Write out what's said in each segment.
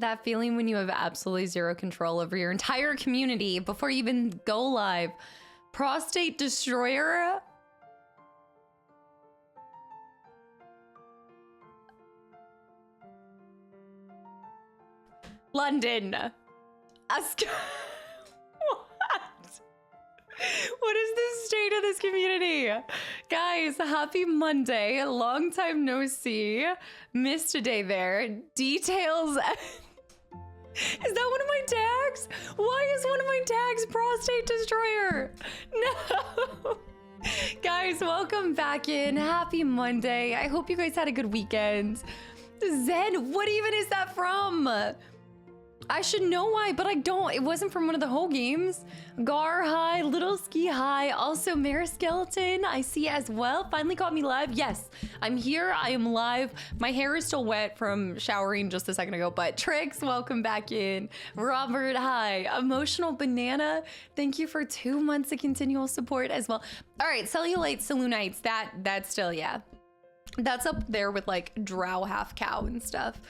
That feeling when you have absolutely zero control over your entire community before you even go live. Prostate Destroyer. London. What? What is the state of this community? Guys, happy Monday. Long time no see. Missed a day there. Details. Is that one of my tags? Why is one of my tags Prostate Destroyer? No. Guys, welcome back in. Happy Monday. I hope you guys had a good weekend. Zen, what even is that from? I should know why, but I don't. It wasn't from one of the whole games. Gar, hi. Little Ski, hi. Also, Mare Skeleton, I see as well. Finally caught me live. Yes, I'm here. I am live. My hair is still wet from showering just a second ago, but Trix, welcome back in. Robert, hi. Emotional Banana, thank you for 2 months of continual support as well. All right, Cellulite Selenites, that's still, yeah. That's up there with like Drow Half Cow and stuff.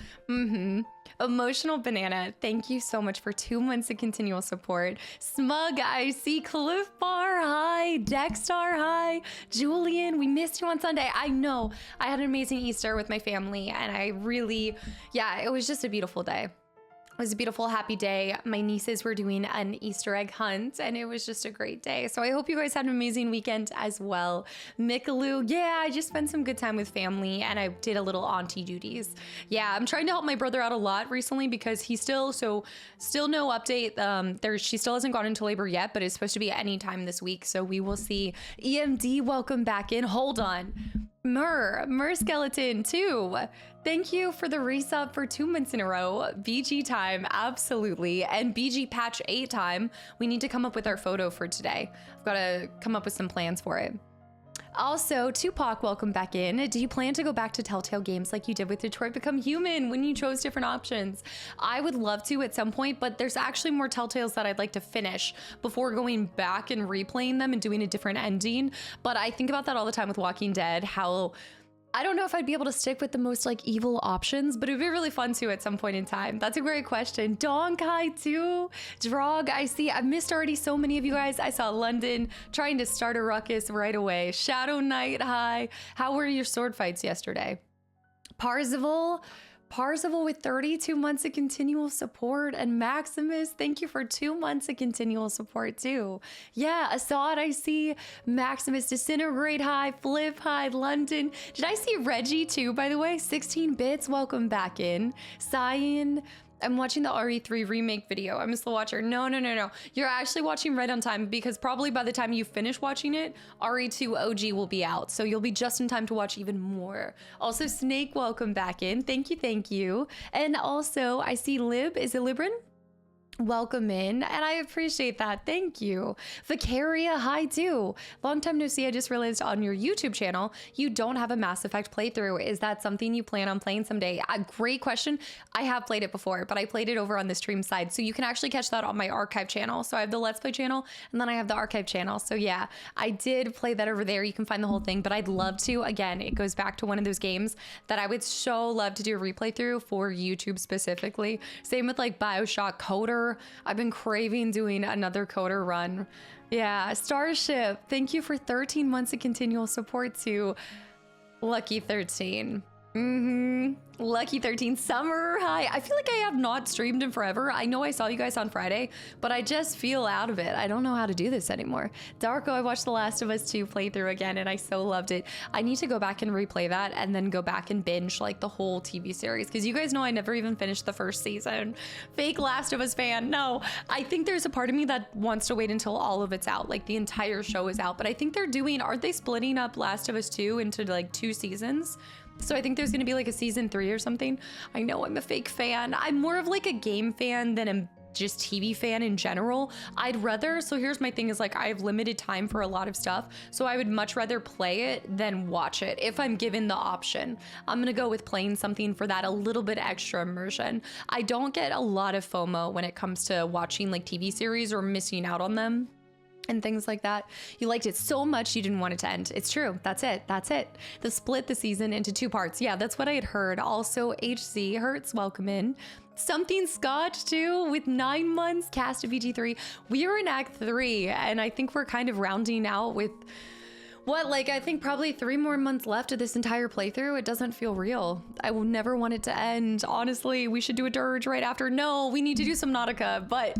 Emotional Banana, thank you so much for 2 months of continual support. Smug, I see. Cliff Bar, hi. Dexstar, hi. Julian, we missed you on Sunday. I know. I had an amazing Easter with my family and I really, yeah, it was just a beautiful day. It was a beautiful, happy day. My nieces were doing an Easter egg hunt and it was just a great day. So I hope you guys had an amazing weekend as well. Mikaloo, yeah, I just spent some good time with family and I did a little auntie duties. Yeah, I'm trying to help my brother out a lot recently because he's still no update. She still hasn't gone into labor yet, but it's supposed to be any time this week. So we will see. EMD, welcome back in. Hold on. Mur Skeleton too. Thank you for the resub for 2 months in a row. BG time, absolutely. And BG patch 8 time. We need to come up with our photo for today. I've got to come up with some plans for it. Also, Tupac, welcome back in. Do you plan to go back to Telltale Games like you did with Detroit Become Human when you chose different options? I would love to at some point, but there's actually more Telltales that I'd like to finish before going back and replaying them and doing a different ending. But I think about that all the time with Walking Dead, how I don't know if I'd be able to stick with the most like evil options, but it'd be really fun to at some point in time. That's a great question. Donkai too. Drog, I see. I've missed already so many of you guys. I saw London trying to start a ruckus right away. Shadow Knight, hi. How were your sword fights yesterday? Parzival with 32 months of continual support. And Maximus, thank you for 2 months of continual support too. Yeah, Assad, I see. Maximus, Disintegrate, hi. Flip, hi. London. Did I see Reggie too, by the way? 16 bits, welcome back in. Cyan, I'm watching the RE3 remake video. I'm a slow watcher. No. You're actually watching right on time because probably by the time you finish watching it, RE2 OG will be out. So you'll be just in time to watch even more. Also, Snake, welcome back in. Thank you. And also, I see Lib. Is it Librin? Welcome in, and I appreciate that. Thank you. Vicaria, hi too. Long time no see. I just realized on your YouTube channel, you don't have a Mass Effect playthrough. Is that something you plan on playing someday? A great question. I have played it before, but I played it over on the stream side. So you can actually catch that on my archive channel. So I have the Let's Play channel, and then I have the archive channel. So yeah, I did play that over there. You can find the whole thing, but I'd love to. Again, it goes back to one of those games that I would so love to do a replay through for YouTube specifically. Same with like BioShock Coder. I've been craving doing another Coder run. Yeah, Starship, thank you for 13 months of continual support to Lucky 13. Lucky 13 Summer, hi. I feel like I have not streamed in forever. I know I saw you guys on Friday, but I just feel out of it. I don't know how to do this anymore. Darko, I watched The Last of Us 2 playthrough again and I so loved it. I need to go back and replay that and then go back and binge like the whole TV series because you guys know I never even finished the first season. Fake Last of Us fan. No, I think there's a part of me that wants to wait until all of it's out, like the entire show is out, but I think aren't they splitting up Last of Us 2 into like 2 seasons? So I think there's going to be like a season 3 or something. I know I'm a fake fan. I'm more of like a game fan than a just TV fan in general. So here's my thing is like I have limited time for a lot of stuff. So I would much rather play it than watch it if I'm given the option. I'm going to go with playing something for that a little bit extra immersion. I don't get a lot of FOMO when it comes to watching like TV series or missing out on them. and things like that. You liked it so much you didn't want it to end. It's true. That's it. That's it. They split the season into 2 parts. Yeah, that's what I had heard. Also, HC Hertz, welcome in. Something Scotch too with 9 months. Cast of VG3. We are in Act 3, and I think we're kind of rounding out with what, like, I think probably 3 more months left of this entire playthrough. It doesn't feel real. I will never want it to end. Honestly, we should do a dirge right after. No, we need to do Subnautica, but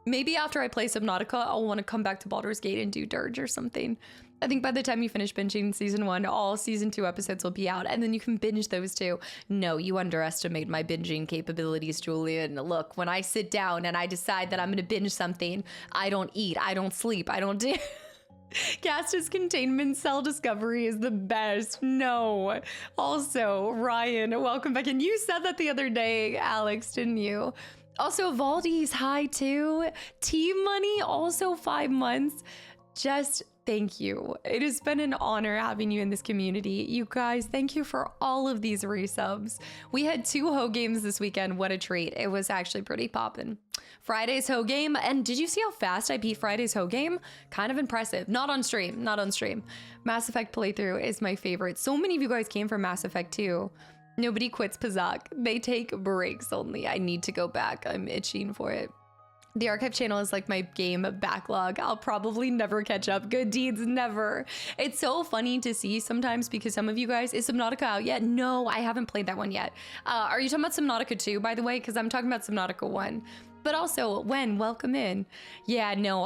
maybe after I play Subnautica, I'll want to come back to Baldur's Gate and do dirge or something. I think by the time you finish binging season 1, all season 2 episodes will be out, and then you can binge those too. No, you underestimate my binging capabilities, Julian. Look, when I sit down and I decide that I'm going to binge something, I don't eat, I don't sleep, I don't do... Castus containment cell discovery is the best. No. Also, Ryan, welcome back. And you said that the other day, Alex, didn't you? Also, Valdi's hi too. T-Money, also 5 months. Just thank you. It has been an honor having you in this community. You guys, thank you for all of these resubs. We had 2 Ho games this weekend. What a treat. It was actually pretty poppin'. Friday's Ho game, and did you see how fast I beat Friday's Ho game? Kind of impressive. Not on stream, not on stream. Mass Effect playthrough is my favorite. So many of you guys came from Mass Effect 2. Nobody quits Pazak. They take breaks only. I need to go back. I'm itching for it. The archive channel is like my game backlog. I'll probably never catch up. Good deeds, never. It's so funny to see sometimes because some of you guys, is Subnautica out yet? No, I haven't played that one yet. Are you talking about Subnautica 2, by the way? Because I'm talking about Subnautica 1. But also, when, welcome in. Yeah, no,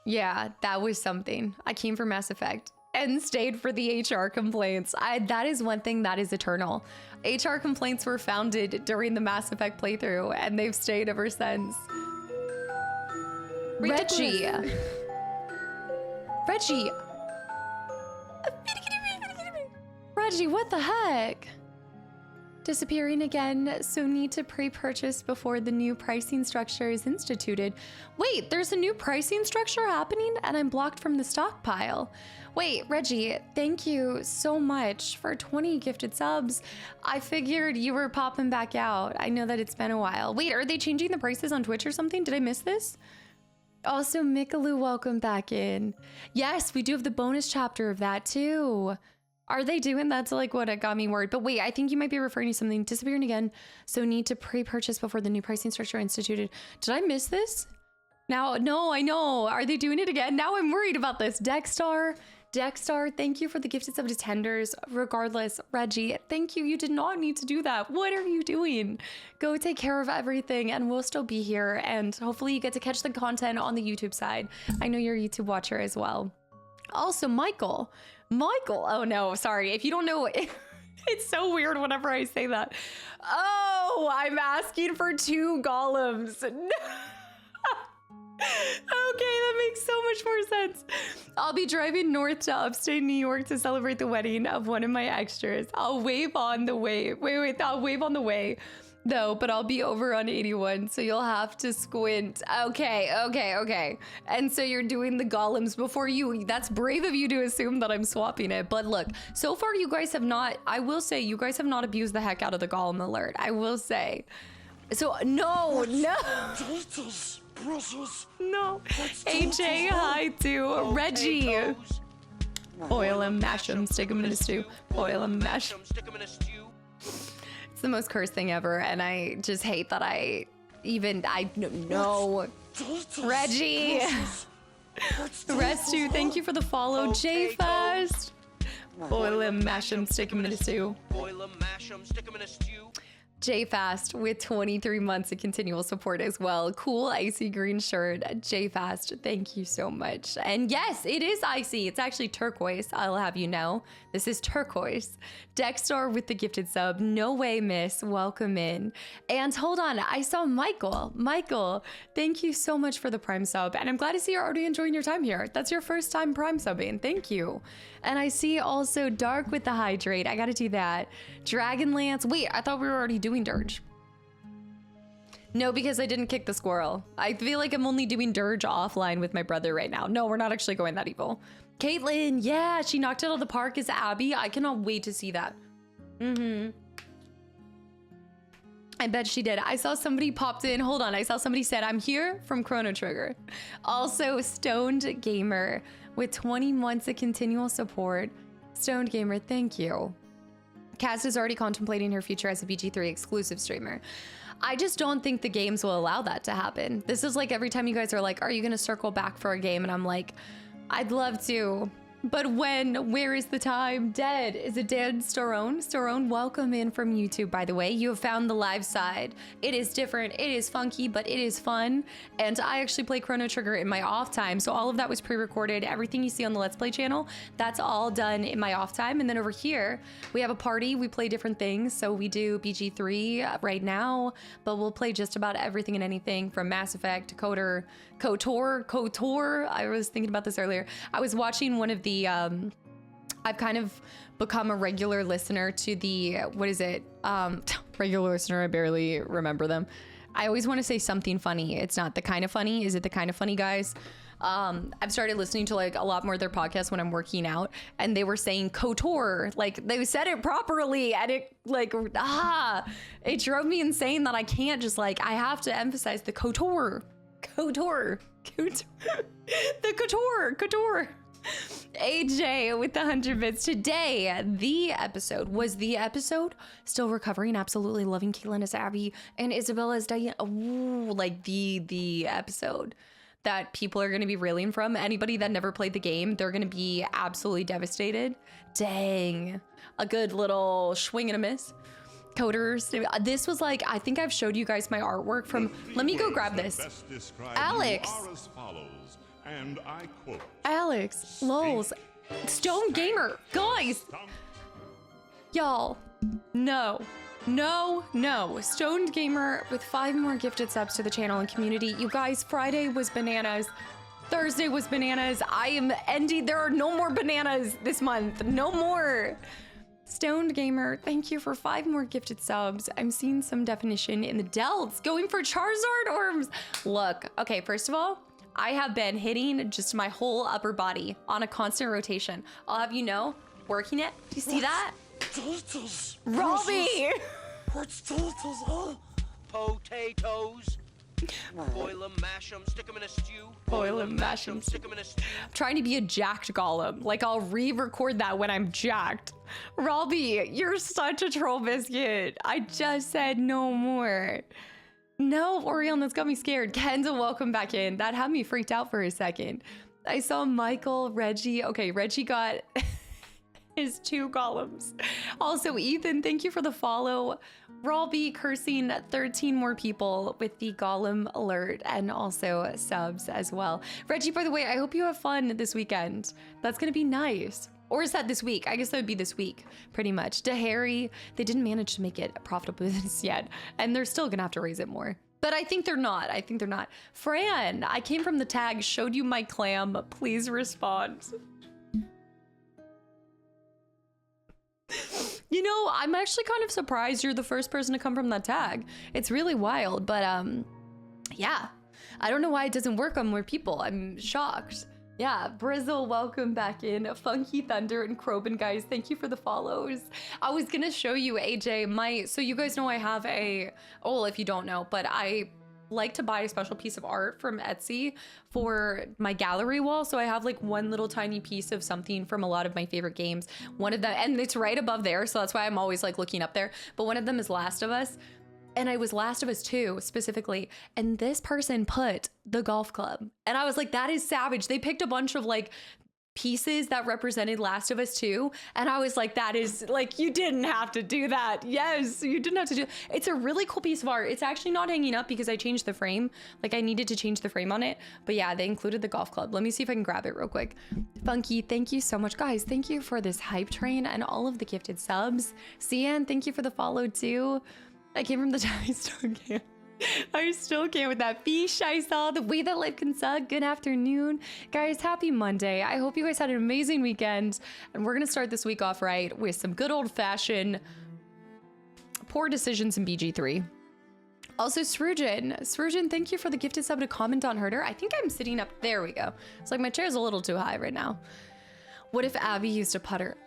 yeah, that was something. I came for Mass Effect and stayed for the HR complaints. That is one thing that is eternal. HR complaints were founded during the Mass Effect playthrough, and they've stayed ever since. Reggie. Reggie. Reggie, what the heck? Disappearing again, so need to pre-purchase before the new pricing structure is instituted. Wait, there's a new pricing structure happening and I'm blocked from the stockpile. Wait, Reggie, thank you so much for 20 gifted subs. I figured you were popping back out. I know that it's been a while. Wait, are they changing the prices on Twitch or something? Did I miss this? Also, Mikalu, welcome back in. Yes, we do have the bonus chapter of that too. Are they doing that to like what it got me worried? But wait, I think you might be referring to something disappearing again. So need to pre-purchase before the new pricing structure instituted. Did I miss this? Now, no, I know. Are they doing it again? Now I'm worried about this. Dexstar, thank you for the gifted sub to tenders. Regardless, Reggie, thank you. You did not need to do that. What are you doing? Go take care of everything and we'll still be here. And hopefully you get to catch the content on the YouTube side. I know you're a YouTube watcher as well. Also, Michael, oh no, sorry. If you don't know, it's so weird whenever I say that. Oh, I'm asking for 2 golems. Okay, that makes so much more sense. I'll be driving north to upstate New York to celebrate the wedding of one of my extras. I'll wave on the way. Wait, I'll wave on the way. Though, but I'll be over on 81, so you'll have to squint. Okay. And so you're doing the golems before you. That's brave of you to assume that I'm swapping it. But look, so far you guys have not, I will say, you guys have not abused the heck out of the golem alert. I will say. So, no. No. AJ, hi to Reggie. Boil them, mash them, stick them in a stew. Boil them, mash them, stick them in a stew. It's the most cursed thing ever, and I just hate that I know. Reggie. Restu, thank you for the follow. JFast. Boil them, mash them, stick them in a stew. Boil them, mash them, stick them in a stew. JFast with 23 months of continual support as well. Cool icy green shirt. JFast, thank you so much. And yes, it is icy. It's actually turquoise, I'll have you know. This is turquoise. Dexstar with the gifted sub. No way, miss. Welcome in. And hold on, I saw Michael. Michael, thank you so much for the Prime sub. And I'm glad to see you're already enjoying your time here. That's your first time Prime subbing. Thank you. And I see also Dark with the hydrate. I gotta do that. Dragonlance. Wait, I thought we were already doing Dirge. No, because I didn't kick the squirrel. I feel like I'm only doing Dirge offline with my brother right now. No, we're not actually going that evil. Caitlin, yeah, she knocked it out of the park as Abby. I cannot wait to see that. I I bet she did. I saw somebody popped in. Hold on. I saw somebody said, I'm here from Chrono Trigger. Also, Stoned Gamer with 20 months of continual support. Stoned Gamer, thank you. Cass is already contemplating her future as a BG3 exclusive streamer. I just don't think the games will allow that to happen. This is like every time you guys are like, are you going to circle back for a game? And I'm like, I'd love to. But when? Where is the time? Dead. Is it dead? Storone? Storone, welcome in from YouTube, by the way. You have found the live side. It is different. It is funky, but it is fun. And I actually play Chrono Trigger in my off time. So all of that was pre-recorded. Everything you see on the Let's Play channel, that's all done in my off time. And then over here, we have a party. We play different things. So we do BG3 right now, but we'll play just about everything and anything from Mass Effect to KOTOR. I was thinking about this earlier. I was watching one of the I've kind of become a regular listener to the, what is it? Regular listener, I barely remember them. I always want to say something funny. It's not the kind of funny. Is it the kind of funny, guys? I've started listening to like a lot more of their podcasts when I'm working out, and they were saying KOTOR, like they said it properly, and it like, it drove me insane that I can't just like, I have to emphasize the KOTOR. The KOTOR. AJ with the 100 bits. Today, the episode was the episode still recovering, absolutely loving Keelan as Abby and Isabella as Diane. Ooh, like the episode that people are going to be reeling from. Anybody that never played the game, they're going to be absolutely devastated. Dang, a good little swing and a miss. Coders. This was like, I think I've showed you guys my artwork from, let me go grab this. Alex. And I quote, Alex, lols, Stone Gamer, guys, y'all, no, Stoned Gamer with 5 more gifted subs to the channel and community. You guys, Friday was bananas, Thursday was bananas. I am ending, there are no more bananas this month, no more. Stoned Gamer, thank you for 5 more gifted subs. I'm seeing some definition in the delts, going for Charizard orbs. Look, okay, first of all, I have been hitting just my whole upper body on a constant rotation. I'll have you know, working it. Do you see that? Robbie! What's turtles, huh? Potatoes. Boil them, mash them, stick them in a stew. Boil them, mash them, stick them in a stew. I'm trying to be a jacked golem. Like, I'll re-record that when I'm jacked. Robbie, you're such a troll biscuit. I just said no more. No, Orion, that's got me scared. Kenza, welcome back in. That had me freaked out for a second. I saw Michael, Reggie. Okay, Reggie got his 2 golems. Also, Ethan, thank you for the follow. Robbie cursing 13 more people with the golem alert and also subs as well. Reggie, by the way, I hope you have fun this weekend. That's going to be nice. Or is that this week? I guess that would be this week, pretty much. DeHarry, they didn't manage to make it a profitable business yet, and they're still gonna have to raise it more. But I think they're not. Fran, I came from the tag, showed you my clam. Please respond. You know, I'm actually kind of surprised you're the first person to come from that tag. It's really wild, but yeah. I don't know why it doesn't work on more people. I'm shocked. Yeah, Brizzle, welcome back in. Funky Thunder and Krobin, guys, thank you for the follows. I was gonna show you, AJ, so you guys know I have if you don't know, but I like to buy a special piece of art from Etsy for my gallery wall. So I have like one little tiny piece of something from a lot of my favorite games. One of them, and it's right above there, so that's why I'm always like looking up there. But one of them is Last of Us. And I was Last of Us 2 specifically, and this person put the golf club. And I was like, that is savage. They picked a bunch of like pieces that represented Last of Us 2. And I was like, that is like, you didn't have to do that. Yes, you didn't have to do it. It's a really cool piece of art. It's actually not hanging up because I changed the frame. Like I needed to change the frame on it. But yeah, they included the golf club. Let me see if I can grab it real quick. Funky, thank you so much. Guys, thank you for this hype train and all of the gifted subs. Cian, thank you for the follow too. I came from the time I still can't with that fish. I saw the way that life can suck. Good afternoon, guys. Happy Monday. I hope you guys had an amazing weekend. And we're going to start this week off right with some good old fashioned poor decisions in BG3. Also, Srujan, thank you for the gifted sub to comment on Herder. I think I'm sitting up. There we go. It's like my chair's a little too high right now. What if Abby used a putter?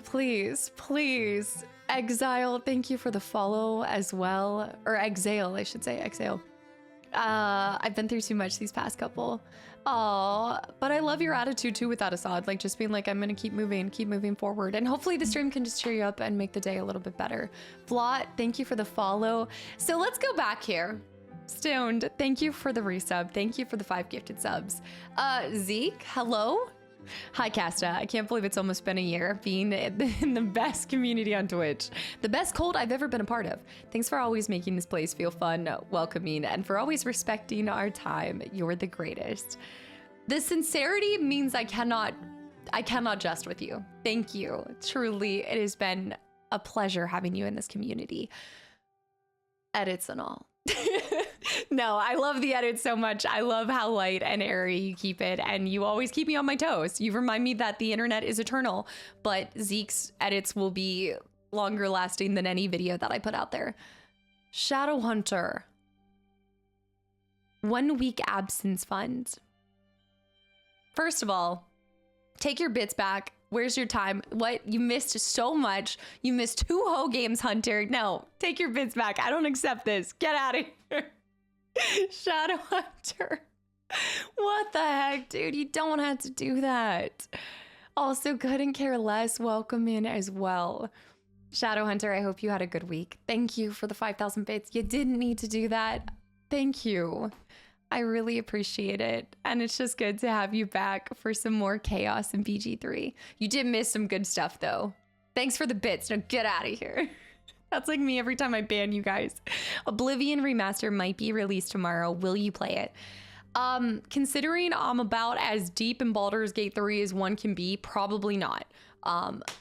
Please, please. Exile, thank you for the follow as well. Or Exhale, I should say. Exhale. I've been through too much these past couple. Oh, but I love your attitude too with that, Assad. Like just being like, I'm gonna keep moving forward. And hopefully the stream can just cheer you up and make the day a little bit better. Flot, thank you for the follow. So let's go back here. Stoned, thank you for the resub. Thank you for the 5 gifted subs. Zeke, hello? Hi, Casta. I can't believe it's almost been a year being in the best community on Twitch. The best cult I've ever been a part of. Thanks for always making this place feel fun, welcoming, and for always respecting our time. You're the greatest. The sincerity means I cannot jest with you. Thank you. Truly, it has been a pleasure having you in this community. Edits and all. No, I love the edits so much. I love how light and airy you keep it, and you always keep me on my toes. You remind me that the internet is eternal, but Zeke's edits will be longer lasting than any video that I put out there. Shadow Hunter. 1 week absence fund. First of all, take your bits back. Where's your time? What? You missed so much. You missed 2 whole games, Hunter. No, take your bits back. I don't accept this. Get out of here. Shadow Hunter. What the heck, dude? You don't have to do that. Also, couldn't care less. Welcome in as well. Shadow Hunter, I hope you had a good week. Thank you for the 5,000 bits. You didn't need to do that. Thank you. I really appreciate it. And it's just good to have you back for some more chaos in BG3. You did miss some good stuff, though. Thanks for the bits. Now get out of here. That's like me every time I ban you guys. Oblivion Remaster might be released tomorrow. Will you play it? Considering I'm about as deep in Baldur's Gate 3 as one can be, probably not.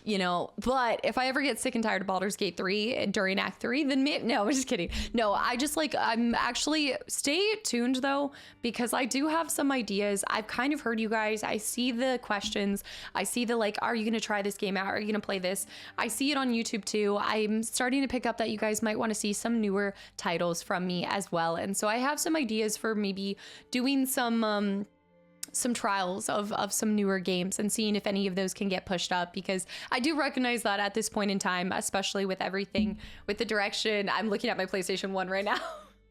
You know, but if I ever get sick and tired of Baldur's Gate 3 during Act 3, then no, I'm just kidding. No, I'm actually, stay tuned though, because I do have some ideas. I've kind of heard you guys. I see the questions. I see the like, are you going to try this game out? Are you going to play this? I see it on YouTube too. I'm starting to pick up that you guys might want to see some newer titles from me as well. And so I have some ideas for maybe doing some trials of some newer games and seeing if any of those can get pushed up, because I do recognize that at this point in time, especially with everything, with the direction, I'm looking at my PlayStation 1 right now.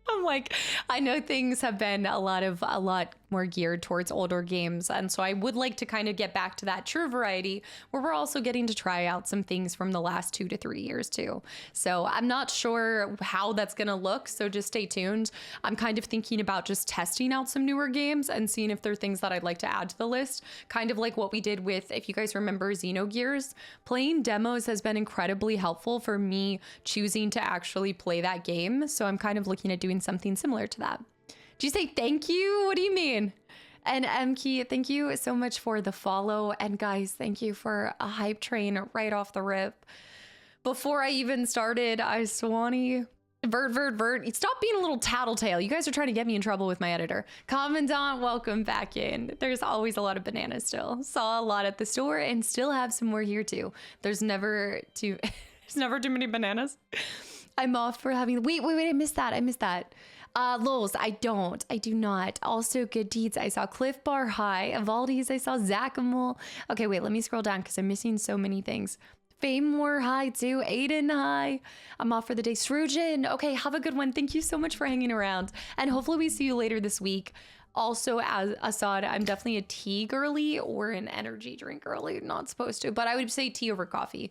I'm like, I know things have been a lot more geared towards older games. And so I would like to kind of get back to that true variety where we're also getting to try out some things from the last 2 to 3 years too. So I'm not sure how that's going to look. So just stay tuned. I'm kind of thinking about just testing out some newer games and seeing if there are things that I'd like to add to the list. Kind of like what we did with, if you guys remember, Xenogears. Playing demos has been incredibly helpful for me choosing to actually play that game. So I'm kind of looking at doing something similar to that. Did you say thank you? What do you mean? And MKey, thank you so much for the follow. And guys, thank you for a hype train right off the rip. Before I even started, I Swanee. Vert. Stop being a little tattletale. You guys are trying to get me in trouble with my editor. Commandant, welcome back in. There's always a lot of bananas still. Saw a lot at the store and still have some more here too. There's never too many bananas. I'm off for having, wait, I missed that. Lols, I do not. Also, Good Deeds, I saw Cliff Bar High. Evaldi's, I saw Zachamel. Okay, wait, let me scroll down because I'm missing so many things. Fame War High too. Aiden High. I'm off for the day. Srujin. Okay, have a good one. Thank you so much for hanging around. And hopefully we see you later this week. Also, as Assad, I'm definitely a tea girly or an energy drink girly. Not supposed to, but I would say tea over coffee.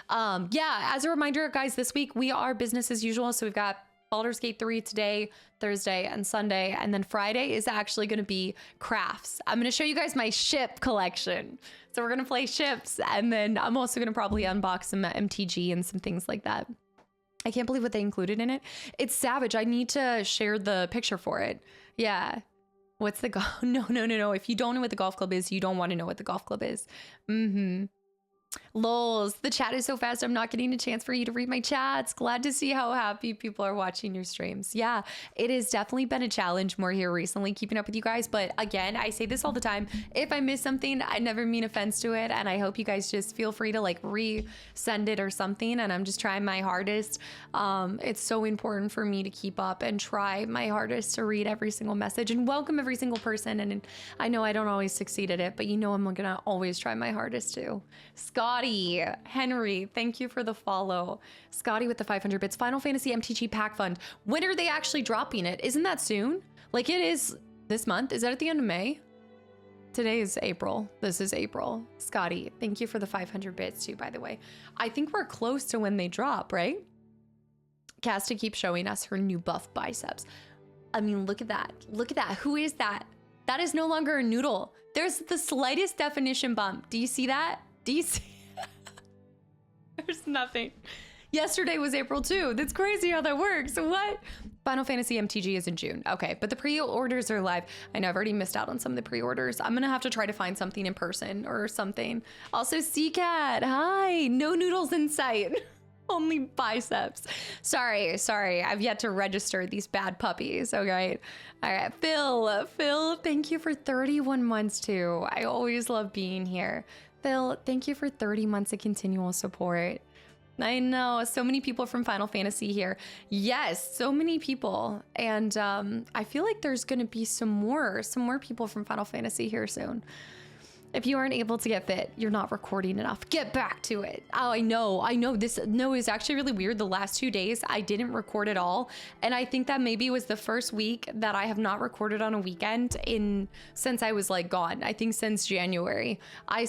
Yeah, as a reminder, guys, this week we are business as usual. So we've got Baldur's Gate 3 today, Thursday, and Sunday. And then Friday is actually going to be crafts. I'm going to show you guys my ship collection. So we're going to play ships. And then I'm also going to probably unbox some MTG and some things like that. I can't believe what they included in it. It's savage. I need to share the picture for it. Yeah. What's the golf? No. If you don't know what the golf club is, you don't want to know what the golf club is. Lols, the chat is so fast. I'm not getting a chance for you to read my chats. Glad to see how happy people are watching your streams. Yeah, it has definitely been a challenge more here recently, keeping up with you guys. But again, I say this all the time. If I miss something, I never mean offense to it. And I hope you guys just feel free to like resend it or something. And I'm just trying my hardest. It's so important for me to keep up and try my hardest to read every single message and welcome every single person. And I know I don't always succeed at it, but you know I'm gonna always try my hardest to. Scotty, Scotty, Henry, thank you for the follow. Scotty with the 500 bits. Final Fantasy MTG Pack Fund. When are they actually dropping it? Isn't that soon? Like it is this month. Is that at the end of May? Today is April. This is April. Scotty, thank you for the 500 bits too, by the way. I think we're close to when they drop, right? Casta keeps showing us her new buff biceps. I mean, look at that. Look at that. Who is that? That is no longer a noodle. There's the slightest definition bump. Do you see that? Do you see? There's nothing. Yesterday was April 2. That's crazy how that works. What? Final Fantasy MTG is in June. Okay, but the pre-orders are live. I know I've already missed out on some of the pre-orders. I'm gonna have to try to find something in person or something. Also, C-Cat, hi. No noodles in sight. Only biceps. Sorry. I've yet to register these bad puppies, okay? All right, Phil, thank you for 31 months too. I always love being here. Phil, thank you for 30 months of continual support. I know, so many people from Final Fantasy here. Yes, so many people. And I feel like there's gonna be some more people from Final Fantasy here soon. If you aren't able to get fit, you're not recording enough. Get back to it. Oh, I know. This is actually really weird. The last 2 days, I didn't record at all. And I think that maybe was the first week that I have not recorded on a weekend since I was like gone. I think since January. I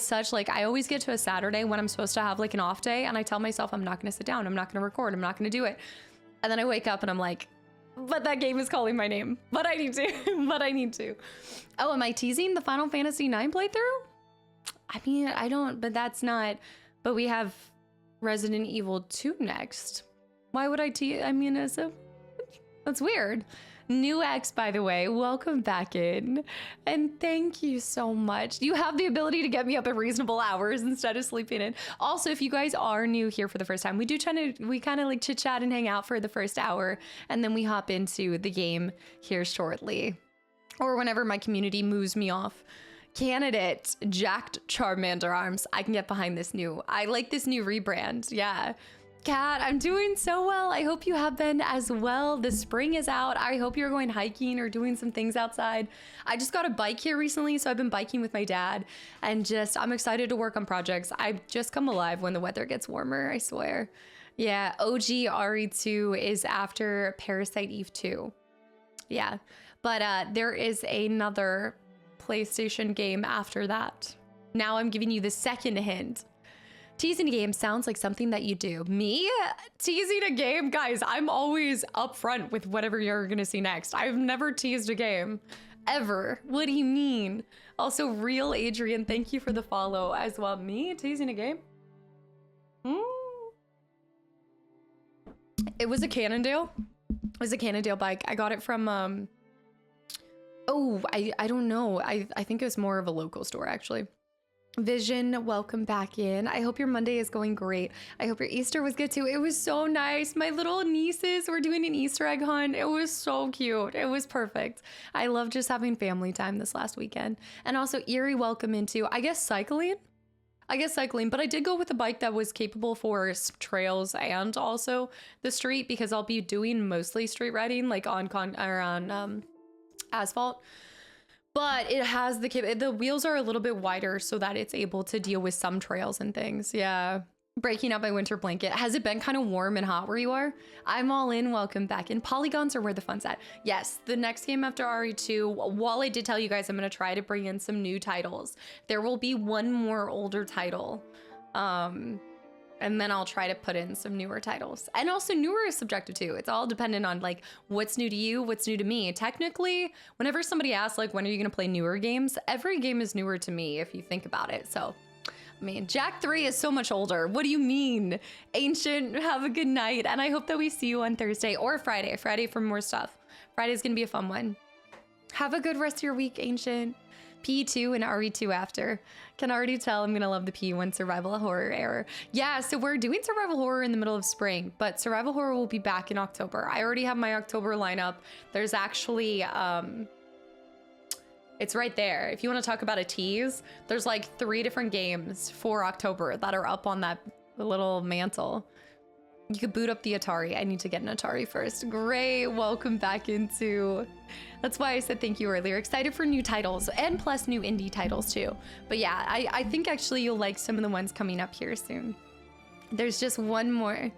always get to a Saturday when I'm supposed to have like an off day and I tell myself I'm not gonna sit down, I'm not gonna record, I'm not gonna do it. And then I wake up and I'm like, but that game is calling my name. But I need to. Oh, am I teasing the Final Fantasy IX playthrough? I mean, I don't, but that's not, but we have Resident Evil 2 next. Why would I that's weird. New X, by the way, welcome back in. And thank you so much. You have the ability to get me up at reasonable hours instead of sleeping in. Also, if you guys are new here for the first time, we kind of like chit chat and hang out for the first hour. And then we hop into the game here shortly. Or whenever my community moves me off. Candidate Jacked Charmander arms. I can get behind this I like this new rebrand. Yeah. Kat, I'm doing so well. I hope you have been as well. The spring is out. I hope you're going hiking or doing some things outside. I just got a bike here recently, so I've been biking with my dad and I'm excited to work on projects. I just come alive when the weather gets warmer, I swear. Yeah, OG RE2 is after Parasite Eve 2. Yeah, but there is another PlayStation game after that. Now I'm giving you the second hint. Teasing a game sounds like something that you do. Me? Teasing a game? Guys, I'm always upfront with whatever you're gonna see next. I've never teased a game. Ever. What do you mean? Also, Real Adrian, thank you for the follow as well. Me? Teasing a game? It was a Cannondale. It was a Cannondale bike. I got it from, oh, I don't know. I think it was more of a local store, actually. Vision, welcome back in. I hope your Monday is going great. I hope your Easter was good too. It was so nice. My little nieces were doing an Easter egg hunt. It was so cute. It was perfect. I love just having family time this last weekend. And also Erie, welcome into, I guess cycling, but I did go with a bike that was capable for trails and also the street because I'll be doing mostly street riding like on asphalt. But it has the wheels are a little bit wider so that it's able to deal with some trails and things. Yeah. Breaking out my winter blanket. Has it been kind of warm and hot where you are? I'm all in. Welcome back. And polygons are where the fun's at. Yes, the next game after RE2, while I did tell you guys I'm going to try to bring in some new titles, there will be one more older title. And then I'll try to put in some newer titles. And also newer is subjective too. It's all dependent on like what's new to you, what's new to me. Technically, whenever somebody asks like, when are you gonna play newer games? Every game is newer to me if you think about it. So, I mean, Jack 3 is so much older. What do you mean? Ancient, have a good night. And I hope that we see you on Thursday or Friday. Friday for more stuff. Friday's gonna be a fun one. Have a good rest of your week, Ancient. P2 and RE2 after. Can already tell I'm gonna love the P1 survival horror era. Yeah, so we're doing survival horror in the middle of spring, but survival horror will be back in October. I already have my October lineup. There's actually, it's right there. If you want to talk about a tease, there's like 3 different games for October that are up on that little mantle. You could boot up the Atari. I need to get an Atari first. Great, welcome back into... That's why I said thank you earlier. Excited for new titles and plus new indie titles too. But yeah, I think actually you'll like some of the ones coming up here soon. There's just one more.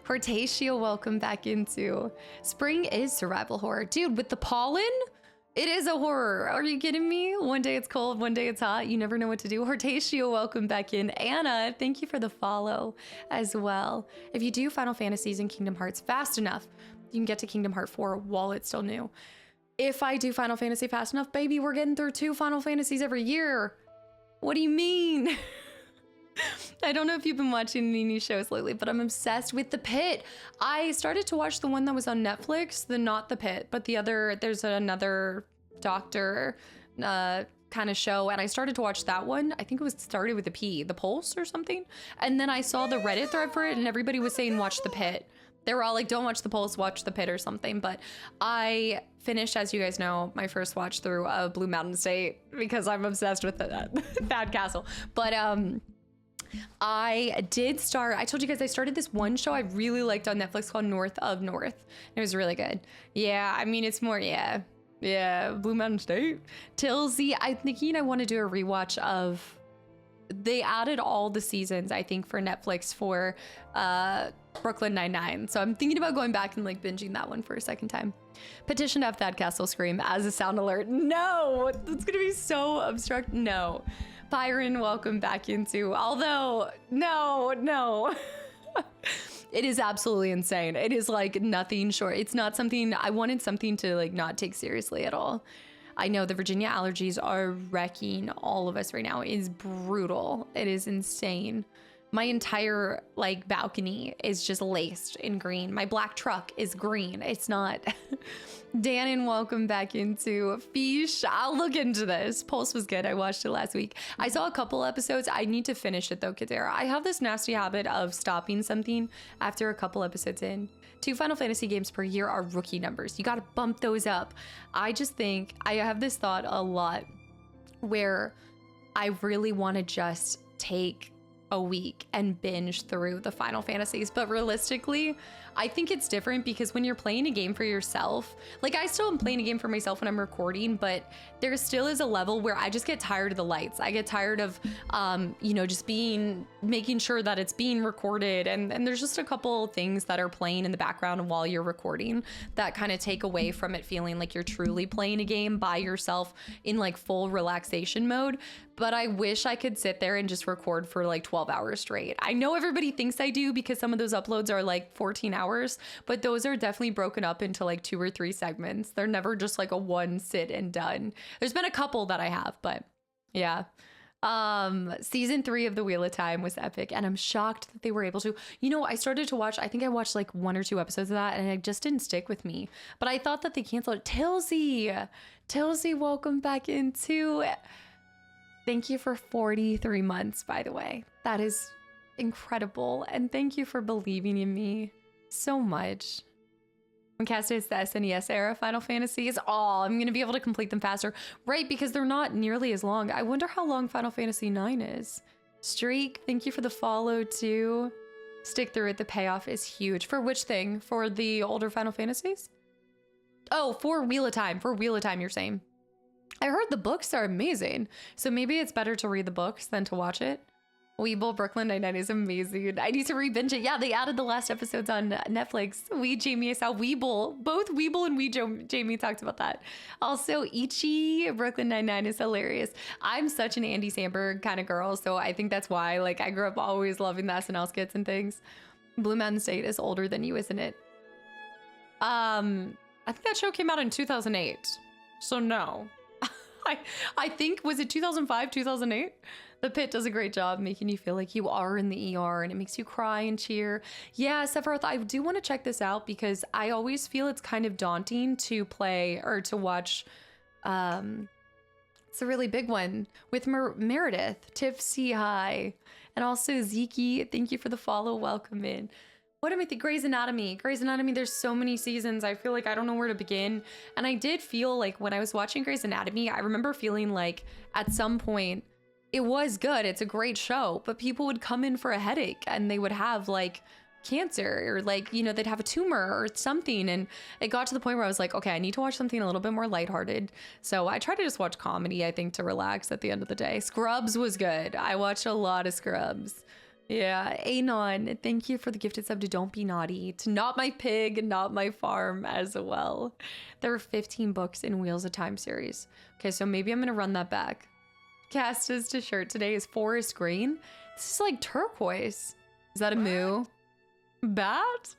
Hortatio, welcome back into... Spring is survival horror. Dude, with the pollen? It is a horror. Are you kidding me? One day it's cold, one day it's hot. You never know what to do. Hortatio, welcome back in. Anna, thank you for the follow as well. If you do Final Fantasies and Kingdom Hearts fast enough, you can get to Kingdom Hearts 4 while it's still new. If I do Final Fantasy fast enough, baby, we're getting through 2 Final Fantasies every year. What do you mean? I don't know if you've been watching any new shows lately, but I'm obsessed with The Pit. I started to watch the one that was on Netflix, not The Pit, but the other, there's another doctor kind of show, and I started to watch that one. I think it was started with a P, The Pulse or something. And then I saw the Reddit thread for it, and everybody was saying, watch The Pit. They were all like, don't watch The Pulse, watch The Pit or something. But I finished, as you guys know, my first watch through of Blue Mountain State because I'm obsessed with that castle. But I did start, I told you guys I started this one show I really liked on Netflix called North of North. It was really good. Yeah, I mean, it's more, yeah, Blue Mountain State. Tilsy, I'm thinking I want to do a rewatch of, they added all the seasons, I think, for Netflix for Brooklyn Nine-Nine. So I'm thinking about going back and like binging that one for a second time. Petition to have Thad Castle scream as a sound alert. No, it's gonna be so obstruct. No. Byron, welcome back into, although, no. It is absolutely insane. It is like nothing short. It's not something, I wanted something to like not take seriously at all. I know the Virginia allergies are wrecking all of us right now. It is brutal. It is insane. My entire like balcony is just laced in green. My black truck is green. It's not. Dan, and welcome back into Fish. I'll look into this. Pulse was good. I watched it last week. I saw a couple episodes. I need to finish it though, Kadera. I have this nasty habit of stopping something after a couple episodes in. 2 Final Fantasy games per year are rookie numbers. You got to bump those up. I just think I have this thought a lot where I really want to just take a week and binge through the Final Fantasies. But realistically, I think it's different because when you're playing a game for yourself, like I still am playing a game for myself when I'm recording, but there still is a level where I just get tired of the lights. I get tired of, just making sure that it's being recorded. And there's just a couple things that are playing in the background while you're recording that kind of take away from it feeling like you're truly playing a game by yourself in like full relaxation mode. But I wish I could sit there and just record for like 12 hours straight. I know everybody thinks I do because some of those uploads are like 14 hours, but those are definitely broken up into like 2 or 3 segments. They're never just like a one sit and done. There's been a couple that I have, but yeah. Season 3 of The Wheel of Time was epic, and I'm shocked that they were able to. I started to watch, I think I watched like 1 or 2 episodes of that, and it just didn't stick with me. But I thought that they canceled it. Tilsy, welcome back into it. Thank you for 43 months, by the way. That is incredible. And thank you for believing in me so much. When cast is the SNES era Final Fantasies, I'm going to be able to complete them faster. Right, because they're not nearly as long. I wonder how long Final Fantasy IX is. Streak, thank you for the follow too. Stick through it, the payoff is huge. For which thing? For the older Final Fantasies? Oh, for Wheel of Time. For Wheel of Time, you're saying. I heard the books are amazing, so maybe it's better to read the books than to watch it. Weeble Brooklyn Nine-Nine is amazing. I need to re-binge it. Yeah, they added the last episodes on Netflix. Jamie, I saw Weeble. Both Weeble and Jamie talked about that. Also, Ichi Brooklyn Nine-Nine is hilarious. I'm such an Andy Samberg kind of girl, so I think that's why. Like, I grew up always loving the SNL skits and things. Blue Mountain State is older than you, isn't it? I think that show came out in 2008, so no. I think, was it 2005, 2008? The Pit does a great job making you feel like you are in the ER, and it makes you cry and cheer. Yeah, Sephiroth, I do want to check this out because I always feel it's kind of daunting to play or to watch. It's a really big one with Meredith, Tipsy High, and also Ziki. Thank you for the follow. Welcome in. What am I thinking? Grey's Anatomy. There's so many seasons. I feel like I don't know where to begin. And I did feel like when I was watching Grey's Anatomy, I remember feeling like at some point it was good. It's a great show, but people would come in for a headache and they would have like cancer or like, you know, they'd have a tumor or something. And it got to the point where I was like, okay, I need to watch something a little bit more lighthearted. So I tried to just watch comedy, I think, to relax at the end of the day. Scrubs was good. I watched a lot of Scrubs. Yeah, Anon, thank you for the gifted sub to Don't Be Naughty, to Not My Pig, Not My Farm as well. There were 15 books in Wheels of Time series. Okay, so maybe I'm gonna run that back. Casta's to shirt today is forest green. This is like turquoise. Is that a moo? Bat?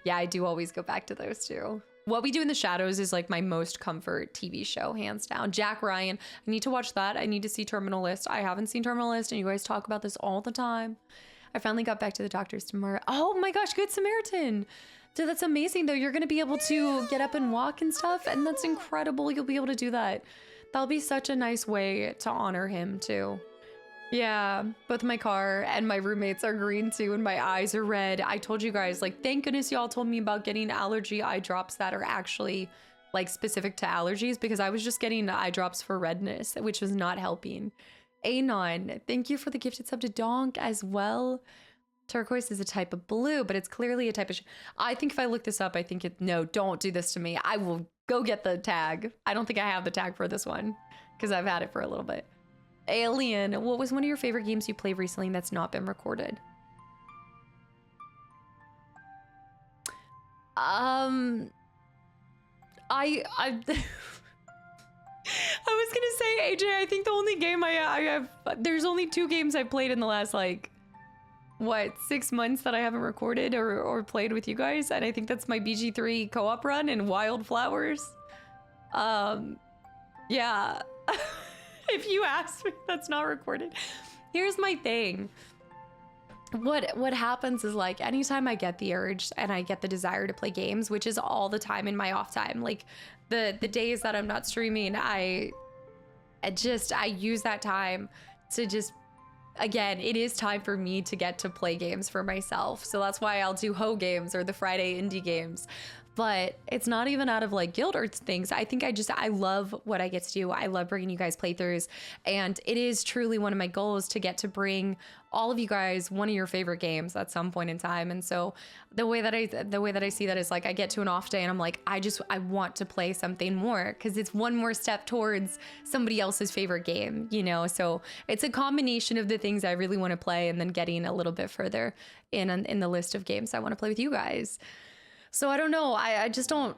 Yeah, I do always go back to those two. What We Do in the Shadows is like my most comfort TV show, hands down. Jack Ryan, I need to watch that. I need to see Terminal List. I haven't seen Terminal List and you guys talk about this all the time. I finally got back to the doctors tomorrow. Oh my gosh, Good Samaritan. So that's amazing though. You're gonna be able to get up and walk and stuff, and that's incredible. You'll be able to do that. That'll be such a nice way to honor him too. Yeah, both my car and my roommates are green too, and my eyes are red. I told you guys, like, thank goodness y'all told me about getting allergy eye drops that are actually like specific to allergies, because I was just getting eye drops for redness, which was not helping. Anon, thank you for the gifted sub to Donk as well. Turquoise is a type of blue, but it's clearly a type of I think if I look this up, I think no, don't do this to me. I will go get the tag. I don't think I have the tag for this one because I've had it for a little bit. Alien, what was one of your favorite games you played recently that's not been recorded? I I was gonna say, AJ, I think the only game I have, there's only 2 games I've played in the last, like, what, 6 months that I haven't recorded or played with you guys, and I think that's my BG3 co-op run and Wildflowers. Yeah. If you ask me, that's not recorded. Here's my thing. What happens is, like, anytime I get the urge and I get the desire to play games, which is all the time in my off time, like the days that I'm not streaming, I use that time to just, again, it is time for me to get to play games for myself. So that's why I'll do Ho games or the Friday indie games. But it's not even out of like guilt or things. I think I love what I get to do. I love bringing you guys playthroughs, and it is truly one of my goals to get to bring all of you guys one of your favorite games at some point in time. And so the way that I see that is, like, I get to an off day and I'm like, I want to play something more because it's one more step towards somebody else's favorite game, you know? So it's a combination of the things I really want to play and then getting a little bit further in the list of games I want to play with you guys. So I don't know, I just don't,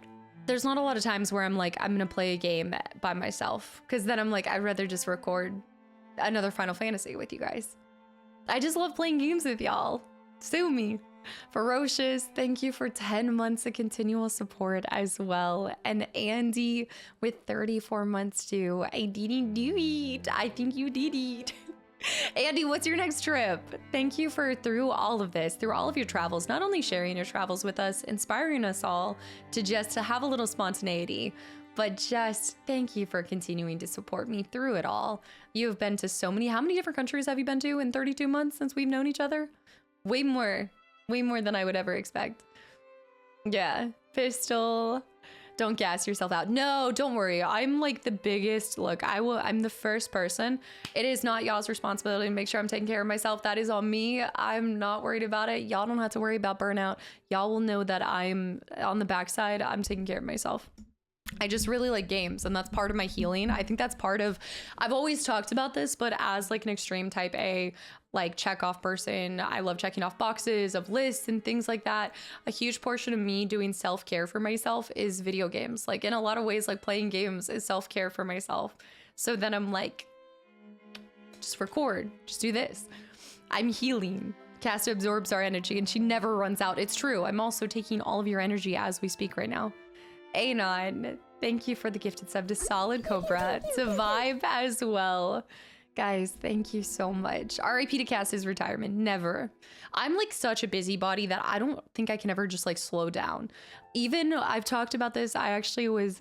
there's not a lot of times where I'm like, I'm gonna play a game by myself, because then I'm like, I'd rather just record another Final Fantasy with you guys. I just love playing games with y'all. Sue me. Ferocious, thank you for 10 months of continual support as well. And Andy with 34 months too. I didn't do it. I think you did it. Andy, what's your next trip? Thank you for, through all of this, through all of your travels, not only sharing your travels with us, inspiring us all to have a little spontaneity, but just thank you for continuing to support me through it all. You have been to so many, how many different countries have you been to in 32 months since we've known each other? Way more than I would ever expect. Yeah, Pistol. Don't gas yourself out. No, don't worry. I'm like the biggest, look, I'm the first person. It is not y'all's responsibility to make sure I'm taking care of myself. That is on me. I'm not worried about it. Y'all don't have to worry about burnout. Y'all will know that I'm on the backside. I'm taking care of myself. I just really like games, and that's part of my healing. I think that's part of, I've always talked about this, but as like an extreme type A, like check off person, I love checking off boxes of lists and things like that. A huge portion of me doing self-care for myself is video games. Like in a lot of ways, like playing games is self-care for myself. So then I'm like, just record, just do this. I'm healing. Casta absorbs our energy and she never runs out. It's true. I'm also taking all of your energy as we speak right now. Anon, thank you for the gifted sub to Solid Cobra, to Vibe as well. Guys, thank you so much. RIP to Cass's retirement, never. I'm like such a busybody that I don't think I can ever just like slow down. Even I've talked about this, I actually was,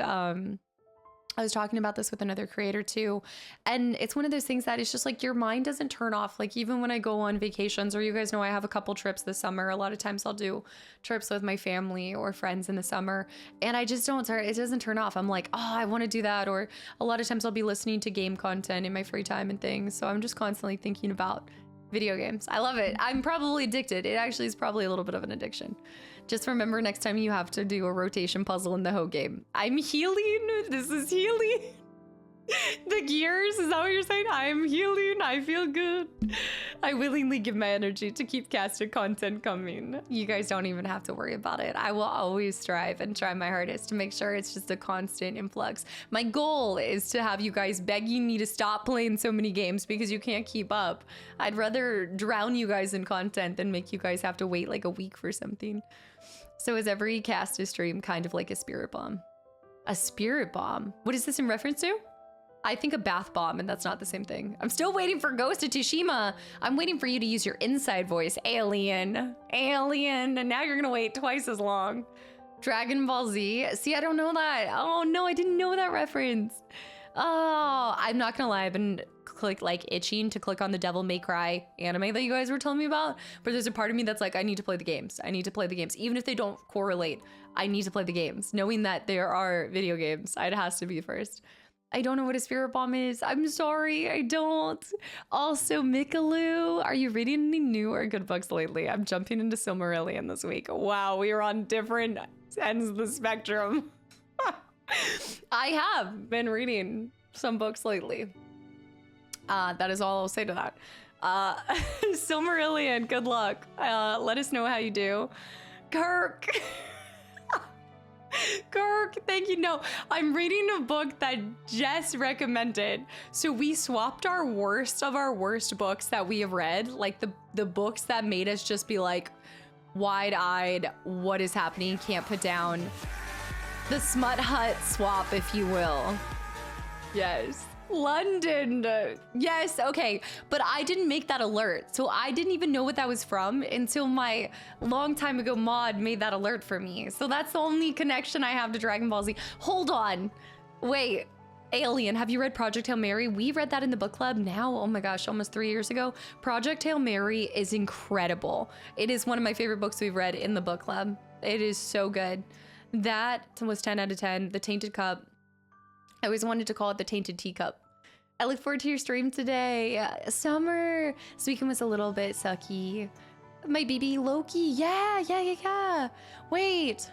I was talking about this with another creator too. And it's one of those things that it's just like your mind doesn't turn off. Like even when I go on vacations, or you guys know I have a couple trips this summer. A lot of times I'll do trips with my family or friends in the summer. And I just don't, it doesn't turn off. I'm like, oh, I want to do that. Or a lot of times I'll be listening to game content in my free time and things. So I'm just constantly thinking about Video games. I love it. I'm probably addicted. It actually is probably a little bit of an addiction. Just remember next time you have to do a rotation puzzle in the Ho game. I'm healing. This is healing. The gears, is that what you're saying? I'm healing. I feel good. I willingly give my energy to keep casted content coming. You guys don't even have to worry about it. I will always strive and try my hardest to make sure it's just a constant influx. My goal is to have you guys begging me to stop playing so many games because you can't keep up. I'd rather drown you guys in content than make you guys have to wait like a week for something. So is every cast stream kind of like a spirit bomb? A spirit bomb? What is this in reference to? I think a bath bomb, and that's not the same thing. I'm still waiting for Ghost of Tsushima. I'm waiting for you to use your inside voice. Alien. Alien. And now you're gonna wait twice as long. Dragon Ball Z. See, I don't know that. Oh no, I didn't know that reference. Oh, I'm not gonna lie. I've been itching to click on the Devil May Cry anime that you guys were telling me about. But there's a part of me that's like, I need to play the games. I need to play the games. Even if they don't correlate, I need to play the games. Knowing that there are video games, it has to be first. I don't know what a spirit bomb is. I'm sorry, I don't. Also, Mikalu, are you reading any new or good books lately? I'm jumping into Silmarillion this week. Wow, we are on different ends of the spectrum. I have been reading some books lately. That is all I'll say to that. Silmarillion, good luck. Let us know how you do. Kirk. Kirk, thank you. No, I'm reading a book that Jess recommended. So we swapped our worst of our worst books that we have read, like the books that made us just be like wide-eyed, what is happening, can't put down. The Smut Hut swap, if you will. Yes. London. Yes, okay. But I didn't make that alert. So I didn't even know what that was from until my long time ago mod made that alert for me. So that's the only connection I have to Dragon Ball Z. Hold on. Wait. Alien, have you read Project Hail Mary? We read that in the book club now. Oh my gosh, almost 3 years ago. Project Hail Mary is incredible. It is one of my favorite books we've read in the book club. It is so good. That was 10 out of 10. The Tainted Cup. I always wanted to call it the Tainted Teacup. I look forward to your stream today. Summer. This weekend was a little bit sucky. My baby Loki. Yeah. Wait.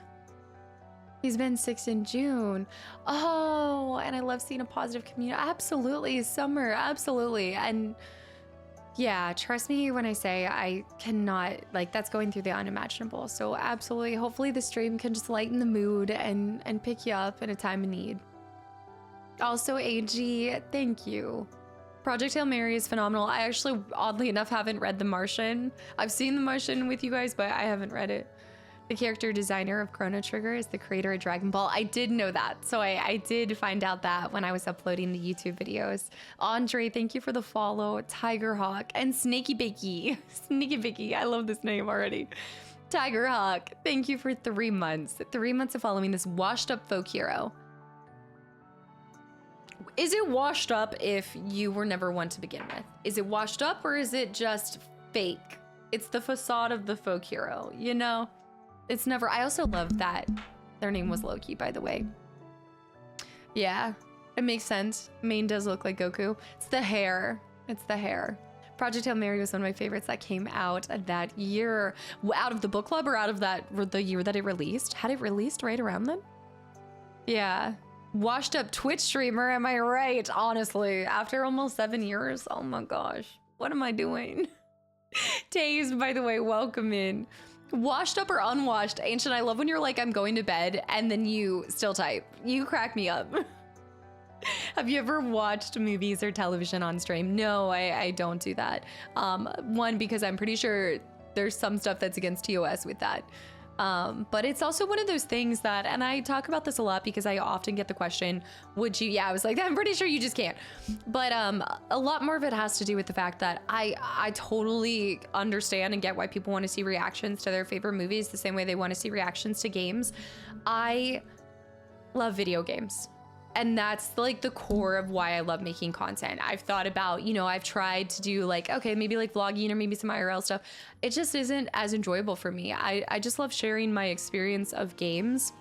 He's been 6 in June. Oh, and I love seeing a positive community. Absolutely, Summer. Absolutely. And yeah, trust me when I say I cannot, like, that's going through the unimaginable. So absolutely. Hopefully the stream can just lighten the mood and pick you up in a time of need. Also, AG, thank you. Project Hail Mary is phenomenal. I actually, oddly enough, haven't read The Martian. I've seen The Martian with you guys, but I haven't read it. The character designer of Chrono Trigger is the creator of Dragon Ball. I did know that. So I did find out that when I was uploading the YouTube videos. Andre, thank you for the follow. Tiger Hawk and Snaky Bakey. Snaky Bakey, I love this name already. Tiger Hawk, thank you for 3 months. 3 months of following this washed up folk hero. Is it washed up if you were never one to begin with? Is it washed up or is it just fake? It's the facade of the folk hero, you know? It's never, I also love that their name was Loki, by the way. Yeah, it makes sense. Main does look like Goku. It's the hair. It's the hair. Project Hail Mary was one of my favorites that came out that year. Out of the book club or out of the year that it released? Had it released right around then? Yeah. Washed up Twitch streamer, am I right? Honestly, after almost 7 years, oh my gosh, what am I doing? Tased, by the way, welcome in. Washed up or unwashed? Ancient, I love when you're like, I'm going to bed, and then you still type. You crack me up. Have you ever watched movies or television on stream? No, I don't do that. One, because I'm pretty sure there's some stuff that's against TOS with that. But it's also one of those things that, and I talk about this a lot because I often get the question, would you? Yeah, I was like, I'm pretty sure you just can't. But a lot more of it has to do with the fact that I totally understand and get why people want to see reactions to their favorite movies the same way they want to see reactions to games. I love video games. And that's like the core of why I love making content. I've thought about, you know, I've tried to do like, okay, maybe like vlogging or maybe some IRL stuff. It just isn't as enjoyable for me. I just love sharing my experience of games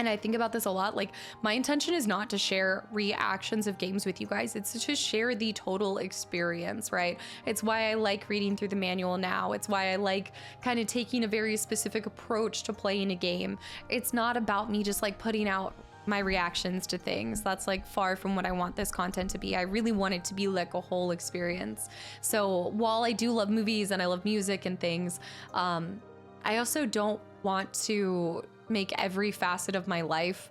And I think about this a lot. Like, my intention is not to share reactions of games with you guys. It's to share the total experience, right? It's why I like reading through the manual now. It's why I like kind of taking a very specific approach to playing a game. It's not about me just like putting out my reactions to things. That's like far from what I want this content to be. I really want it to be like a whole experience. So while I do love movies and I love music and things, I also don't want to make every facet of my life,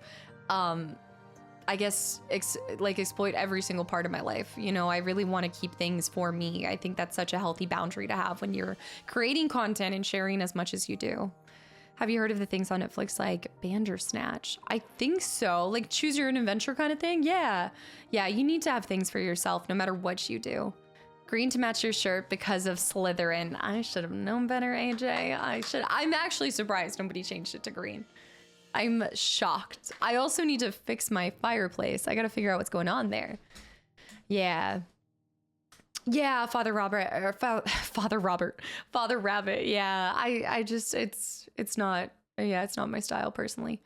I guess, exploit every single part of my life. You know, I really want to keep things for me. I think that's such a healthy boundary to have when you're creating content and sharing as much as you do. Have you heard of the things on Netflix like Bandersnatch? I think so. Like choose your own adventure kind of thing. Yeah. Yeah, you need to have things for yourself no matter what you do. Green to match your shirt because of Slytherin. I should have known better, AJ. I'm actually surprised nobody changed it to green. I'm shocked. I also need to fix my fireplace. I gotta figure out what's going on there. Yeah. Yeah, Father Rabbit. Yeah, I just, it's not my style personally.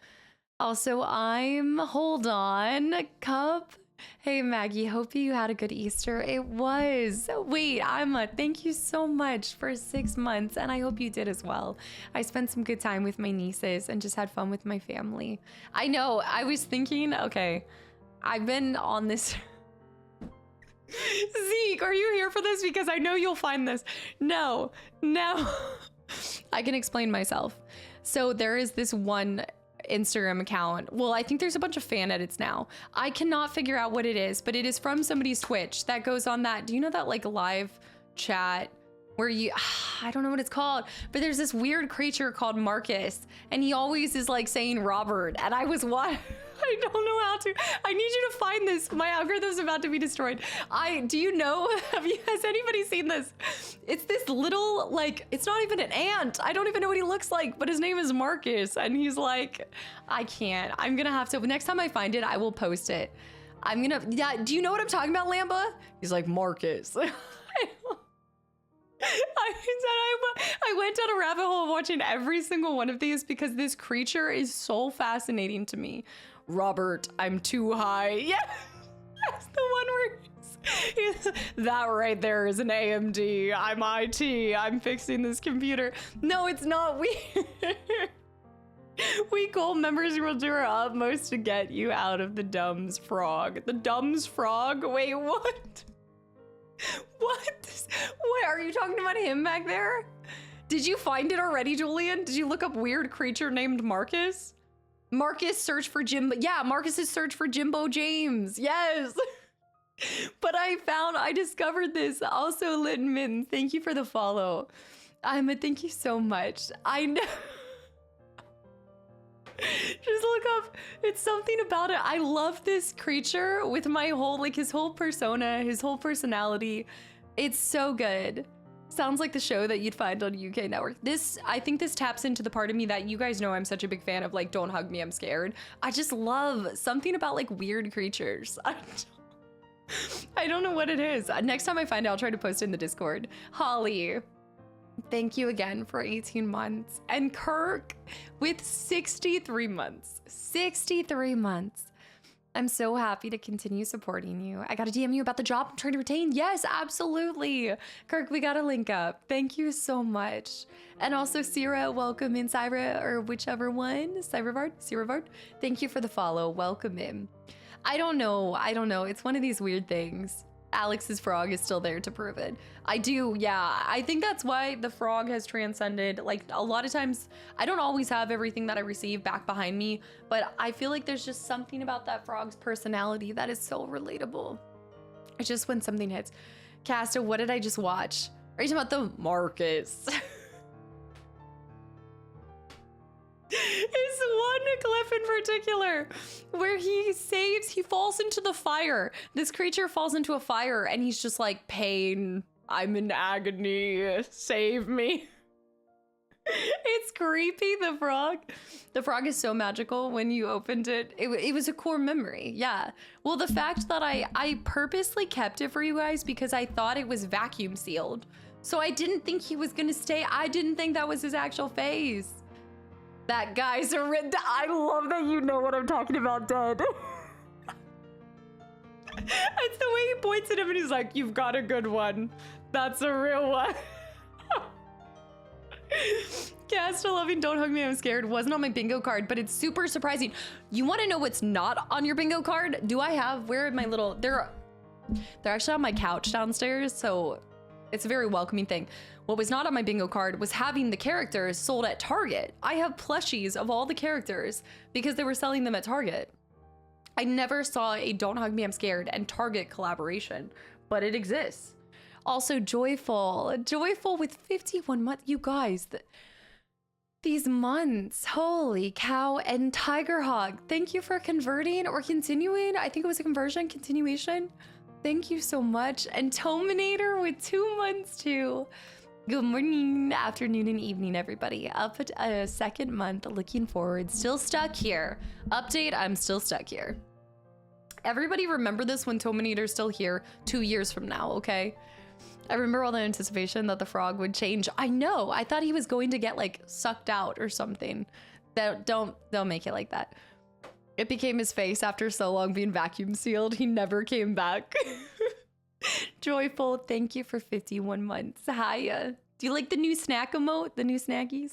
Also, hold on, Cup. Hey Maggie, hope you had a good Easter. It was. Wait, thank you so much for 6 months, and I hope you did as well. I spent some good time with my nieces and just had fun with my family. I know, I was thinking, okay, I've been on this. Zeke, are you here for this? Because I know you'll find this. No. I can explain myself. So there is this one Instagram account. Well, I think there's a bunch of fan edits now. I cannot figure out what it is, but it is from somebody's Twitch that goes on that. Do you know that like live chat where you, I don't know what it's called, but there's this weird creature called Marcus, and he always is like saying Robert, and I was what? I don't know how to. I need you to find this. My algorithm's about to be destroyed. Do you know? Has anybody seen this? It's this little, like, it's not even an ant. I don't even know what he looks like, but his name is Marcus, and he's like, I can't. I'm gonna have to. Next time I find it, I will post it. Yeah. Do you know what I'm talking about, Lamba? He's like Marcus. I went down a rabbit hole of watching every single one of these because this creature is so fascinating to me. Robert, I'm too high. Yeah, that's the one where that right there is an AMD. I'm IT. I'm fixing this computer. No, it's not. We gold members will do our utmost to get you out of the Dumbs Frog. The Dumbs Frog? Wait, what? What are you talking about him back there? Did you find it already, Julian? Did you look up weird creature named Marcus? Marcus search for Jimbo. Yeah, Marcus's search for Jimbo James. Yes. But I discovered this. Also, Litman, thank you for the follow. Thank you so much. I know. Just look up. It's something about it. I love this creature with my whole, like his whole persona, his whole personality. It's so good. Sounds like the show that you'd find on UK Network. I think this taps into the part of me that you guys know I'm such a big fan of, like, don't hug me, I'm scared. I just love something about like weird creatures. I don't know what it is. Next time I find it, I'll try to post it in the Discord. Holly, thank you again for 18 months. And Kirk with 63 months. 63 months. I'm so happy to continue supporting you. I gotta DM you about the job I'm trying to retain. Yes, absolutely. Kirk, we gotta link up. Thank you so much. And also Sierra, welcome in, Syra, or whichever one. Syravard. Thank you for the follow. Welcome in. I don't know. It's one of these weird things. Alex's frog is still there to prove it. I do, yeah. I think that's why the frog has transcended. Like, a lot of times, I don't always have everything that I receive back behind me, but I feel like there's just something about that frog's personality that is so relatable. It's just when something hits. Casta, what did I just watch? Are you talking about the Marcus? It's one clip in particular where he falls into the fire. This creature falls into a fire and he's just like, pain, I'm in agony, save me. It's creepy, the frog. The frog is so magical. When you opened it, it was a core memory. Yeah. Well, the fact that I purposely kept it for you guys because I thought it was vacuum sealed. So I didn't think he was gonna stay. I didn't think that was his actual face. That guy's a I love that you know what I'm talking about, Dead. It's the way he points at him and he's like, you've got a good one. That's a real one. Cast 11, don't hug me, I'm scared. Wasn't on my bingo card, but it's super surprising. You want to know what's not on your bingo card? Do I have, where are my little, they're actually on my couch downstairs, so it's a very welcoming thing. What was not on my bingo card was having the characters sold at Target. I have plushies of all the characters because they were selling them at Target. I never saw a Don't Hug Me, I'm Scared and Target collaboration, but it exists. Also, Joyful with 51 months. You guys, these months, holy cow. And Tiger Hawk, thank you for converting or continuing. I think it was a conversion, continuation. Thank you so much. And Tominator with 2 months too. Good morning, afternoon, and evening, everybody. Up at a second month, looking forward. Still stuck here. Update, I'm still stuck here. Everybody remember this when Tominator's still here 2 years from now, okay? I remember all the anticipation that the frog would change. I know, I thought he was going to get like sucked out or something. Don't make it like that. It became his face after so long being vacuum sealed. He never came back. Joyful, thank you for 51 months. Hiya. Do you like the new snack emote, the new snackies?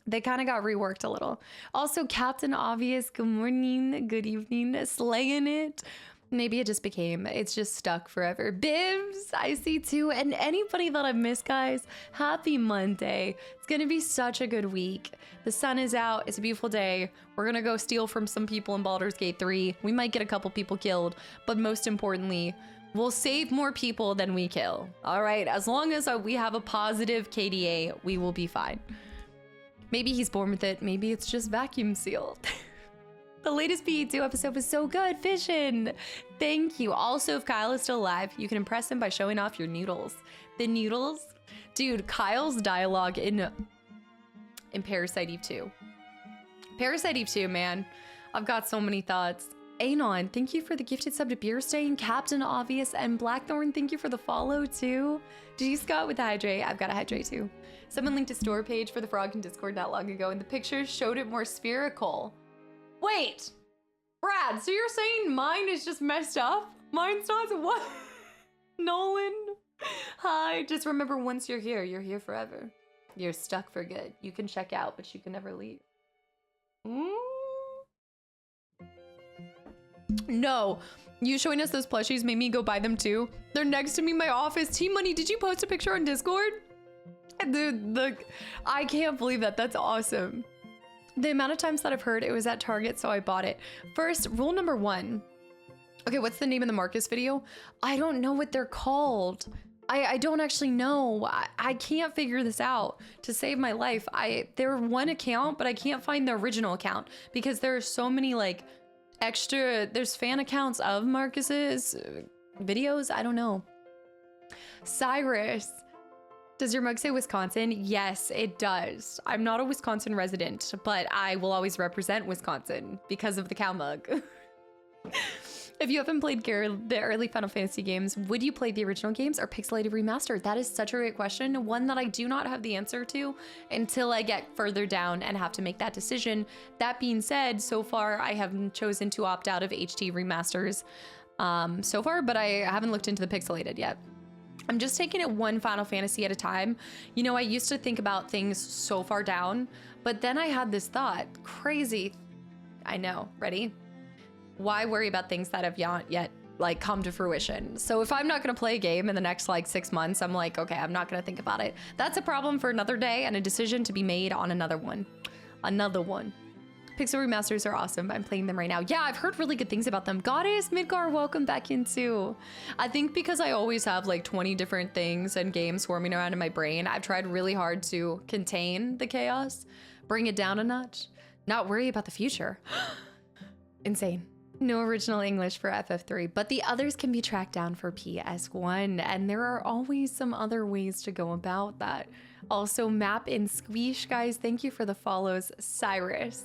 They kind of got reworked a little. Also, Captain Obvious, good morning, good evening, slaying it. Maybe it just became, it's just stuck forever. Bibs, I see too. And anybody that I've missed, guys, happy Monday. It's gonna be such a good week. The sun is out, it's a beautiful day. We're gonna go steal from some people in Baldur's Gate 3. We might get a couple people killed, but most importantly, we'll save more people than we kill. All right, as long as we have a positive KDA, we will be fine. Maybe he's born with it, maybe it's just vacuum sealed. The latest PE2 episode was so good, Fishin'. Thank you. Also, if Kyle is still alive, you can impress him by showing off your noodles. The noodles? Dude, Kyle's dialogue in Parasite Eve 2. Parasite Eve 2, man. I've got so many thoughts. Anon, thank you for the gifted sub to Beer Stain. Captain Obvious and Blackthorn, thank you for the follow too. G Scott with the hydrate. I've got a hydrate too. Someone linked a store page for the frog in Discord not long ago, and the pictures showed it more spherical. Wait, Brad, so you're saying mine is just messed up? Mine's not? What? Nolan? Hi, just remember once you're here forever. You're stuck for good. You can check out, but you can never leave. No, you showing us those plushies made me go buy them too. They're next to me in my office. T-Money, did you post a picture on Discord? Dude, I can't believe that. That's awesome. The amount of times that I've heard it was at Target, so I bought it. First, rule number 1. Okay, what's the name of the Marcus video? I don't know what they're called. I don't actually know. I can't figure this out to save my life. They're one account, but I can't find the original account because there are so many like extra, there's fan accounts of Marcus's videos. I don't know. Cyrus. Does your mug say Wisconsin? Yes, it does. I'm not a Wisconsin resident, but I will always represent Wisconsin because of the cow mug. If you haven't played the early Final Fantasy games, would you play the original games or pixelated remastered? That is such a great question. One that I do not have the answer to until I get further down and have to make that decision. That being said, so far I have chosen to opt out of HD remasters so far, but I haven't looked into the pixelated yet. I'm just taking it one Final Fantasy at a time. You know, I used to think about things so far down, but then I had this thought, crazy. I know, ready? Why worry about things that have not yet like come to fruition? So if I'm not gonna play a game in the next like 6 months, I'm like, okay, I'm not gonna think about it. That's a problem for another day and a decision to be made on another one. Pixel remasters are awesome. I'm playing them right now. Yeah, I've heard really good things about them. Goddess Midgar, welcome back in too. I think because I always have like 20 different things and games swarming around in my brain, I've tried really hard to contain the chaos, bring it down a notch, not worry about the future. Insane. No original English for FF3, but the others can be tracked down for PS1, and there are always some other ways to go about that. Also, Map and Squeesh, guys, thank you for the follows. Cyrus.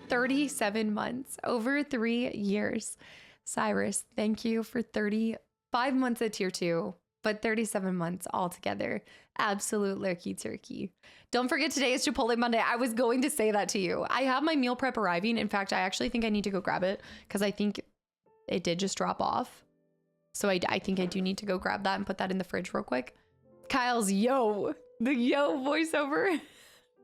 37 months, over 3 years. Cyrus, thank you for 35 months at tier 2. but 37 months altogether. Absolute lurky turkey. Don't forget today is Chipotle Monday. I was going to say that to you. I have my meal prep arriving. In fact, I actually think I need to go grab it because I think it did just drop off. So I think I do need to go grab that and put that in the fridge real quick. Kyle's the yo voiceover.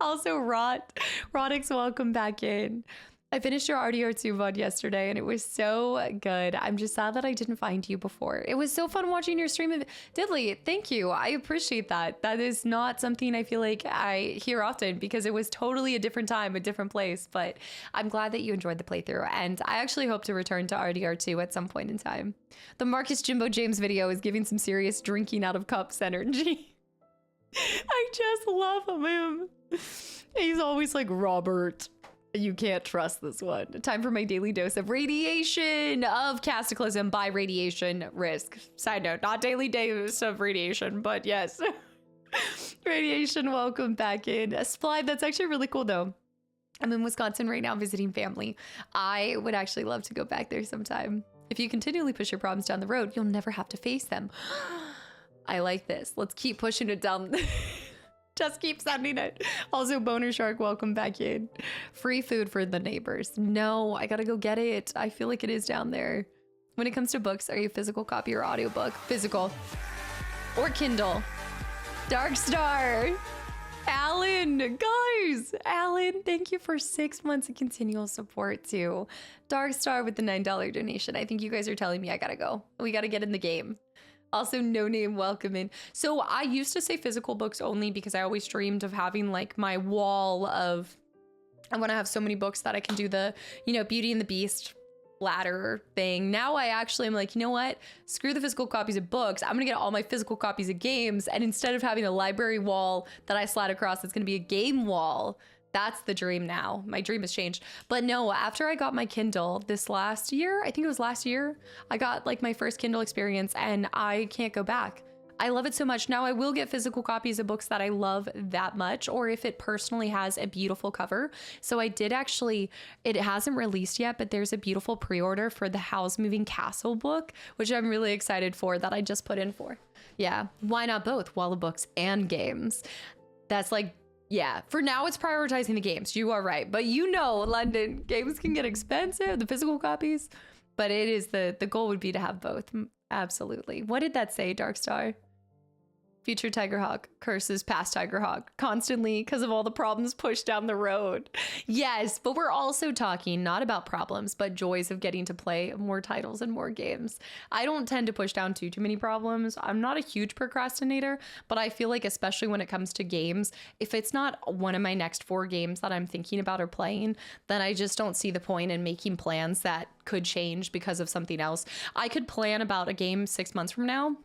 Also, Rodix, welcome back in. I finished your RDR2 VOD yesterday and it was so good. I'm just sad that I didn't find you before. It was so fun watching your stream of Diddley. Thank you. I appreciate that. That is not something I feel like I hear often because it was totally a different time, a different place. But I'm glad that you enjoyed the playthrough. And I actually hope to return to RDR2 at some point in time. The Marcus Jimbo James video is giving some serious drinking out of cups energy. I just love him. He's always like, Robert, you can't trust this one. Time for my daily dose of radiation of Kastaclysm by radiation risk. Side note, not daily dose of radiation, but yes. Radiation, welcome back in. A supply, that's actually really cool though. I'm in Wisconsin right now visiting family. I would actually love to go back there sometime. If you continually push your problems down the road, you'll never have to face them. I like this. Let's keep pushing it down. Just keep sending it. Also, Boner Shark, welcome back in. Free food for the neighbors. No, I gotta go get it. I feel like it is down there. When it comes to books, are you physical copy or audiobook? Physical. Or Kindle. Darkstar. Alan, guys. Alan, thank you for 6 months of continual support too. Darkstar with the $9 donation. I think you guys are telling me I gotta go. We gotta get in the game. Also, No Name, welcome in. So I used to say physical books only because I always dreamed of having like my wall of, I want to have so many books that I can do the, you know, Beauty and the Beast ladder thing. Now I actually am like, you know what? Screw the physical copies of books. I'm gonna get all my physical copies of games. And instead of having a library wall that I slide across, it's gonna be a game wall. That's the dream now. My dream has changed. But no, after I got my Kindle this last year, I think it was last year, I got like my first Kindle experience and I can't go back. I love it so much. Now I will get physical copies of books that I love that much, or if it personally has a beautiful cover. So I did actually, it hasn't released yet, but there's a beautiful pre-order for the House Moving Castle book, which I'm really excited for, that I just put in for. Yeah, why not both? Wall of books and games. That's like, yeah, for now it's prioritizing the games. You are right. But you know, London, games can get expensive, the physical copies. But it is the goal would be to have both. Absolutely. What did that say, Darkstar? Future Tigerhawk curses past Tigerhawk constantly because of all the problems pushed down the road. Yes, but we're also talking not about problems, but joys of getting to play more titles and more games. I don't tend to push down too many problems. I'm not a huge procrastinator, but I feel like especially when it comes to games, if it's not one of my next 4 games that I'm thinking about or playing, then I just don't see the point in making plans that could change because of something else. I could plan about a game 6 months from now.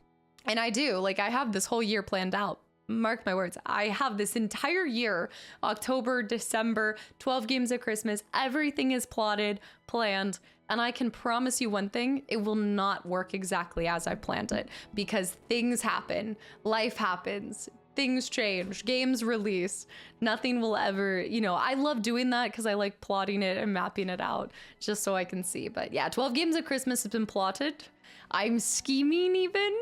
And I do, like, I have this whole year planned out. Mark my words. I have this entire year, October, December, 12 games at Christmas. Everything is plotted, planned. And I can promise you one thing, it will not work exactly as I planned it because things happen, life happens, things change, games release. Nothing will ever, you know, I love doing that because I like plotting it and mapping it out just so I can see. But yeah, 12 games at Christmas has been plotted. I'm scheming even.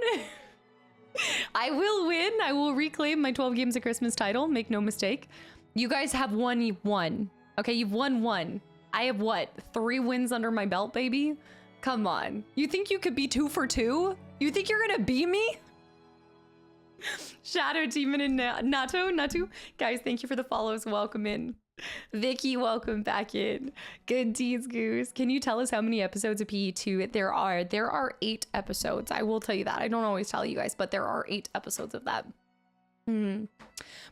I will win. I will reclaim my 12 games of Christmas title. Make no mistake. You guys have won. You've won. Okay, you've won 1. I have what? 3 wins under my belt, baby? Come on. You think you could be 2 for 2? You think you're gonna beat me? Shadow Demon and Natu. Guys, thank you for the follows. Welcome in. Vicky, welcome back in. Good deeds, Goose. Can you tell us how many episodes of PE2 there are? There are 8 episodes. I will tell you that. I don't always tell you guys, but there are 8 episodes of that.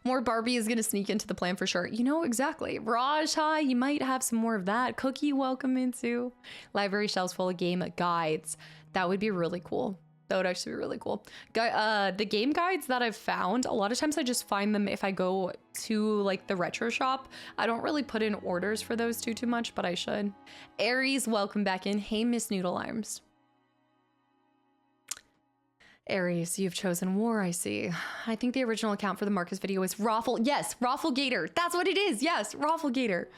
More Barbie is going to sneak into the plan for sure. You know, exactly. Raj, hi, you might have some more of that. Cookie, welcome into. Library shelves full of game guides. That would be really cool. That would actually be really cool. The game guides that I've found, a lot of times I just find them if I go to like the retro shop. I don't really put in orders for those too much, but I should. Aries, welcome back in. Hey, Miss Noodle Arms. Aries, you've chosen war, I see. I think the original account for the Marcus video is Raffle. Yes, Raffle Gator. That's what it is. Yes, Raffle Gator.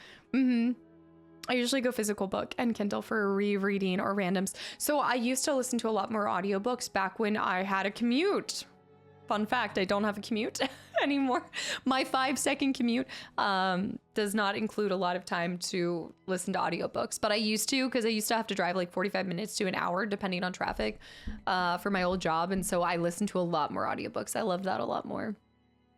I usually go physical book and Kindle for rereading or randoms. So I used to listen to a lot more audiobooks back when I had a commute. Fun fact, I don't have a commute anymore. My 5-second commute does not include a lot of time to listen to audiobooks, but I used to, because I used to have to drive like 45 minutes to an hour depending on traffic for my old job. And so I listened to a lot more audiobooks. I love that a lot more.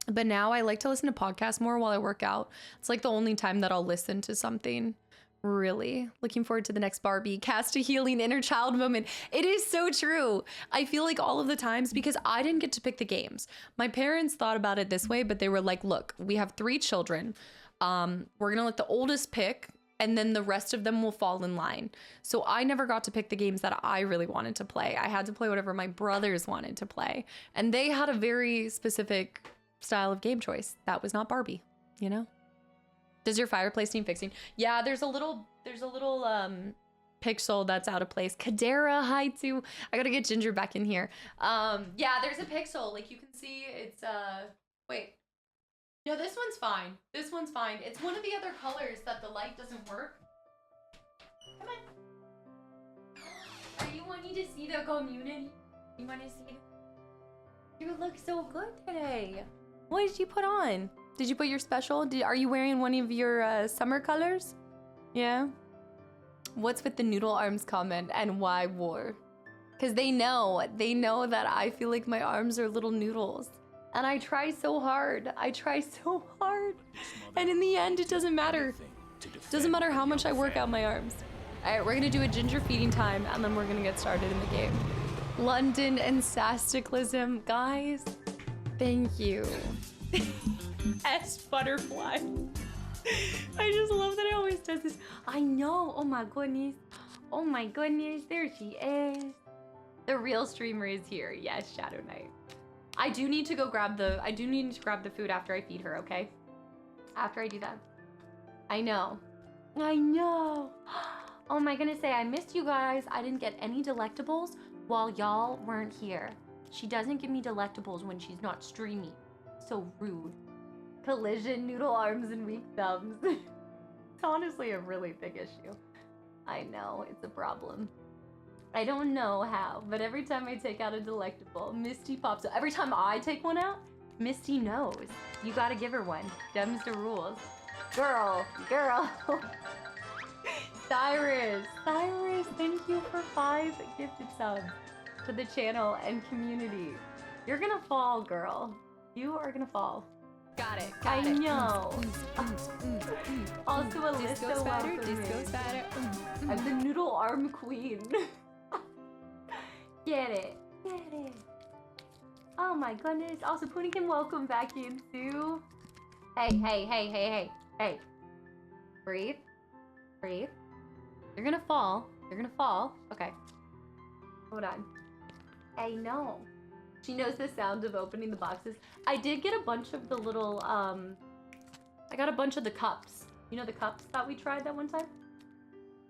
But now I like to listen to podcasts more while I work out. It's like the only time that I'll listen to something. Really looking forward to the next Barbie. Cast a healing inner child moment. It is so true. I feel like all of the times, because I didn't get to pick the games. My parents thought about it this way, but they were like, look, we have 3 children. We're gonna let the oldest pick, and then the rest of them will fall in line. So I never got to pick the games that I really wanted to play. I had to play whatever my brothers wanted to play. And they had a very specific style of game choice. That was not Barbie, you know? Does your fireplace need fixing? Yeah, there's a little pixel that's out of place. Kadera, hi too. I gotta get Ginger back in here. Yeah, there's a pixel. Like you can see it's wait. No, this one's fine. This one's fine. It's one of the other colors that the light doesn't work. Come on. Are you wanting to see the community? You want to see? You look so good today. What did you put on? Did you put your special? Are you wearing one of your summer colors? Yeah. What's with the noodle arms comment and why war? Because they know that I feel like my arms are little noodles. And I try so hard. And in the end, it doesn't matter. It doesn't matter how much I work out my arms. All right, we're gonna do a ginger feeding time and then we're gonna get started in the game. London and Kastaclysm, guys, thank you. S butterfly. I just love that it always does this. I know. Oh my goodness. Oh my goodness. There she is. The real streamer is here. Yes, Shadow Knight. I do need to grab the food after I feed her, okay? After I do that. I know. Oh my goodness, I missed you guys. I didn't get any delectables while y'all weren't here. She doesn't give me delectables when she's not streaming. So rude. Collision, noodle arms, and weak thumbs. It's honestly a really big issue. I know, it's a problem. I don't know how, but every time I take out a delectable, Misty pops up. Every time I take one out, Misty knows. You gotta give her one. Them's the rules. Girl. Cyrus, thank you for 5 gifted subs to the channel and community. You're gonna fall, girl. You are gonna fall. Got it. I know. Also, Alyssa, welcome in. I'm the noodle arm queen. Get it. Oh my goodness. Also, Puddington, welcome back in too. Hey. Breathe. You're gonna fall. Okay. Hold on. I know. She knows the sound of opening the boxes. I did get a bunch of the little, I got a bunch of the cups. You know the cups that we tried that one time?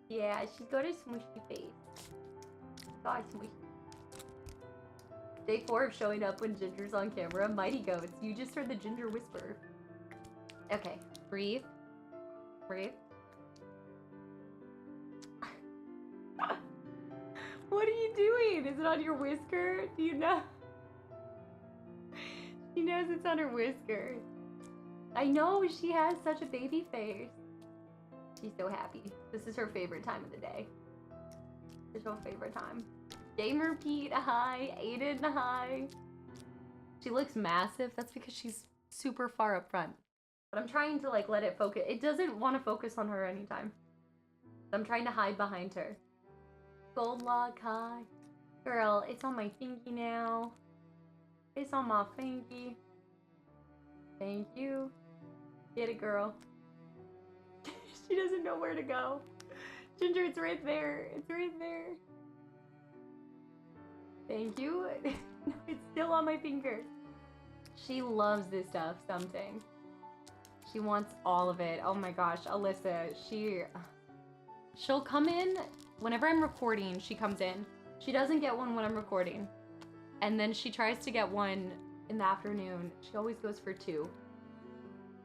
Yeah, she got a smushy face. Day 4 of showing up when Ginger's on camera. Mighty goats. You just heard the Ginger whisper. Okay, breathe. What are you doing? Is it on your whisker? Do you know? She knows it's on her whisker. I know, she has such a baby face. She's so happy. This is her favorite time of the day. It's her favorite time. Gamer Pete, hi. Aiden, hi. She looks massive. That's because she's super far up front. But I'm trying to like let it focus. It doesn't want to focus on her anytime. I'm trying to hide behind her. Gold log, hi. Girl, it's on my thingy now. It's on my thingy. Thank you. Get it, girl. She doesn't know where to go. Ginger, it's right there. Thank you. It's still on my finger. She loves this stuff, something. She wants all of it. Oh my gosh, Alyssa, she'll come in whenever I'm recording. She comes in. She doesn't get one when I'm recording. And then she tries to get one in the afternoon. She always goes for 2.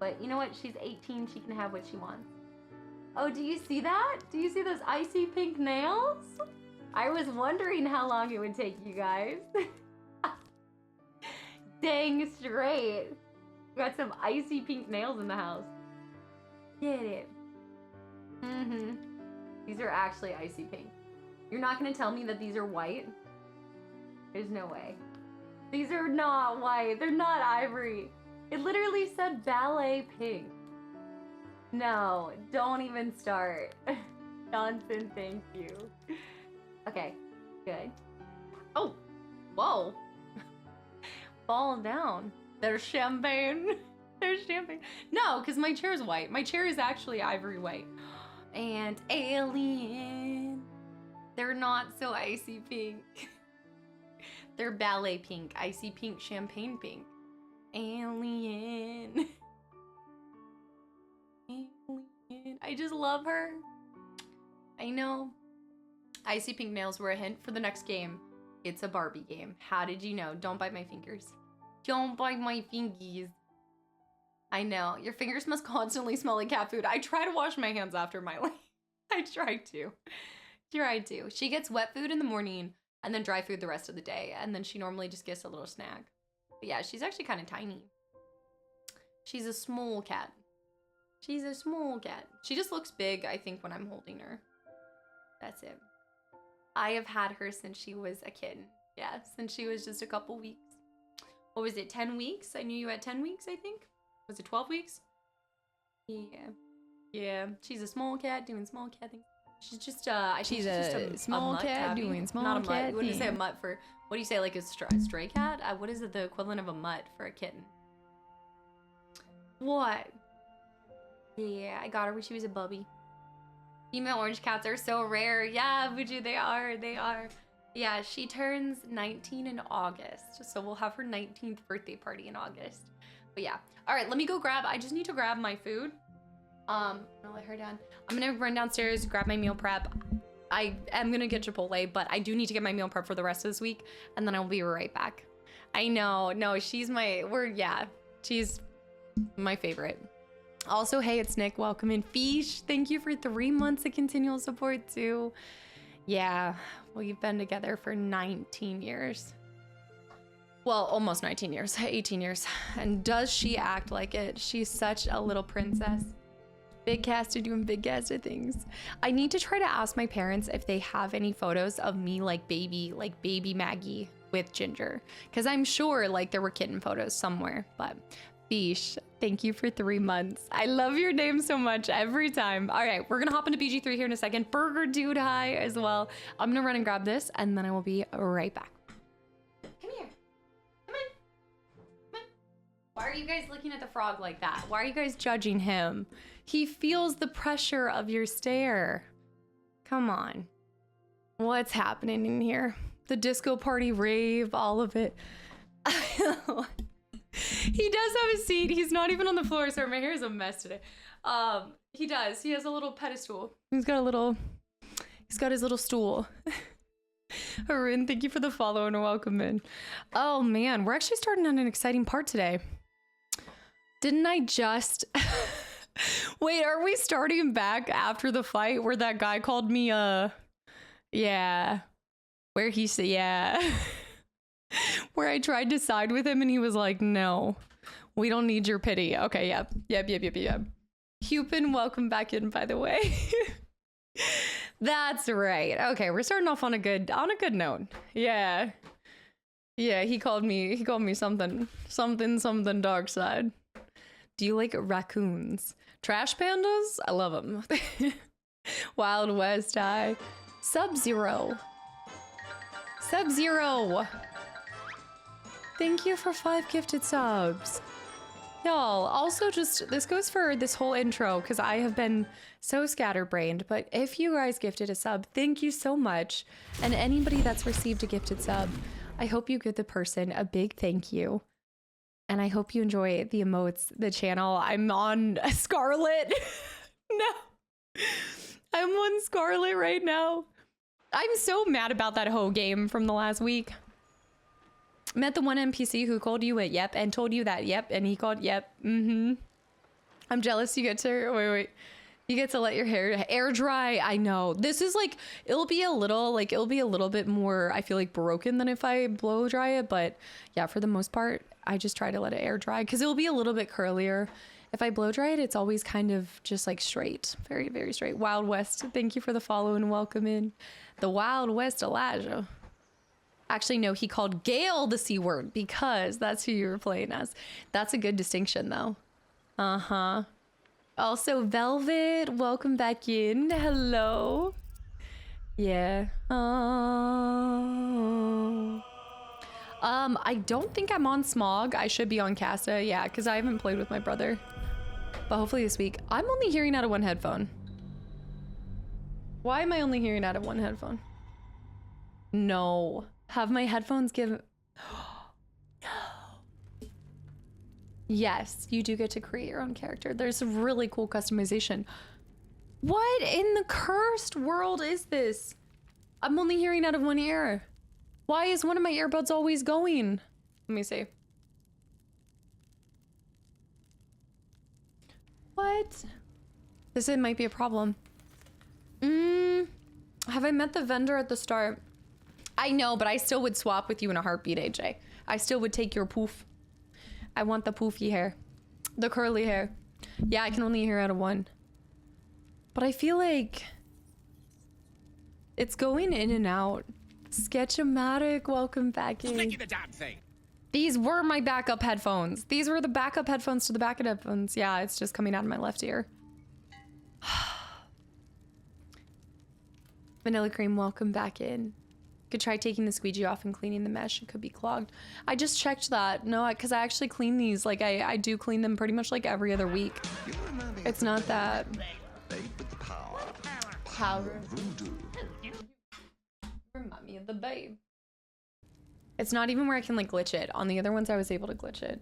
But you know what? She's 18. She can have what she wants. Oh, do you see that? Do you see those icy pink nails? I was wondering how long it would take you guys. Dang straight. We got some icy pink nails in the house. Get it. Mm-hmm. These are actually icy pink. You're not gonna tell me that these are white? There's no way. These are not white. They're not ivory. It literally said ballet pink. No, don't even start. Johnson, thank you. Okay, good. Oh, whoa. Fall down. There's champagne. There's champagne. No, because my chair is white. My chair is actually ivory white. And alien. They're not so icy pink. They're ballet pink, icy pink, champagne pink. Alien. Alien. I just love her. I know. Icy pink nails were a hint for the next game. It's a Barbie game. How did you know? Don't bite my fingers. Don't bite my fingies. I know. Your fingers must constantly smell like cat food. I try to wash my hands after my life. I try to. She gets wet food in the morning and then dry food the rest of the day. And then she normally just gets a little snack. But yeah, she's actually kind of tiny. She's a small cat. She's a small cat. She just looks big, I think, when I'm holding her. That's it. I have had her since she was a kitten. Yeah, since she was just a couple weeks. What was it, 10 weeks? I knew you at 10 weeks, I think. Was it 12 weeks? Yeah. Yeah, she's a small cat doing small cat things. She's just, she's a small cat doing small cat things. Not a mutt. What do you say a mutt for? What do you say, like a stray cat? What is it, the equivalent of a mutt for a kitten? What? Yeah, I got her when she was a bubby. Female orange cats are so rare. Yeah, Buju, they are. Yeah, she turns 19 in August. So we'll have her 19th birthday party in August. But yeah. All right, let me go I just need to grab my food. I'll let her down. I'm gonna run downstairs, grab my meal prep. I am gonna get Chipotle, but I do need to get my meal prep for the rest of this week, and then I'll be right back. I know, no, she's she's my favorite. Also, hey, it's Nick. Welcome in. Fish, thank you for 3 months of continual support too. Yeah, we've been together for 19 years. Well, almost 19 years, 18 years. And does she act like it? She's such a little princess. Big caster doing big caster things. I need to try to ask my parents if they have any photos of me like baby Maggie with Ginger. Because I'm sure like there were kitten photos somewhere, but Fish, thank you for 3 months. I love your name so much every time. All right, we're gonna hop into BG3 here in a second. Burger Dude, hi as well. I'm gonna run and grab this and then I will be right back. Come here, come on. Why are you guys looking at the frog like that? Why are you guys judging him? He feels the pressure of your stare. Come on. What's happening in here? The disco party rave, all of it. He does have a seat. He's not even on the floor. Sorry, my hair is a mess today. He does. He has a little pedestal. He's got his little stool. Arun, thank you for the follow and welcome in. Oh man, we're actually starting on an exciting part today. Didn't I just... Wait, are we starting back after the fight where that guy called me, yeah. Where he said, yeah. Where I tried to side with him and he was like, no, we don't need your pity. Okay, yep. Hupin, welcome back in, by the way. That's right. Okay, we're starting off on a good note. Yeah. Yeah, he called me something dark side. Do you like raccoons? Trash pandas? I love them. Wild West High. Sub-Zero. Thank you for 5 gifted subs. Y'all, also this goes for this whole intro because I have been so scatterbrained, but if you guys gifted a sub, thank you so much. And anybody that's received a gifted sub, I hope you give the person a big thank you. And I hope you enjoy the emotes, the channel. I'm on Scarlet. No, I'm on Scarlet right now. I'm so mad about that whole game from the last week. Met the one NPC who called you a yep and told you that yep, and he called yep. I'm jealous you get to, wait. You get to let your hair air dry. I know. This is like, it'll be a little bit more, I feel like, broken than if I blow dry it. But yeah, for the most part, I just try to let it air dry because it'll be a little bit curlier. If I blow dry it, it's always kind of just like straight. Very, very straight. Wild West, thank you for the follow and welcome in. The Wild West Elijah. Actually, no, he called Gale the C word because that's who you were playing as. That's a good distinction though. Uh-huh. Also, Velvet, welcome back in. Hello. Yeah. Oh. I don't think I'm on Smog. I should be on Casta. Yeah, because I haven't played with my brother. But hopefully this week. I'm only hearing out of one headphone. Why am I only hearing out of one headphone? No. Have my headphones give... Yes, you do get to create your own character. There's a really cool customization. What in the cursed world is this? I'm only hearing out of one ear. Why is one of my earbuds always going? Let me see. What? This might be a problem. Have I met the vendor at the start? I know, but I still would swap with you in a heartbeat, AJ. I still would take your poof. I want the poofy hair. The curly hair. Yeah, I can only hear out of one. But I feel like it's going in and out. Sketchomatic, welcome back in. Making the damn thing. These were my backup headphones. These were the backup headphones to the backup headphones. Yeah, it's just coming out of my left ear. Vanilla Cream, welcome back in. Could try taking the squeegee off and cleaning the mesh. It could be clogged. I just checked that. No, because I actually clean these. Like, I do clean them pretty much like every other week. It's not that. Power. Remind me of the babe. It's not even where I can like glitch it. On the other ones, I was able to glitch it.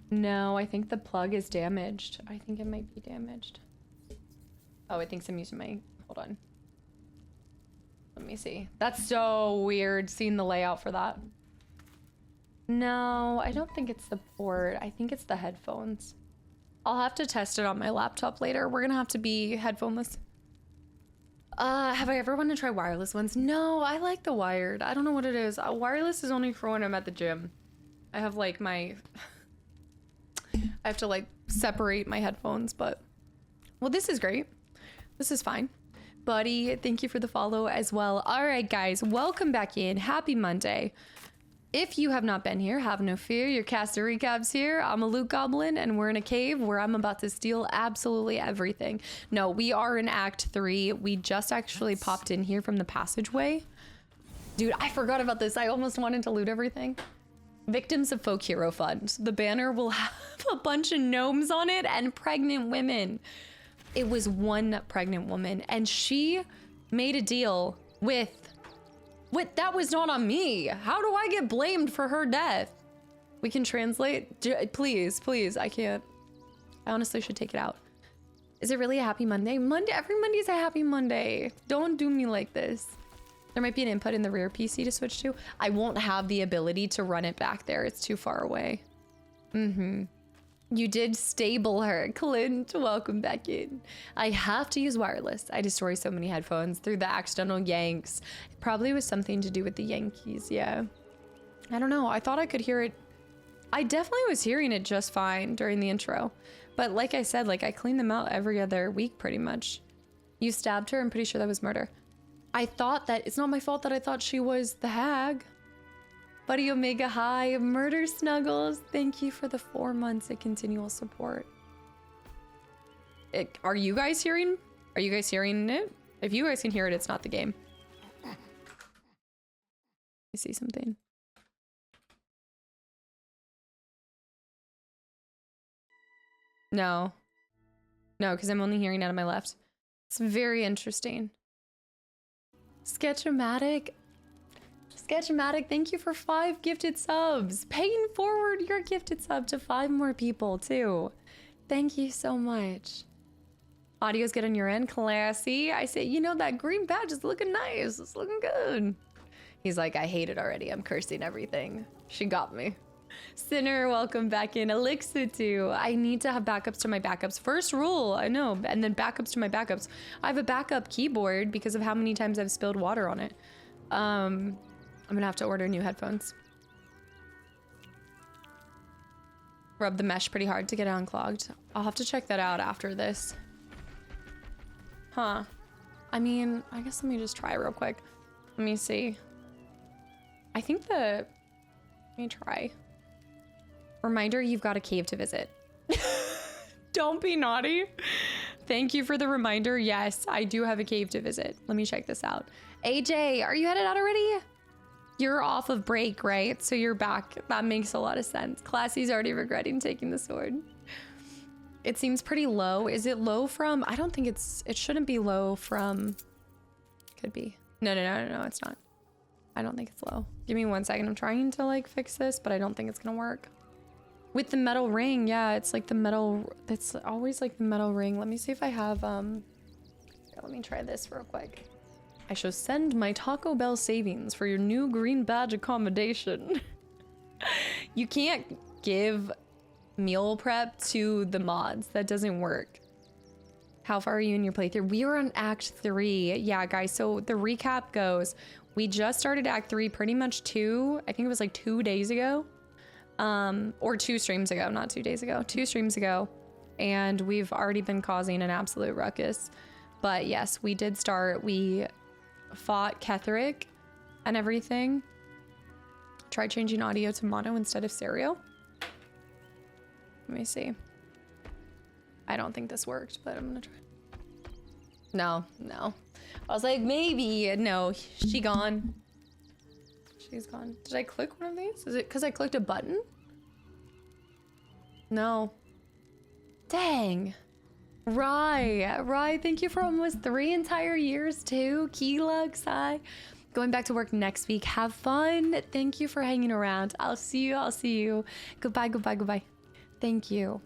No, I think the plug is damaged. I think it might be damaged. Oh, it thinks I'm using my... Hold on. Let me see. That's so weird seeing the layout for that. No, I don't think it's the port. I think it's the headphones. I'll have to test it on my laptop later. We're gonna have to be headphoneless. Have I ever wanted to try wireless ones? No, I like the wired. I don't know what it is. Wireless is only for when I'm at the gym. I have like my... I have to like separate my headphones, but... Well, this is great. This is fine. Buddy, thank you for the follow as well. All right, guys, welcome back in. Happy Monday. If you have not been here, have no fear. Your Casta Recaps here. I'm a Loot Goblin, and we're in a cave where I'm about to steal absolutely everything. No, we are in Act 3. We just actually popped in here from the passageway. Dude, I forgot about this. I almost wanted to loot everything. Victims of Folk Hero Fund. The banner will have a bunch of gnomes on it and pregnant women. It was one pregnant woman, and she made a deal with that was not on me. How do I get blamed for her death? We can translate. Please, please. I can't. I honestly should take it out. Is it really a happy Monday? Every Monday's a happy Monday. Don't do me like this. There might be an input in the rear PC to switch to. I won't have the ability to run it back there. It's too far away. You did stable her. Clint, welcome back in. I have to use wireless. I destroy so many headphones through the accidental yanks. It probably was something to do with the Yankees, yeah. I don't know. I thought I could hear it. I definitely was hearing it just fine during the intro. But like I said, like I clean them out every other week pretty much. You stabbed her? I'm pretty sure that was murder. I thought that, it's not my fault that I thought she was the hag. Buddy Omega, hi. Murder Snuggles, thank you for the 4 months of continual support. Are you guys hearing? Are you guys hearing it? If you guys can hear it, it's not the game. I see something. No. No, because I'm only hearing out of my left. It's very interesting. Sketchomatic. Sketchomatic, thank you for 5 gifted subs. Paying forward your gifted sub to 5 more people, too. Thank you so much. Audio's good on your end. Classy. I say, you know, that green badge is looking nice. It's looking good. He's like, I hate it already. I'm cursing everything. She got me. Sinner, welcome back in. Elixir 2. I need to have backups to my backups. First rule, I know. And then backups to my backups. I have a backup keyboard because of how many times I've spilled water on it. I'm gonna have to order new headphones. Rub the mesh pretty hard to get it unclogged. I'll have to check that out after this. Huh. I mean, I guess let me just try real quick. Let me see. I think let me try. Reminder, you've got a cave to visit. Don't be naughty. Thank you for the reminder. Yes, I do have a cave to visit. Let me check this out. AJ, are you headed out already? You're off of break, right? So you're back. That makes a lot of sense. Classy's already regretting taking the sword. It seems pretty low. Is it low from? I don't think it shouldn't be low from. Could be. No, it's not. I don't think it's low. Give me 1 second. I'm trying to like fix this, but I don't think it's gonna work. With the metal ring, yeah, it's like the metal, it's always like the metal ring. Let me see if I have, here, let me try this real quick. I shall send my Taco Bell savings for your new green badge accommodation. You can't give meal prep to the mods. That doesn't work. How far are you in your playthrough? We are on Act 3. Yeah, guys, so the recap goes, we just started Act 3 pretty much I think it was like 2 days ago. Or 2 streams ago, not 2 days ago, 2 streams ago. And we've already been causing an absolute ruckus. But yes, we did start. We fought Ketheric and everything. Tried changing audio to mono instead of stereo. Let me see. I don't think this worked, but I'm gonna try. No. I was like, maybe. No, she gone. She's gone. Did I click one of these? Is it because I clicked a button? No. Dang. Rye, thank you for almost 3 entire years too. Keylux, going back to work next week. Have fun. Thank you for hanging around. I'll see you. Goodbye. Thank you.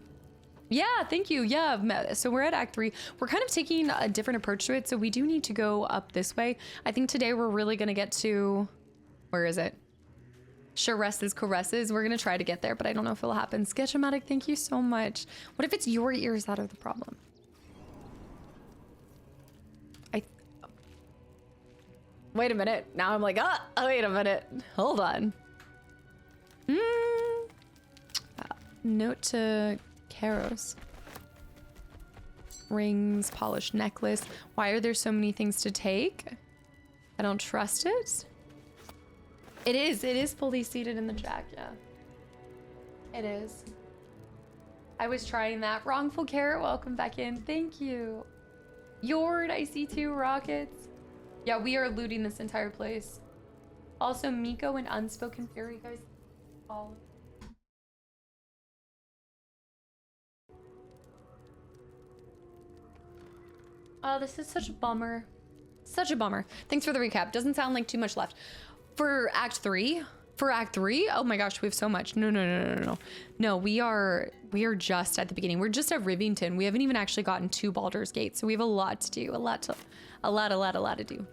Yeah, thank you. Yeah, so we're at Act 3. We're kind of taking a different approach to it, so we do need to go up this way. I think today we're really gonna get to, where is it? Shares's Caresses. We're gonna try to get there, but I don't know if it'll happen. Sketchomatic, thank you so much. What if it's your ears that are the problem? Wait a minute. Now I'm like, wait a minute. Hold on. Note to Karos. Rings, polished necklace. Why are there so many things to take? I don't trust it. It is fully seated in the jack, yeah. It is. I was trying that. Wrongful Carrot, welcome back in. Thank you. Yord, I see 2 rockets. Yeah, we are looting this entire place. Also, Miko and Unspoken Fury, guys. All. Oh, this is such a bummer. Such a bummer. Thanks for the recap. Doesn't sound like too much left. For Act 3? For Act 3? Oh my gosh, we have so much. No. No, we are just at the beginning. We're just at Rivington. We haven't even actually gotten to Baldur's Gate, so we have a lot to do. A lot to do.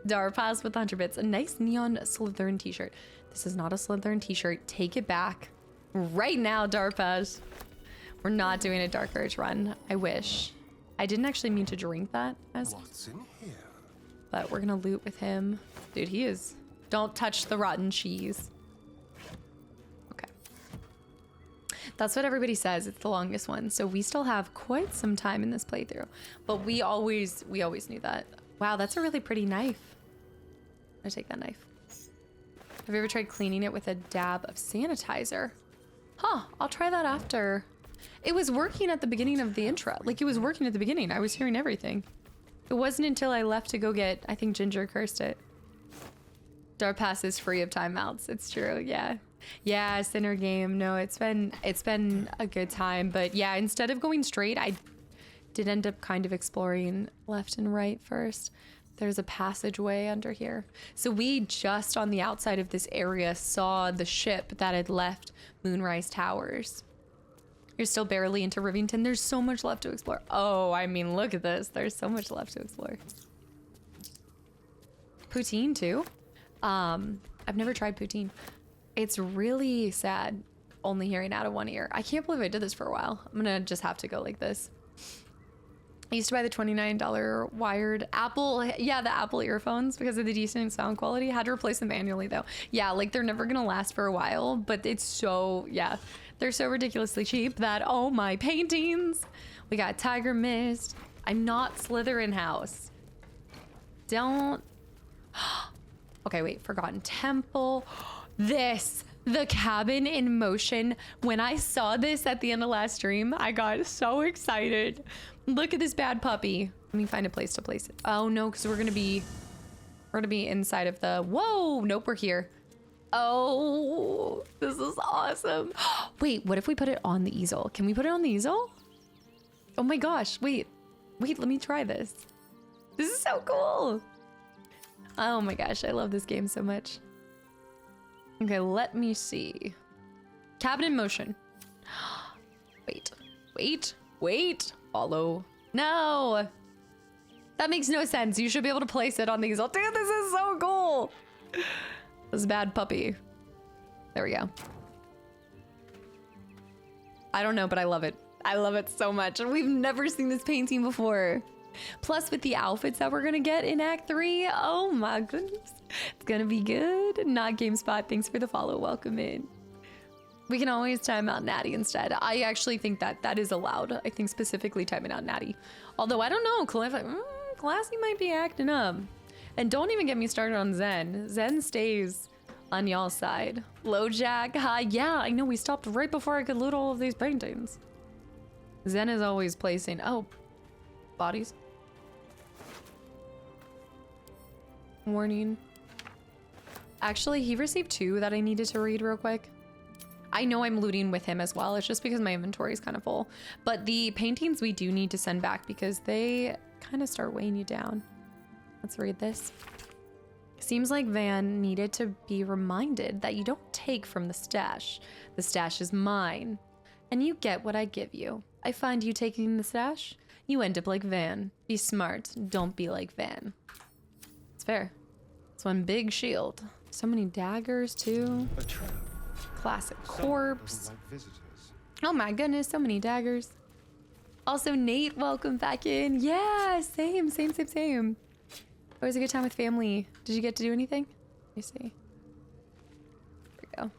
Darpaz with 100 bits. A nice neon Slytherin t-shirt. This is not a Slytherin t-shirt. Take it back. Right now, Darpaz. We're not doing a Dark Urge run. I wish. I didn't actually mean to drink that. What's in here? But we're gonna loot with him. Dude, he is. Don't touch the rotten cheese. Okay. That's what everybody says. It's the longest one. So we still have quite some time in this playthrough. But we always knew that. Wow, that's a really pretty knife. I'm gonna take that knife. Have you ever tried cleaning it with a dab of sanitizer? Huh, I'll try that after. It was working at the beginning of the intro. Like, it was working at the beginning. I was hearing everything. It wasn't until I left to go get, I think Ginger cursed it. Darpass is free of timeouts. It's true, yeah. Yeah, Sinner game. No, it's been a good time. But yeah, instead of going straight, I did end up kind of exploring left and right first. There's a passageway under here. So we just on the outside of this area saw the ship that had left Moonrise Towers. You're still barely into Rivington. There's so much left to explore. Oh, I mean, look at this. There's so much left to explore. Poutine too. I've never tried poutine. It's really sad only hearing out of one ear. I can't believe I did this for a while. I'm gonna just have to go like this. I used to buy the $29 wired Apple, yeah, the Apple earphones because of the decent sound quality. Had to replace them manually though. Yeah, like they're never gonna last for a while, but it's so, yeah. They're so ridiculously cheap that, oh my paintings. We got Tiger Mist. I'm not Slytherin House. Don't. Okay, wait, Forgotten Temple. This, the cabin in motion. When I saw this at the end of last stream, I got so excited. Look at this bad puppy. Let me find a place to place it. Oh no, because we're gonna be inside of the, whoa, nope, we're here. Oh, this is awesome. Wait, what if we put it on the easel? Can we put it on the easel? Oh my gosh, wait, let me try this. This is so cool. Oh my gosh, I love this game so much. Okay, let me see. Cabin in motion. Wait. Follow. No. That makes no sense. You should be able to place it on the easel. Dude, this is so cool. This is a bad puppy. There we go. I don't know, but I love it. I love it so much. We've never seen this painting before. Plus with the outfits that we're gonna get in Act 3. Oh my goodness. It's gonna be good. Not GameSpot. Thanks for the follow. Welcome in. We can always time out Natty instead. I actually think that is allowed. I think specifically timing out Natty. Although I don't know, Classy might be acting up. And don't even get me started on Zen. Zen stays on y'all's side. LoJack, yeah, I know we stopped right before I could loot all of these paintings. Zen is always placing, oh, bodies. Warning. Actually, he received 2 that I needed to read real quick. I know I'm looting with him as well. It's just because my inventory is kind of full. But the paintings we do need to send back because they kind of start weighing you down. Let's read this. Seems like Van needed to be reminded that you don't take from the stash. The stash is mine. And you get what I give you. I find you taking the stash, you end up like Van. Be smart. Don't be like Van. It's fair. It's one big shield. So many daggers too. A trap. Classic corpse. Oh my goodness, so many daggers. Also, Nate, welcome back in. Yeah, same. Always a good time with family. Did you get to do anything? Let me see. There we go.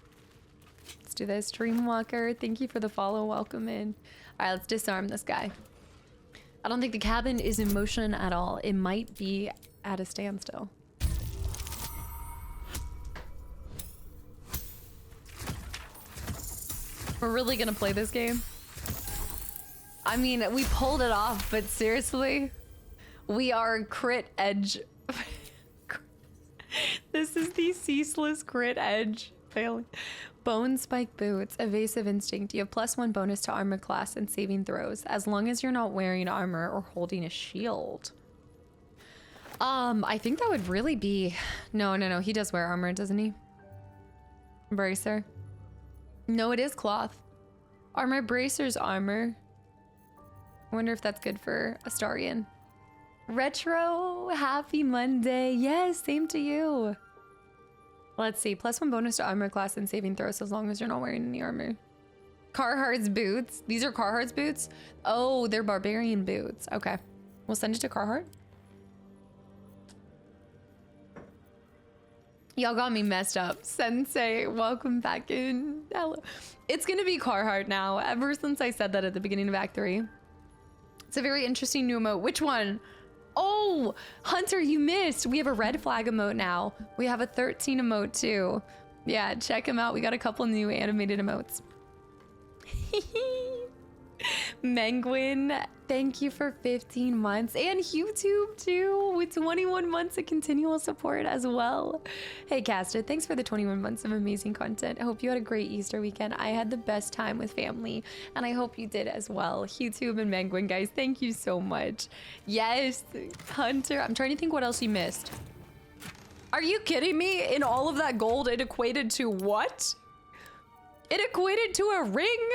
Let's do this. Dreamwalker, thank you for the follow. Welcome in. All right, let's disarm this guy. I don't think the cabin is in motion at all. It might be at a standstill. We're really gonna play this game? I mean, we pulled it off, but seriously, we are crit edge. This is the ceaseless crit edge failing. Bone spike boots, evasive instinct. You have +1 bonus to armor class and saving throws, as long as you're not wearing armor or holding a shield. I think that would really be, no. He does wear armor, doesn't he? Bracer. No, it is cloth. Armor bracer's armor. I wonder if that's good for Astarian. Retro, happy Monday. Yes, same to you. Let's see, +1 bonus to armor class and saving throws as long as you're not wearing any armor. Carhartt's boots. These are Carhartt's boots? Oh, they're barbarian boots. Okay, we'll send it to Carhartt. Y'all got me messed up. Sensei, welcome back in. Hello. It's gonna be Carhartt now, ever since I said that at the beginning of Act 3. It's a very interesting new emote. Which one? Oh, Hunter, you missed. We have a red flag emote now. We have a 13 emote too. Yeah, check them out. We got a couple new animated emotes. Menguin, thank you for 15 months. And YouTube too, with 21 months of continual support as well. Hey Caster, thanks for the 21 months of amazing content. I hope you had a great Easter weekend. I had the best time with family, and I hope you did as well. YouTube and Menguin, guys, thank you so much. Yes, Hunter, I'm trying to think what else you missed. Are you kidding me? In all of that gold, it equated to what? It equated to a ring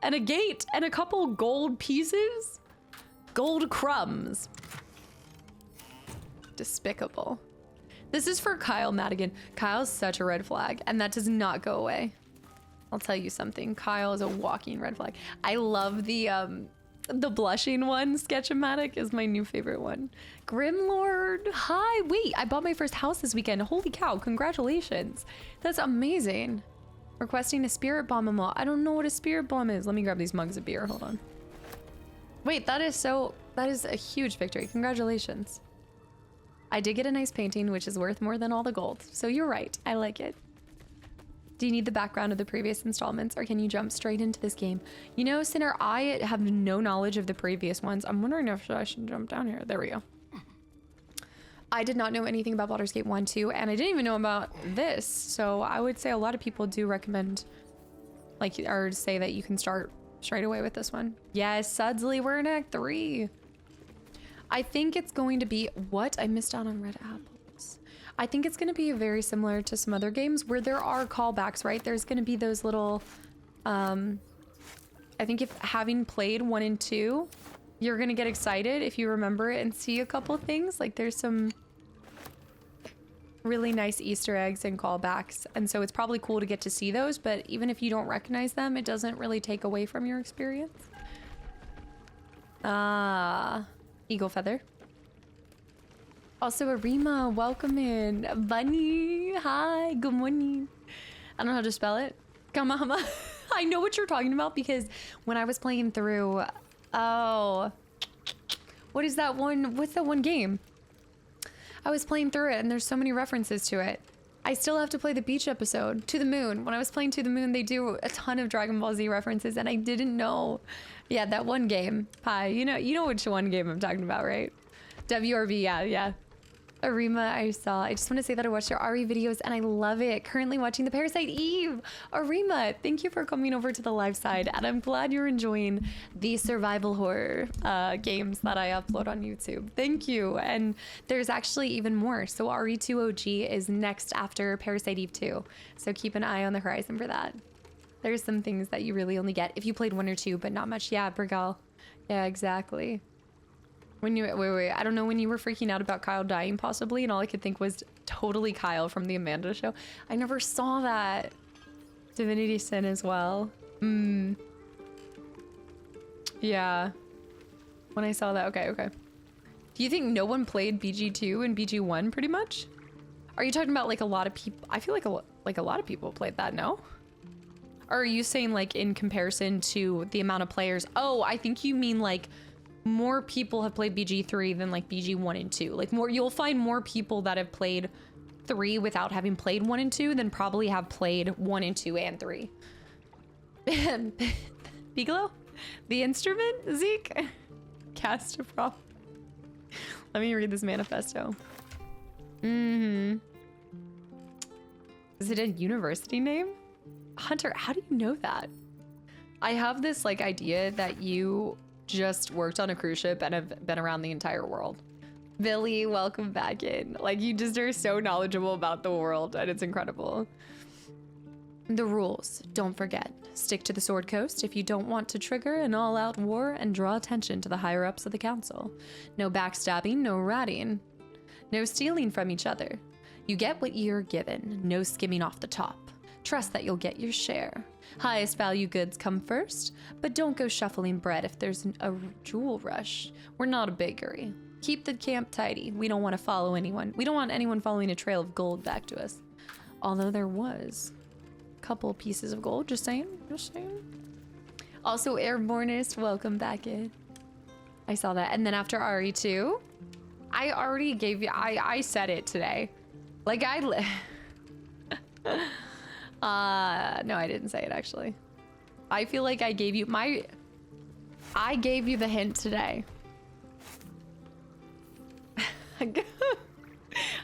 and a gate and a couple gold pieces? Gold crumbs. Despicable. This is for Kyle Madigan. Kyle's such a red flag, and that does not go away. I'll tell you something. Kyle is a walking red flag. I love the blushing one. Sketch-O-Matic is my new favorite one. Grimlord, hi. Wait, I bought my first house this weekend. Holy cow, congratulations. That's amazing. Requesting a spirit bomb emote. I don't know what a spirit bomb is. Let me grab these mugs of beer. Hold on. Wait, that is a huge victory. Congratulations. I did get a nice painting, which is worth more than all the gold. So you're right. I like it. Do you need the background of the previous installments, or can you jump straight into this game? You know, Sinner, I have no knowledge of the previous ones. I'm wondering if I should jump down here. There we go. I did not know anything about Baldur's Gate 1, 2, and I didn't even know about this. So I would say a lot of people do recommend, like, or say that you can start straight away with this one. Yes, Sudsley, we're in Act 3. I think it's going to be, what? I missed out on red apples. I think it's going to be very similar to some other games where there are callbacks, right? There's going to be those little, I think if having played 1 and 2, you're going to get excited if you remember it and see a couple things. Like there's some really nice Easter eggs and callbacks. And so it's probably cool to get to see those, but even if you don't recognize them, it doesn't really take away from your experience. Eagle Feather. Also, Arima, welcome in. Bunny, hi, good morning. I don't know how to spell it. Kamahama. I know what you're talking about because when I was playing through, oh, what is that one? What's that one game? I was playing through it and there's so many references to it. I still have to play the beach episode, To the Moon. When I was playing To the Moon, they do a ton of Dragon Ball Z references and I didn't know. Yeah, that one game. Hi, you know which one game I'm talking about, right? WRV, yeah. Arima, I just want to say that I watched your RE videos and I love it. Currently watching the Parasite Eve. Arima, thank you for coming over to the live side and I'm glad you're enjoying the survival horror games that I upload on YouTube. Thank you. And there's actually even more. So RE2 OG is next after Parasite Eve 2. So keep an eye on the horizon for that. There's some things that you really only get if you played 1 or 2, but not much. Yeah, Brigal. Yeah, exactly. When you wait, I don't know when you were freaking out about Kyle dying possibly, and all I could think was totally Kyle from the Amanda show. I never saw that. Divinity Sin as well. Yeah. When I saw that, okay. Do you think no one played BG2 and BG1 pretty much? Are you talking about like a lot of people? I feel like a lot of people played that, no? Or are you saying like in comparison to the amount of players? Oh, I think you mean like more people have played BG3 than like BG1 and 2. Like you'll find more people that have played 3 without having played 1 and 2 than probably have played 1 and 2 and 3. Bigelow? The instrument? Zeke? Cast a prop. Let me read this manifesto. Is it a university name? Hunter, how do you know that? I have this like idea that you just worked on a cruise ship and have been around the entire world. Billy, welcome back in. Like you just are so knowledgeable about the world and it's incredible. The rules, don't forget. Stick to the Sword Coast if you don't want to trigger an all-out war and draw attention to the higher-ups of the council. No backstabbing, no ratting. No stealing from each other. You get what you're given, no skimming off the top. Trust that you'll get your share. Highest value goods come first, but don't go shuffling bread if there's a jewel rush. We're not a bakery. Keep the camp tidy. We don't want to follow anyone. We don't want anyone following a trail of gold back to us. Although there was a couple pieces of gold, just saying. Also, Airbornist, welcome back in. I saw that. And then after RE2, I already gave you, I said it today. Like no, I didn't say it actually. I feel like I gave you the hint today.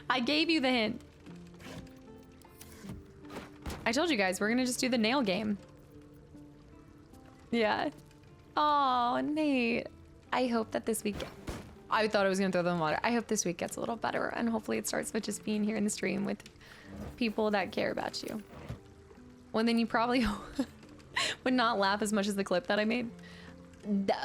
I gave you the hint. I told you guys, we're gonna just do the nail game. Yeah. Oh, Nate. I hope that this week, I thought I was gonna throw them in water. I hope this week gets a little better and hopefully it starts with just being here in the stream with people that care about you. Well, then you probably would not laugh as much as the clip that I made.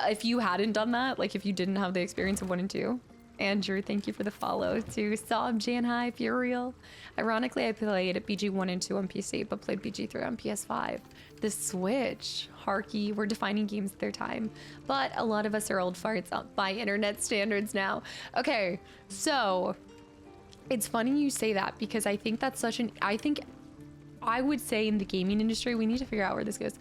If you hadn't done that, like if you didn't have the experience of 1 and 2, Andrew, thank you for the follow. To Sob, Jan High, Furial. Ironically, I played BG 1 and 2 on PC, but played BG 3 on PS5. The Switch, Harky, we're defining games at their time. But a lot of us are old farts by internet standards now. Okay, so it's funny you say that because I think that's such an, I would say in the gaming industry, we need to figure out where this goes.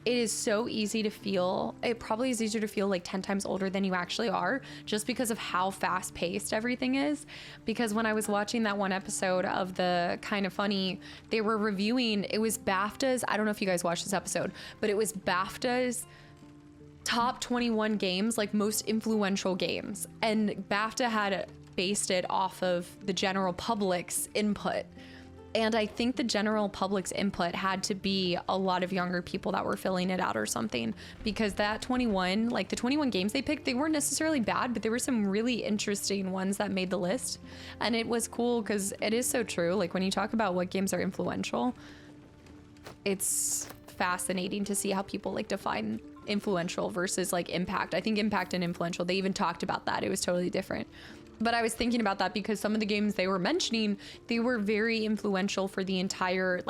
It is so easy to feel, it probably is easier to feel like 10 times older than you actually are, just because of how fast paced everything is. Because when I was watching that one episode of the Kind of Funny, they were reviewing, it was BAFTA's, I don't know if you guys watched this episode, but it was BAFTA's top 21 games, like most influential games. And BAFTA had based it off of the general public's input. And I think the general public's input had to be a lot of younger people that were filling it out or something, because that 21, like the 21 games they picked, they weren't necessarily bad, but there were some really interesting ones that made the list. And it was cool because it is so true. Like when you talk about what games are influential, it's fascinating to see how people like define influential versus like impact. I think impact and influential, they even talked about that. It was totally different. But I was thinking about that because some of the games they were mentioning, they were very influential for the entire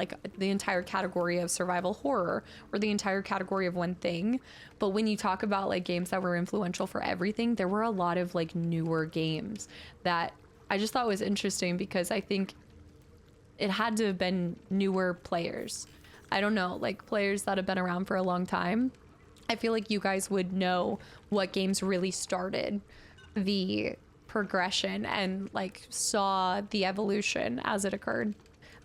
category of survival horror or the entire category of one thing. But when you talk about like games that were influential for everything, there were a lot of like newer games that I just thought was interesting because I think it had to have been newer players. I don't know, like players that have been around for a long time. I feel like you guys would know what games really started the progression and like saw the evolution as it occurred.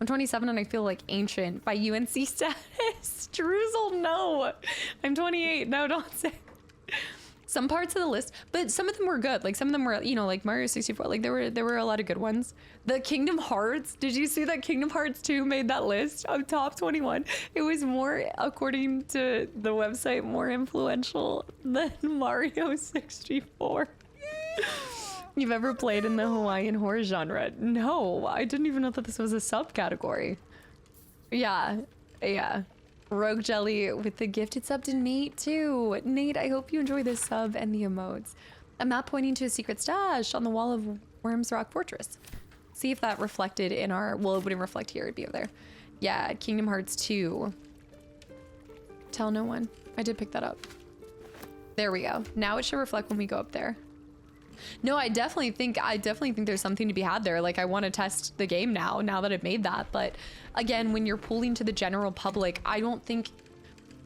I'm 27 and I feel like ancient by UNC status. Jerusalem, no. I'm 28. No, don't say. Some parts of the list, but some of them were good. Like some of them were, you know, like Mario 64. Like there were a lot of good ones. The Kingdom Hearts. Did you see that Kingdom Hearts 2 made that list of top 21? It was more, according to the website, more influential than Mario 64. You've ever played in the Hawaiian horror genre? No, I didn't even know that this was a subcategory. Yeah. Rogue Jelly with the gifted sub to Nate too. Nate, I hope you enjoy this sub and the emotes. I'm not pointing to a secret stash on the wall of Worms Rock Fortress. See if that reflected in our, well, it wouldn't reflect here, it'd be over there. Yeah, Kingdom Hearts 2. Tell no one. I did pick that up. There we go. Now it should reflect when we go up there. No, I definitely think there's something to be had there. Like I want to test the game now that I've made that. But again, when you're pooling to the general public, I don't think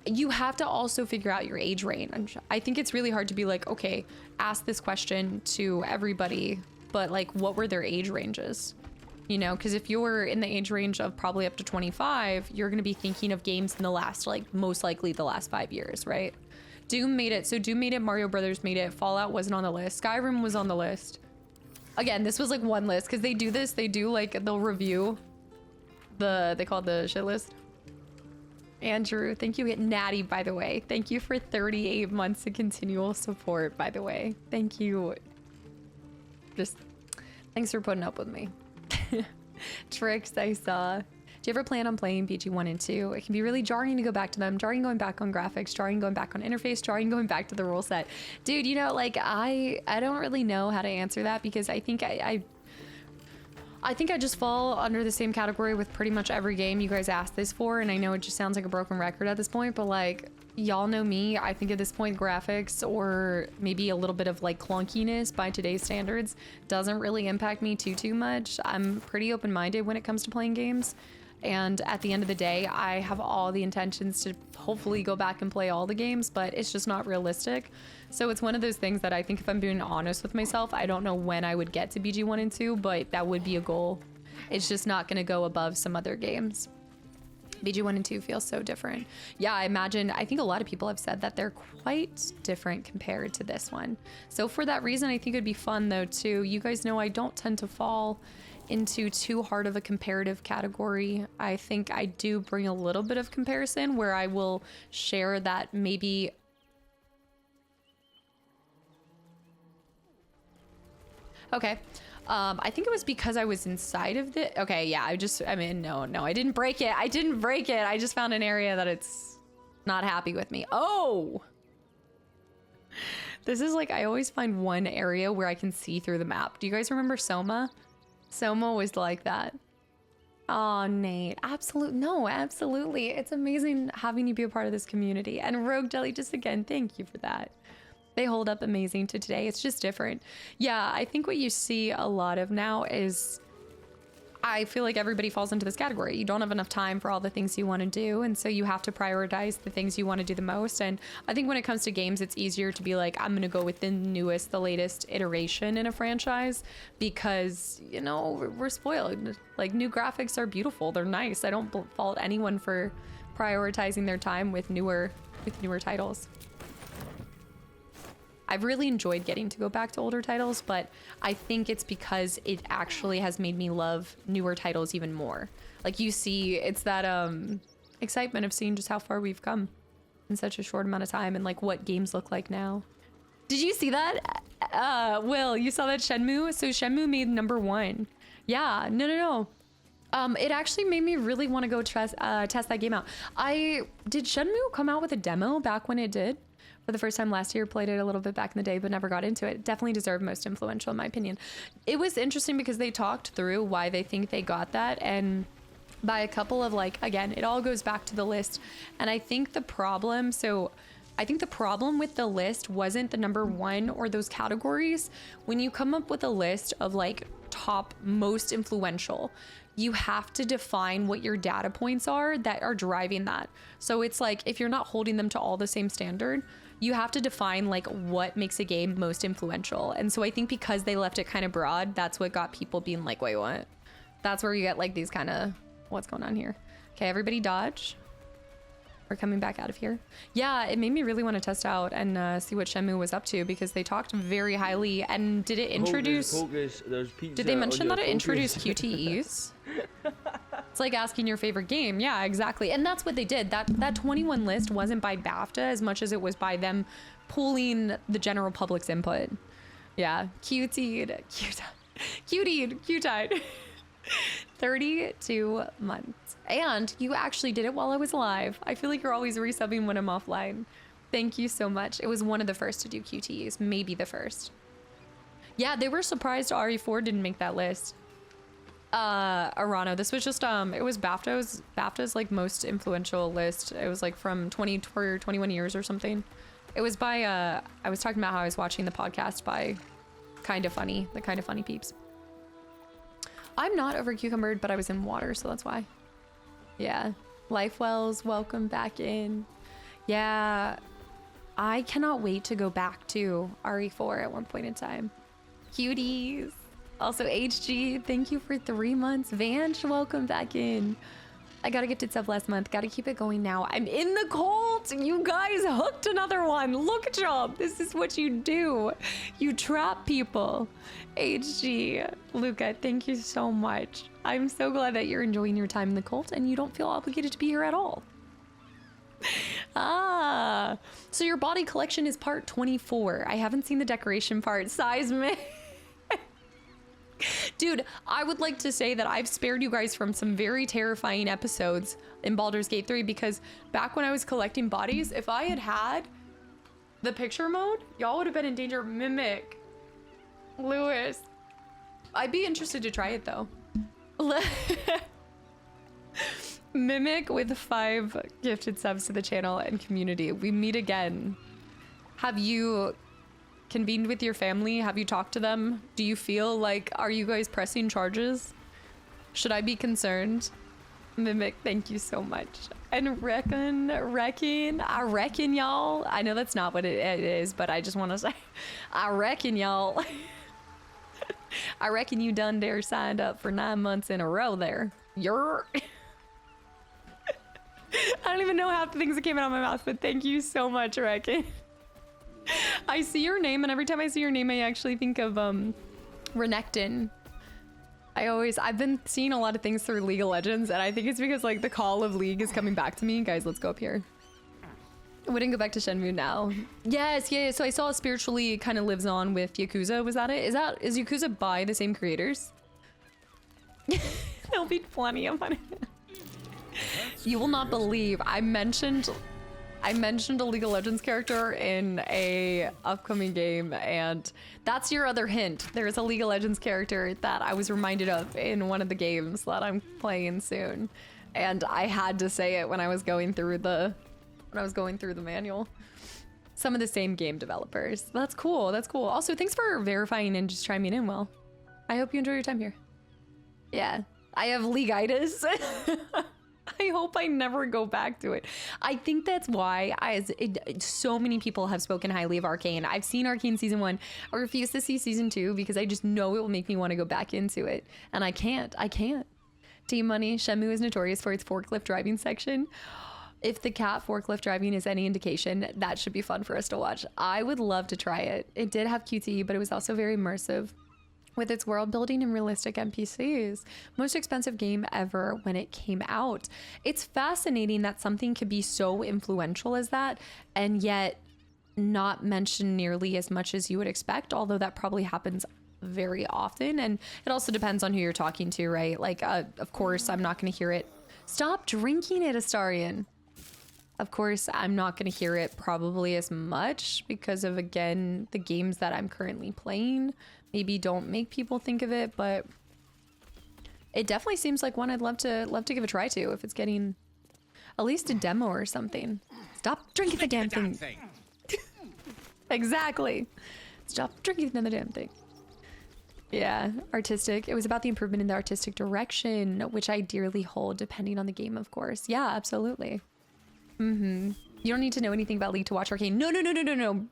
you have to also figure out your age range. I think it's really hard to be like, okay, ask this question to everybody, but like what were their age ranges? You know, because if you're in the age range of probably up to 25, you're going to be thinking of games in the last, like most likely the last 5 years, right? Doom made it. So Doom made it. Mario Brothers made it. Fallout wasn't on the list. Skyrim was on the list. Again, this was like one list because they do this. They do like, they'll review they call it the shit list. Andrew, thank you. Natty, by the way. Thank you for 38 months of continual support, by the way. Thank you. Just thanks for putting up with me. Tricks I saw. Do you ever plan on playing BG 1 and 2? It can be really jarring to go back to them, jarring going back on graphics, jarring going back on interface, jarring going back to the rule set. Dude, you know, like I don't really know how to answer that because I think I think I just fall under the same category with pretty much every game you guys asked this for, and I know it just sounds like a broken record at this point, but like y'all know me. I think at this point graphics or maybe a little bit of like clunkiness by today's standards doesn't really impact me too much. I'm pretty open-minded when it comes to playing games. And at the end of the day, I have all the intentions to hopefully go back and play all the games, but it's just not realistic. So it's one of those things that I think if I'm being honest with myself, I don't know when I would get to BG 1 and 2, but that would be a goal. It's just not going to go above some other games. BG 1 and 2 feel so different. Yeah, I think a lot of people have said that they're quite different compared to this one. So for that reason, I think it'd be fun though too. You guys know I don't tend to fall into too hard of a comparative category. I think I do bring a little bit of comparison where I will share that maybe okay. I think it was because I was inside of the okay, yeah, I didn't break it. I just found an area that it's not happy with me. Oh, This is like, I always find one area where I can see through the map. Do you guys remember Soma? Soma was like that. Oh, Nate. Absolutely. It's amazing having you be a part of this community. And Rogue Jelly, just again, thank you for that. They hold up amazing to today. It's just different. Yeah, I think what you see a lot of now is, I feel like everybody falls into this category. You don't have enough time for all the things you want to do, and so you have to prioritize the things you want to do the most. And I think when it comes to games, it's easier to be like, I'm gonna go with the newest, the latest iteration in a franchise, because, you know, we're spoiled. Like, new graphics are beautiful, they're nice. I don't fault anyone for prioritizing their time with newer titles. I've really enjoyed getting to go back to older titles, but I think it's because it actually has made me love newer titles even more. Like, you see, it's that excitement of seeing just how far we've come in such a short amount of time, and like what games look like now. Did you see that? Will, you saw that Shenmue? So Shenmue made #1. Yeah, no. It actually made me really want to go test that game out. Did Shenmue come out with a demo back when it did? For the first time last year, played it a little bit back in the day, but never got into it. Definitely deserved most influential in my opinion. It was interesting because they talked through why they think they got that, and by a couple of, like, again, it all goes back to the list. And I think the problem with the list wasn't the #1 or those categories. When you come up with a list of like top most influential, you have to define what your data points are that are driving that. So it's like, if you're not holding them to all the same standard, you have to define like what makes a game most influential. And so I think because they left it kind of broad, that's what got people being like, wait, what? That's where you get like these kind of, what's going on here? Okay, everybody dodge. We're coming back out of here. Yeah, it made me really want to test out and see what Shenmue was up to, because they talked very highly. And did it introduce... Did they mention that it introduced QTEs? It's like asking your favorite game. Yeah, exactly. And that's what they did. That 21 list wasn't by BAFTA as much as it was by them pooling the general public's input. Yeah, QT'd. 32 months. And you actually did it while I was alive. I feel like you're always resubbing when I'm offline. Thank you so much. It was one of the first to do QTEs, maybe the first. Yeah, they were surprised RE4 didn't make that list. Arano, this was just it was BAFTA's like most influential list. It was like from 20 for 21 years or something. It was by I was talking about how I was watching the podcast by the Kind of Funny peeps. I'm not over cucumbered, but I was in water, so that's why. Yeah. Life Wells, welcome back in. Yeah. I cannot wait to go back to RE4 at one point in time. Cuties. Also, HG, thank you for 3 months. Vanch, welcome back in. I got a gifted sub last month. Got to keep it going now. I'm in the cult. You guys hooked another one. Look, job. This is what you do. You trap people. HG, Luca, thank you so much. I'm so glad that you're enjoying your time in the cult and you don't feel obligated to be here at all. So your body collection is part 24. I haven't seen the decoration part. Seismic. Dude, I would like to say that I've spared you guys from some very terrifying episodes in Baldur's Gate 3, because back when I was collecting bodies, if I had had the picture mode, y'all would have been in danger. Mimic. Lewis. I'd be interested to try it though. Mimic with 5 gifted subs to the channel and community. We meet again. Have you convened with your family? Have you talked to them? Do you feel like, are you guys pressing charges? Should I be concerned? Mimic, thank you so much. And I reckon y'all, I know that's not what it is, but I just want to say, I reckon y'all, I reckon you done dare signed up for 9 months in a row there. You're, I don't even know half the things that came out of my mouth, but thank you so much, Reckon. I see your name, and every time I see your name, I actually think of Renekton. I've been seeing a lot of things through League of Legends, and I think it's because like the call of League is coming back to me. Guys, let's go up here. I wouldn't go back to Shenmue now. Yes, yeah. So I saw Spiritually kind of lives on with Yakuza. Was that it? Is Yakuza by the same creators? There'll be plenty of money. You will not believe I mentioned I mentioned a League of Legends character in a upcoming game, and that's your other hint. There's a League of Legends character that I was reminded of in one of the games that I'm playing soon, and I had to say it when I was going through the manual. Some of the same game developers. That's cool. That's cool. Also, thanks for verifying and just chiming in. Well, I hope you enjoy your time here. Yeah, I have League-itis. I hope I never go back to it. I think that's why so many people have spoken highly of Arcane. I've seen Arcane season 1. I refuse to see season 2 because I just know it will make me want to go back into it. And I can't. Team Money, Shenmue is notorious for its forklift driving section. If the cat forklift driving is any indication, that should be fun for us to watch. I would love to try it. It did have QTE, but it was also very immersive with its world building and realistic NPCs. Most expensive game ever when it came out. It's fascinating that something could be so influential as that and yet not mentioned nearly as much as you would expect, although that probably happens very often. And it also depends on who you're talking to, right? Like, of course, I'm not going to hear it. Stop drinking it, Astarian. Of course, I'm not going to hear it probably as much because of, again, the games that I'm currently playing maybe don't make people think of it, but it definitely seems like one I'd love to give a try to if it's getting at least a demo or something. Stop drinking the damn thing. Exactly. Stop drinking the damn thing. Yeah, artistic. It was about the improvement in the artistic direction, which I dearly hold, depending on the game, of course. Yeah, absolutely. You don't need to know anything about League to watch Arcane. No,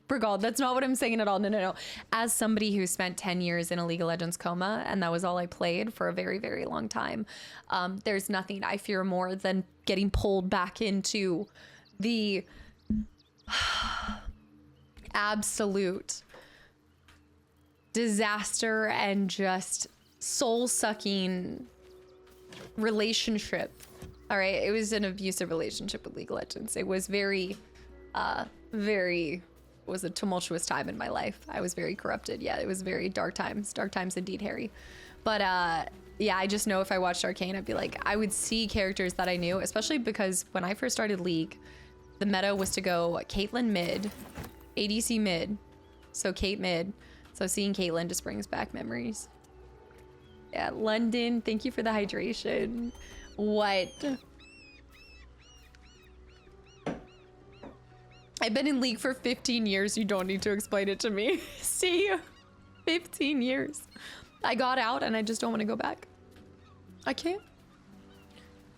Brigald, that's not what I'm saying at all. No. As somebody who spent 10 years in a League of Legends coma, and that was all I played for a very, very long time, there's nothing I fear more than getting pulled back into the absolute disaster and just soul-sucking relationship. All right, it was an abusive relationship with League of Legends. It was it was a tumultuous time in my life. I was very corrupted. Yeah, it was very dark times indeed, Harry. But yeah, I just know if I watched Arcane, I'd be like, I would see characters that I knew, especially because when I first started League, the meta was to go Caitlyn mid, ADC mid, so Kate mid. So seeing Caitlyn just brings back memories. Yeah, London, thank you for the hydration. What? I've been in League for 15 years. You don't need to explain it to me. See? 15 years. I got out and I just don't want to go back. I can't.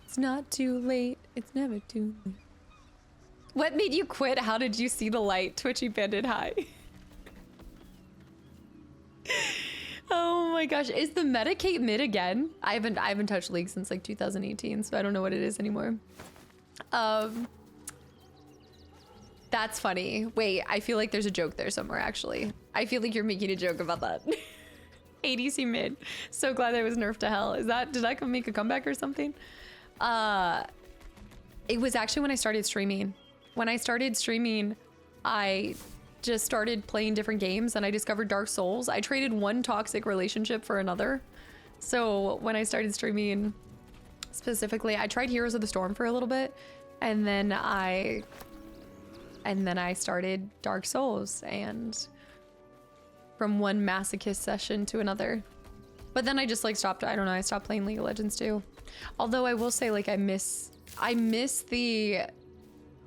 It's not too late. It's never too late. What made you quit? How did you see the light? Twitchy Bandit high. Oh my gosh, is the meta Kate mid again? I haven't touched League since like 2018, so I don't know what it is anymore. That's funny. Wait, I feel like there's a joke there somewhere actually. I feel like you're making a joke about that. ADC mid. So glad I was nerfed to hell. Did I make a comeback or something? It was actually when I started streaming. When I started streaming, I just started playing different games and I discovered Dark Souls. I traded one toxic relationship for another. So when I started streaming specifically, I tried Heroes of the Storm for a little bit and then I started Dark Souls, and from one masochist session to another. But then I just like stopped, I don't know, I stopped playing League of Legends too. Although I will say like I miss the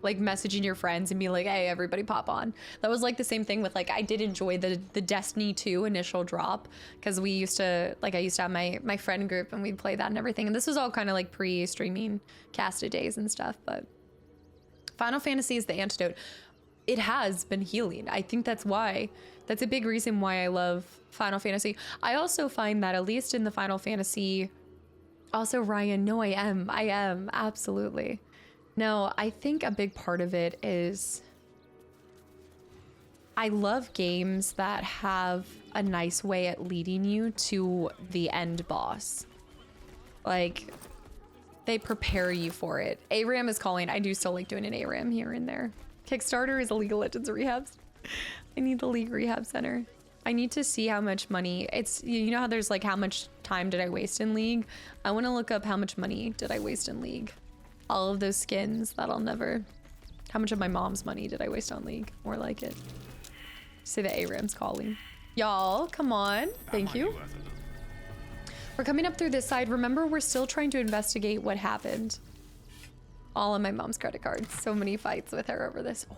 like messaging your friends and be like, hey, everybody pop on. That was like the same thing with like, I did enjoy the Destiny 2 initial drop because I used to have my friend group and we'd play that and everything. And this was all kind of like pre-streaming casted days and stuff, but Final Fantasy is the antidote. It has been healing. I think that's a big reason why I love Final Fantasy. I also find that at least in the Final Fantasy, also Ryan, no, I am, absolutely. No, I think a big part of it is I love games that have a nice way at leading you to the end boss. Like, they prepare you for it. ARAM is calling. I do still like doing an ARAM here and there. Kickstarter is a League of Legends rehabs. I need the League Rehab Center. I need to see how much money it's, you know how there's like how much time did I waste in League? I want to look up how much money did I waste in League. All of those skins that I'll never How much of my mom's money did I waste on League? More like it. Say the ARAM's calling. Y'all, come on. Thank you. We're coming up through this side. Remember, we're still trying to investigate what happened. All on my mom's credit card. So many fights with her over this. Oh,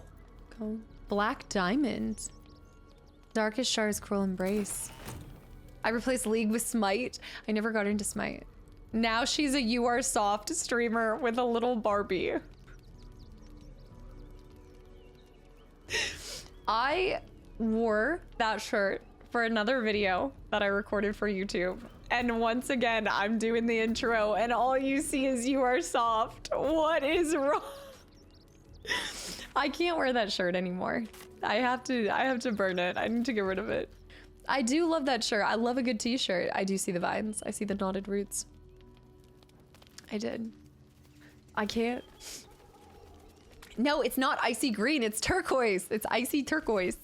go. Black Diamond. Darkest Shar's Cruel Embrace. I replaced League with Smite. I never got into Smite. Now she's a You Are Soft streamer with a little Barbie. I wore that shirt for another video that I recorded for YouTube. And once again, I'm doing the intro and all you see is You Are Soft. What is wrong? I can't wear that shirt anymore. I have to burn it. I need to get rid of it. I do love that shirt. I love a good t-shirt. I do see the vines. I see the knotted roots. I did. I can't. No, it's not icy green. It's turquoise. It's icy turquoise.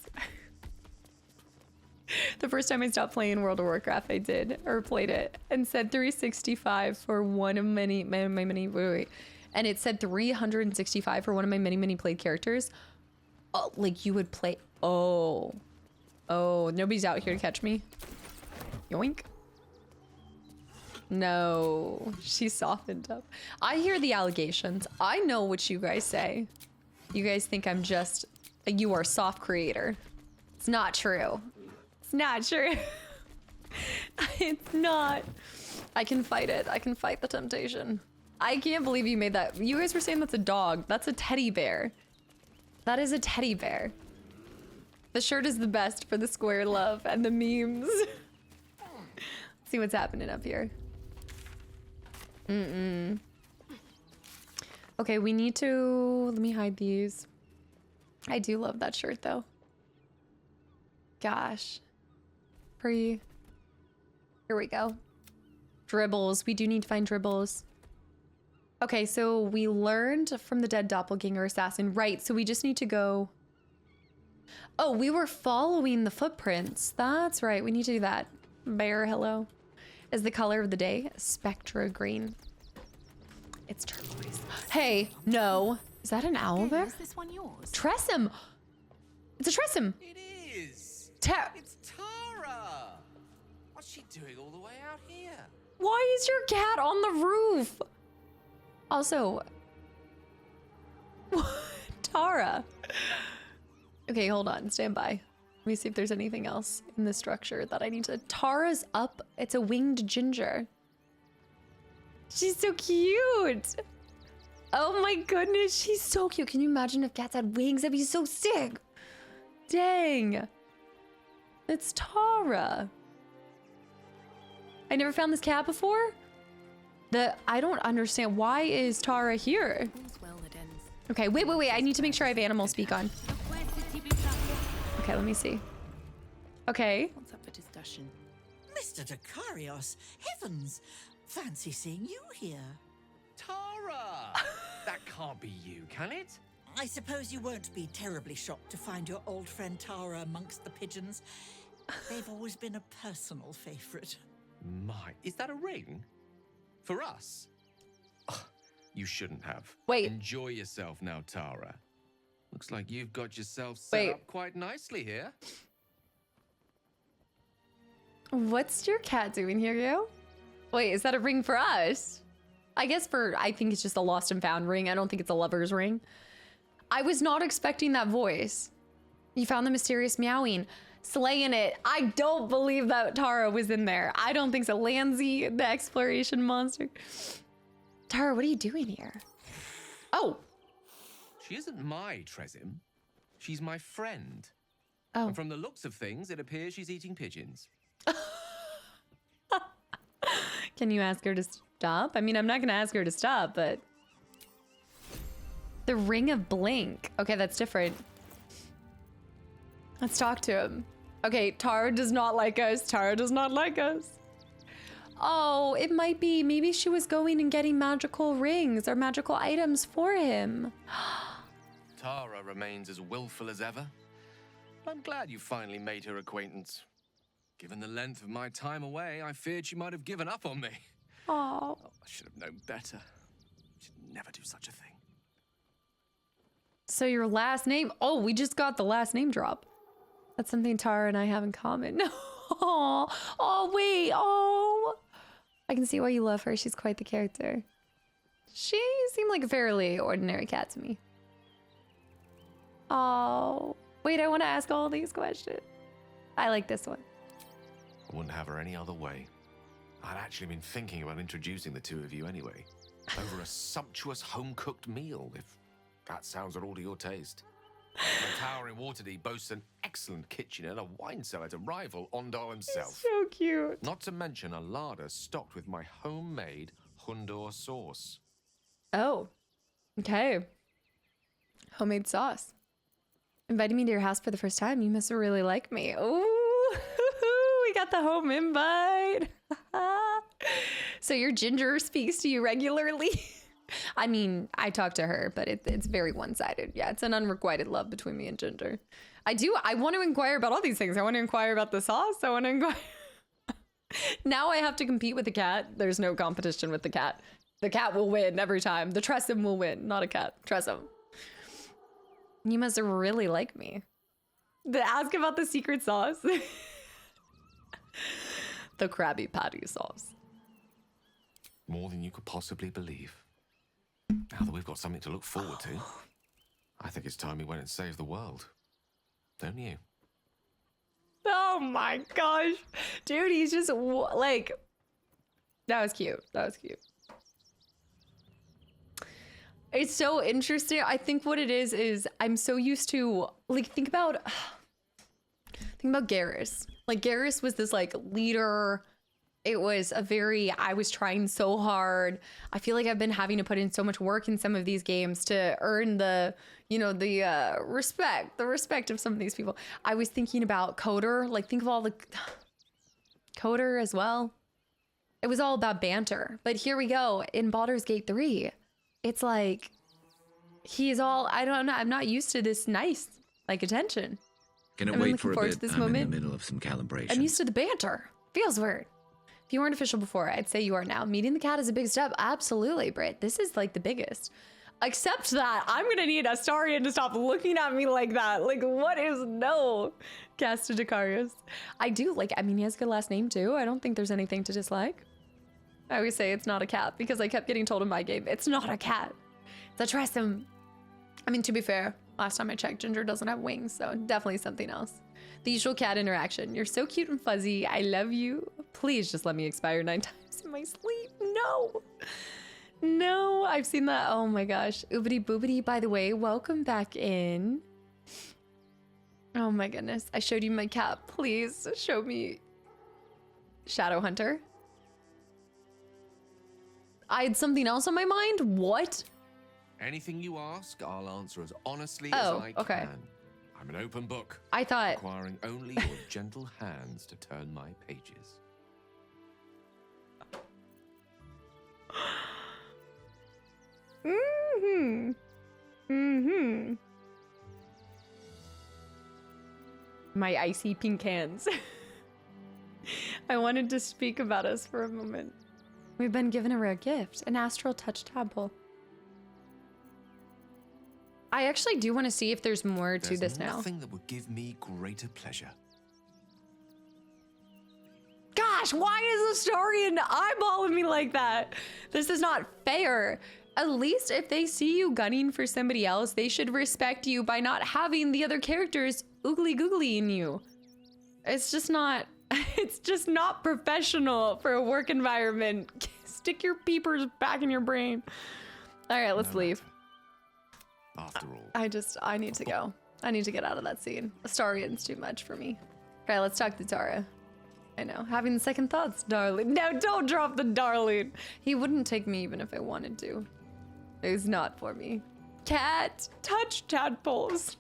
The first time I stopped playing World of Warcraft, I did, or played it, and said 365 for one of my many, wait. And it said 365 for one of my many played characters. Oh, like you would play, oh, nobody's out here to catch me. Yoink. No, she softened up. I hear the allegations. I know what you guys say. You guys think I'm just a You Are Soft creator. It's not true. It's not true. It's not. I can fight it. I can fight the temptation. I can't believe you made that. You guys were saying that's a dog. That's a teddy bear. That is a teddy bear. The shirt is the best for the square love and the memes. See what's happening up here. Okay, we need to... Let me hide these. I do love that shirt, though. Gosh. Here we go. Dribbles. We do need to find dribbles. Okay, so we learned from the dead doppelganger assassin. Right, so we just need to go... Oh, we were following the footprints. That's right, we need to do that. Bear, hello. Is the color of the day Spectra green? It's turquoise. Hey, no. Is that an owl bear? Is this one yours? Tressum. It's a Tressum. It is. It's Tara. What's she doing all the way out here? Why is your cat on the roof? Also, Tara. Okay, hold on. Stand by. Let me see if there's anything else in the structure that I need to... Tara's up. It's a winged ginger. She's so cute. Oh my goodness, she's so cute. Can you imagine if cats had wings? That'd be so sick. Dang. It's Tara. I never found this cat before. I don't understand. Why is Tara here? Okay, wait. I need to make sure I have animal speak on. Okay, let me see. Okay. What's up for discussion? Mr. Dakarios, heavens! Fancy seeing you here. Tara! That can't be you, can it? I suppose you won't be terribly shocked to find your old friend Tara amongst the pigeons. They've always been a personal favorite. My, is that a ring? For us? Ugh, you shouldn't have. Wait. Enjoy yourself now, Tara. Looks like you've got yourself set up quite nicely here. What's your cat doing here, yo? Wait, is that a ring for us? I think it's just a lost and found ring. I don't think it's a lover's ring. I was not expecting that voice. You found the mysterious meowing. Slaying it. I don't believe that Tara was in there. I don't think so. Lanzi, the exploration monster. Tara, what are you doing here? Oh. She isn't my Trezim. She's my friend. Oh. And from the looks of things, it appears she's eating pigeons. Can you ask her to stop? I mean, I'm not going to ask her to stop, but... The Ring of Blink. Okay, that's different. Let's talk to him. Okay, Tara does not like us. Tara does not like us. Oh, it might be. Maybe she was going and getting magical rings or magical items for him. Tara remains as willful as ever. I'm glad you finally made her acquaintance. Given the length of my time away, I feared she might have given up on me. Oh. I should have known better. Should never do such a thing. So your last name? Oh, we just got the last name drop. That's something Tara and I have in common. Oh, wait. Oh, I can see why you love her. She's quite the character. She seemed like a fairly ordinary cat to me. Oh, wait, I want to ask all these questions. I like this one. I wouldn't have her any other way. I'd actually been thinking about introducing the two of you anyway. Over a sumptuous home-cooked meal, if that sounds at all to your taste. The tower in Waterdeep boasts an excellent kitchen and a wine cellar to rival Ondar himself. So cute. Not to mention a larder stocked with my homemade Hundor sauce. Oh, okay. Homemade sauce. Inviting me to your house for the first time. You must really like me. Ooh, we got the home invite. So your Ginger speaks to you regularly? I mean, I talk to her, but it's very one-sided. Yeah, it's an unrequited love between me and Ginger. I want to inquire about all these things. I want to inquire about the sauce. I want to inquire. Now I have to compete with the cat. There's no competition with the cat. The cat will win every time. The Tressum will win, not a cat. Tressum. You must really like me. Ask about the secret sauce. The Krabby Patty sauce. More than you could possibly believe. Now that we've got something to look forward to, I think it's time we went and saved the world. Don't you? Oh my gosh. Dude, he's just like... That was cute. That was cute. It's so interesting. I think what it is I'm so used to... Like, think about Garrus. Like, Garrus was this, like, leader... It was a very, I was trying so hard. I feel like I've been having to put in so much work in some of these games to earn the, you know, the respect of some of these people. I was thinking about Coder, like think of all the Coder as well. It was all about banter, but here we go in Baldur's Gate 3. It's like, he's all, I don't know. I'm not used to this nice, like attention. Can I I'm wait looking for a forward bit? to this I'm moment. in the middle of some calibration. I'm used to the banter. Feels weird. If you weren't official before, I'd say you are now. Meeting the cat is a big step. Absolutely, Britt. This is like the biggest. Except that I'm gonna need Astarion to stop looking at me like that. Like, what is no? Kastaclysm. I do like, I mean, he has a good last name too. I don't think there's anything to dislike. I always say it's not a cat because I kept getting told in my game, it's not a cat. It's a Tressum. I mean, to be fair, last time I checked, Ginger doesn't have wings, so definitely something else. The usual cat interaction. You're so cute and fuzzy. I love you. Please just let me expire 9 times in my sleep. No. No, I've seen that. Oh my gosh. Oobity boobity, by the way, welcome back in. Oh my goodness. I showed you my cat. Please show me Shadowhunter. I had something else on my mind. What? Anything you ask, I'll answer as honestly as I okay. can. I'm an open book, I thought... requiring only your gentle hands to turn my pages. Mm-hmm. Mm-hmm. My icy pink hands. I wanted to speak about us for a moment. We've been given a rare gift, an astral touch tadpole. I actually do want to see if there's more to this now. There's nothing that would give me greater pleasure. Gosh, why is Astarion eyeballing me like that? This is not fair. At least if they see you gunning for somebody else, they should respect you by not having the other characters oogly googly in you. It's just not professional for a work environment. Stick your peepers back in your brain. All right, let's leave. After all. I need to go. I need to get out of that scene. Astarion's too much for me. Okay, let's talk to Tara. I know, having second thoughts, darling. No, don't drop the darling. He wouldn't take me even if I wanted to. It's not for me. Cat, touch tadpoles.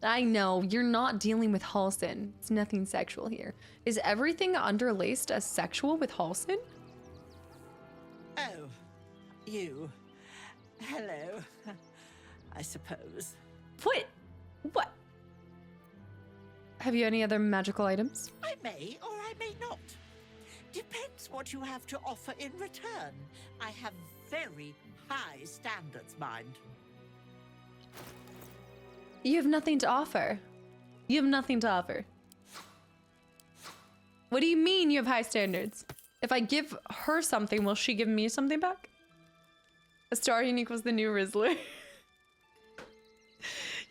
I know, you're not dealing with Halsin. It's nothing sexual here. Is everything underlaced as sexual with Halsin? Oh, you. Hello, I suppose. What? Have you any other magical items? I may or I may not. Depends what you have to offer in return. I have very high standards, mind. You have nothing to offer. You have nothing to offer. What do you mean you have high standards? If I give her something, will she give me something back? Astarion equals the new Rizzler.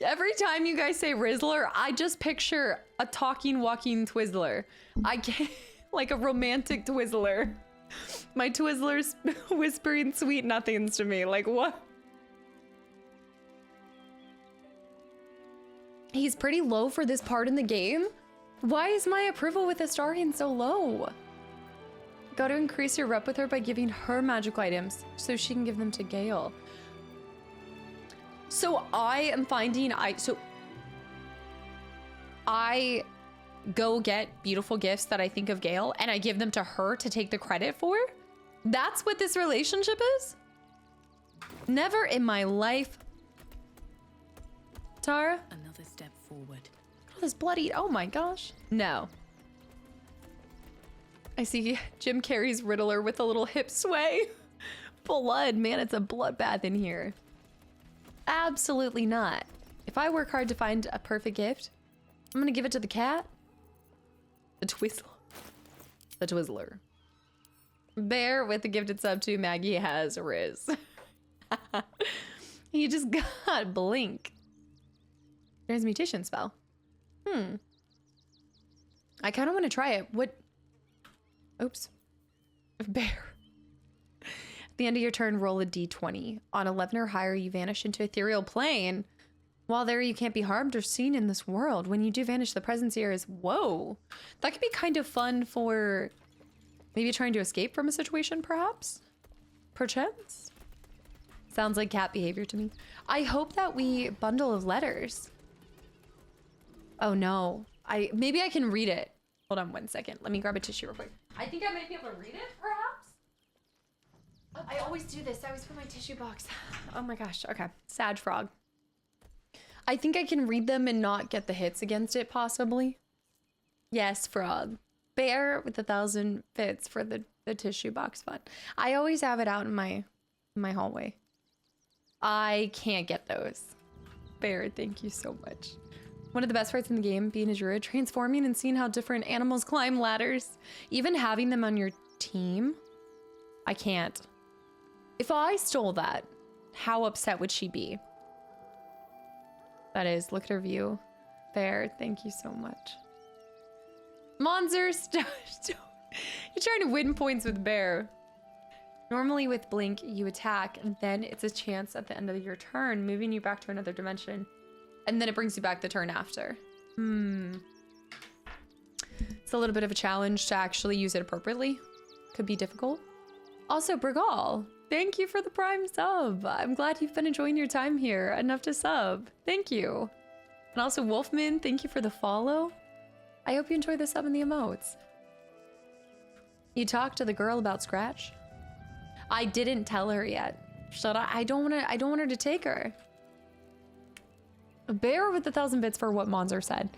Every time you guys say Rizzler, I just picture a talking, walking Twizzler. I can't, like a romantic Twizzler. My Twizzler's whispering sweet nothings to me. Like, what? He's pretty low for this part in the game. Why is my approval with Astarion so low? Got to increase your rep with her by giving her magical items so she can give them to Gale. So I am finding I go get beautiful gifts that I think of Gale and I give them to her to take the credit for? That's what this relationship is? Never in my life. Tara? Another step forward. Oh, this bloody, oh my gosh. No. I see Jim Carrey's Riddler with a little hip sway. Blood, man, it's a bloodbath in here. Absolutely not. If I work hard to find a perfect gift, I'm gonna give it to the cat. The Twizzler. The Twizzler. Bear with the gifted sub to Maggie has Riz. He just got blink. Transmutation spell. I kind of want to try it. What? Oops. Bear. At the end of your turn, roll a d20. On 11 or higher, you vanish into ethereal plane. While there, you can't be harmed or seen in this world. When you do vanish, the presence here is... Whoa. That could be kind of fun for maybe trying to escape from a situation, perhaps? Perchance? Sounds like cat behavior to me. I hope that we bundle of letters. Oh, no. Maybe I can read it. Hold on 1 second. Let me grab a tissue real quick. I think I might be able to read it, perhaps? I always do this. I always put my tissue box. Oh my gosh. Okay. Sad frog. I think I can read them and not get the hits against it, possibly. Yes, frog. Bear with 1,000 bits for the tissue box fun. I always have it out in my hallway. I can't get those. Bear, thank you so much. One of the best parts in the game, being a druid, transforming and seeing how different animals climb ladders. Even having them on your team. I can't. If I stole that, how upset would she be? That is, look at her view. Bear, thank you so much. Monsters, you're trying to win points with Bear. Normally with Blink, you attack, and then it's a chance at the end of your turn, moving you back to another dimension. And then it brings you back the turn after. It's a little bit of a challenge to actually use it appropriately. Could be difficult. Also, Brigal, thank you for the Prime sub. I'm glad you've been enjoying your time here enough to sub. Thank you. And also, Wolfman, thank you for the follow. I hope you enjoy the sub and the emotes. You talked to the girl about Scratch? I didn't tell her yet. Should I? I don't want her to take her. Bear with 1,000 bits for what Monzer said.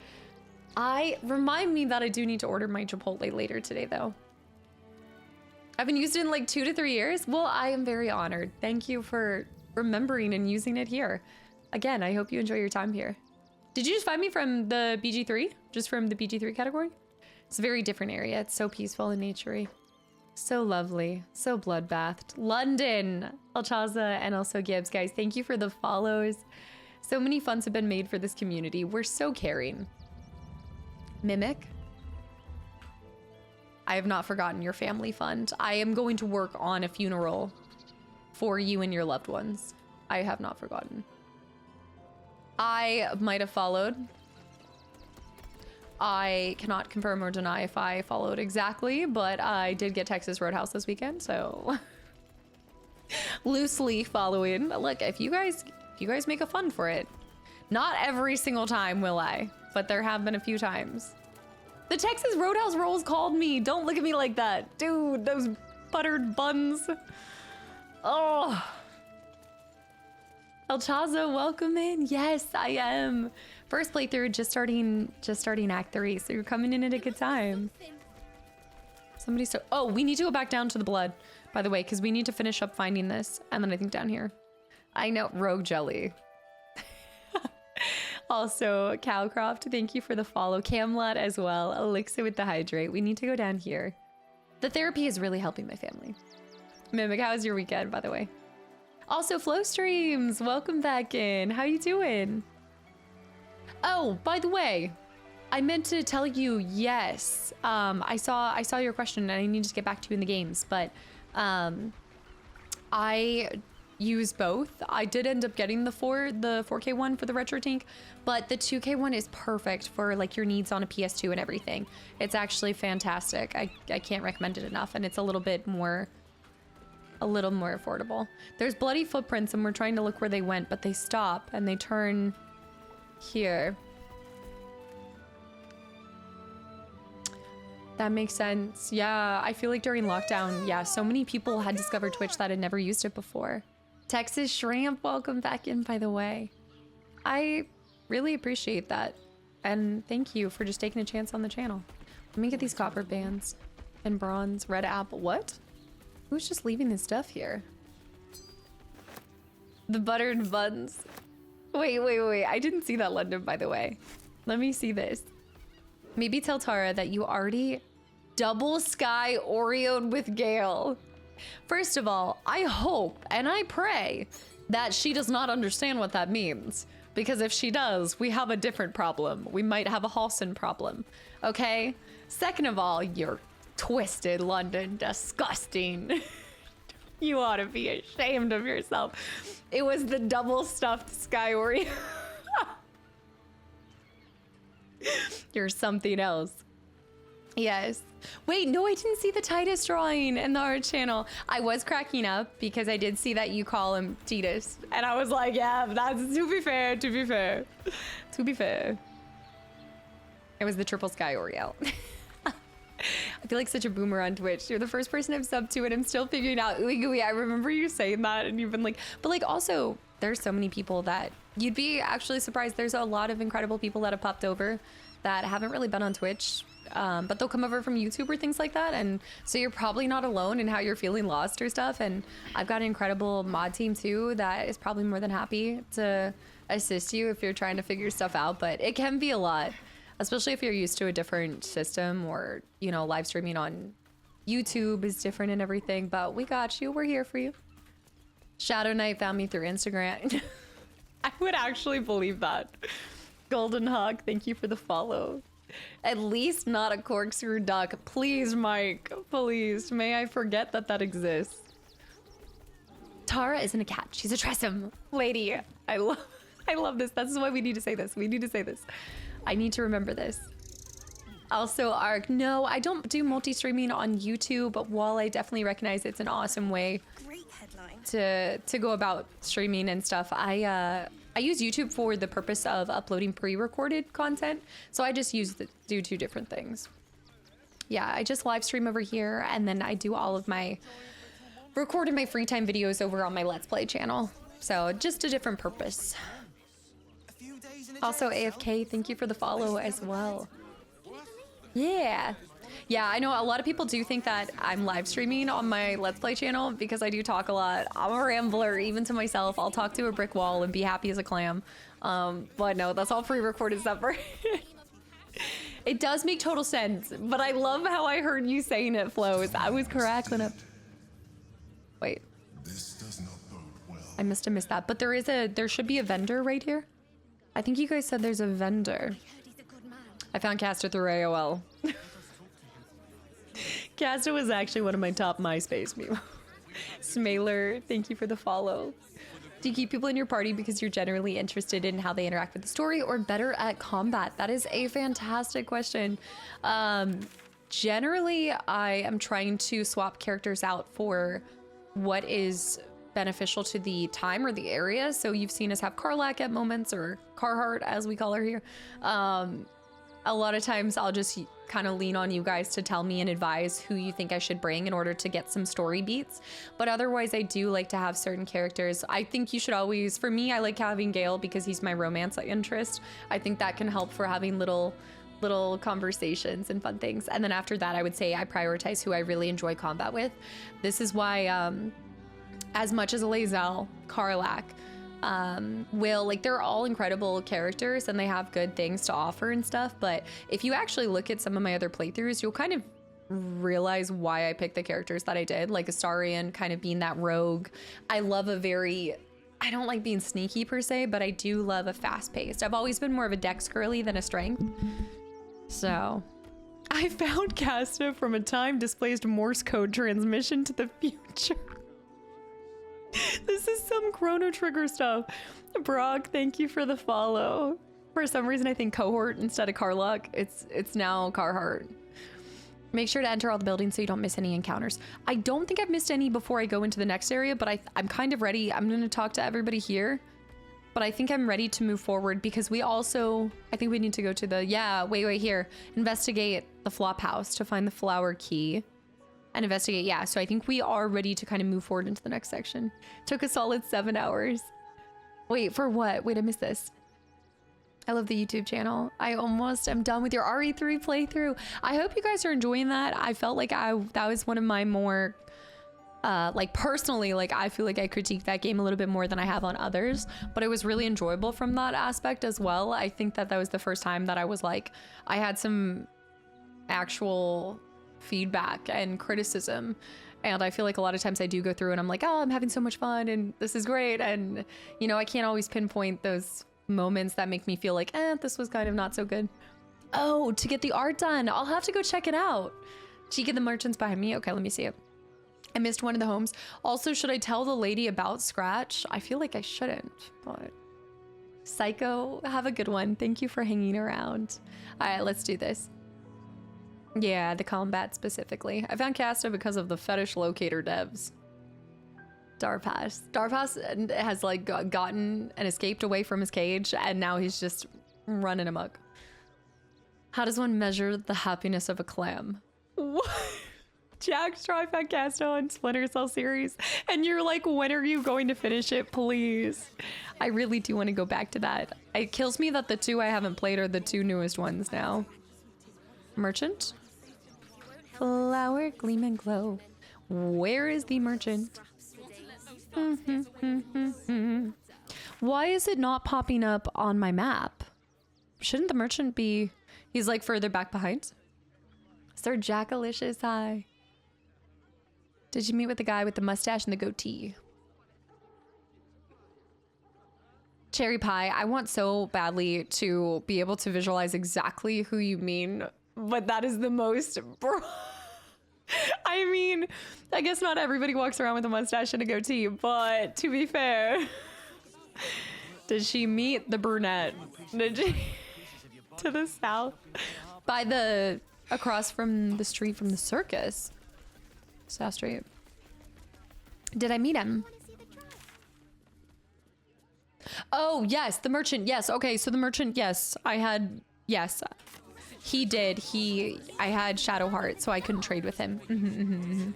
Remind me that I do need to order my Chipotle later today, though. I haven't used it in like 2 to 3 years. Well, I am very honored. Thank you for remembering and using it here. Again, I hope you enjoy your time here. Did you just find me from the BG3? Just from the BG3 category? It's a very different area. It's so peaceful and naturey. So lovely. So bloodbathed. London, Alchaza, and also Gibbs. Guys, thank you for the follows. So many funds have been made for this community. We're so caring. Mimic. I have not forgotten your family fund. I am going to work on a funeral for you and your loved ones. I have not forgotten. I might have followed. I cannot confirm or deny if I followed exactly, but I did get Texas Roadhouse this weekend, so loosely following. Look, if you guys make a fund for it. Not every single time will I, but there have been a few times. The Texas Roadhouse rolls called me. Don't look at me like that. Dude, those buttered buns. Oh. Alchazo, welcome in. Yes, I am. First playthrough, just starting Act 3, so you're coming in at a good time. Somebody so oh, we need to go back down to the blood, by the way, because we need to finish up finding this. And then I think down here. I know, rogue jelly. Also, Cowcroft, thank you for the follow. Camlot as well. Elixir with the hydrate. We need to go down here. The therapy is really helping my family. Mimic, how was your weekend, by the way? Also, Flow Streams, welcome back in. How you doing? Oh, by the way, I meant to tell you, yes. I saw your question and I need to get back to you in the games, but I use both. I did end up getting the 4K one for the retro tank, but the 2K one is perfect for like your needs on a PS2 and everything. It's actually fantastic. I can't recommend it enough, and it's a little more affordable. There's bloody footprints and we're trying to look where they went, but they stop and they turn here. That makes sense. Yeah, I feel like during lockdown, yeah, so many people had discovered Twitch that had never used it before. Texas Shrimp, welcome back in, by the way. I really appreciate that. And thank you for just taking a chance on the channel. Let me get these copper bands and bronze, red apple. What? Who's just leaving his stuff here? The buttered buns. Wait. I didn't see that, London, by the way. Let me see this. Maybe tell Tara that you already double sky Oreo'd with Gale. First of all, I hope and I pray that she does not understand what that means. Because if she does, we have a different problem. We might have a Halson problem, okay? Second of all, you're twisted, London, disgusting. You ought to be ashamed of yourself. It was the double stuffed Sky Oreo. You're something else. Yes. Wait, no, I didn't see the Titus drawing in the art channel. I was cracking up because I did see that you call him Titus. And I was like, yeah, that's to be fair. It was the triple Sky Oreo. I feel like such a boomer on Twitch. You're the first person I've subbed to and I'm still figuring out ooey gooey. I remember you saying that and you've been like, but like also there's so many people that you'd be actually surprised. There's a lot of incredible people that have popped over that haven't really been on Twitch, but they'll come over from YouTube or things like that. And so you're probably not alone in how you're feeling lost or stuff. And I've got an incredible mod team too that is probably more than happy to assist you if you're trying to figure stuff out. But it can be a lot, especially if you're used to a different system or, you know, live streaming on YouTube is different and everything. But we got you. We're here for you. Shadow Knight found me through Instagram. I would actually believe that. Golden Hawk, thank you for the follow. At least not a corkscrew duck. Please, Mike, please. May I forget that that exists. Tara isn't a cat. She's a Tressum lady. I love this. That's why we need to say this. We need to say this. I need to remember this. Also, Ark. No, I don't do multi-streaming on YouTube, but while I definitely recognize it's an awesome way to go about streaming and stuff, I use YouTube for the purpose of uploading pre-recorded content. So I just do two different things. Yeah, I just live stream over here and then I do all of my recorded my free time videos over on my Let's Play channel. So just a different purpose. Also AFK, thank you for the follow as well. Yeah. Yeah, I know a lot of people do think that I'm live streaming on my Let's Play channel because I do talk a lot. I'm a rambler, even to myself. I'll talk to a brick wall and be happy as a clam. But no, that's all pre-recorded stuff. It does make total sense, but I love how I heard you saying it, Flows. I was crackling up. Wait. This does not bode well. I must have missed that, but there should be a vendor right here. I think you guys said there's a vendor. I found Caster through AOL. Caster was actually one of my top MySpace memes. Smaler, thank you for the follow. Do you keep people in your party because you're generally interested in how they interact with the story or better at combat? That is a fantastic question. Generally, I am trying to swap characters out for what is beneficial to the time or the area. So you've seen us have Karlak at moments, or Carhartt as we call her here. A lot of times I'll just kind of lean on you guys to tell me and advise who you think I should bring in order to get some story beats. But otherwise I do like to have certain characters. I think you should always, for me, I like having Gale because he's my romance interest. I think that can help for having little little conversations and fun things. And then after that, I would say I prioritize who I really enjoy combat with. This is why, as much as Lae'zel, Karlach, Will, like they're all incredible characters and they have good things to offer and stuff. But if you actually look at some of my other playthroughs, you'll kind of realize why I picked the characters that I did, like Astarion kind of being that rogue. I love I don't like being sneaky per se, but I do love a fast paced. I've always been more of a dex girly than a strength. So I found Casta from a time displaced Morse code transmission to the future. This is some Chrono Trigger stuff. Brock, thank you for the follow. For some reason, I think cohort instead of Karlach. It's now Carhartt. Make sure to enter all the buildings so you don't miss any encounters. I don't think I've missed any before I go into the next area, but I'm kind of ready. I'm going to talk to everybody here, but I think I'm ready to move forward because I think we need to go to wait here. Investigate the flop house to find the flower key. And investigate, yeah. So I think we are ready to kind of move forward into the next section. Took a solid 7 hours. Wait, for what? Wait, I missed this. I love the YouTube channel. I almost am done with your RE3 playthrough. I hope you guys are enjoying that. I felt like that was one of my more, personally, I feel like I critique that game a little bit more than I have on others, but it was really enjoyable from that aspect as well. I think that was the first time that I was I had some actual feedback and criticism, and I feel like a lot of times I do go through and I'm like, oh, I'm having so much fun and this is great, and I can't always pinpoint those moments that make me feel like this was kind of not so good. Oh, to get the art done, I'll have to go check it out. Cheek of the merchants behind me. Okay, let me see it. I missed one of the homes. Also, should I tell the lady about Scratch? I feel like I shouldn't, but Psycho, have a good one. Thank you for hanging around. All right, let's do this. Yeah, the combat specifically. I found Casta because of the fetish locator devs. Darpass has gotten and escaped away from his cage, and now he's just running amok. How does one measure the happiness of a clam? What? Jack's try found Casta on Splinter Cell series, and you're like, when are you going to finish it, please? I really do want to go back to that. It kills me that the two I haven't played are the two newest ones now. Merchant? Flower, gleam and glow. Where is the merchant? Why is it not popping up on my map? Shouldn't the merchant be... He's further back behind? Sir Jackalicious, hi. Did you meet with the guy with the mustache and the goatee? Cherry Pie, I want so badly to be able to visualize exactly who you mean, but that is the most... I mean, I guess not everybody walks around with a mustache and a goatee, but to be fair, did she meet the brunette? Did she? To the south? Across from the street from the circus. South Street. Did I meet him? Oh, yes, the merchant, yes. Okay, so the merchant, yes. Yes. He did. I had Shadow Heart, so I couldn't trade with him.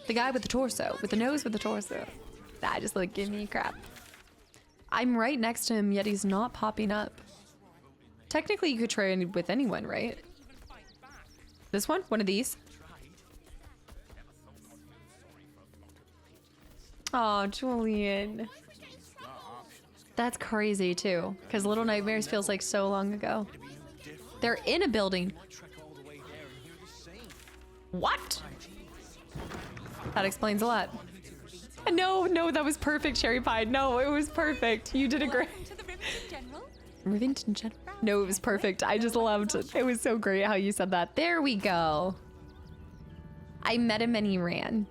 The guy with the torso, with the nose with the torso. That just give me crap. I'm right next to him, yet he's not popping up. Technically, you could trade with anyone, right? This one? One of these? Oh, Julian. That's crazy, too, because Little Nightmares feels like so long ago. They're in a building. What? That explains a lot. No, that was perfect, Cherry Pie. No, it was perfect. You did a great... Rivington General? No, it was perfect. I just loved it. It was so great how you said that. There we go. I met him and he ran.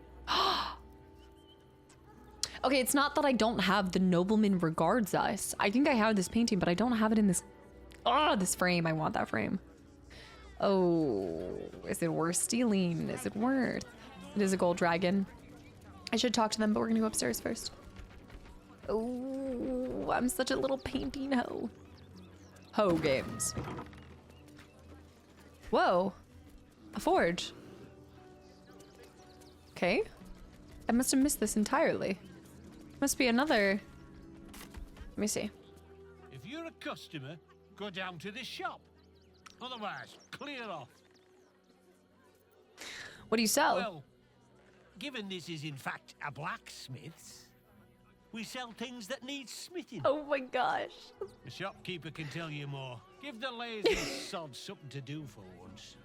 Okay, it's not that I don't have The Nobleman Regards Us. I think I have this painting, but I don't have it in this... Oh, this frame. I want that frame. Oh, is it worth stealing? Is it worth? It is a gold dragon. I should talk to them, but we're gonna go upstairs first. Oh, I'm such a little painting hoe. Hoe games. Whoa, a forge. Okay, I must have missed this entirely. Must be another. Let me see. If you're a customer, go down to the shop. Otherwise, clear off. What do you sell? Well, given this is in fact a blacksmith's, we sell things that need smithing. Oh my gosh. The shopkeeper can tell you more. Give the lazy sod something to do for once.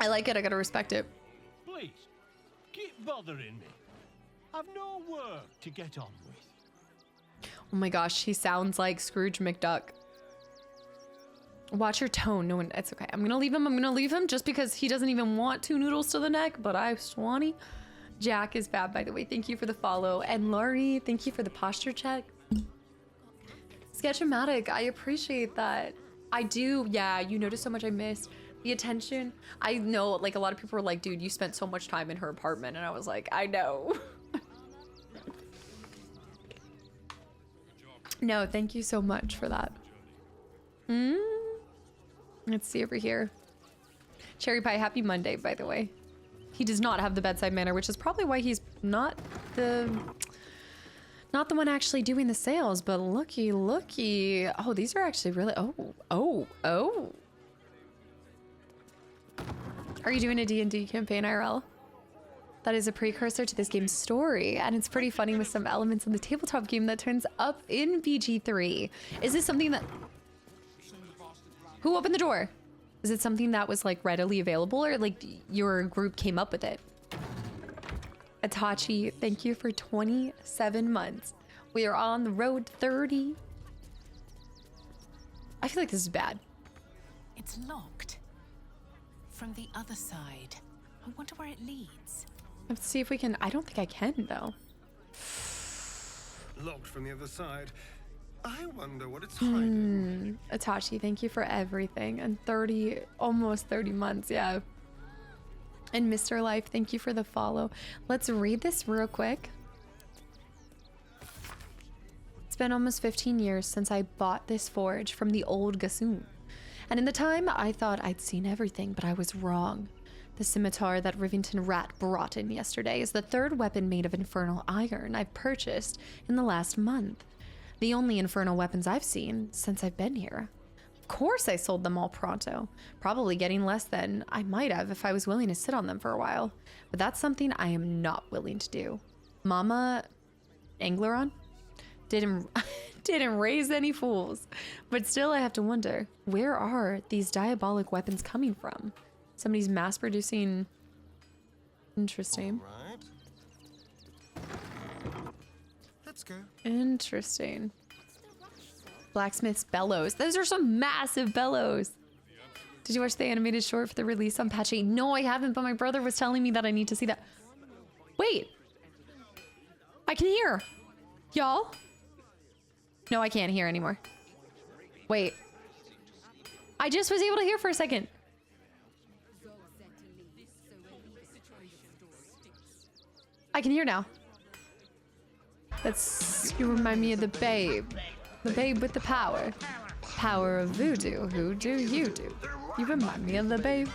I like it. I gotta respect it. Please, keep bothering me. I've no work to get on with. Oh my gosh, he sounds like Scrooge McDuck. Watch your tone. No one, it's okay. I'm gonna leave him. I'm gonna leave him just because he doesn't even want 2 noodles to the neck, but I swanny. Jack is bad, by the way. Thank you for the follow. And Laurie, thank you for the posture check. Sketchomatic, I appreciate that. I do, yeah, you noticed so much I missed. The attention. I know, like, a lot of people were like, dude, you spent so much time in her apartment. And I was like, I know. No, thank you so much for that. Let's see over here. Cherry Pie, happy Monday, by the way. He does not have the bedside manner, which is probably why he's not the one actually doing the sales, but looky. Oh, these are actually really, oh. Are you doing a D&D campaign, IRL? That is a precursor to this game's story, and it's pretty funny with some elements in the tabletop game that turns up in BG3. Is this something that... Who opened the door? Is it something that was like readily available, or like your group came up with it? Itachi, thank you for 27 months. We are on the road 30. I feel like this is bad. It's locked. From the other side. I wonder where it leads. Let's see if we can. I don't think I can, though. Locked from the other side. I wonder what it's hiding. Itachi, thank you for everything. And almost 30 months, yeah. And Mr. Life, thank you for the follow. Let's read this real quick. It's been almost 15 years since I bought this forge from the old Gassoon. And in the time, I thought I'd seen everything, but I was wrong. The scimitar that Rivington Rat brought in yesterday is the 3rd weapon made of infernal iron I've purchased in the last month. The only infernal weapons I've seen since I've been here. Of course I sold them all pronto, probably getting less than I might have if I was willing to sit on them for a while. But that's something I am not willing to do. Mama Angleron didn't raise any fools. But still I have to wonder, where are these diabolic weapons coming from? Somebody's mass producing. Interesting. Right. Let's go. Interesting. Blacksmith's bellows. Those are some massive bellows. Did you watch the animated short for the release on patch 8? No, I haven't, but my brother was telling me that I need to see that. Wait. I can hear. Y'all? No, I can't hear anymore. Wait. I just was able to hear for a second. I can hear now. You remind me of the babe. The babe with the power. Power of voodoo. Who do you do? You remind me of the babe.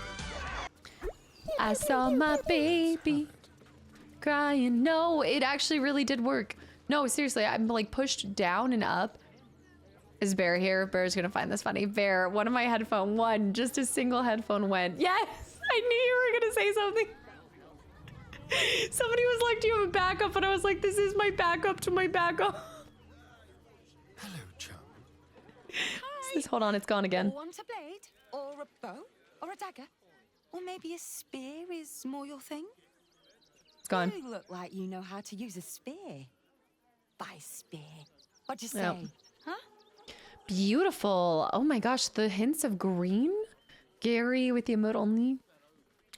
I saw my baby crying. No, it actually really did work. No, seriously, I'm like pushed down and up. Is Bear here? Bear's gonna find this funny. Bear, one of my just a single headphone went. Yes, I knew you were gonna say something. Somebody was like, do you have a backup? And I was like, this is my backup to my backup. Hello, chum. Hold on, it's gone again. Want a blade? Or a bow? Or a dagger? Or maybe a spear is more your thing? It's gone. You look like you know how to use a spear. By spear. What'd you say? Yep. Huh? Beautiful. Oh my gosh, the hints of green? Gary with the emote only.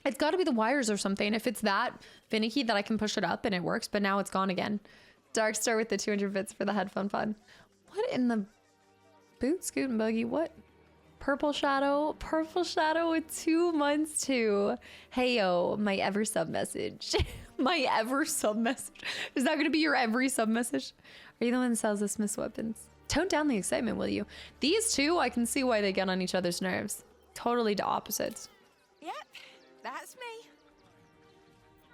It's got to be the wires or something. If it's that finicky that I can push it up and it works, but now it's gone again. Darkstar with the 200 bits for the headphone fun. What in the boot, scoot, and buggy? What? Purple Shadow? Purple Shadow with 2 months too. Heyo, my ever sub message. My ever sub message. Is that going to be your every sub message? Are you the one that sells the Smith's weapons? Tone down the excitement, will you? These two, I can see why they get on each other's nerves. Totally the opposites. Yep, that's me.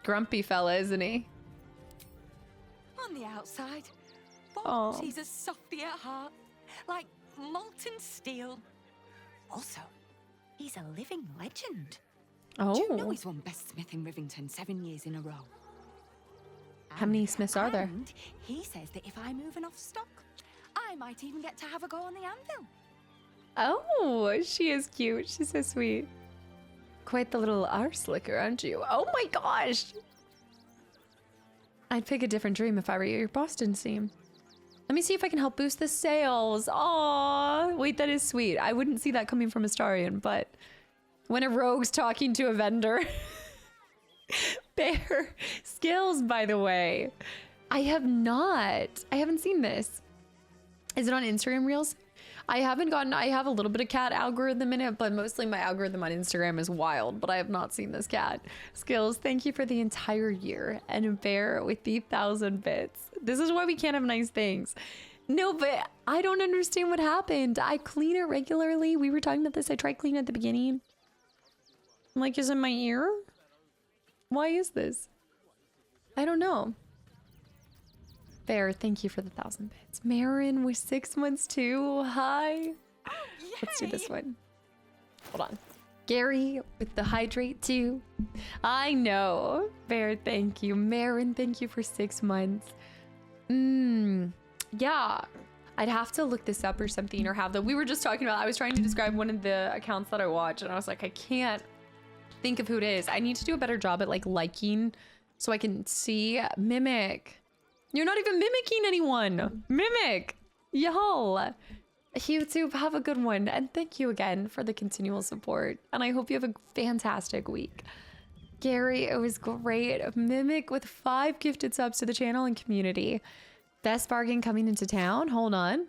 Grumpy fella, isn't he? On the outside. Aw. But he's a softy at heart. Like molten steel. Also, he's a living legend. Oh. Do you know he's won Best Smith in Rivington 7 years in a row? How many Smiths are there? And he says that if I move enough stock, I might even get to have a go on the anvil. Oh, she is cute. She's so sweet. Quite the little arse licker, aren't you? Oh my gosh. I'd pick a different dream if I were your Boston seam. Let me see if I can help boost the sales. Aww. Wait, that is sweet. I wouldn't see that coming from Astarion, but when a rogue's talking to a vendor. Bear skills, by the way. I haven't seen this. Is it on Instagram Reels? I have a little bit of cat algorithm in it, but mostly my algorithm on Instagram is wild, but I have not seen this cat. Skills, thank you for the entire year. And a bear with the 1,000 bits. This is why we can't have nice things. No, but I don't understand what happened. I clean it regularly. We were talking about this. I tried cleaning at the beginning. I'm like, is it my ear? Why is this? I don't know. Bear, thank you for the 1,000 bits. Marin was 6 months too. Hi. Let's do this one. Hold on. Gary with the hydrate too. I know. Bear, thank you. Marin, thank you for 6 months. Yeah. I'd have to look this up or something, or have the. We were just talking about. I was trying to describe one of the accounts that I watch, and I was like, I can't think of who it is. I need to do a better job at like liking, so I can see. Mimic. You're not even mimicking anyone. Mimic. Y'all. YouTube, have a good one. And thank you again for the continual support. And I hope you have a fantastic week. Gary, it was great. Mimic with 5 gifted subs to the channel and community. Best bargain coming into town. Hold on.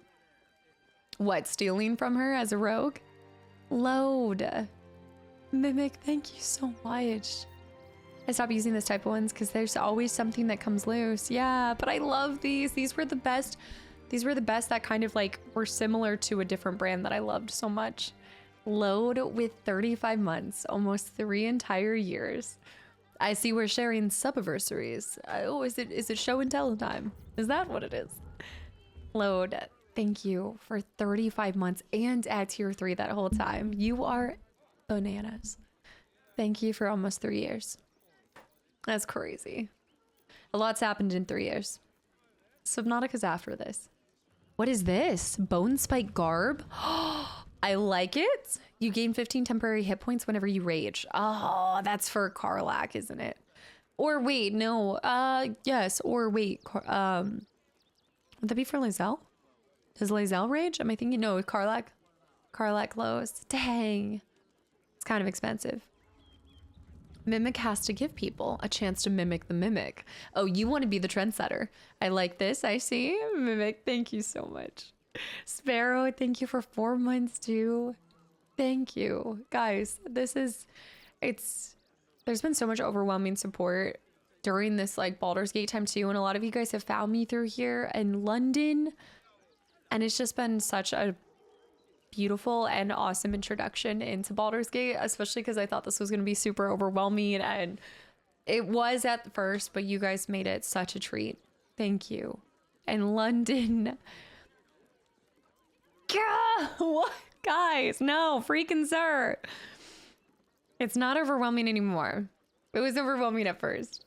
What, stealing from her as a rogue? Load. Mimic, thank you so much. I stopped using this type of ones because there's always something that comes loose. Yeah, but I love these. These were the best. These were the best that kind of like were similar to a different brand that I loved so much. Load with 35 months, almost 3 entire years. I see we're sharing subiversaries. Oh, is it show and tell time? Is that what it is? Load, thank you for 35 months and at tier 3 that whole time. You are bananas. Thank you for almost 3 years. That's crazy. A lot's happened in 3 years. Subnautica's after this. What is this? Bone Spike Garb? I like it. You gain 15 temporary hit points whenever you rage. Oh, that's for Karlak, isn't it? Or wait, no. Yes, or wait. Would that be for Lae'zel? Does Lae'zel rage? Am I thinking? No, Karlak. Karlak glows. Dang. It's kind of expensive. Mimic has to give people a chance to mimic the mimic. Oh, you want to be the trendsetter. I like this. I see. Mimic, thank you so much. Sparrow, thank you for 4 months too. Thank you. Guys, there's been so much overwhelming support during this like Baldur's Gate time too. And a lot of you guys have found me through here in London. And it's just been such a beautiful and awesome introduction into Baldur's Gate, especially because I thought this was going to be super overwhelming, and it was at first, but you guys made it such a treat. Thank you. And London. What? Guys, no, freaking sir. It's not overwhelming anymore. It was overwhelming at first.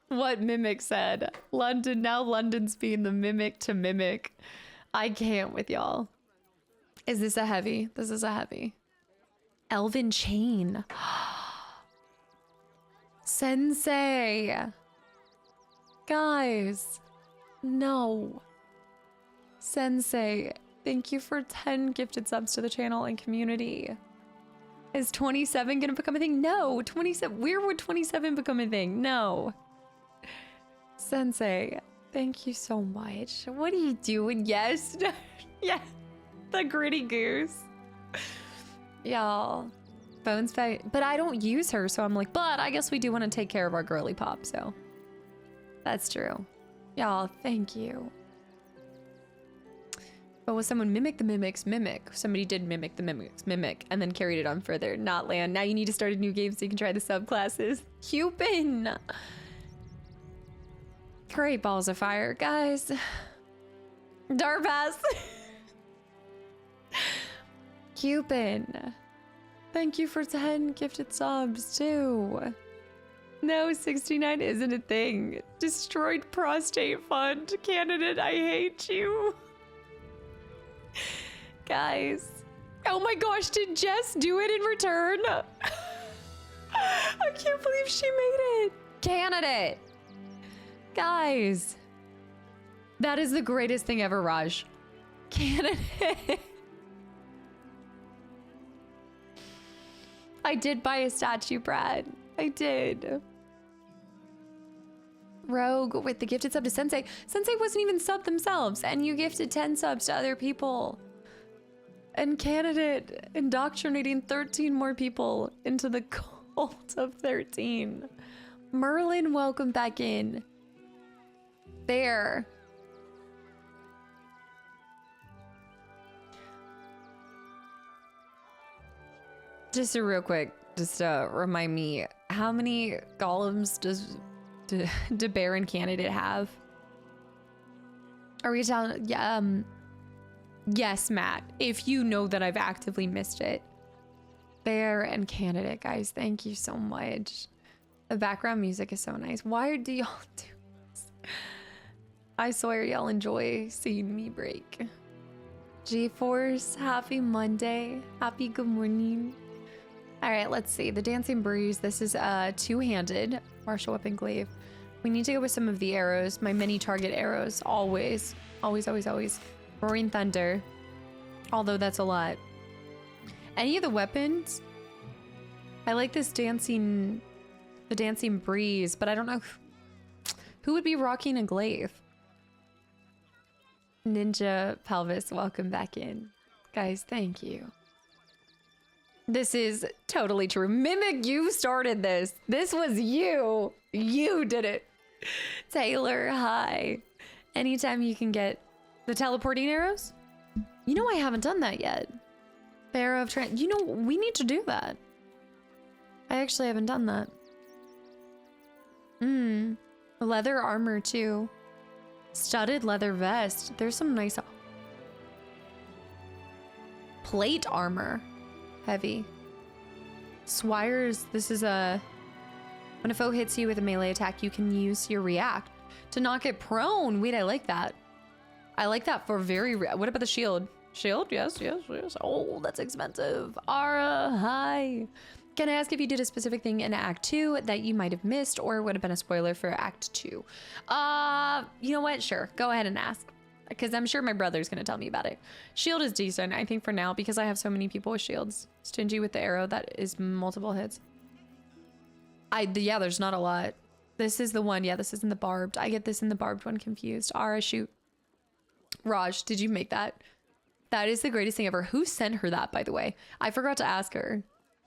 What Mimic said. London, now London's being the mimic to mimic. I can't with y'all. Is this a heavy? This is a heavy. Elven Chain. Sensei. Guys. No. Sensei. Thank you for 10 gifted subs to the channel and community. Is 27 gonna become a thing? No. 27. Where would 27 become a thing? No. Sensei. Thank you so much. What are you doing? Yes. Yeah. The gritty goose. Y'all. Bones fight. But I don't use her, so I'm like, but I guess we do want to take care of our girly pop, so. That's true. Y'all, thank you. But was someone mimic the mimics mimic? Somebody did mimic the mimics mimic and then carried it on further. Not land. Now you need to start a new game so you can try the subclasses. Cupin! Great balls of fire, guys. Darpass. Cupin. Thank you for 10 gifted subs too. No, 69 isn't a thing. Destroyed prostate fund candidate, I hate you. Guys. Oh my gosh, did Jess do it in return? I can't believe she made it. Candidate. Guys. That is the greatest thing ever, Raj. Candidate. I did buy a statue, Brad. I did. Rogue with the gifted sub to Sensei. Sensei wasn't even sub themselves, and you gifted 10 subs to other people. And Candidate indoctrinating 13 more people into the cult of 13. Merlin, welcome back in. Bear. Just a real quick, remind me, how many golems do Bear and Candidate have? Are we telling? Yeah. Yes, Matt. If you know that I've actively missed it. Bear and Candidate, guys. Thank you so much. The background music is so nice. Why do y'all do this? I swear y'all enjoy seeing me break. G-Force, happy Monday. Happy good morning. All right, let's see. The Dancing Breeze. This is two-handed martial weapon glaive. We need to go with some of the arrows. My mini target arrows. Always. Always, always, always. Roaring Thunder. Although that's a lot. Any of the weapons? I like this dancing... The Dancing Breeze, but I don't know who would be rocking a glaive. Ninja Pelvis, welcome back in. Guys, thank you. This is totally true. Mimic, you started this. This was you. You did it. Taylor, hi. Anytime you can get the teleporting arrows. You know I haven't done that yet. Pharaoh of Trent. You know, we need to do that. I actually haven't done that. Leather armor too. Studded leather vest. There's some nice plate armor. Heavy. Swires. This is a... When a foe hits you with a melee attack, you can use your react to knock it prone. Wait, I like that. I like that for very... What about the shield? Shield? Yes, yes, yes. Oh, that's expensive. Ara, hi. Can I ask if you did a specific thing in Act 2 that you might have missed or would have been a spoiler for Act 2? You know what? Sure. Go ahead and ask. Because I'm sure my brother's going to tell me about it. Shield is decent, I think, for now, because I have so many people with shields. Stingy with the arrow, that is multiple hits. Yeah, there's not a lot. This is the one. Yeah, this isn't the barbed. I get this in the barbed one confused. Ara, shoot. Raj, did you make that? That is the greatest thing ever. Who sent her that, by the way? I forgot to ask her.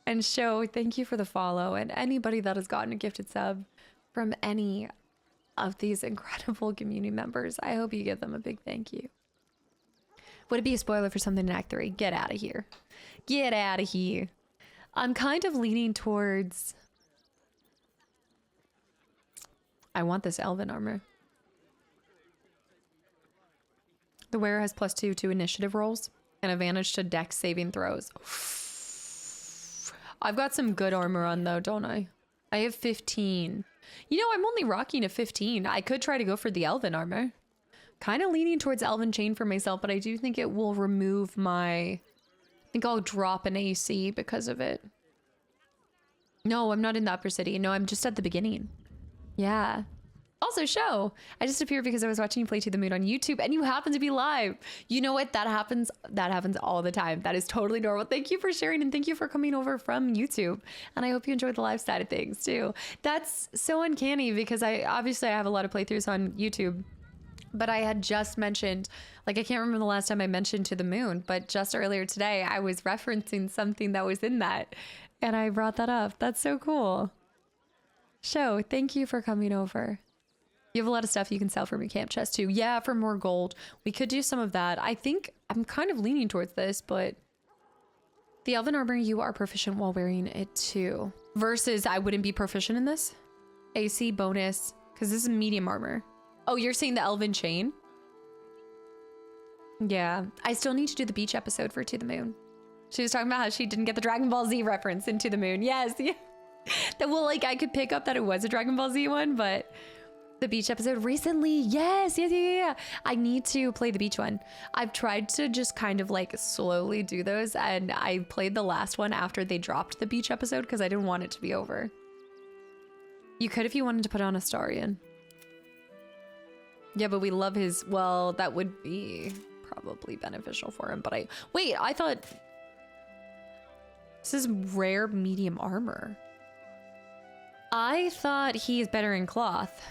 And Show, thank you for the follow. And anybody that has gotten a gifted sub from any of these incredible community members, I hope you give them a big thank you. Would it be a spoiler for something in Act 3? Get out of here. Get out of here. I'm kind of leaning towards... I want this elven armor. The wearer has +2 to initiative rolls and advantage to dex saving throws. I've got some good armor on though, don't I? I have 15. You know, I'm only rocking a 15. I could try to go for the elven armor. Kind of leaning towards elven chain for myself, but I do think it will remove my... I think I'll drop an AC because of it. No, I'm not in the upper city. No, I'm just at the beginning. Yeah. Also, Show, I just appeared because I was watching you play To the Moon on YouTube and you happen to be live. You know what? That happens all the time. That is totally normal. Thank you for sharing and thank you for coming over from YouTube. And I hope you enjoyed the live side of things too. That's so uncanny because I have a lot of playthroughs on YouTube, but I had just mentioned, like, I can't remember the last time I mentioned To the Moon, but just earlier today I was referencing something that was in that and I brought that up. That's so cool. Show, thank you for coming over. You have a lot of stuff you can sell from your camp chest too. Yeah, for more gold. We could do some of that. I think I'm kind of leaning towards this, but the elven armor, you are proficient while wearing it too. Versus I wouldn't be proficient in this. AC bonus, because this is medium armor. Oh, you're saying the elven chain? Yeah, I still need to do the beach episode for To the Moon. She was talking about how she didn't get the Dragon Ball Z reference into the moon. Yes. Yeah. That, well, like, I could pick up that it was a Dragon Ball Z one, but the beach episode recently. Yes. Yeah. I need to play the beach one. I've tried to just kind of like slowly do those, and I played the last one after they dropped the beach episode because I didn't want it to be over. You could if you wanted to put on Astarion. Yeah, but we love his, well, that would be probably beneficial for him, but I thought this is rare medium armor. I thought he's better in cloth.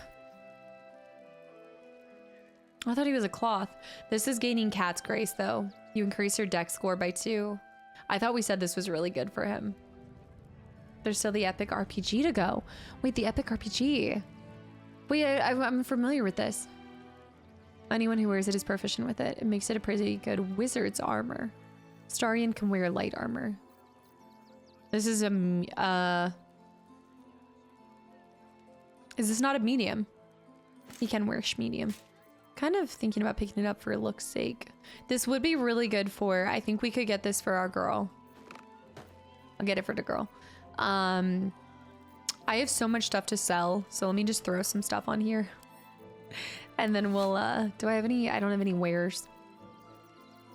I thought he was a cloth. This is gaining Cat's Grace though. You increase your dex score by 2. I thought we said this was really good for him. There's still the epic RPG to go. Wait, the epic RPG. Wait, I'm familiar with this. Anyone who wears it is proficient with it. It makes it a pretty good wizard's armor. Starion can wear light armor. This is a, is this not a medium? He can wear medium. Kind of thinking about picking it up for look's sake. This would be really good for, I think we could get this for our girl. I'll get it for the girl. I have so much stuff to sell, so let me just throw some stuff on here. And then we'll, do I have any? I don't have any wares.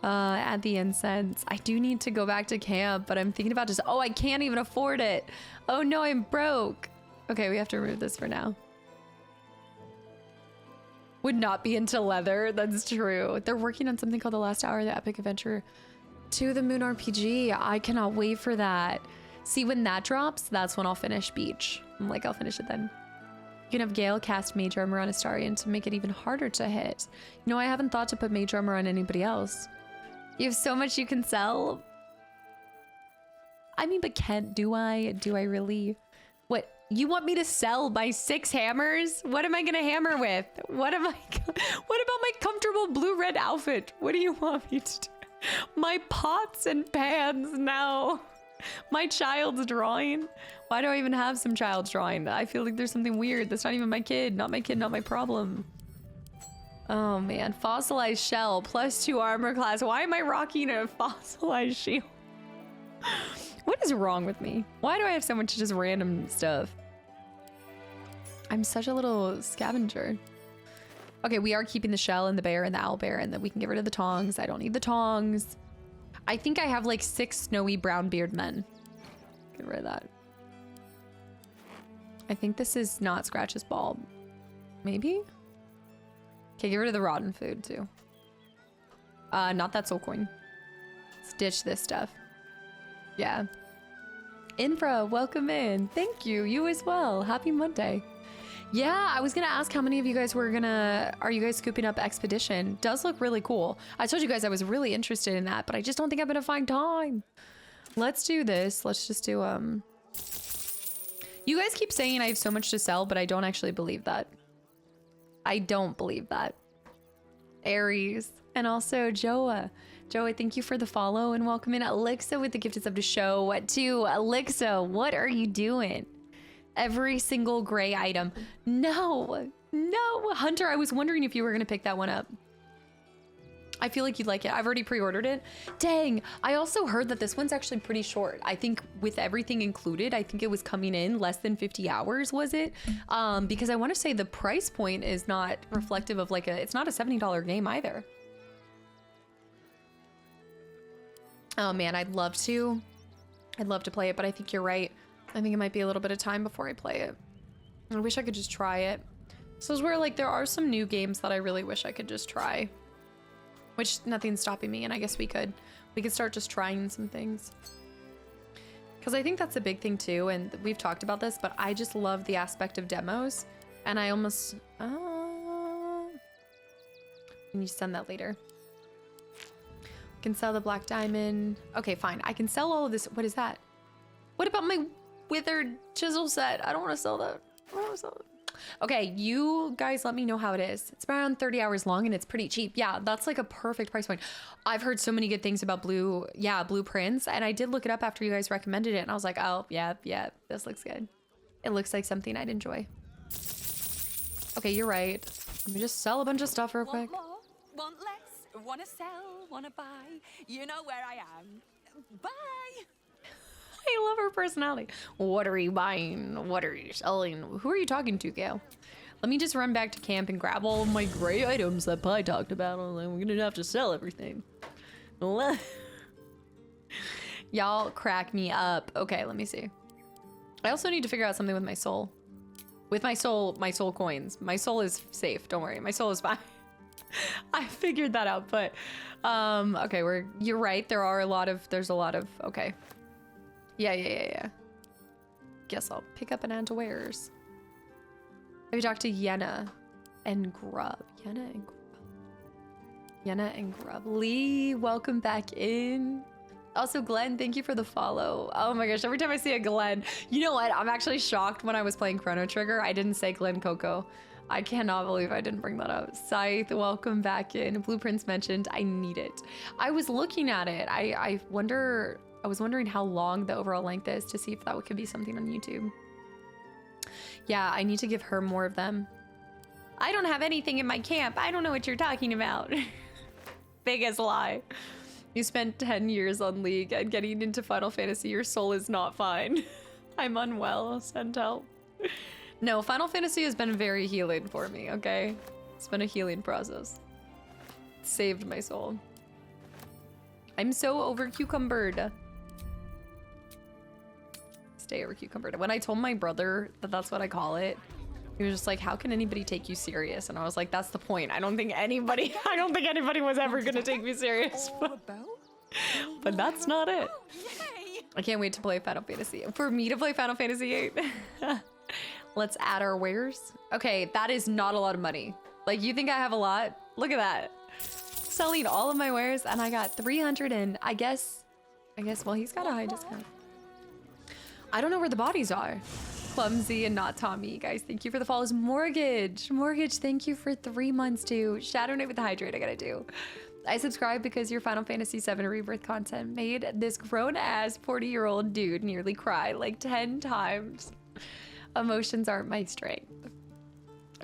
Add the incense. I do need to go back to camp, but I'm thinking about just, oh, I can't even afford it. Oh no, I'm broke. Okay, we have to remove this for now. Would not be into leather. That's true. They're working on something called The Last Hour, the Epic Adventure to the Moon RPG. I cannot wait for that. See, when that drops, that's when I'll finish Beach. I'm like, I'll finish it then. You can have Gale cast Mage Armor on Astarion to make it even harder to hit. You know, I haven't thought to put Mage Armor on anybody else. You have so much you can sell. I mean, but do I really? What? You want me to sell my 6 hammers? What am I gonna hammer with? What about my comfortable blue-red outfit? What do you want me to do? My pots and pans now. My child's drawing. Why do I even have some child's drawing? I feel like there's something weird. That's not even my kid. Not my kid, not my problem. Oh man, fossilized shell, +2 armor class. Why am I rocking a fossilized shield? What is wrong with me? Why do I have so much just random stuff? I'm such a little scavenger. Okay, we are keeping the shell and the bear and the owl bear, and then we can get rid of the tongs. I don't need the tongs. I think I have like 6 snowy brown beard men. Get rid of that. I think this is not Scratch's ball. Maybe? Okay, get rid of the rotten food too. Not that soul coin. Let's ditch this stuff. Yeah. Infra, welcome in. Thank you. You as well. Happy Monday. Yeah, I was gonna ask how many of you guys are you guys scooping up Expedition? Does look really cool. I told you guys I was really interested in that, but I just don't think I'm gonna find time. Let's do this. Let's just do, you guys keep saying I have so much to sell, but I don't actually believe that. I don't believe that. Aries. And also Joa. Joa, thank you for the follow and welcome in. Alexa with the gifted sub to show what to. Alexa, what are you doing? Every single gray item. No, Hunter, I was wondering if you were gonna pick that one up. I feel like you'd like it. I've already pre-ordered it. Dang, I also heard that this one's actually pretty short. I think with everything included, I think it was coming in less than 50 hours, was it? Because I wanna say the price point is not reflective of like it's not a $70 game either. Oh man, I'd love to play it, but I think you're right. I think it might be a little bit of time before I play it. I wish I could just try it. So it's where like there are some new games that I really wish I could just try. Which nothing's stopping me, and I guess we could start just trying some things. Because I think that's a big thing too, and we've talked about this, but I just love the aspect of demos. And I almost can you send that later? Can sell the black diamond. Okay, fine. I can sell all of this. What is that? What about my withered chisel set? I don't want to sell that. I don't want to sell it. Okay, you guys let me know how it is. It's around 30 hours long and it's pretty cheap. Yeah, that's like a perfect price point. I've heard so many good things about blueprints, and I did look it up after you guys recommended it, and I was like, oh, yeah, this looks good. It looks like something I'd enjoy. Okay, you're right. Let me just sell a bunch of stuff real quick. Want more? Want less? Want to sell? Want to buy? You know where I am. Bye. I love her personality. What are you buying? What are you selling? Who are you talking to, Gail? Let me just run back to camp and grab all of my gray items that Pi talked about. And we're gonna have to sell everything. Y'all crack me up. Okay, let me see. I also need to figure out something with my soul. With my soul coins. My soul is safe. Don't worry. My soul is fine. I figured that out, but okay, you're right. There's a lot of okay. Yeah. Guess I'll pick up and add to wares. Maybe talk to Yenna and Grub. Yenna and Grub. Lee, welcome back in. Also, Glenn, thank you for the follow. Oh my gosh, every time I see a Glenn, you know what? I'm actually shocked when I was playing Chrono Trigger. I didn't say Glenn Coco. I cannot believe I didn't bring that up. Scythe, welcome back in. Blueprints mentioned. I need it. I was looking at it. I was wondering how long the overall length is to see if that could be something on YouTube. Yeah, I need to give her more of them. I don't have anything in my camp. I don't know what you're talking about. Biggest lie. You spent 10 years on League and getting into Final Fantasy. Your soul is not fine. I'm unwell. Send help. No, Final Fantasy has been very healing for me, okay? It's been a healing process. It saved my soul. I'm so over cucumbered. Stay over cucumbered. When I told my brother that that's what I call it, he was just like, how can anybody take you serious? And I was like, that's the point. I don't think anybody was ever gonna take me serious. But that's not it. I can't wait to play Final Fantasy. For me to play Final Fantasy VIII. Let's add our wares. Okay, that is not a lot of money. Like, you think I have a lot? Look at that. Selling all of my wares, and I got 300 and I guess, well, he's got a high discount. I don't know where the bodies are. Clumsy and not Tommy. Guys, thank you for the follows. Mortgage, thank you for 3 months too. Shadow Knight with the hydrate, I gotta do. I subscribe because your Final Fantasy VII Rebirth content made this grown-ass 40-year-old dude nearly cry like 10 times. Emotions aren't my strength.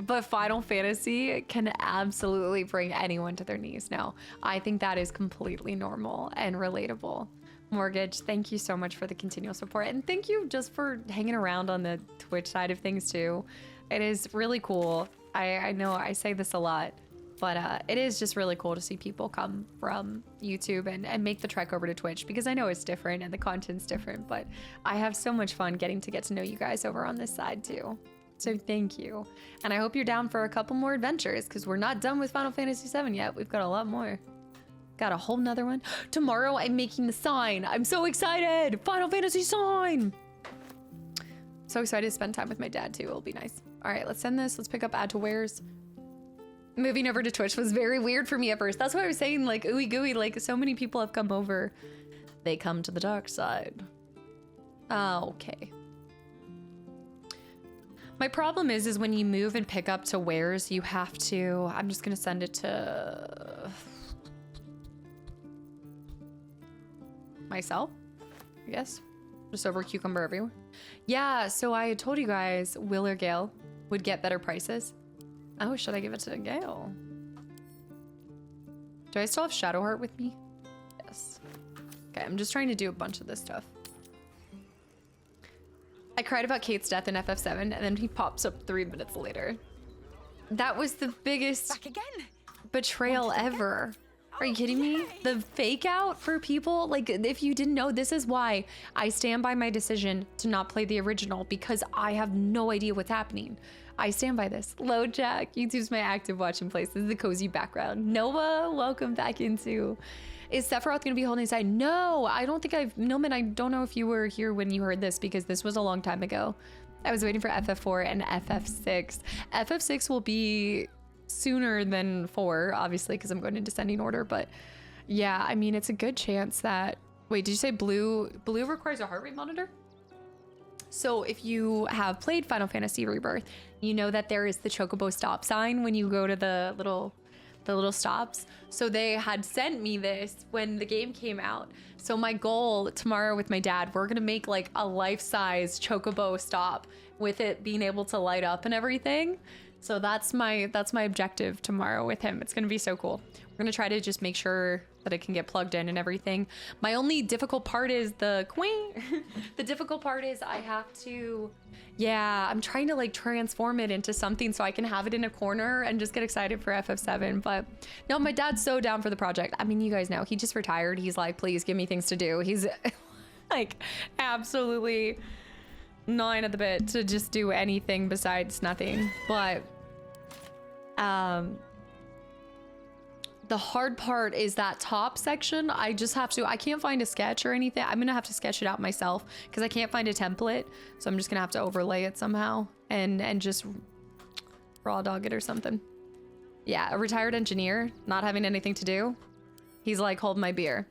But Final Fantasy can absolutely bring anyone to their knees now. I think that is completely normal and relatable. Mortgage, thank you so much for the continual support. And thank you just for hanging around on the Twitch side of things too. It is really cool. I know I say this a lot, but it is just really cool to see people come from YouTube and make the trek over to Twitch, because I know it's different and the content's different, but I have so much fun getting to know you guys over on this side too. So thank you. And I hope you're down for a couple more adventures, because we're not done with Final Fantasy VII yet. We've got a lot more. Got a whole nother one. Tomorrow I'm making the sign. I'm so excited. Final Fantasy sign. So excited to spend time with my dad too. It'll be nice. All right, let's send this. Let's pick up add to wares. Moving over to Twitch was very weird for me at first. That's why I was saying, like, ooey gooey, like so many people have come over. They come to the dark side. Okay. My problem is when you move and pick up to wares, you have to, I'm just gonna send it to myself, I guess. Just over cucumber everywhere. Yeah, so I told you guys Will or Gale would get better prices. Oh, should I give it to Gale? Do I still have Shadowheart with me? Yes. Okay, I'm just trying to do a bunch of this stuff. I cried about Kate's death in FF7, and then he pops up 3 minutes later. That was the biggest Back again. betrayal ever. Are you kidding me? The fake out for people? Like, if you didn't know, this is why I stand by my decision to not play the original, because I have no idea what's happening. I stand by this. Low Jack, YouTube's my active watching place. This is the cozy background. Noah, welcome back into. Is Sephiroth gonna be holding his side? No, I don't think Noman, I don't know if you were here when you heard this, because this was a long time ago. I was waiting for FF4 and FF6. FF6 will be sooner than 4, obviously, because I'm going in descending order, but yeah, I mean, it's a good chance that, wait, did you say blue requires a heart rate monitor? So if you have played Final Fantasy Rebirth, you know that there is the Chocobo stop sign when you go to the little stops. So they had sent me this when the game came out. So my goal tomorrow with my dad, we're gonna make like a life-size Chocobo stop with it being able to light up and everything. So that's my objective tomorrow with him. It's gonna be so cool. We're gonna try to just make sure that it can get plugged in and everything. My only difficult part is the the difficult part is I have to, yeah, I'm trying to like transform it into something so I can have it in a corner and just get excited for FF7. But no, my dad's so down for the project. I mean, you guys know, he just retired. He's like, please give me things to do. He's like absolutely gnawing at the bit to just do anything besides nothing. But the hard part is that top section. I just have to, I can't find a sketch or anything. I'm gonna have to sketch it out myself because I can't find a template. So I'm just gonna have to overlay it somehow and just raw dog it or something. Yeah, a retired engineer, not having anything to do. He's like, hold my beer.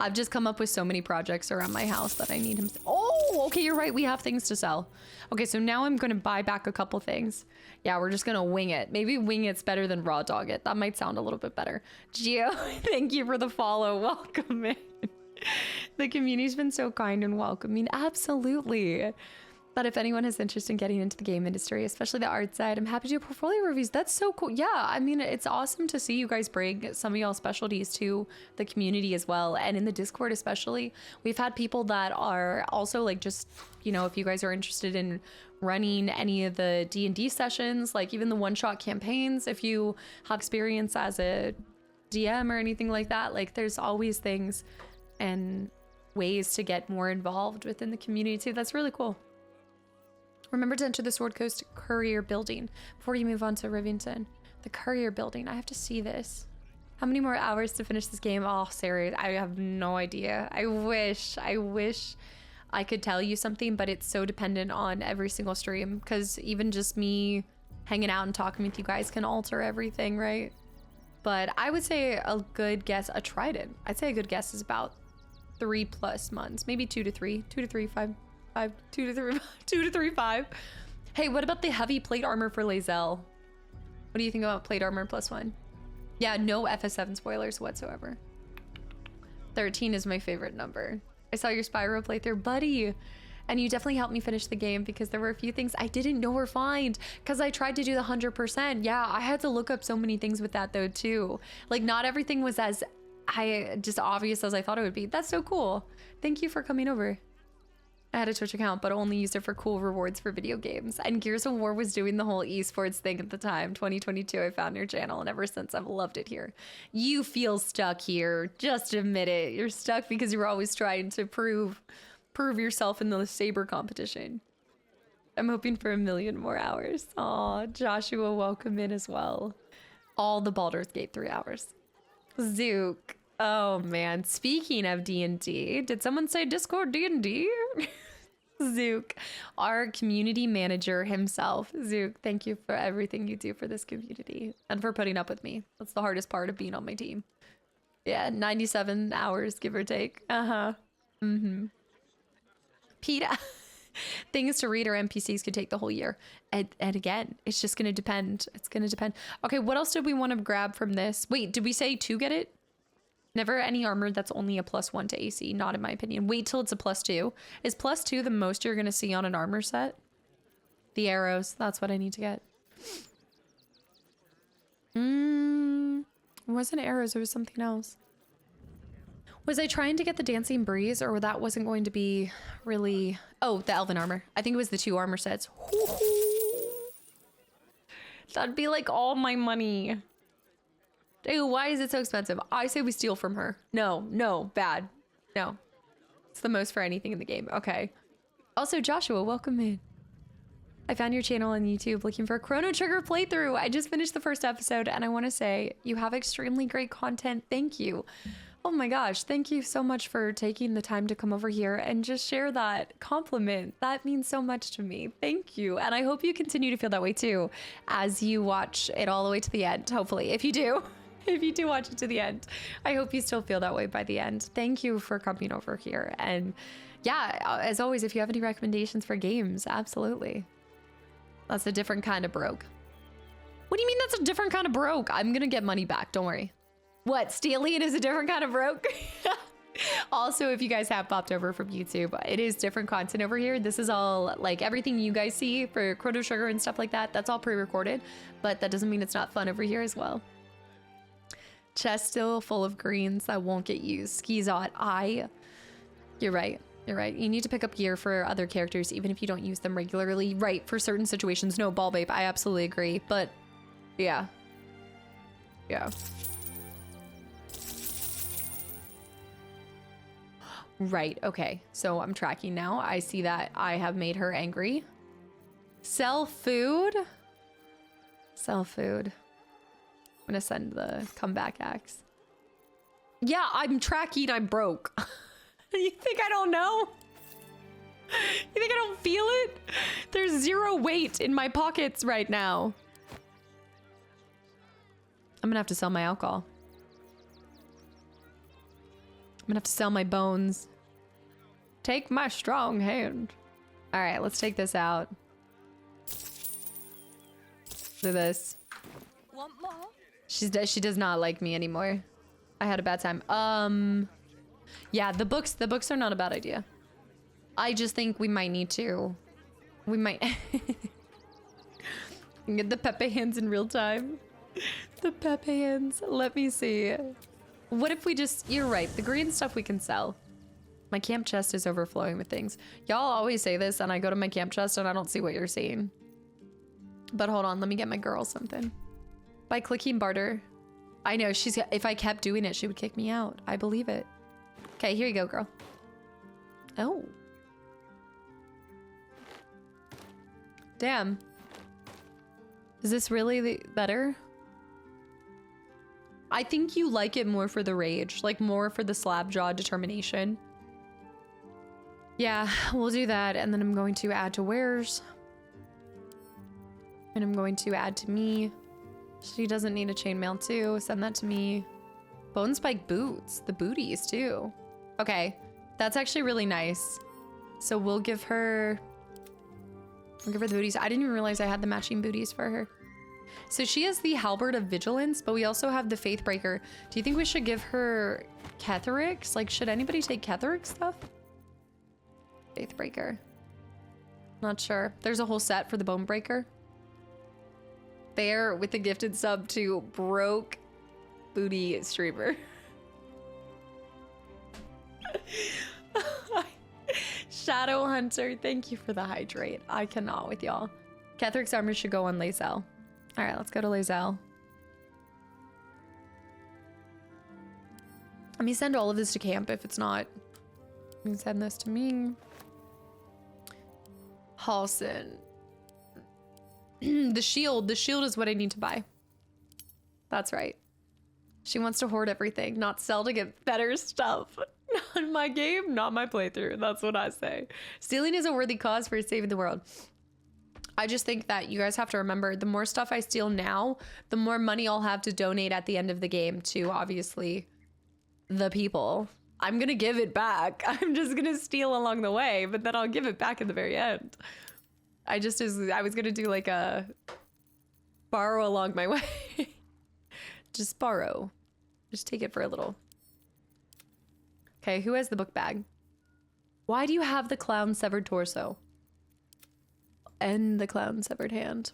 I've just come up with so many projects around my house that I need him to, oh, okay, you're right. We have things to sell. Okay, so now I'm gonna buy back a couple things. Yeah, we're just gonna wing it. Maybe wing it's better than raw dog it. That might sound a little bit better. Gio, thank you for the follow. Welcome in. The community's been so kind and welcoming. Absolutely. But if anyone has interest in getting into the game industry, especially the art side, I'm happy to do portfolio reviews. That's so cool. Yeah, I mean, it's awesome to see you guys bring some of y'all specialties to the community as well. And in the Discord especially, we've had people that are also like just, you know, if you guys are interested in running any of the D&D sessions, like even the one-shot campaigns, if you have experience as a DM or anything like that, like there's always things and ways to get more involved within the community too. That's really cool. Remember to enter the Sword Coast Courier Building before you move on to Rivington. The Courier Building. I have to see this. How many more hours to finish this game? Oh, Sarah, I have no idea. I wish I could tell you something, but it's so dependent on every single stream because even just me hanging out and talking with you guys can alter everything, right? But I would say a good guess, a trident. I'd say a good guess is about 3+ months, maybe 2 to 3, 5. 2 to 3, 5. Hey, what about the heavy plate armor for Lae'zel? What do you think about plate armor +1? Yeah, no FS7 spoilers whatsoever. 13 is my favorite number. I saw your Spyro playthrough, buddy. And you definitely helped me finish the game because there were a few things I didn't know were fine because I tried to do the 100%. Yeah, I had to look up so many things with that though too. Like not everything was as just obvious as I thought it would be. That's so cool. Thank you for coming over. I had a Twitch account, but only used it for cool rewards for video games. And Gears of War was doing the whole esports thing at the time. 2022, I found your channel, and ever since I've loved it here. You feel stuck here. Just admit it. You're stuck because you were always trying to prove yourself in the saber competition. I'm hoping for 1 million more hours. Aw, Joshua, welcome in as well. All the Baldur's Gate 3 hours. Zook. Oh man, speaking of D&D, did someone say Discord D&D? Zook, our community manager himself. Zook, thank you for everything you do for this community and for putting up with me. That's the hardest part of being on my team. Yeah, 97 hours, give or take. PETA. Things to read or NPCs could take the whole year. And again, it's just going to depend. It's going to depend. Okay, what else did we want to grab from this? Wait, did we say to get it? Never any armor that's only a +1 to AC, not in my opinion. Wait till it's a +2. Is +2 the most you're going to see on an armor set? The arrows, that's what I need to get. It wasn't arrows, it was something else. Was I trying to get the Dancing Breeze or that wasn't going to be really... Oh, the Elven armor. I think it was the 2 armor sets. That'd be like all my money. Dude, why is it so expensive? I say we steal from her. No, bad. No. It's the most for anything in the game. Okay. Also, Joshua, welcome in. I found your channel on YouTube looking for a Chrono Trigger playthrough. I just finished the first episode and I want to say you have extremely great content. Thank you. Oh my gosh. Thank you so much for taking the time to come over here and just share that compliment. That means so much to me. Thank you. And I hope you continue to feel that way too as you watch it all the way to the end. Hopefully, if you do. If you do watch it to the end, I hope you still feel that way by the end. Thank you for coming over here. And yeah, as always, if you have any recommendations for games, absolutely. That's a different kind of broke. What do you mean that's a different kind of broke? I'm going to get money back. Don't worry. What? Stealing is a different kind of broke? Also, if you guys have popped over from YouTube, it is different content over here. This is all like everything you guys see for Chrono Trigger and stuff like that. That's all pre-recorded, but that doesn't mean it's not fun over here as well. Chest still full of greens that won't get used. Skizot, you're right. You're right. You need to pick up gear for other characters, even if you don't use them regularly. Right, for certain situations. No, ball babe, I absolutely agree. But, yeah. Yeah. Right, okay. So I'm tracking now. I see that I have made her angry. Sell food? Sell food. I'm gonna send the comeback axe. Yeah, I'm tracking, I'm broke. You think I don't know? You think I don't feel it? There's 0 weight in my pockets right now. I'm gonna have to sell my alcohol. I'm gonna have to sell my bones. Take my strong hand. All right, let's take this out. Look at this. Want more? She does not like me anymore. I had a bad time. Yeah, the books are not a bad idea. I just think we might need to. We might get the Pepe hands in real time. The Pepe hands. Let me see. What if we just, you're right, the green stuff we can sell. My camp chest is overflowing with things. Y'all always say this and I go to my camp chest and I don't see what you're seeing. But hold on, let me get my girl something. By clicking barter. I know, if I kept doing it, she would kick me out. I believe it. Okay, here you go, girl. Oh. Damn. Is this really better? I think you like it more for the rage, like more for the slab jaw determination. Yeah, we'll do that. And then I'm going to add to wares. And I'm going to add to me. She doesn't need a chainmail too. Send that to me. Bone spike boots, the booties too. Okay, that's actually really nice. So we'll give her the booties. I didn't even realize I had the matching booties for her. So she has the halberd of vigilance, but we also have the faithbreaker. Do you think we should give her Ketherix? Like, should anybody take Ketherix stuff? Faithbreaker. Not sure. There's a whole set for the bone breaker. There with the gifted sub to broke booty streamer. Shadow Hunter, thank you for the hydrate. I cannot with y'all. Ketherix armor should go on Lae'zel. All right, let's go to Lae'zel. Let me send all of this to camp if it's not. Let me send this to me. Halson. The shield is what I need to buy. That's right. She wants to hoard everything, not sell to get better stuff. Not my game, not my playthrough. That's what I say. Stealing is a worthy cause for saving the world. I just think that you guys have to remember, the more stuff I steal now, the more money I'll have to donate at the end of the game to, obviously, the people. I'm gonna give it back. I'm just gonna steal along the way, but then I'll give it back in the very end. I was gonna do like a borrow along my way. Just borrow. Just take it for a little. Okay, who has the book bag? Why do you have the clown's severed torso? And the clown's severed hand.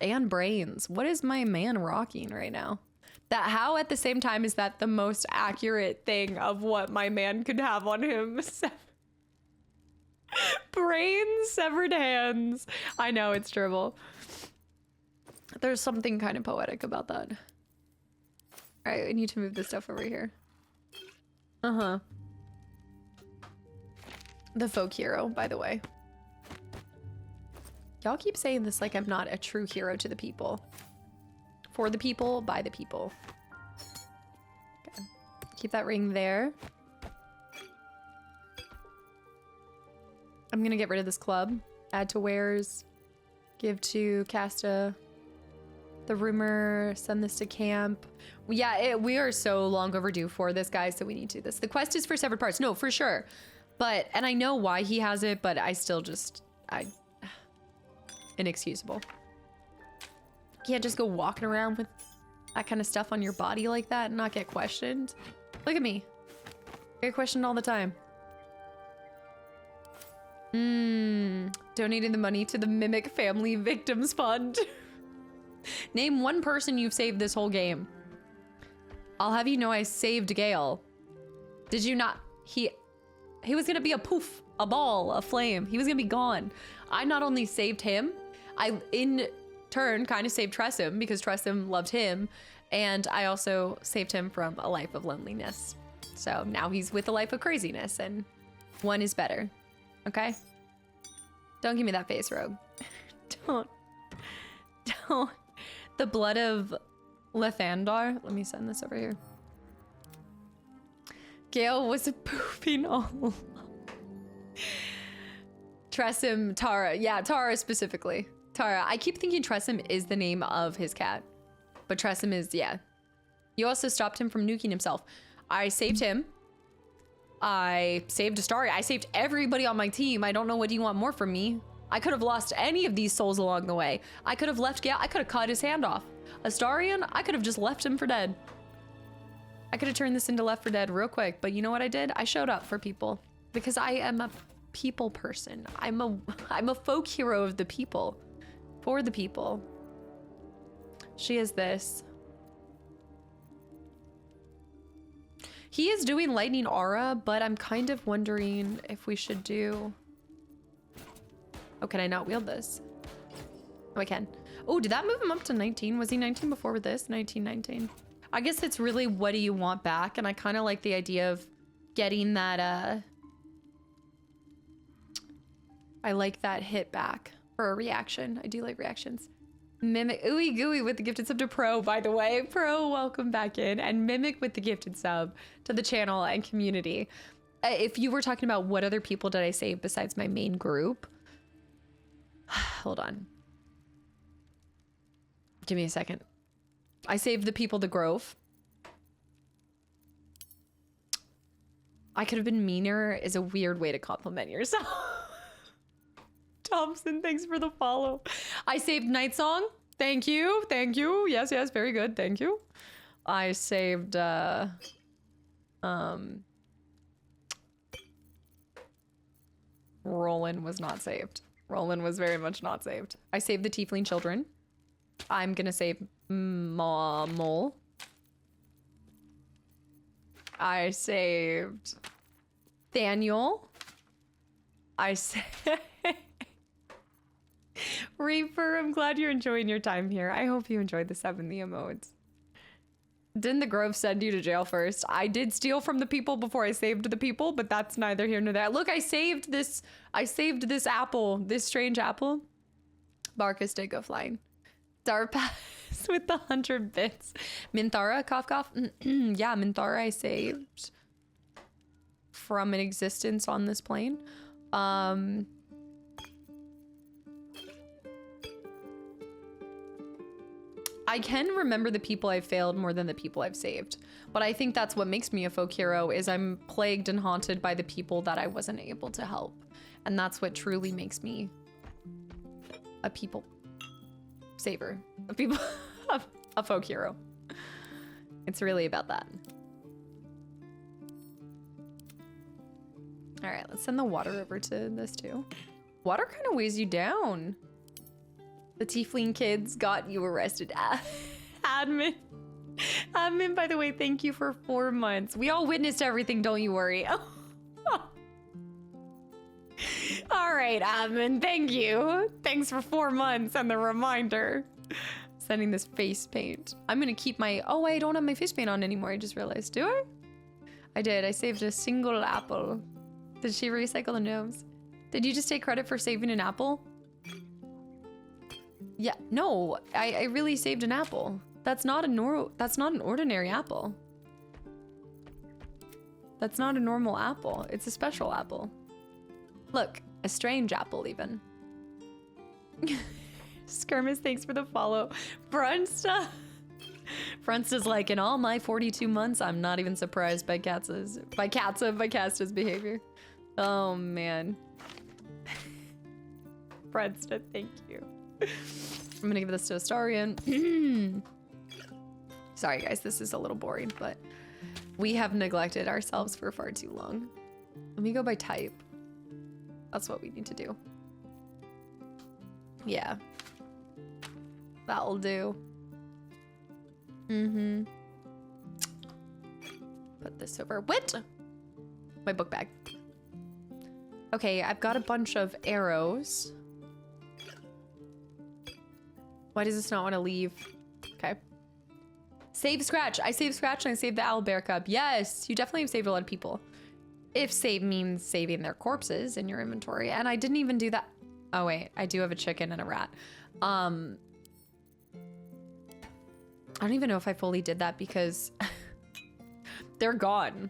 And brains. What is my man rocking right now? That how at the same time is that the most accurate thing of what my man could have on him? Brains, severed hands. I know, it's dribble. There's something kind of poetic about that. All right, I need to move this stuff over here. Uh-huh. The folk hero, by the way. Y'all keep saying this like I'm not a true hero to the people. For the people, by the people. Okay. Keep that ring there. I'm gonna get rid of this club. Add to wares. Give to Casta. The rumor. Send this to camp. Yeah, we are so long overdue for this, guys, so we need to do this. The quest is for severed parts. No, for sure. But, and I know why he has it, but I still just, inexcusable. You can't just go walking around with that kind of stuff on your body like that and not get questioned. Look at me. I get questioned all the time. Donating the money to the Mimic Family Victims Fund. Name one person you've saved this whole game. I'll have you know I saved Gale. Did you not? He was gonna be a poof, a ball, a flame. He was gonna be gone. I not only saved him, I in turn kind of saved Tressym because Tressym loved him, and I also saved him from a life of loneliness. So now he's with a life of craziness, and one is better. Okay? Don't give me that face, Rogue. Don't. The blood of Lethandar. Let me send this over here. Gale was pooping all along. Tressym, Tara. Yeah, Tara specifically. Tara. I keep thinking Tressym is the name of his cat. But Tressym is, yeah. You also stopped him from nuking himself. I saved him. I saved Astaria. I saved everybody on my team. I don't know what you want more from me. I could have lost any of these souls along the way. I could have left Gale. I could have cut his hand off. Astarion, I could have just left him for dead. I could have turned this into Left 4 Dead real quick, but you know what I did? I showed up for people because I am a people person. I'm a folk hero of the people, for the people. She is this. He is doing lightning aura, but I'm kind of wondering if we should do... Oh, can I not wield this? Oh, I can. Oh, did that move him up to 19? Was he 19 before with this? 19. I guess it's really what do you want back? And I kind of like the idea of getting that, I like that hit back for a reaction. I do like reactions. Mimic, ooey gooey with the gifted sub to Pro, by the way. Pro, welcome back in. And Mimic with the gifted sub to the channel and community. If you were talking about what other people did I save besides my main group, hold on. Give me a second. I saved the people the Grove. I could have been meaner is a weird way to compliment yourself. Thompson, thanks for the follow. I saved Night Song. Thank you. Thank you. Yes, yes, very good. Thank you. I saved Roland was not saved. Roland was very much not saved. I saved the Tiefling children. I'm gonna save Mole. I saved Daniel. I saved Reaper. I'm glad you're enjoying your time here. I hope you enjoyed the 7 emotes. Didn't the Grove send you to jail first? I did steal from the people before I saved the people, but that's neither here nor there. Look, I saved this apple, this strange apple. Barkus did go flying. Darpass with the 100 bits. Minthara, cough cough. Yeah, Minthara I saved from an existence on this plane. I can remember the people I've failed more than the people I've saved. But I think that's what makes me a folk hero, is I'm plagued and haunted by the people that I wasn't able to help. And that's what truly makes me a people saver. A folk hero. It's really about that. All right, let's send the water over to this too. Water kind of weighs you down. The Tiefling kids got you arrested. Admin, by the way, thank you for 4 months. We all witnessed everything, don't you worry. All right, admin, thank you. Thanks for 4 months and the reminder. Sending this face paint. I'm gonna keep my, oh, I don't have my face paint on anymore. I just realized, do I? I did, I saved a single apple. Did she recycle the gnomes? Did you just take credit for saving an apple? Yeah, no, I really saved an apple. That's not an ordinary apple. That's not a normal apple. It's a special apple. Look, a strange apple even. Skirmish, thanks for the follow. Brunsta. Brunsta's like, in all my 42 months, I'm not even surprised by Casta's behavior. Oh man. Brunsta, thank you. I'm gonna give this to Astarion. Sorry guys, this is a little boring, but we have neglected ourselves for far too long. Let me go by type. That's what we need to do. Yeah. That'll do. put this over. What? My book bag. Okay, I've got a bunch of arrows. Why does this not want to leave? Okay. Save Scratch. I saved Scratch and I saved the owlbear cup. Yes, you definitely have saved a lot of people. If save means saving their corpses in your inventory. And I didn't even do that. Oh wait, I do have a chicken and a rat. I don't even know if I fully did that because they're gone.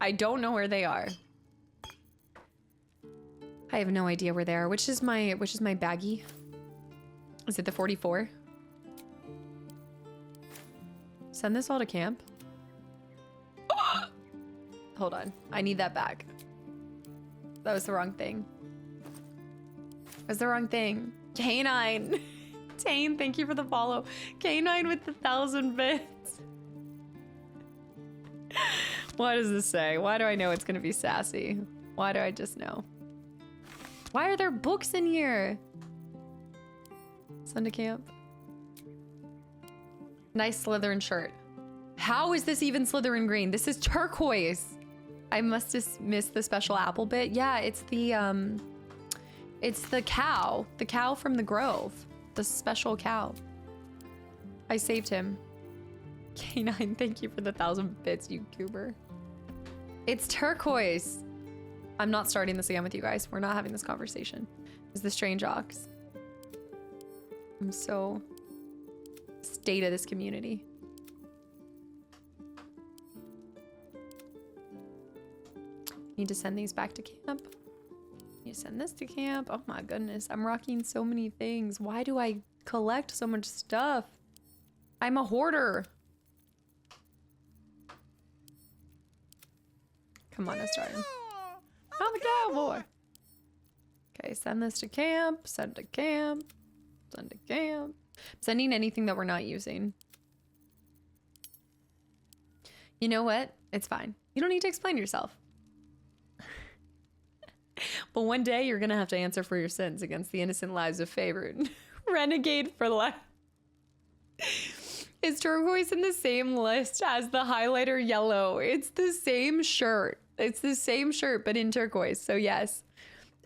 I don't know where they are. I have no idea where they are. Which is my baggie? Is it the 44? Send this all to camp. Hold on. I need that back. That was the wrong thing. That was the wrong thing. K9. Tane, thank you for the follow. K9 with the 1,000 bits. What does this say? Why do I know it's gonna be sassy? Why do I just know? Why are there books in here? Send to camp. Nice Slytherin shirt. How is this even Slytherin green? This is turquoise. I must have missed the special apple bit. Yeah, it's the cow. The cow from the grove. The special cow. I saved him. K9, thank you for the 1,000 bits, you goober. It's turquoise. I'm not starting this again with you guys. We're not having this conversation. It's the strange ox. I'm so state of this community. Need to send these back to camp. Need to send this to camp. Oh my goodness. I'm rocking so many things. Why do I collect so much stuff? I'm a hoarder. Come on, let's start. I'm a cowboy. Okay, send this to camp. Send to camp. Send to camp. Sending anything that we're not using. You know what? It's fine. You don't need to explain yourself. But one day you're gonna have to answer for your sins against the innocent lives of favored. Renegade for life. Is turquoise in the same list as the highlighter yellow? It's the same shirt. It's the same shirt, but in turquoise. So yes.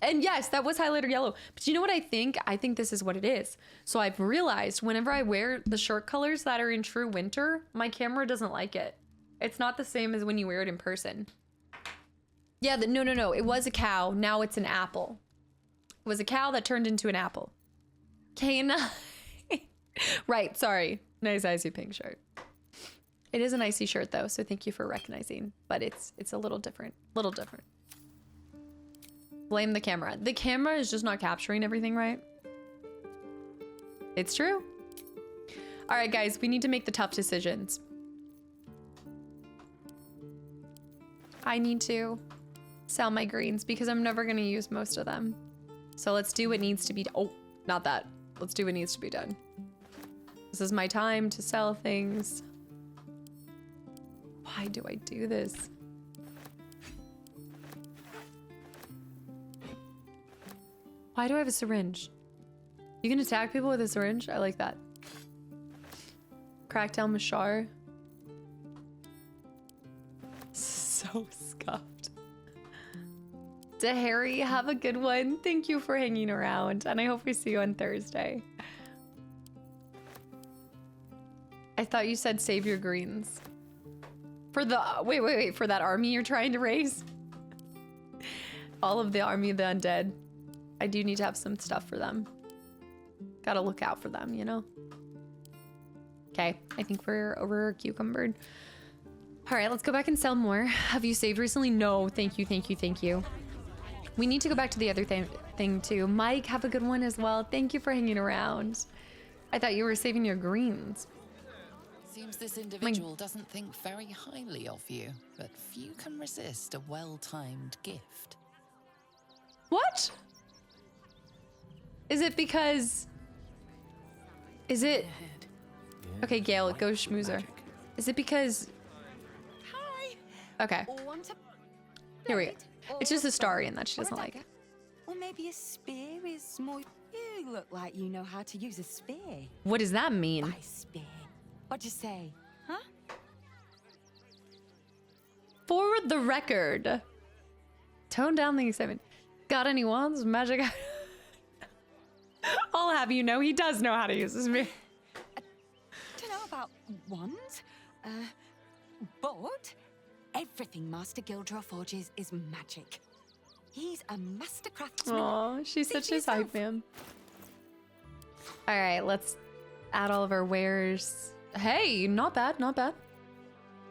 And yes, that was highlighter yellow. But you know what I think? I think this is what it is. So I've realized whenever I wear the shirt colors that are in true winter, my camera doesn't like it. It's not the same as when you wear it in person. Yeah, no. It was a cow. Now it's an apple. It was a cow that turned into an apple. K9. Right, sorry. Nice icy pink shirt. It is an icy shirt though, so thank you for recognizing. But it's a little different. Blame the camera. The camera is just not capturing everything right. It's true. All right, guys, we need to make the tough decisions. I need to sell my greens because I'm never going to use most of them. So let's do what needs to be done. Oh, not that. Let's do what needs to be done. This is my time to sell things. Why do I do this? Why do I have a syringe? You can attack people with a syringe? I like that. Crackdown Mashar. So scuffed. To Harry, have a good one. Thank you for hanging around, and I hope we see you on Thursday. I thought you said save your greens. For the wait, for that army you're trying to raise? All of the army of the undead. I do need to have some stuff for them. Gotta look out for them, you know? Okay, I think we're over cucumbered. All right, let's go back and sell more. Have you saved recently? No, thank you. We need to go back to the other thing too. Mike, have a good one as well. Thank you for hanging around. I thought you were saving your greens. Seems this individual doesn't think very highly of you, but few can resist a well-timed gift. What? Is it because... Is it... Okay, Gale, go schmoozer. Is it because... Hi. Okay. Here we go. It's just a Starian that she doesn't like. Or maybe a spear is more... You look like you know how to use a spear. What does that mean? By spear. What'd you say? Huh? For the record, tone down the excitement. Got any wands, magic? I'll have you know he does know how to use this mirror. Don't know about wands, but everything Master Gildra forges is magic. He's a master craftsman. Aw, she's See such for a hype yourself. man. All right, let's add all of our wares. Hey, not bad, not bad.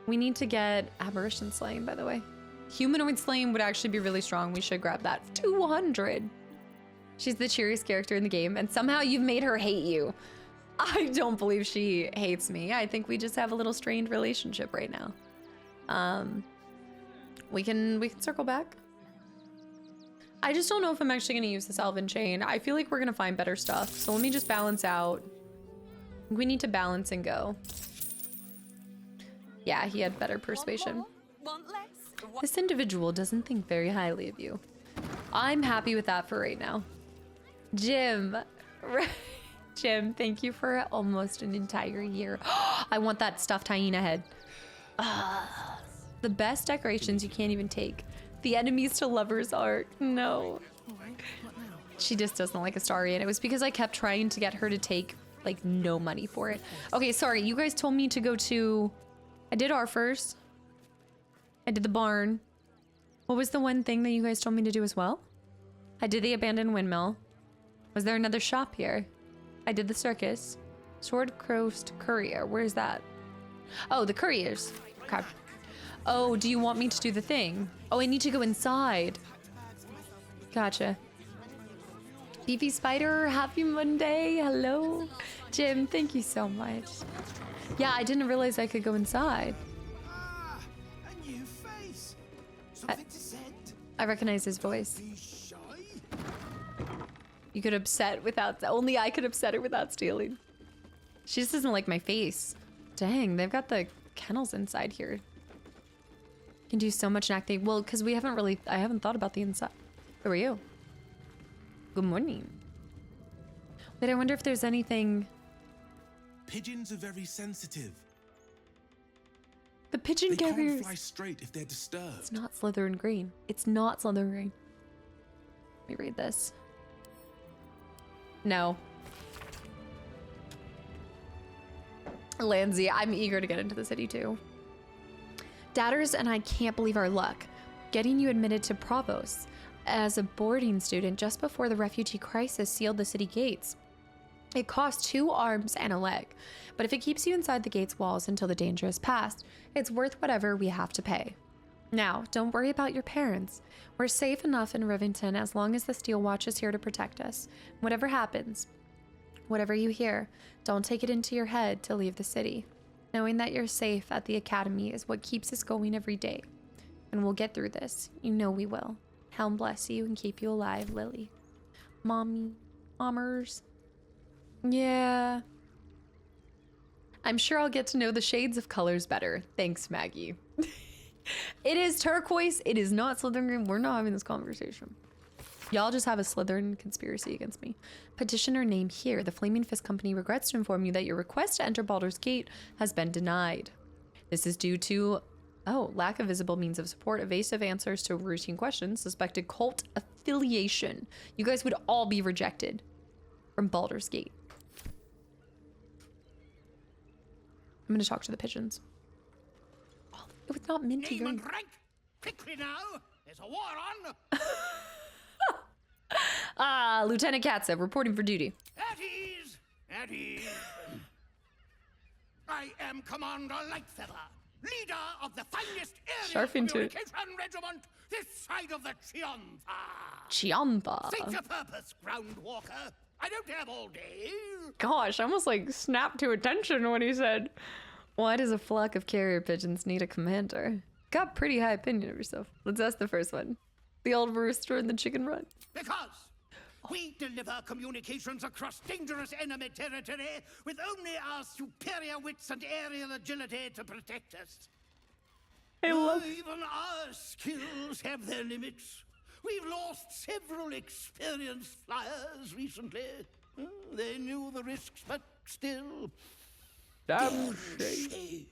We need to get Aberration Slaying, by the way. Humanoid Slaying would actually be really strong. We should grab that. 200. She's the cheeriest character in the game, and somehow you've made her hate you. I don't believe she hates me. I think we just have a little strained relationship right now. We can circle back. I just don't know if I'm actually going to use this Elven Chain. I feel like we're going to find better stuff. So let me just balance out. We need to balance and go. Yeah, he had better persuasion. Want less? This individual doesn't think very highly of you. I'm happy with that for right now. Jim. Jim, thank you for almost an entire year. I want that stuffed hyena head. The best decorations you can't even take. The enemies to lovers arc. No. She just doesn't like Astarion. It was because I kept trying to get her to take like no money for it. Okay, sorry. You guys told me to go to... I did Arfur's. I did the barn. What was the one thing that you guys told me to do as well? I did the abandoned windmill. Was there another shop here? I did the circus. Sword Coast Courier. Where's that? Oh, the couriers. Okay. Oh, do you want me to do the thing? Oh, I need to go inside. Gotcha. Beefy Spider, happy Monday. Hello. Jim, thank you so much. Yeah, I didn't realize I could go inside. Ah, a new face. Something to send. I recognize his voice. Be shy. You could upset without... Only I could upset her without stealing. She just doesn't like my face. Dang, they've got the kennels inside here. Can do so much acting. Well, because we haven't really... I haven't thought about the inside. Who are you? Good morning. Wait, I wonder if there's anything... Pigeons are very sensitive. The pigeon They can't carriers. fly straight if they're disturbed. It's not Slytherin green. It's not Slytherin green. Let me read this. No. Landsey, I'm eager to get into the city too. Datters and I can't believe our luck. Getting you admitted to Provost as a boarding student just before the refugee crisis sealed the city gates. It costs 2 arms and a leg, but if it keeps you inside the gate's walls until the danger is past, it's worth whatever we have to pay. Now, don't worry about your parents. We're safe enough in Rivington as long as the Steel Watch is here to protect us. Whatever happens, whatever you hear, don't take it into your head to leave the city. Knowing that you're safe at the academy is what keeps us going every day. And we'll get through this. You know we will. Helm bless you and keep you alive, Lily. Mommy. Mommers. Yeah. I'm sure I'll get to know the shades of colors better. Thanks, Maggie. It is turquoise. It is not Slytherin green. We're not having this conversation. Y'all just have a Slytherin conspiracy against me. Petitioner name here. The Flaming Fist Company regrets to inform you that your request to enter Baldur's Gate has been denied. This is due to, lack of visible means of support, evasive answers to routine questions, suspected cult affiliation. You guys would all be rejected from Baldur's Gate. I'm gonna talk to the pigeons. Oh, it was not minty Name green. and rank. Quickly now. There's a war on. Lieutenant Katza, reporting for duty. At ease. At ease. I am Commander Lightfeather, leader of the finest area Sharp into it. communication regiment this side of the Chiantha. Chiantha. Think your purpose, Groundwalker. I don't have all day. Gosh, I almost like snapped to attention when he said, why does a flock of carrier pigeons need a commander? Got pretty high opinion of yourself. Let's ask the first one. The old rooster and the chicken run. Because we deliver communications across dangerous enemy territory with only our superior wits and aerial agility to protect us. I love Even our skills have their limits. We've lost several experienced flyers recently. They knew the risks, but still. damn shame. Shame.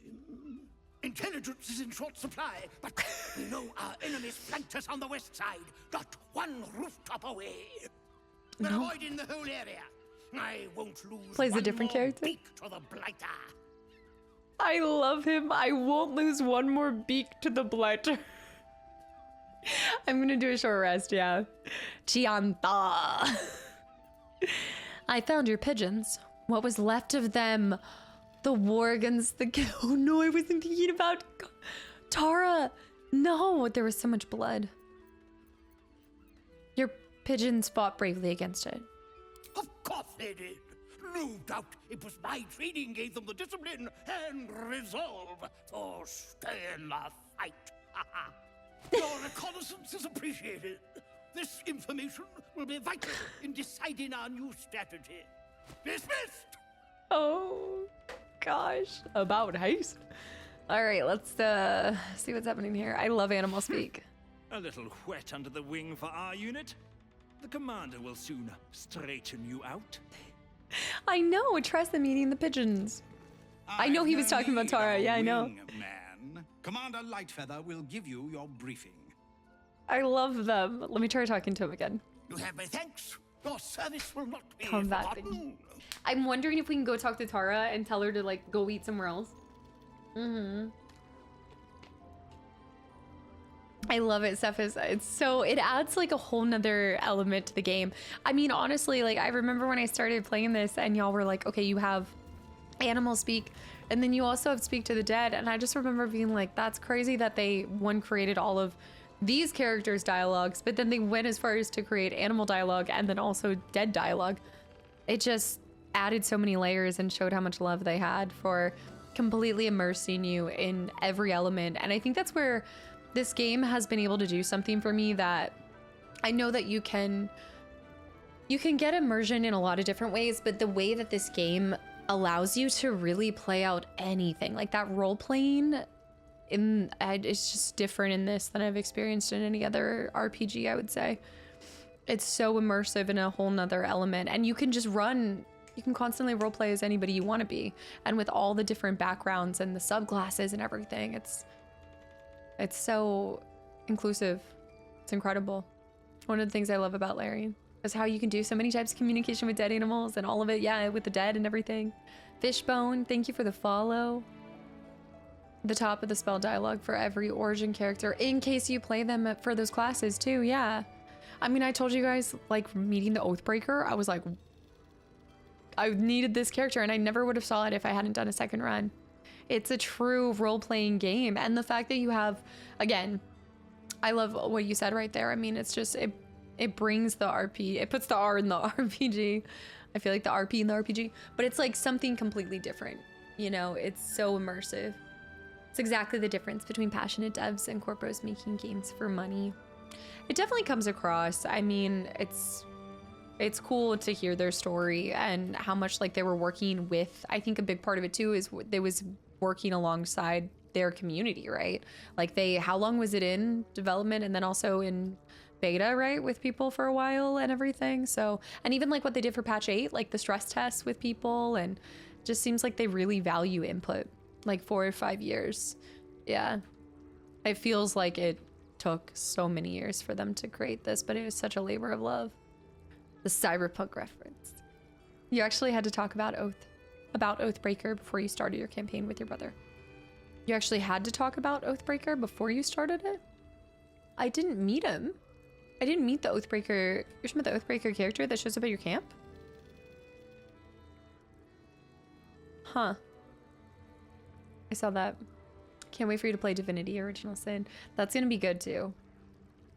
Intelligence is in short supply, but we know our enemies flanked us on the west side, not one rooftop away. We're avoiding the whole area. I won't lose Plays a one different more character. beak to the blighter. I love him. I won't lose one more beak to the blighter. I'm gonna do a short rest, yeah. Chianta. I found your pigeons. What was left of them? The war against the... Oh no, I wasn't thinking about Tara. No, there was so much blood. Your pigeons fought bravely against it. Of course they did. No doubt it was my training gave them the discipline and resolve to stay in the fight. Your reconnaissance is appreciated. This information will be vital in deciding our new strategy. Dismissed! Oh, gosh. About haste. All right, let's see what's happening here. I love animal speak. A little wet under the wing for our unit. The commander will soon straighten you out. I know. Trust them eating the pigeons. I know he was talking about Tara. Yeah, I know. Man. Commander Lightfeather will give you your briefing. I love them. Let me try talking to him again. You have my thanks. Your service will not be Combat forgotten. I'm wondering if we can go talk to Tara and tell her to like go eat somewhere else. I love it, Cephas. It adds like a whole nother element to the game. I mean, honestly, like I remember when I started playing this and y'all were like, okay, you have animal speak and then you also have speak to the dead. And I just remember being like, that's crazy that they created all of these characters' dialogues, but then they went as far as to create animal dialogue and then also dead dialogue. It just added so many layers and showed how much love they had for completely immersing you in every element. And I think that's where this game has been able to do something for me that I know that you can get immersion in a lot of different ways, but the way that this game allows you to really play out anything, like that role playing, it's just different in this than I've experienced in any other RPG, I would say. It's so immersive in a whole nother element, and you can just you can constantly roleplay as anybody you want to be. And with all the different backgrounds and the subclasses and everything, it's so inclusive. It's incredible. One of the things I love about Larian is how you can do so many types of communication with dead animals and all of it, yeah, with the dead and everything. Fishbone, thank you for the follow. The top of the spell dialogue for every origin character in case you play them for those classes too, yeah. I mean, I told you guys, like, meeting the Oathbreaker, I was like, I needed this character and I never would have saw it if I hadn't done a second run. It's a true role-playing game. And the fact that you have, again, I love what you said right there. I mean, it's just, it brings the it puts the R in the RPG. I feel like the RP in the RPG, but it's like something completely different. You know, it's so immersive. It's exactly the difference between passionate devs and corporos making games for money. It definitely comes across. I mean, it's cool to hear their story and how much like they were working with. I think a big part of it too is they was working alongside their community, right? Like how long was it in development and then also in beta, right? With people for a while and everything. So, and even like what they did for patch 8, like the stress tests with people, and just seems like they really value input, like 4 or 5 years. Yeah. It feels like it took so many years for them to create this, but it was such a labor of love. The cyberpunk reference. You actually had to talk about Oathbreaker before you started your campaign with your brother. You actually had to talk about Oathbreaker before you started it? I didn't meet him. I didn't meet the Oathbreaker. You're talking about the Oathbreaker character that shows up at your camp? Huh. I saw that. Can't wait for you to play Divinity Original Sin. That's gonna be good too.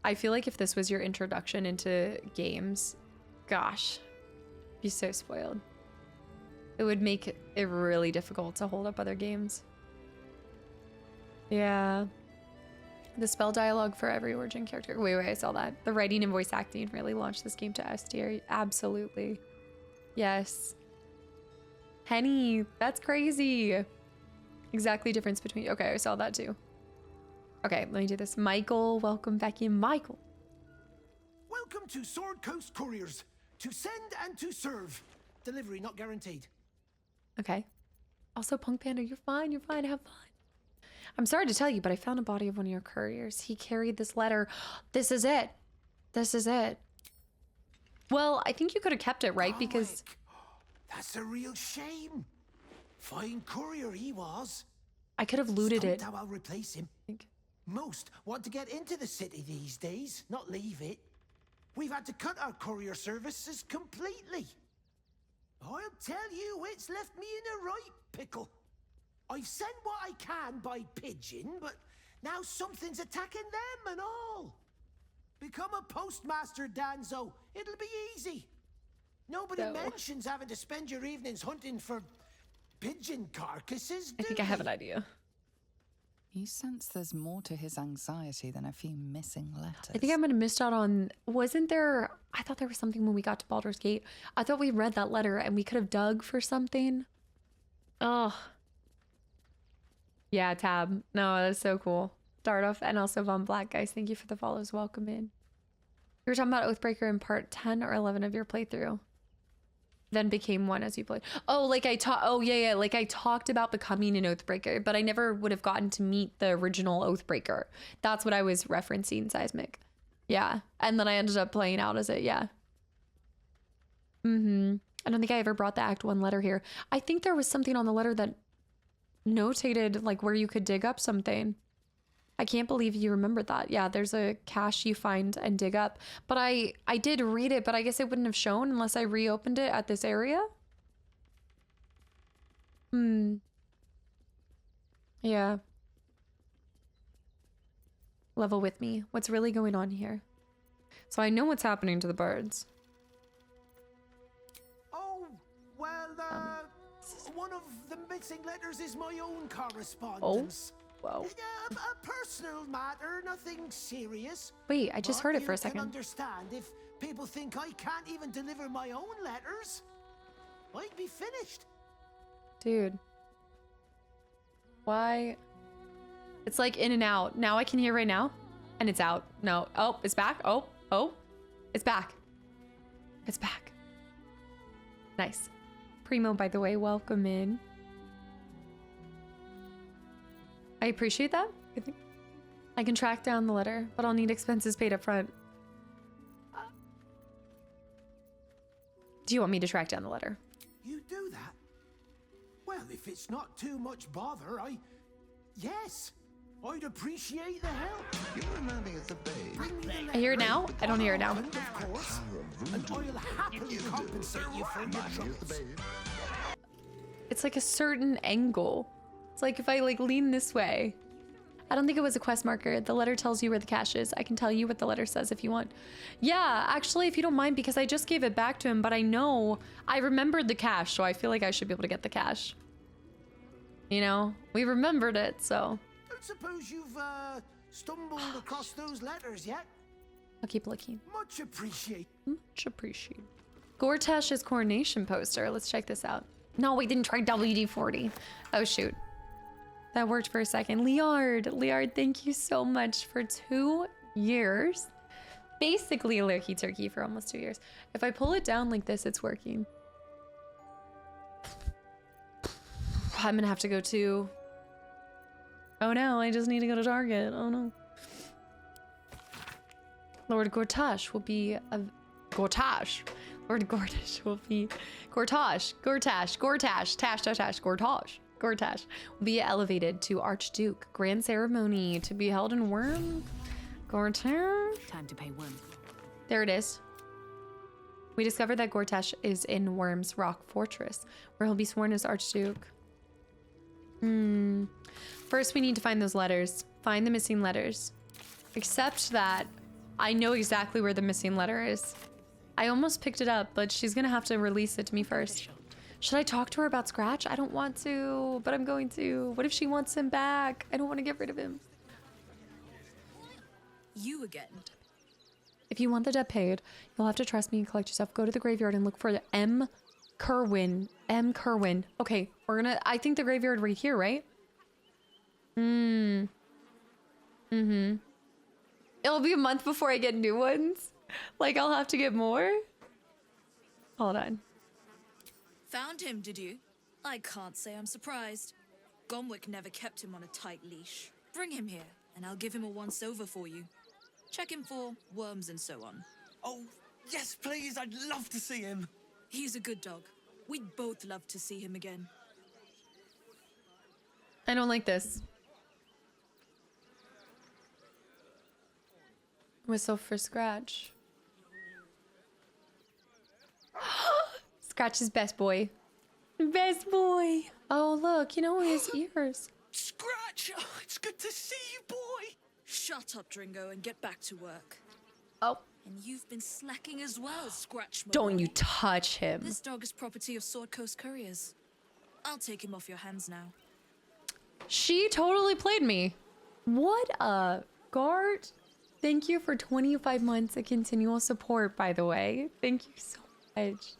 I feel like if this was your introduction into games, gosh, be so spoiled. It would make it really difficult to hold up other games. Yeah. The spell dialogue for every origin character. Wait, I saw that. The writing and voice acting really launched this game to S tier. Absolutely. Yes. Henny, that's crazy. Exactly difference between, okay, I saw that too. Okay, let me do this. Michael, welcome back in. Michael. Welcome to Sword Coast Couriers. To send and to serve. Delivery not guaranteed. Okay. Also, Punk Panda, you're fine, have fun. I'm sorry to tell you, but I found a body of one of your couriers. He carried this letter. This is it. This is it. Well, I think you could have kept it, right? Because that's a real shame. Fine courier he was. I could have looted it. How I'll replace him. Most want to get into the city these days, not leave it. We've had to cut our courier services completely. I'll tell you, it's left me in a right pickle. I've sent what I can by pigeon, but now something's attacking them and all. Become a postmaster, Danzo. It'll be easy. Nobody mentions having to spend your evenings hunting for pigeon carcasses, do I think I have an idea. You sense there's more to his anxiety than a few missing letters. I think I might have missed out on... Wasn't there... I thought there was something when we got to Baldur's Gate. I thought we read that letter and we could have dug for something. Oh. Yeah, Tab. No, that's so cool. Start off and also Von Black, guys. Thank you for the follows. Welcome in. You were talking about Oathbreaker in part 10 or 11 of your playthrough. Then became one as you played. Oh, like I talked. Oh, yeah. Like I talked about becoming an Oathbreaker, but I never would have gotten to meet the original Oathbreaker. That's what I was referencing, Seismic. Yeah. And then I ended up playing out as it. Yeah. I don't think I ever brought the Act 1 letter here. I think there was something on the letter that notated like where you could dig up something. I can't believe you remembered that. Yeah, there's a cache you find and dig up. But I did read it, but I guess it wouldn't have shown unless I reopened it at this area. Yeah. Level with me. What's really going on here? So I know what's happening to the birds. Oh, well, one of the missing letters is my own correspondence. Oh. Whoa. A personal matter, nothing serious. Wait, I just heard it for a second. I can understand if people think I can't even deliver my own letters. I'd be finished. Dude. Why? It's like in and out. Now I can hear right now. And it's out. No. Oh, it's back. Oh. It's back. It's back. Nice. Primo, by the way, welcome in. I appreciate that. I can track down the letter, but I'll need expenses paid up front. Do you want me to track down the letter? You do that? Well, if it's not too much bother, yes, I'd appreciate the help. You remind me of the babe. I hear it now. I don't hear it now. Of course. And I'll happily compensate you for your troubles. It's like a certain angle. It's like if I like lean this way. I don't think it was a quest marker. The letter tells you where the cache is. I can tell you what the letter says if you want. Yeah, actually, if you don't mind, because I just gave it back to him, but I know I remembered the cache, so I feel like I should be able to get the cache. You know, we remembered it, so. I don't suppose you've stumbled across those letters yet? I'll keep looking. Much appreciated. Much appreciated. Gortash's coronation poster. Let's check this out. No, we didn't try WD-40. Oh, shoot. That worked for a second. Liard, thank you so much for 2 years. Basically a Loki turkey for almost 2 years. If I pull it down like this, it's working. I'm gonna have to go to... Oh no, I just need to go to Target. Oh no. Lord Gortash will be a... Gortash. Lord Gortash will be... Gortash will be elevated to Archduke. Grand ceremony to be held in Worm. Gortash. Time to pay Worm. There it is. We discovered that Gortash is in Worm's Rock Fortress, where he'll be sworn as Archduke. First, we need to find those letters. Find the missing letters. Except that I know exactly where the missing letter is. I almost picked it up, but she's gonna have to release it to me first. Should I talk to her about Scratch? I don't want to, but I'm going to. What if she wants him back? I don't want to get rid of him. You again. If you want the debt paid, you'll have to trust me and collect yourself. Go to the graveyard and look for the M. Kerwin. Okay, we're gonna... I think the graveyard right here, right? It'll be a month before I get new ones. Like, I'll have to get more? Hold on. Found him, did you? I can't say I'm surprised. Gomwick never kept him on a tight leash. Bring him here, and I'll give him a once-over for you. Check him for worms and so on. Oh, yes, please. I'd love to see him. He's a good dog. We'd both love to see him again. I don't like this. Whistle for Scratch. Scratch is best boy. Best boy. Oh, look, you know his ears. Scratch! Oh, it's good to see you, boy. Shut up, Dringo, and get back to work. Oh. And you've been slacking as well, Scratch. Don't you touch him. This dog is property of Sword Coast Couriers. I'll take him off your hands now. She totally played me. What a Gart. Thank you for 25 months of continual support, by the way. Thank you so much.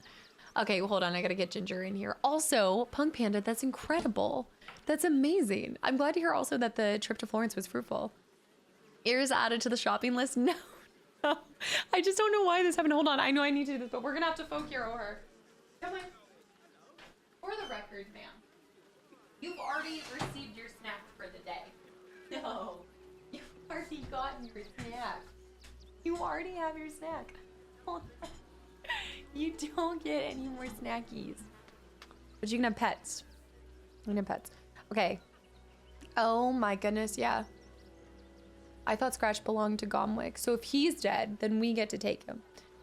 Okay, well, hold on. I gotta get Ginger in here. Also, Punk Panda, that's incredible. That's amazing. I'm glad to hear also that the trip to Florence was fruitful. Ears added to the shopping list? No. No. I just don't know why this happened. Hold on. I know I need to do this, but we're gonna have to folk hero her. Come on. For the record, ma'am, you've already received your snack for the day. No. You've already gotten your snack. You already have your snack. Hold on. You don't get any more snackies. But you can have pets. You can have pets. Okay. Oh my goodness, yeah. I thought Scratch belonged to Gomwick. So if he's dead, then we get to take him.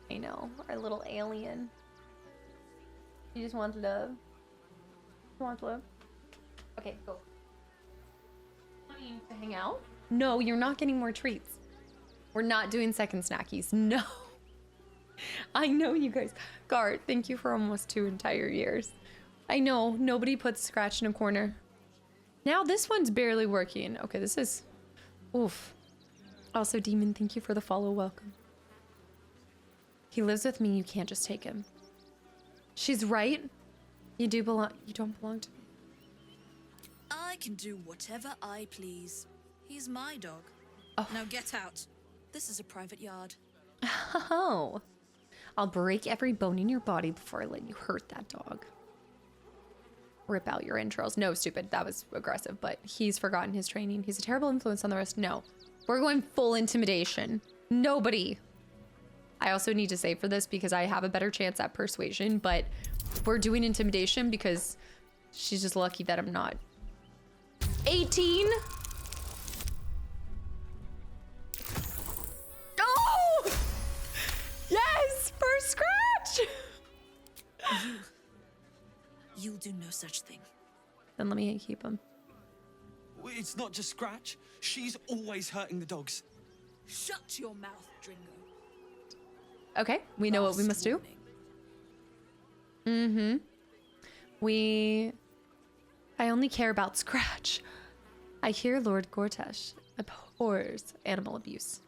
I know. Our little alien. He just wants love. He wants love. Okay, go. Wanting to hang out? No, you're not getting more treats. We're not doing second snackies. No. I know you guys. Gart, thank you for almost 2 entire years. I know, nobody puts Scratch in a corner. Now this one's barely working. Okay, this is... Oof. Also, Demon, thank you for the follow. Welcome. He lives with me. You can't just take him. She's right. You do belong... You don't belong to me. I can do whatever I please. He's my dog. Oh. Now get out. This is a private yard. Oh. I'll break every bone in your body before I let you hurt that dog. Rip out your entrails. No, stupid. That was aggressive, but he's forgotten his training. He's a terrible influence on the rest. No. We're going full intimidation. Nobody. I also need to save for this because I have a better chance at persuasion, but we're doing intimidation because she's just lucky that I'm not. 18? Oh! Yes! First Scratch! You'll do no such thing. Then let me keep him. It's not just Scratch. She's always hurting the dogs. Shut your mouth, Dringo. Okay, we know what we must do. Mm-hmm. I only care about Scratch. I hear Lord Gortash abhors animal abuse.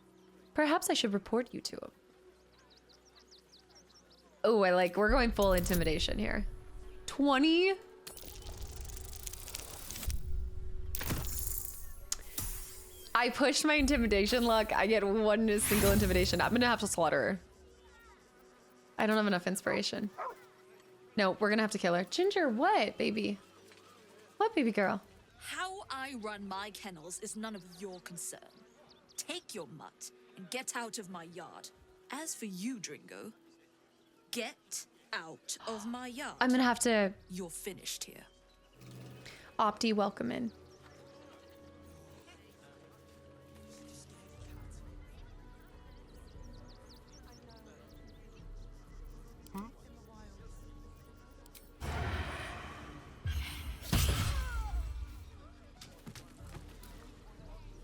Perhaps I should report you to him. Oh, we're going full intimidation here. 20. I pushed my intimidation luck. I get 1 single intimidation. I'm gonna have to slaughter her. I don't have enough inspiration. No, we're gonna have to kill her. Ginger, what, baby? What, baby girl? How I run my kennels is none of your concern. Take your mutt and get out of my yard. As for you, Dringo, get out of my yard. I'm gonna have to... You're finished here. Opti, welcome in.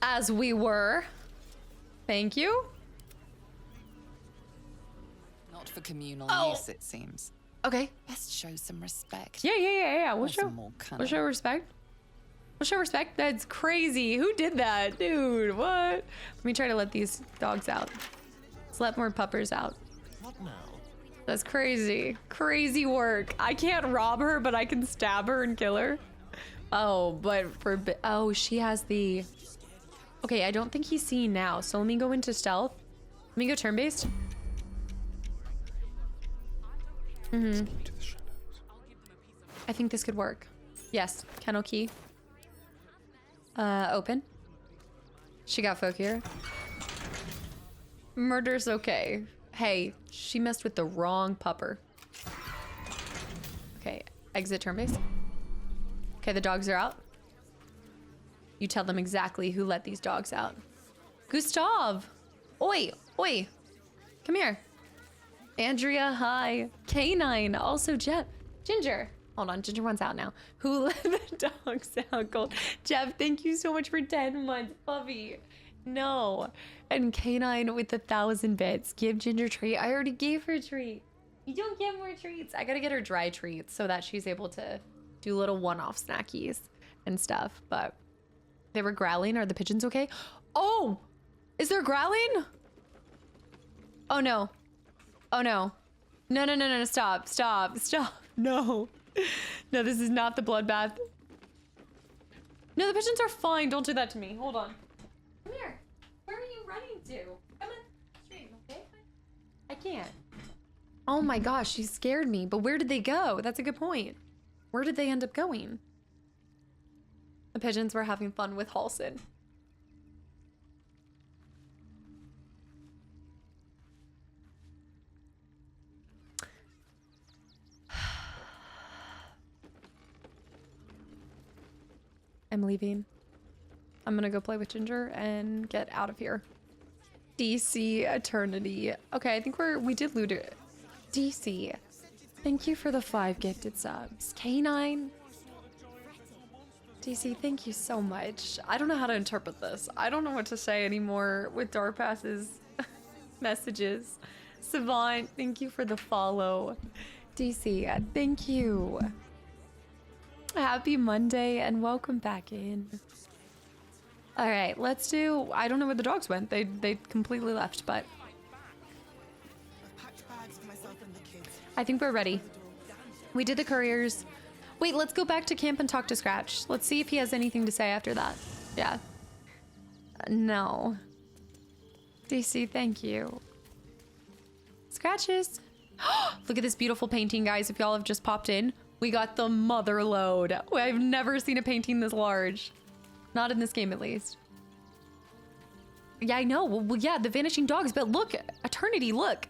As we were. Thank you. Not for communal use, it seems. Okay. Best show some respect. Yeah. We'll show respect. We'll show respect. That's crazy. Who did that? Dude, what? Let me try to let these dogs out. Let's let more puppers out. What now? That's crazy. Crazy work. I can't rob her, but I can stab her and kill her. Oh, but oh, she has the... Okay, I don't think he's seeing now, so let me go into stealth. Let me go turn-based. I think this could work. Yes, kennel key. Open. She got folk here. Murder's okay. Hey, she messed with the wrong pupper. Okay, exit turn base. Okay, the dogs are out. You tell them exactly who let these dogs out. Gustav! Oi, oi. Come here. Andrea, hi. Canine, also Jeff. Ginger. Hold on, Ginger one's out now. Who let the dogs out? Gold. Jeff, thank you so much for 10 months. Puffy. No. And Canine with 1,000 bits. Give Ginger a treat. I already gave her a treat. You don't get more treats. I gotta get her dry treats so that she's able to do little one-off snackies and stuff. But they were growling. Are the pigeons okay? Oh! Is there growling? Oh no. Oh no. No, no, no, no, no. Stop. Stop. Stop. No. No, this is not the bloodbath. No, the pigeons are fine. Don't do that to me. Hold on. Come here. Where are you running to? Come on. Stream, okay? I can't. Oh my gosh, she scared me. But where did they go? That's a good point. Where did they end up going? The pigeons were having fun with Halson. I'm leaving. I'm gonna go play with Ginger and get out of here. DC Eternity. Okay, I think we did loot it. DC. Thank you for the 5 gifted subs. K9. DC, thank you so much. I don't know how to interpret this. I don't know what to say anymore with Darpass's messages. Savant, thank you for the follow. DC, thank you. Happy Monday and welcome back in. All right, let's do, I don't know where the dogs went. They completely left, but I think we're ready. We did the couriers. Wait, let's go back to camp and talk to Scratch. Let's see if he has anything to say after that. Yeah. No. DC, thank you. Scratches. Look at this beautiful painting, guys. If y'all have just popped in, we got the mother load. I've never seen a painting this large. Not in this game, at least. Yeah, I know. Well, yeah, the vanishing dogs, but look, Eternity, look.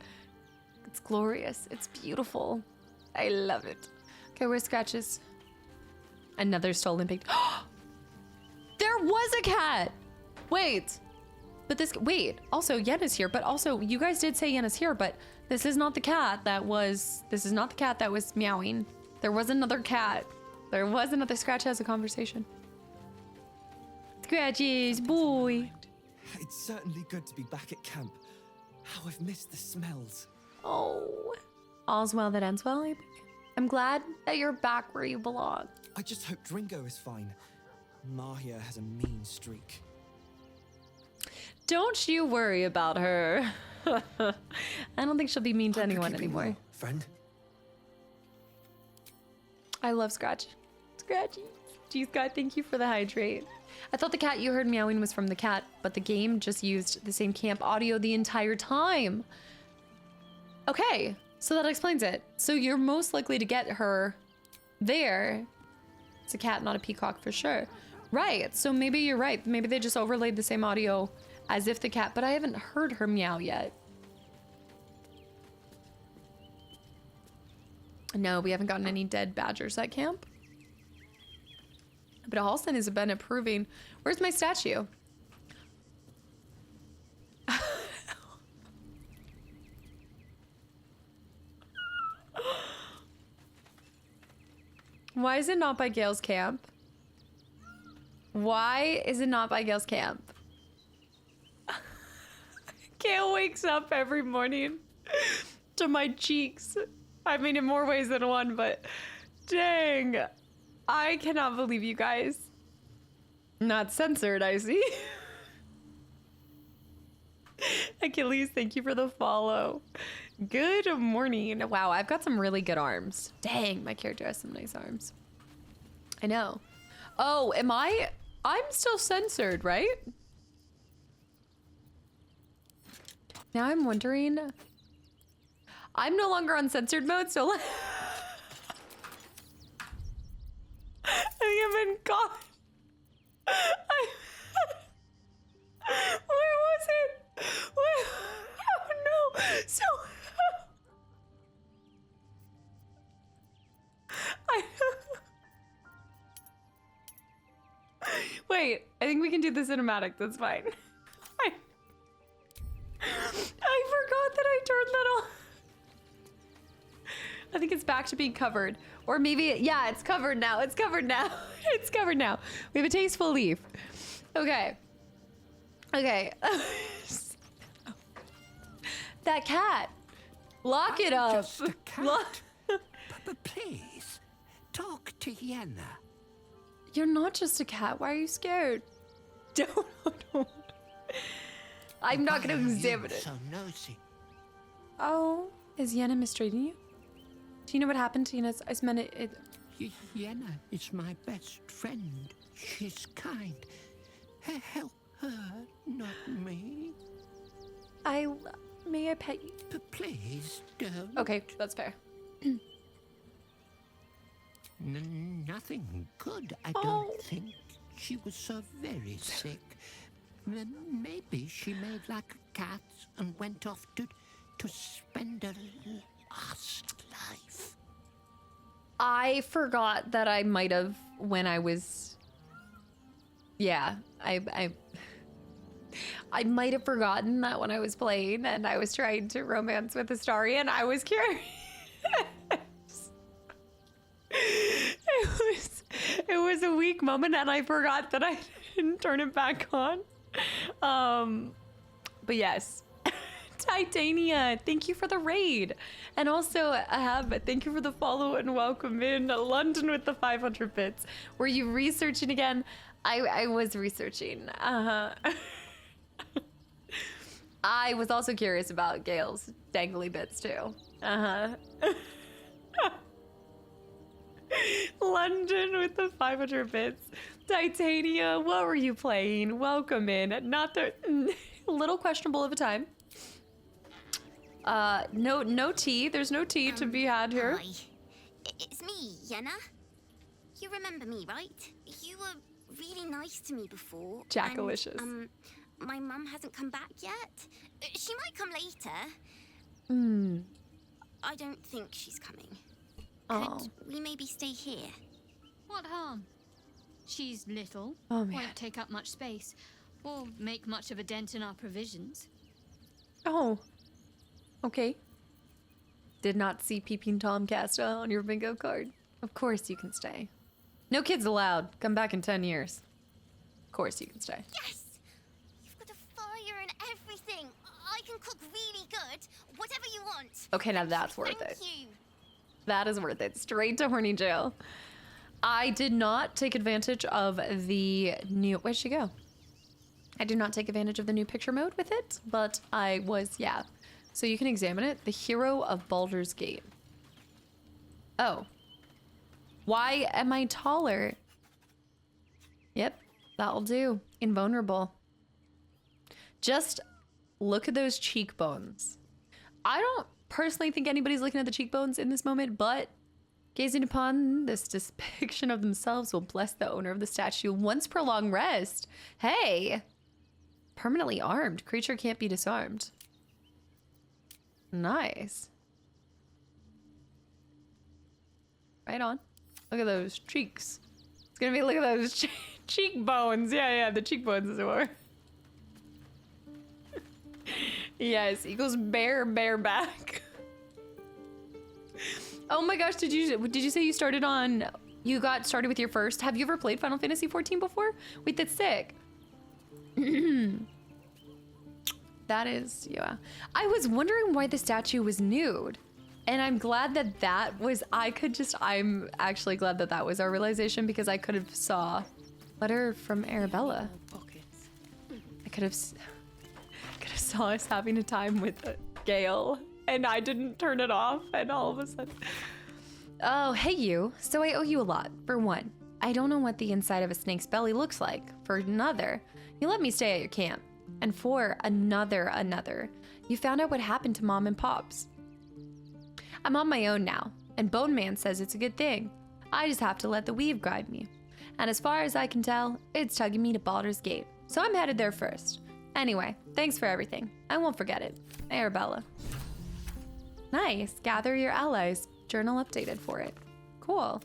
It's glorious. It's beautiful. I love it. Okay, where's Scratches? Another stolen pig. There was a cat. Wait. But this, wait, also Yenna's here, but also you guys did say Yenna's here, but this is not the cat that was, meowing. There was another cat. There was another. Scratch has a conversation. Scratches, boy. It's certainly good to be back at camp. How I've missed the smells. Oh, all's well that ends well. I'm glad that you're back where you belong. I just hope Dringo is fine. Mahia has a mean streak. Don't you worry about her. I don't think she'll be mean to anyone anymore. Well, friend. I love Scratch. Scratchy. Geez, God, thank you for the hydrate. I thought the cat you heard meowing was from the cat, but the game just used the same camp audio the entire time. Okay, so that explains it. So you're most likely to get her there. It's a cat, not a peacock for sure. Right, so maybe you're right. Maybe they just overlaid the same audio as if the cat, but I haven't heard her meow yet. No, we haven't gotten any dead badgers at camp. But Halston has been approving. Where's my statue? Why is it not by Gale's camp? Why is it not by Gale's camp? Gale wakes up every morning to my cheeks. I mean, in more ways than one, but dang. I cannot believe you guys. Not censored, I see. Achilles, thank you for the follow. Good morning. Wow, I've got some really good arms. Dang, my character has some nice arms. I know. Oh, I'm still censored, right? Now I'm wondering. I'm no longer on censored mode, so I think I've been gone. Where was it? Where? Oh no! So I wait. I think we can do the cinematic. That's fine. I forgot that I turned that on. I think it's back to being covered, or maybe yeah, it's covered now. It's covered now. It's covered now. We have a tasteful leaf. Okay. Okay. That cat. Lock it up. Just a cat. But please, talk to Yenna. You're not just a cat. Why are you scared? Don't. I'm not going to examine it. So nosy. Oh, is Yenna mistreating you? Do you know what happened to Yenna? I meant it. Yenna is my best friend. She's kind. Help her, not me. May I pet you? But please don't. Okay, that's fair. Nothing good, I don't think. She was so very sick. Maybe she made like a cat and went off to spend her last life. I forgot that I might have when I was. Yeah, I might have forgotten that when I was playing and I was trying to romance with Astarion, I was curious. It was a weak moment and I forgot that I didn't turn it back on. But yes. Titania, thank you for the raid. And also, Ahab, thank you for the follow and welcome in. London with the 500 bits. Were you researching again? I was researching. I was also curious about Gale's dangly bits too. London with the 500 bits. Titania, what were you playing? Welcome in. Not the little questionable of a time. No tea. There's no tea to be had here. Hi. It's me, Yenna. You remember me, right? You were really nice to me before. Jackalicious. And, my mum hasn't come back yet. She might come later. I don't think she's coming. Could we maybe stay here? What harm? She's little, Oh, man. won't take up much space, or make much of a dent in our provisions. Oh. Okay. Did not see Peeping Tom Casta on your bingo card. Of course you can stay. No kids allowed. Come back in 10 years. Of course you can stay. Yes! You've got a fire and everything. I can cook really good. Whatever you want. Okay, now that's worth it. Thank you. That is worth it. Straight to horny jail. I did not take advantage of the new... Where'd she go? I did not take advantage of the new picture mode with it, but I was, yeah. So you can examine it. The hero of Baldur's Gate. Oh. Why am I taller? Yep, that'll do. Invulnerable. Just look at those cheekbones. I don't personally think anybody's looking at the cheekbones in this moment, but gazing upon this depiction of themselves will bless the owner of the statue once per long rest. Hey! Permanently armed. Creature can't be disarmed. Nice. Right on. Look at those cheeks. It's gonna be, look at those cheekbones. Yeah, the cheekbones is more. Yes, equals bareback. Oh my gosh, did you say you started on, you got started with your first? Have you ever played Final Fantasy 14 before? Wait, that's sick. That is, yeah. I was wondering why the statue was nude. And I'm glad that that was, I'm actually glad that that was our realization because I could have saw letter from Arabella. I could have saw us having a time with Gale and I didn't turn it off and all of a sudden. Oh, hey you. So I owe you a lot. For one, I don't know what the inside of a snake's belly looks like. For another, you let me stay at your camp. And for another, you found out what happened to Mom and Pops. I'm on my own now, and Bone Man says it's a good thing. I just have to let the weave guide me. And as far as I can tell, it's tugging me to Baldur's Gate. So I'm headed there first. Anyway, thanks for everything. I won't forget it. Arabella. Nice. Gather your allies. Journal updated for it. Cool.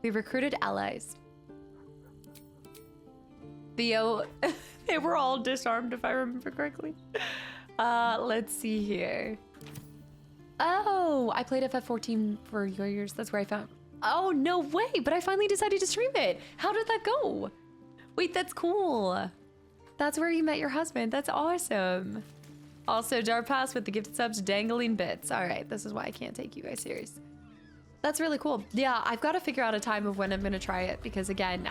We recruited allies. Theo, they were all disarmed if I remember correctly. Let's see here. Oh, I played FF14 for your years. That's where I found. Oh, no way. But I finally decided to stream it. How did that go? Wait, that's cool. That's where you met your husband. That's awesome. Also, Darpass with the gifted subs, dangling bits. All right, this is why I can't take you guys serious. That's really cool. Yeah, I've got to figure out a time of when I'm going to try it because, again,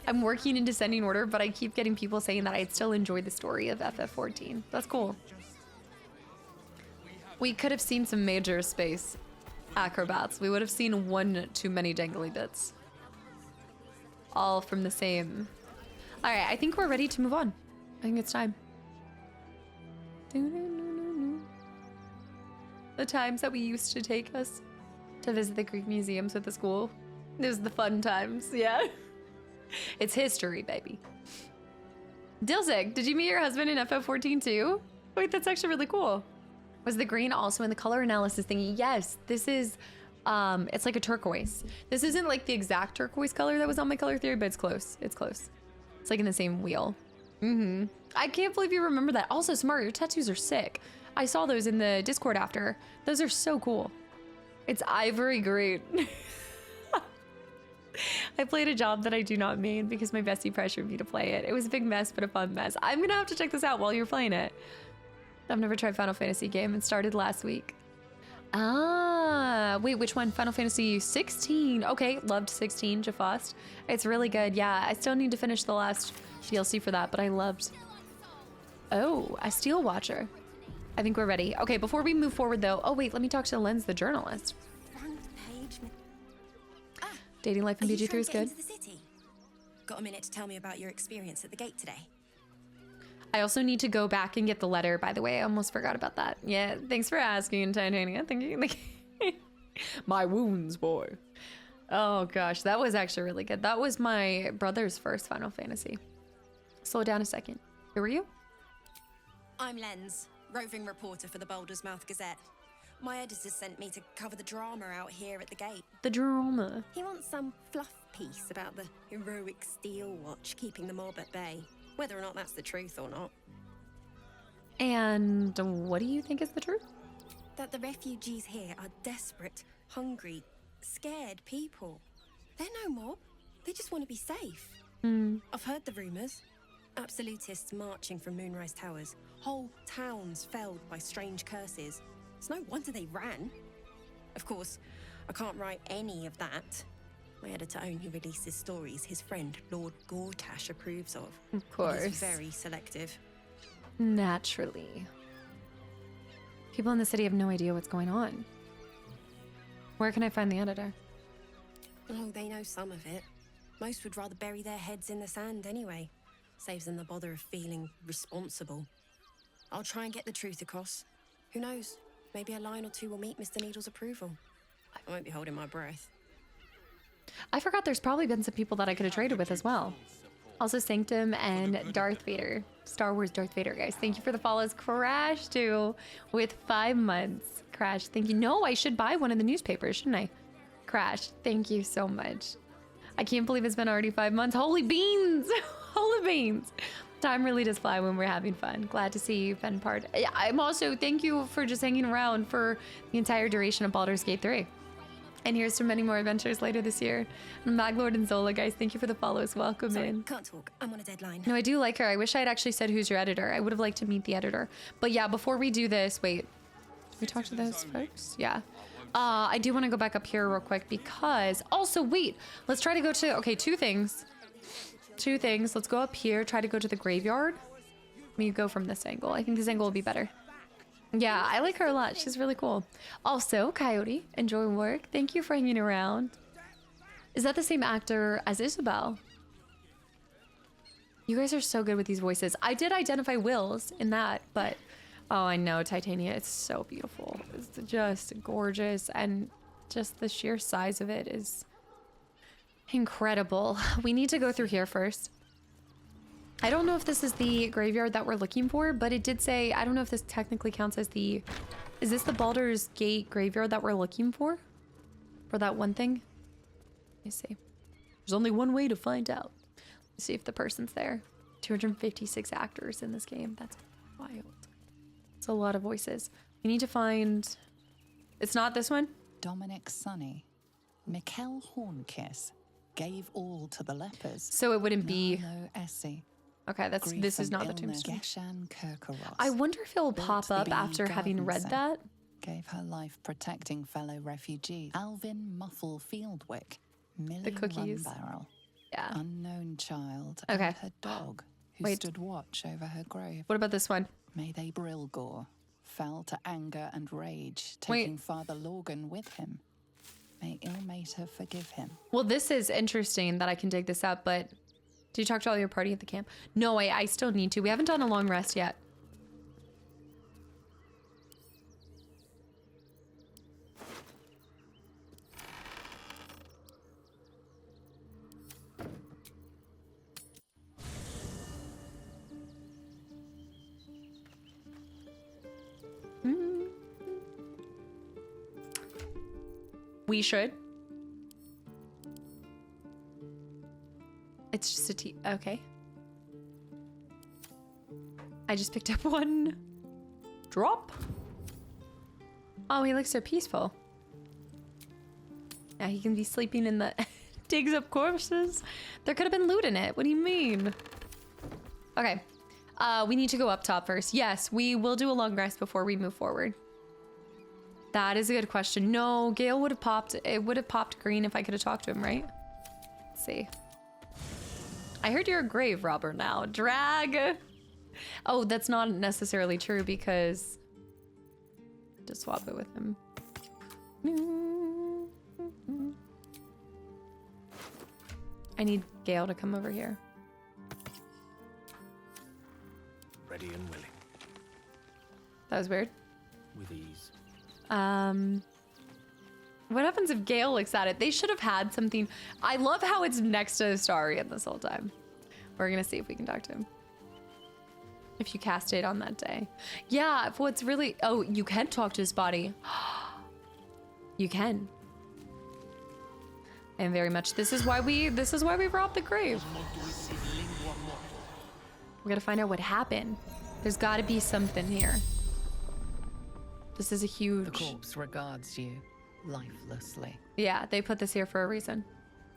I'm working in descending order, but I keep getting people saying that I'd still enjoy the story of FF14. That's cool. We could have seen some major space acrobats. We would have seen one too many dangly bits. All from the same. All right, I think we're ready to move on. I think it's time. The times that we used to take us to visit the Greek museums with the school. Those are the fun times, yeah. It's history, baby. Dilzig, did you meet your husband in FF14 too? Wait, that's actually really cool. Was the green also in the color analysis thingy? Yes, this is, it's like a turquoise. This isn't like the exact turquoise color that was on my color theory, but it's close. It's close. It's like in the same wheel. I can't believe you remember that. Also, Smart, your tattoos are sick. I saw those in the Discord after. Those are so cool. It's ivory green. I played a job that I do not mean because my bestie pressured me to play it. It was a big mess, but a fun mess. I'm gonna have to check this out while you're playing it. I've never tried Final Fantasy game and started last week. Ah, wait, which one? Final Fantasy 16. Okay, loved 16, Jafast. It's really good. Yeah, I still need to finish the last DLC for that, but I loved. Oh, a Steel Watcher. I think we're ready. Okay, before we move forward though. Oh wait, let me talk to Lens, the journalist. Dating life in BG3 is good. Got a minute to tell me about your experience at the gate today? I also need to go back and get the letter, by the way. I almost forgot about that. Yeah, thanks for asking, Titania. Thank you. My wounds, boy. Oh gosh, that was actually really good. That was my brother's first Final Fantasy. Slow down a second. Who are you? I'm Lens, roving reporter for the Baldur's Mouth Gazette. My editor sent me to cover the drama out here at the gate. The drama? He wants some fluff piece about the heroic Steel Watch keeping the mob at bay. Whether or not that's the truth or not. And what do you think is the truth? That the refugees here are desperate, hungry, scared people. They're no mob. They just want to be safe. I've heard the rumors. Absolutists marching from Moonrise Towers. Whole towns felled by strange curses. It's no wonder they ran. Of course, I can't write any of that. My editor only releases stories his friend Lord Gortash approves of. Of course. He's very selective. Naturally. People in the city have no idea what's going on. Where can I find the editor? Oh, they know some of it. Most would rather bury their heads in the sand anyway. Saves them the bother of feeling responsible. I'll try and get the truth across. Who knows? Maybe a line or two will meet Mr. Needle's approval. I won't be holding my breath. I forgot there's probably been some people that I could have traded with as well. Also Sanctum and Darth Vader. Star Wars Darth Vader, guys. Thank you for the follows. Crash too, with 5 months. Crash, thank you. No, I should buy one in the newspaper, shouldn't I? Crash, thank you so much. I can't believe it's been already 5 months. Holy beans! Holy beans! Time really does fly when we're having fun. Glad to see you've been part. I'm also, thank you for just hanging around for the entire duration of Baldur's Gate 3. And here's to many more adventures later this year. And Maglord and Zola, guys, thank you for the follows. Welcome in. Can't talk. I'm on a deadline. No, I do like her. I wish I had actually said who's your editor. I would have liked to meet the editor. But yeah, before we do this, wait. Can we talk to those folks? Yeah. I do want to go back up here real quick because... Also, wait. Let's try to go to... Okay, two things. Let's go up here. Try to go to the graveyard. Let me go from this angle. I think this angle will be better. Yeah, I like her a lot. She's really cool. Also, Coyote, enjoy work. Thank you for hanging around. Is that the same actor as Isabel? You guys are so good with these voices. I did identify Will's in that, but... Oh, I know, Titania. It's so beautiful. It's just gorgeous, and just the sheer size of it is Incredible. We need to go through here first. I don't know if this is the graveyard that we're looking for, but it did say, I don't know if this technically counts as the, is this the Baldur's Gate graveyard that we're looking for? For that one thing? Let me see. There's only one way to find out. Let's see if the person's there. 256 actors in this game. That's wild. It's a lot of voices. We need to find, it's not this one? Dominic Sonny. Mikkel Hornkiss gave all to the lepers. So it wouldn't be... No Essie. Okay, this is not the tombstone. I wonder if it'll pop up after having read that. Gave her life protecting fellow refugees. Alvin Muffle Fieldwick. Millie The cookies. Barrel. Yeah. Unknown child. Okay. And her dog, who stood watch over her grave. What about this one? May they Brilgor fell to anger and rage, taking Father Lorgan with him. May Ilmater forgive him. Well, this is interesting that I can dig this up, but did you talk to all your party at the camp? No, I still need to. We haven't done a long rest yet. We should. It's just a tea. Okay. I just picked up one drop. Oh, he looks so peaceful. Yeah, he can be sleeping in the... digs up corpses. There could have been loot in it. What do you mean? Okay. We need to go up top first. Yes, we will do a long rest before we move forward. That is a good question. No, Gale would have popped. It would have popped green if I could have talked to him, right? Let's see. I heard you're a grave robber now. Drag. Oh, that's not necessarily true because... Just swap it with him. I need Gale to come over here. Ready and willing. That was weird. With ease. What happens if Gale looks at it? They should have had something. I love how it's next to Astarion this whole time. We're gonna see if we can talk to him. If you cast it on that day. Yeah, if what's really... Oh, you can talk to his body. You can. And very much. This is why we robbed the grave. We gotta find out what happened. There's gotta be something here. This is a huge... The corpse regards you lifelessly. Yeah, they put this here for a reason.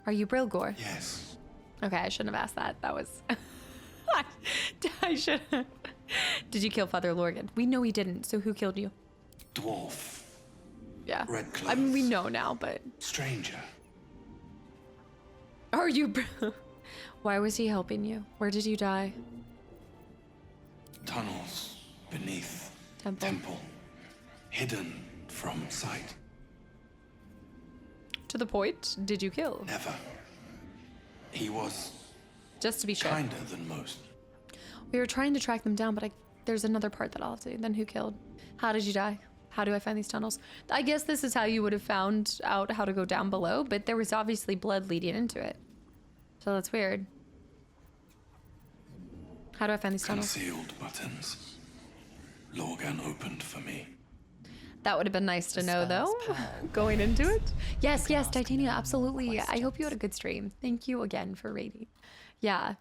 Are you Brilgor? Yes. Okay, I shouldn't have asked that. That was... I should have... Did you kill Father Lorgan? We know he didn't, so who killed you? Dwarf. Yeah. Red clothes. I mean, we know now, but... Stranger. Are you... Why was he helping you? Where did you die? Tunnels beneath Temple. Hidden from sight. To the point, did you kill? Never. He was... Just to be sure. Kinder than most. We were trying to track them down, but there's another part that I'll have to. Then who killed? How did you die? How do I find these tunnels? I guess this is how you would have found out how to go down below, but there was obviously blood leading into it. So that's weird. How do I find these tunnels? Concealed buttons. Lorgan opened for me. That would have been nice to know, though, going into it. Yes, Titania, absolutely. I hope you had a good stream. Thank you again for rating. Yeah.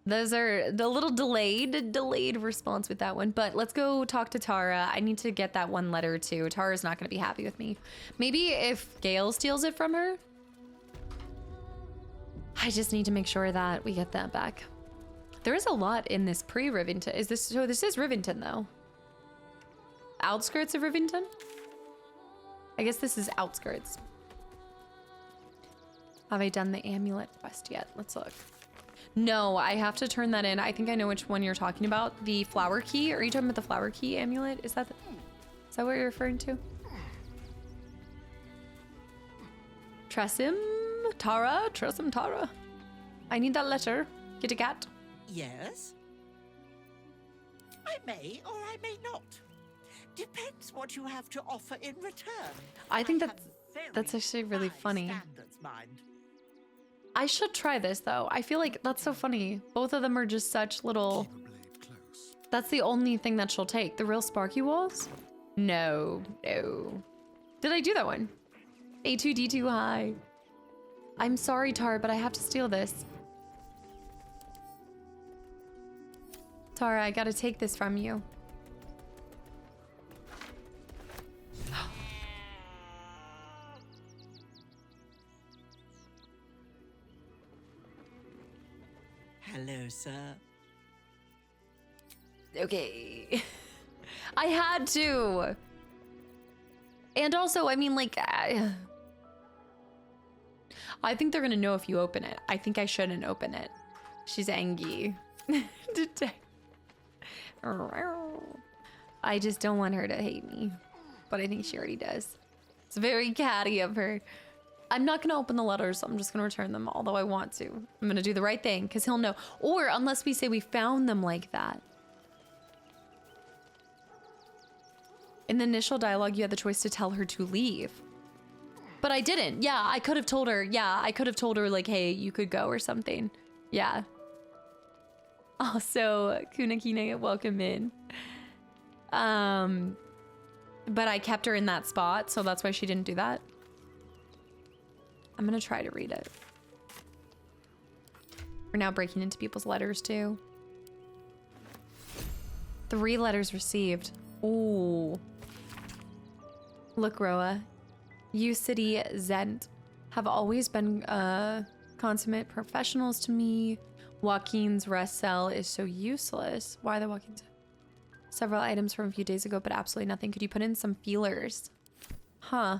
Those are the little delayed response with that one. But let's go talk to Tara. I need to get that one letter, too. Tara's not going to be happy with me. Maybe if Gale steals it from her. I just need to make sure that we get that back. There is a lot in this pre-Rivington. So this is Rivington, though. Outskirts of Rivington? I guess this is outskirts. Have I done the amulet quest yet? Let's look. No, I have to turn that in. I think I know which one you're talking about. The flower key? Are you talking about the flower key amulet? Is that what you're referring to? Tressim? Tara? Tressim Tara? I need that letter. Kitty cat. Yes? I may or I may not. Depends what you have to offer in return. I think that's actually really funny. Standards, mind. I should try this though. I feel like that's so funny. Both of them are just such little... That's the only thing that she'll take. The real Sparky walls? No, no. Did I do that one? A2D2 high. I'm sorry, Tara, but I have to steal this. Tara, I gotta take this from you. Hello, sir. Okay. I had to. And also, I mean, like, I think they're gonna know if you open it. I think I shouldn't open it. She's angry. I just don't want her to hate me. But I think she already does. It's very catty of her. I'm not gonna open the letters. I'm just gonna return them, although I want to. I'm gonna do the right thing, because he'll know. Or unless we say we found them like that. In the initial dialogue, you had the choice to tell her to leave. But I didn't. Yeah, I could have told her. Yeah, I could have told her, like, hey, you could go or something. Yeah. Also, Kunakine, welcome in. But I kept her in that spot, so that's why she didn't do that. I'm gonna try to read it. We're now breaking into people's letters too. 3 letters received. Ooh. Look, Roa. You, City, Zent have always been consummate professionals to me. Joaquin's rest cell is so useless. Why the Joaquin's? Several items from a few days ago, but absolutely nothing. Could you put in some feelers? Huh.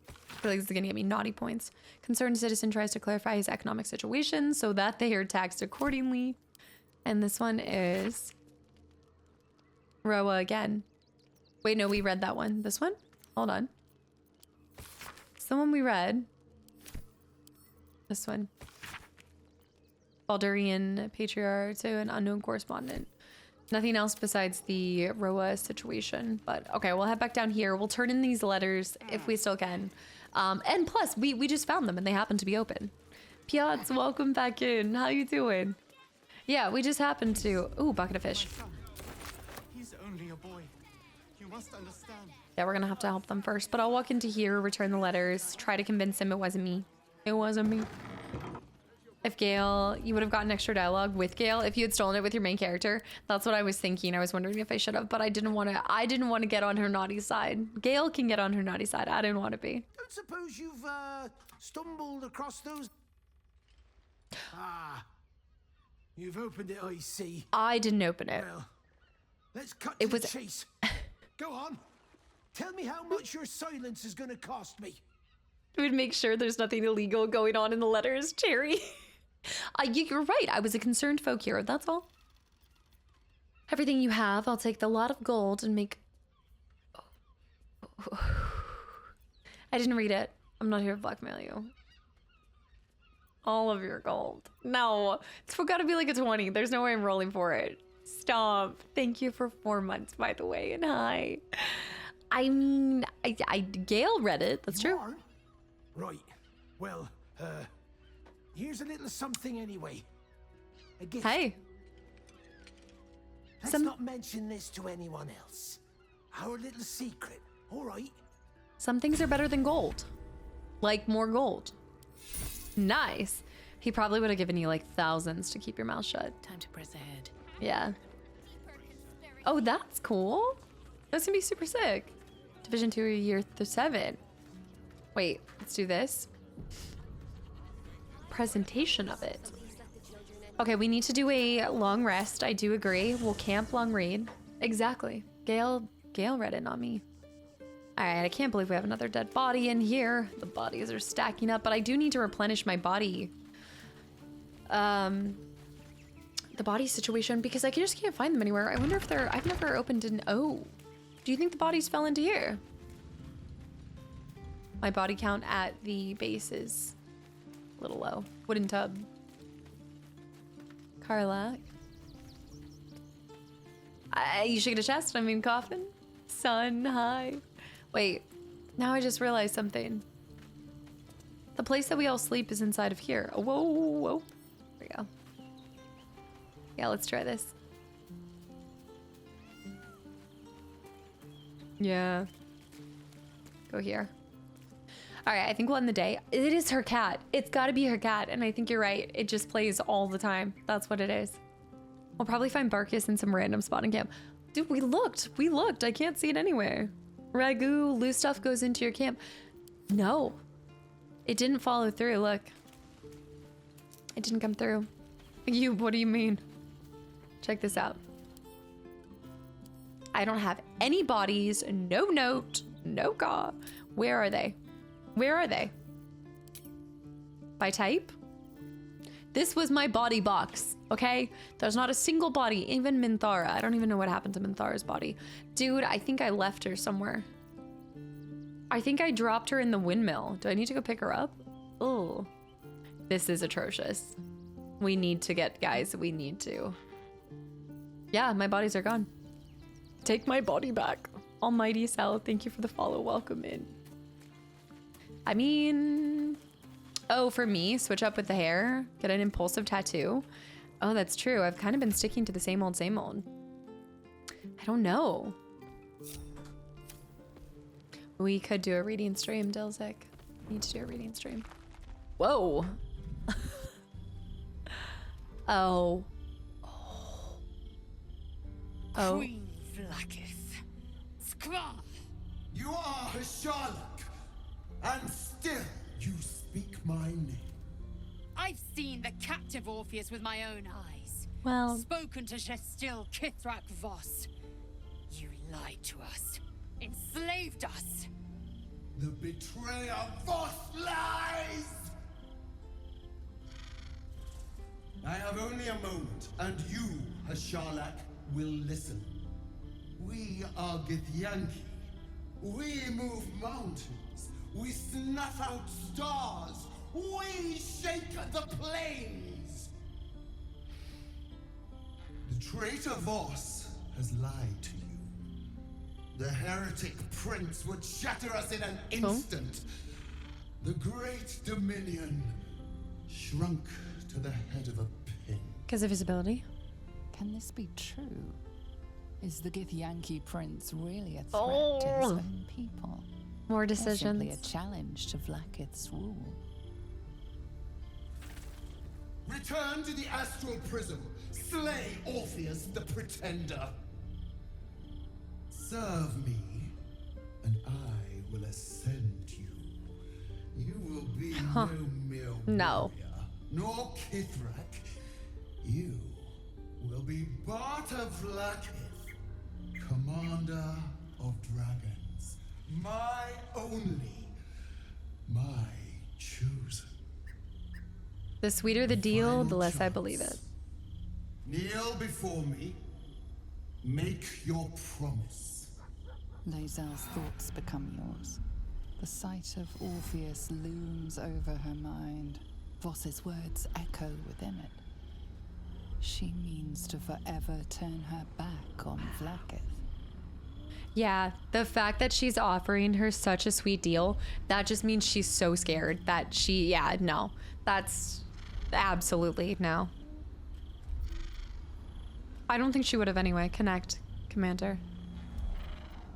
I feel like this is gonna get me naughty points. Concerned citizen tries to clarify his economic situation so that they are taxed accordingly. And this one is Roa again. Wait, no, we read that one. This one? Hold on. It's the one we read. This one. Baldurian patriarch to an unknown correspondent. Nothing else besides the Roa situation. But okay, we'll head back down here. We'll turn in these letters if we still can. And plus, we just found them and they happen to be open. Piotr, welcome back in. How you doing? Yeah, we just happened to... Ooh, bucket of fish. He's only a boy. You must understand. Yeah, we're gonna have to help them first. But I'll walk into here, return the letters, try to convince him it wasn't me. It wasn't me. If Gale, you would have gotten extra dialogue with Gale if you had stolen it with your main character. That's what I was thinking. I was wondering if I should have, but I didn't want to get on her naughty side. Gale can get on her naughty side. I didn't want to be. Don't suppose you've stumbled across those. Ah, you've opened it, I see. I didn't open it. Well, let's cut to the chase. Go on. Tell me how much your silence is going to cost me. We'd make sure there's nothing illegal going on in the letters, Cherry. You're right. I was a concerned folk hero. That's all. Everything you have, I'll take the lot of gold and make... I didn't read it. I'm not here to blackmail you. All of your gold. No. It's got to be like a 20. There's no way I'm rolling for it. Stop. Thank you for 4 months, by the way. And hi. I mean, Gale read it. That's true. Right. Well, here's a little something anyway. A gift. Hey. Let's not mention this to anyone else. Our little secret, all right? Some things are better than gold. Like more gold. Nice. He probably would have given you like thousands to keep your mouth shut. Time to press ahead. Yeah. Oh, that's cool. That's gonna be super sick. Division 2, year 7. Wait, let's do this. Presentation of it. Okay, we need to do a long rest. I do agree. We'll camp, long read. Exactly. Gale read it, not me. All right, I can't believe we have another dead body in here. The bodies are stacking up, but I do need to replenish my body. The body situation, because I just can't find them anywhere. I wonder if they're... I've never opened an... Oh. Do you think the bodies fell into here? My body count at the base is a little low. Wooden tub. Carla. You should get a chest. I mean, coffin. Sun, hi. Wait. Now I just realized something. The place that we all sleep is inside of here. Oh, whoa, whoa, whoa. There we go. Yeah, let's try this. Yeah. Go here. All right, I think we'll end the day. It is her cat. It's got to be her cat. And I think you're right. It just plays all the time. That's what it is. We'll probably find Barkus in some random spawning camp. Dude, we looked. We looked. I can't see it anywhere. Ragu, loose stuff goes into your camp. No. It didn't follow through. Look. It didn't come through. You, what do you mean? Check this out. I don't have any bodies. No note. No car. Where are they? Where are they? By type? This was my body box, okay? There's not a single body, even Minthara. I don't even know what happened to Minthara's body. Dude, I think I left her somewhere. I think I dropped her in the windmill. Do I need to go pick her up? Oh, this is atrocious. We need to get, guys, we need to. Yeah, my bodies are gone. Take my body back. Almighty Sal, thank you for the follow. Welcome in. I mean, oh, for me, switch up with the hair, get an impulsive tattoo. Oh, that's true. I've kind of been sticking to the same old, same old. I don't know. We could do a reading stream, Dilzik. Need to do a reading stream. Whoa. Oh. Oh. Queen Vlaakith. Skra! You are Hasharlok, and still you speak my name. I've seen the captive Orpheus with my own eyes. Well. Spoken to Shestil Kithrak Voss. You lied to us. Enslaved us. The betrayer Voss lies! I have only a moment, and you, Hasharlok, will listen. We are Githyanki. We move mountains. We snuff out stars. We shake the plains. The traitor Voss has lied to you. The heretic prince would shatter us in an instant. The great dominion shrunk to the head of a pin. Because of his ability? Can this be true? Is the Githyanki prince really a threat to his own people? More Or decisions. simply a challenge to Vlaakith's rule? Return to the astral prism. Slay Orpheus the pretender. Serve me, and I will ascend you. You will be no mere warrior, nor Kithrak. You will be Bartur Vlaakith, commander of dragons. My only, my chosen. The sweeter the deal, the less I believe it. Kneel before me. Make your promise. Lae'zel's thoughts become yours. The sight of Orpheus looms over her mind. Voss's words echo within it. She means to forever turn her back on Vlaakith. Yeah, the fact that she's offering her such a sweet deal, that just means she's so scared that she, yeah, no. That's absolutely no. I don't think she would have anyway. Connect, Commander.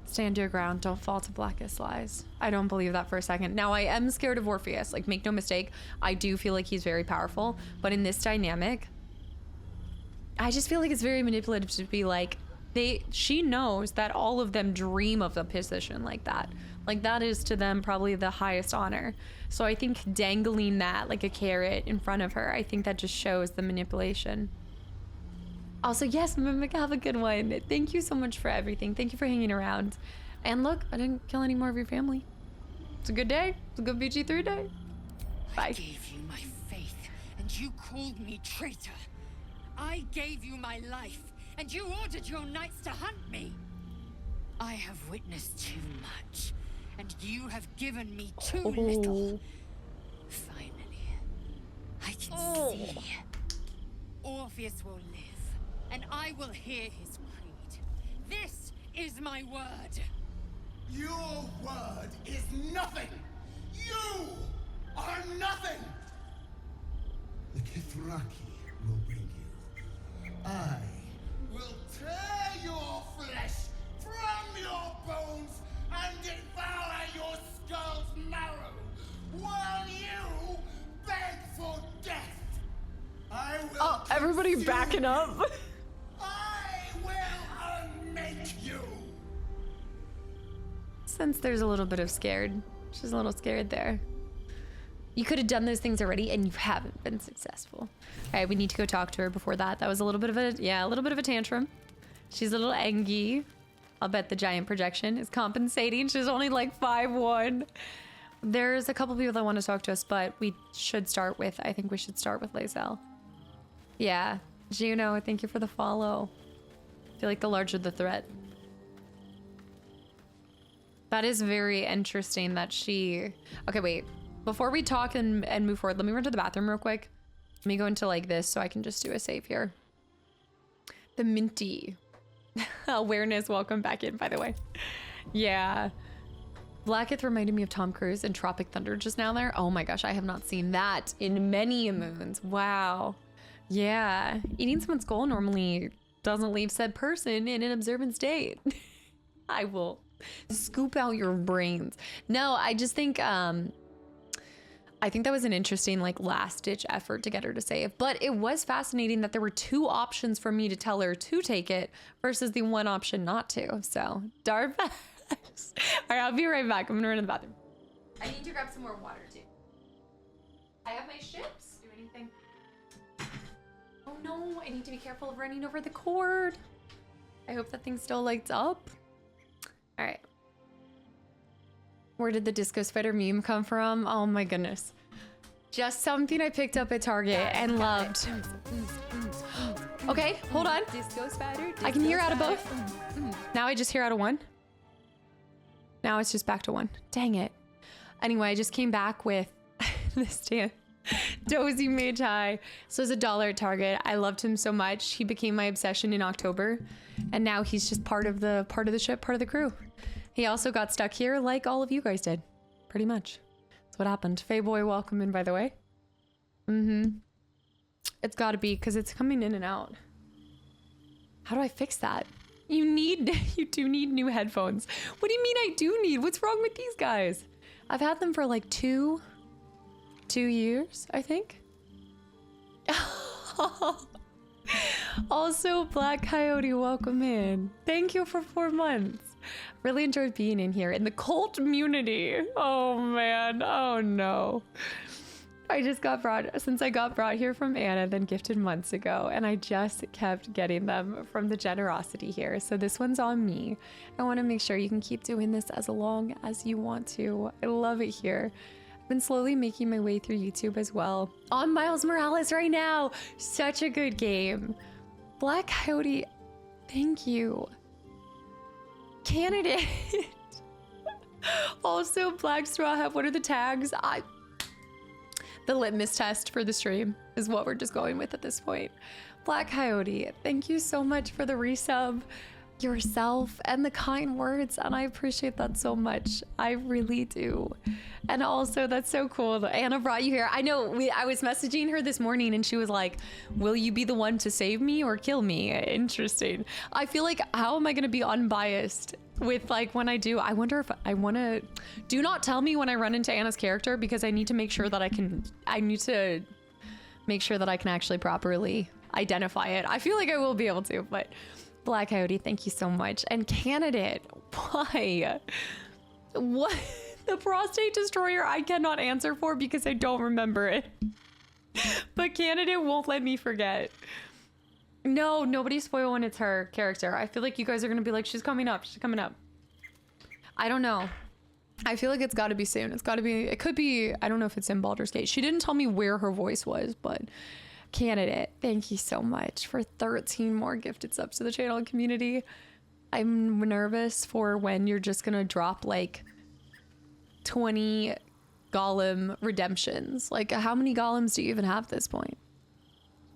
Stand your ground. Don't fall to Blackest lies. I don't believe that for a second. Now, I am scared of Orpheus. Like, make no mistake. I do feel like he's very powerful. But in this dynamic, I just feel like it's very manipulative to be like, she knows that all of them dream of a position like that. Like, that is to them probably the highest honor. So I think dangling that like a carrot in front of her, I think that just shows the manipulation. Also, yes, Mimic, have a good one. Thank you so much for everything. Thank you for hanging around. And look, I didn't kill any more of your family. It's a good day. It's a good BG3 day. Bye. I gave you my faith, and you called me traitor. I gave you my life, and you ordered your knights to hunt me. I have witnessed too much, and you have given me too little. Finally, I can see. Orpheus will live, and I will hear his creed. This is my word. Your word is nothing. You are Kithraki will bring you. I will tear your flesh from your bones and devour your skull's marrow while you beg for death. I will. Oh, everybody backing up. I will unmake you. Since there's a little bit of scared. She's a little scared there. You could have done those things already and you haven't been successful. All right, we need to go talk to her before that. That was a little bit of a tantrum. She's a little angry. I'll bet the giant projection is compensating. She's only like 5'1". There's a couple people that want to talk to us, but I think we should start with Lae'zel. Yeah, Juno, thank you for the follow. I feel like the larger the threat. That is very interesting that she... Okay, wait. Before we talk and move forward, let me run to the bathroom real quick. Let me go into like this so I can just do a save here. The minty. Awareness, welcome back in, by the way. Yeah. Blacketh reminded me of Tom Cruise in Tropic Thunder just now there. Oh my gosh, I have not seen that in many moons. Wow. Yeah. Eating someone's skull normally doesn't leave said person in an observant state. I will scoop out your brains. No, I just think I think that was an interesting like last ditch effort to get her to save, but it was fascinating that there were two options for me to tell her to take it versus the one option not to. So Darbass. All right, I'll be right back. I'm gonna run to the bathroom. I need to grab some more water too. I have my ships. Do anything? Oh no, I need to be careful of running over the cord. I hope that thing still lights up. All right. Where did the Disco Spider meme come from? Oh my goodness. Just something I picked up at Target and loved. Okay, hold on. Disco Spider. I can hear out of both. Now I just hear out of one. Now it's just back to one. Dang it. Anyway, I just came back with this Dozy Mage High. So it's $1 at Target. I loved him so much. He became my obsession in October. And now he's just part of the ship, part of the crew. He also got stuck here like all of you guys did. Pretty much. That's what happened. Fayboy, welcome in, by the way. It's gotta be, because it's coming in and out. How do I fix that? You do need new headphones. What do you mean I do need? What's wrong with these guys? I've had them for like two years, I think. Also, Black Coyote, welcome in. Thank you for 4 months. Really enjoyed being in here in the cult community. Oh man, oh no. Since I got brought here from Anna, then gifted months ago, and I just kept getting them from the generosity here. So this one's on me. I want to make sure you can keep doing this as long as you want to. I love it here. I've been slowly making my way through YouTube as well. On Miles Morales right now. Such a good game. Black Coyote, thank you. Candidate. Also, Black Straw Hat, what are the tags? The litmus test for the stream is what we're just going with at this point. Black Coyote, thank you so much for the resub, yourself, and the kind words, and I appreciate that so much. I really do. And also, that's so cool that Anna brought you here. I know, I was messaging her this morning and she was like, will you be the one to save me or kill me? Interesting. I feel like, how am I going to be unbiased with like when I do? I wonder if I want to... Do not tell me when I run into Anna's character, because I need to make sure that I can actually properly identify it. I feel like I will be able to, but Black Coyote, thank you so much. And Candidate, why? What? The prostate destroyer I cannot answer for because I don't remember it. But Candidate won't let me forget. No, nobody spoil when it's her character. I feel like you guys are gonna be like, she's coming up, she's coming up. I don't know. I feel like it's gotta be soon. It's gotta be, it could be, I don't know if it's in Baldur's Gate. She didn't tell me where her voice was, but Candidate, thank you so much for 13 more gifted subs to the channel and community. I'm nervous for when you're just gonna drop like 20 golem redemptions. Like, how many golems do you even have at this point?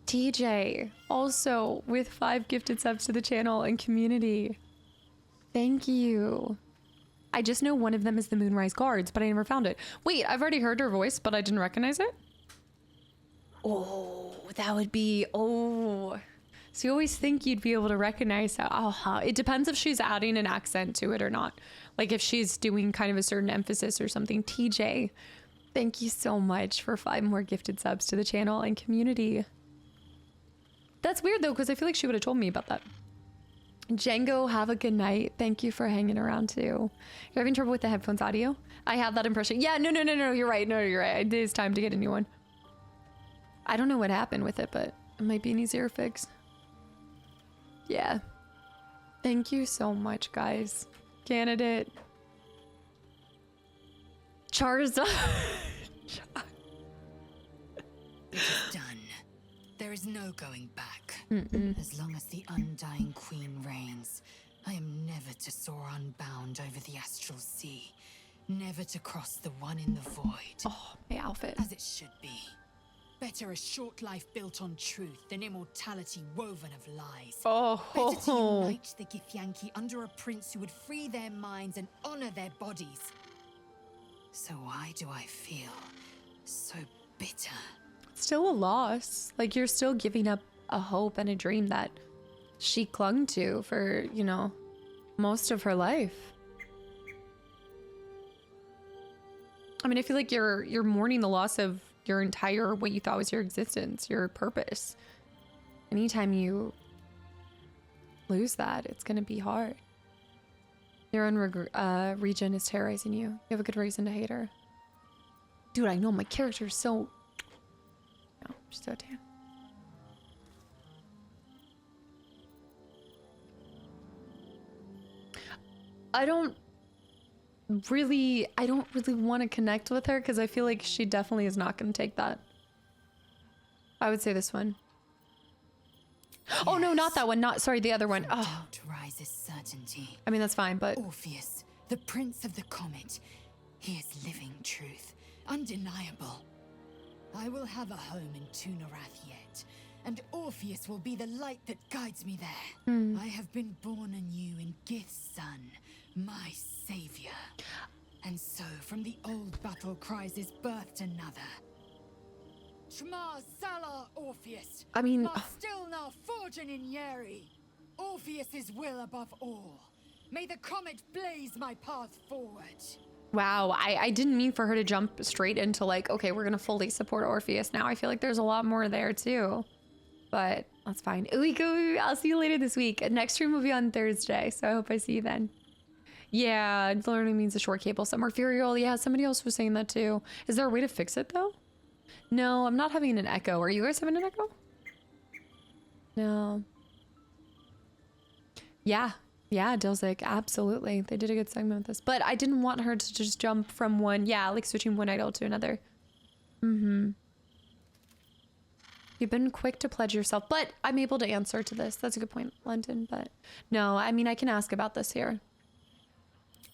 TJ, also with 5 gifted subs to the channel and community. Thank you. I just know one of them is the Moonrise Guards, but I never found it. Wait, I've already heard her voice, but I didn't recognize it? Oh, that would be, oh. So you always think you'd be able to recognize that. Oh, it depends if she's adding an accent to it or not. Like if she's doing kind of a certain emphasis or something. TJ, thank you so much for 5 more gifted subs to the channel and community. That's weird though, because I feel like she would have told me about that. Django, have a good night. Thank you for hanging around too. You're having trouble with the headphones audio? I have that impression. Yeah, no, you're right. No, you're right. It is time to get a new one. I don't know what happened with it, but it might be an easier fix. Yeah. Thank you so much, guys. Candidate. Charizard. It is done. There is no going back. As long as the undying queen reigns, I am never to soar unbound over the astral sea. Never to cross the one in the void. Oh, my outfit. As it should be. Better a short life built on truth than immortality woven of lies. Better to unite the Githyanki under a prince who would free their minds and honor their bodies. So why do I feel so bitter? Still a loss. Like you're still giving up a hope and a dream that she clung to for, you know, most of her life. I mean, I feel like you're mourning the loss of your entire, what you thought was your existence, your purpose. Anytime you lose that, it's gonna be hard. Your own region is terrorizing you. You have a good reason to hate her. Dude, I know my character is so... No, she's so damn. I don't really want to connect with her because I feel like she definitely is not going to take that. I would say this one. Yes. Oh no, not that one. Not sorry, the other one. Oh. Doubt rises certainty. I mean that's fine, but Orpheus, the prince of the comet, he is living truth, undeniable. I will have a home in Tunarath yet, and Orpheus will be the light that guides me there. I have been born anew in Gith's son, my savior. And so from the old battle cries is birthed another. Shma Salar Orpheus. I mean, still now forging in Yeri. Orpheus's will above all. May the comet blaze my path forward. Wow, I didn't mean for her to jump straight into like, okay, we're gonna fully support Orpheus now. I feel like there's a lot more there too, but that's fine. Uiko, I'll see you later this week. Next stream will be on Thursday, so I hope I see you then. Yeah, learning means a short cable somewhere. Furial, yeah, somebody else was saying that too. Is there a way to fix it though? No, I'm not having an echo. Are you guys having an echo? No. Yeah, Dilzik, absolutely. They did a good segment with this. But I didn't want her to just jump from one, yeah, like switching one idol to another. You've been quick to pledge yourself, but I'm able to answer to this. That's a good point, London, but no, I mean, I can ask about this here.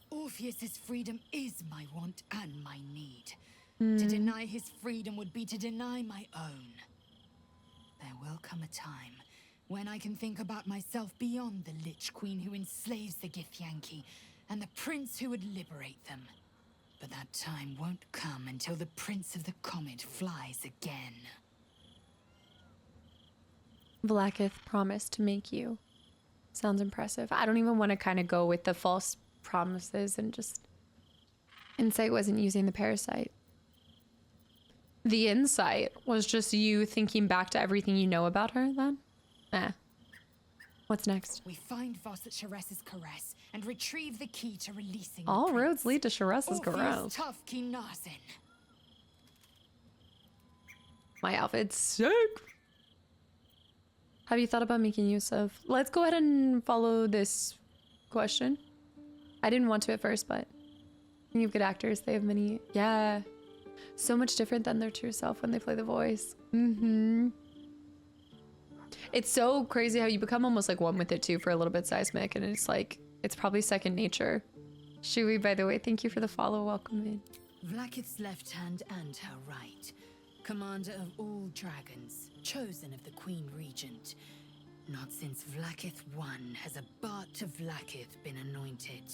Orpheus's freedom is my want and my need. To deny his freedom would be to deny my own. There will come a time when I can think about myself beyond the Lich Queen who enslaves the Githyanki and the prince who would liberate them. But that time won't come until the Prince of the Comet flies again. Blackith promised to make you. Sounds impressive. I don't even want to kind of go with the false promises and just... Insight wasn't using the parasite. The insight was just you thinking back to everything you know about her then? What's next? We find Voss at Sharess's caress and retrieve the key to releasing all roads lead to Sharess's caress. Tough Kinarsin. My outfit's sick. Have you thought about making use of... Let's go ahead and follow this question. I didn't want to at first, but you have good actors. They have many... Yeah. So much different than their true self when they play the voice. It's so crazy how you become almost like one with it too for a little bit, Seismic, and it's like, it's probably second nature. Shui, by the way, thank you for the follow. Welcome in. Vlakith's left hand and her right. Commander of all dragons, chosen of the Queen Regent. Not since Vlakith I has a Bart to Vlakith been anointed.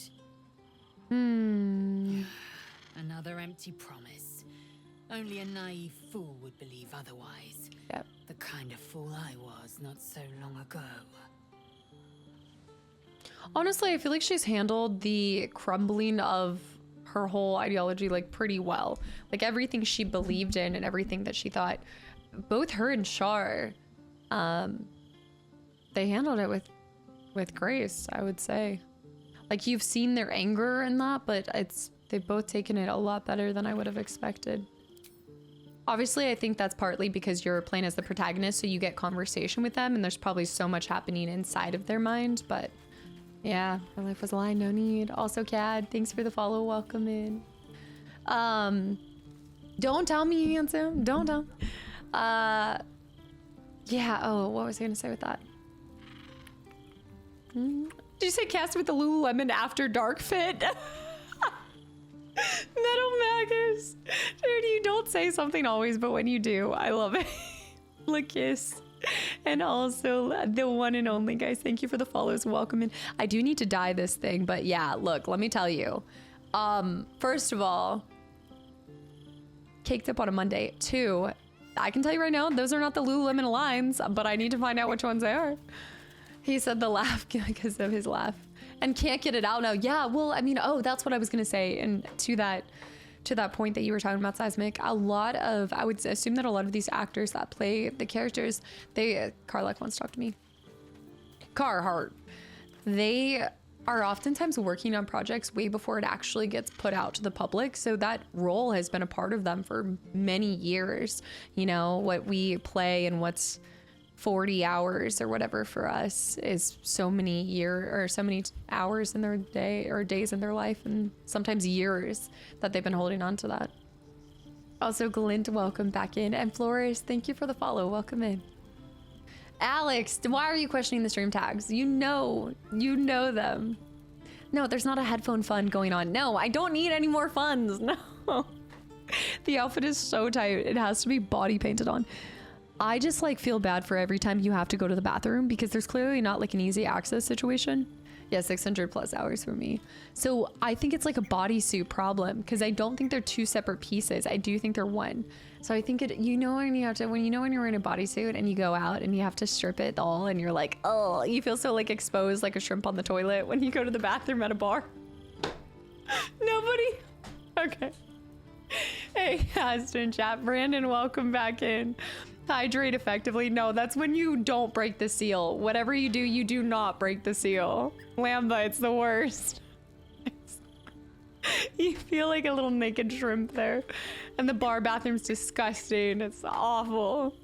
Another empty promise. Only a naive fool would believe otherwise. Yep. The kind of fool I was not so long ago. Honestly, I feel like she's handled the crumbling of her whole ideology like pretty well. Like everything she believed in and everything that she thought, both her and Shar, they handled it with grace, I would say. Like you've seen their anger in that, but they've both taken it a lot better than I would have expected. Obviously, I think that's partly because you're playing as the protagonist, so you get conversation with them, and there's probably so much happening inside of their mind, but yeah, my life was a lie, no need. Also, Cad, thanks for the follow, welcome in. Don't tell me, handsome, don't tell me. Yeah, oh, what was I gonna say with that? Did you say cast with the Lululemon After Dark fit? Metal Magus. Dude, you don't say something always, but when you do, I love it. Lakiss. And also the one and only, guys. Thank you for the follows. Welcome in. I do need to dye this thing, but yeah, look, let me tell you. First of all, caked up on a Monday. 2, I can tell you right now, those are not the Lululemon Aligns, but I need to find out which ones they are. He said the laugh because of his laugh. And can't get it out now. Yeah, well, I mean, oh, that's what I was gonna say. And to that point that you were talking about, Seismic, I would assume that a lot of these actors that play the characters, Carlac wants to talk to me. Carhart. They are oftentimes working on projects way before it actually gets put out to the public. So that role has been a part of them for many years. You know, what we play and what's 40 hours or whatever for us is so many hours in their day or days in their life, and sometimes years that they've been holding on to that. Also, Glint, welcome back in. And Flores, thank you for the follow. Welcome in. Alex, why are you questioning the stream tags? You know them. No, there's not a headphone fund going on. No, I don't need any more funds. No. The outfit is so tight. It has to be body painted on. I just like feel bad for every time you have to go to the bathroom because there's clearly not like an easy access situation. Yeah, 600 plus hours for me. So I think it's like a bodysuit problem because I don't think they're 2 separate pieces. I do think they're one. So I think when you're in a bodysuit and you go out and you have to strip it all and you're like, oh, you feel so like exposed like a shrimp on the toilet when you go to the bathroom at a bar. Nobody? Okay. Hey, Aston chat. Brandon, welcome back in. Hydrate effectively. No, that's when you don't break the seal. Whatever you do not break the seal. Lamba, it's the worst. You feel like a little naked shrimp there. And the bar bathroom's disgusting. It's awful.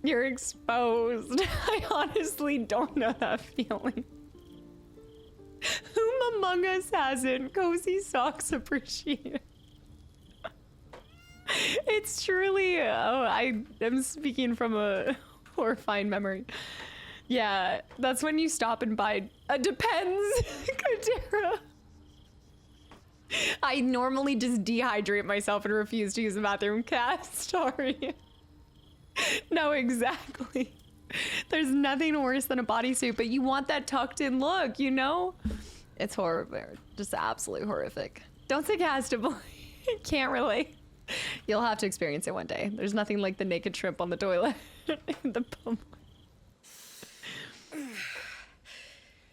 You're exposed. I honestly don't know that feeling. Whom among us hasn't? Cozy socks appreciated. It's truly, I am speaking from a horrifying memory. Yeah, that's when you stop and buy, depends, Kadera. I normally just dehydrate myself and refuse to use the bathroom. Cast, sorry. No, exactly. There's nothing worse than a bodysuit, but you want that tucked in look, you know? It's horrible, just absolutely horrific. Don't say castable, can't relate. You'll have to experience it one day. There's nothing like the naked shrimp on the toilet. The pump.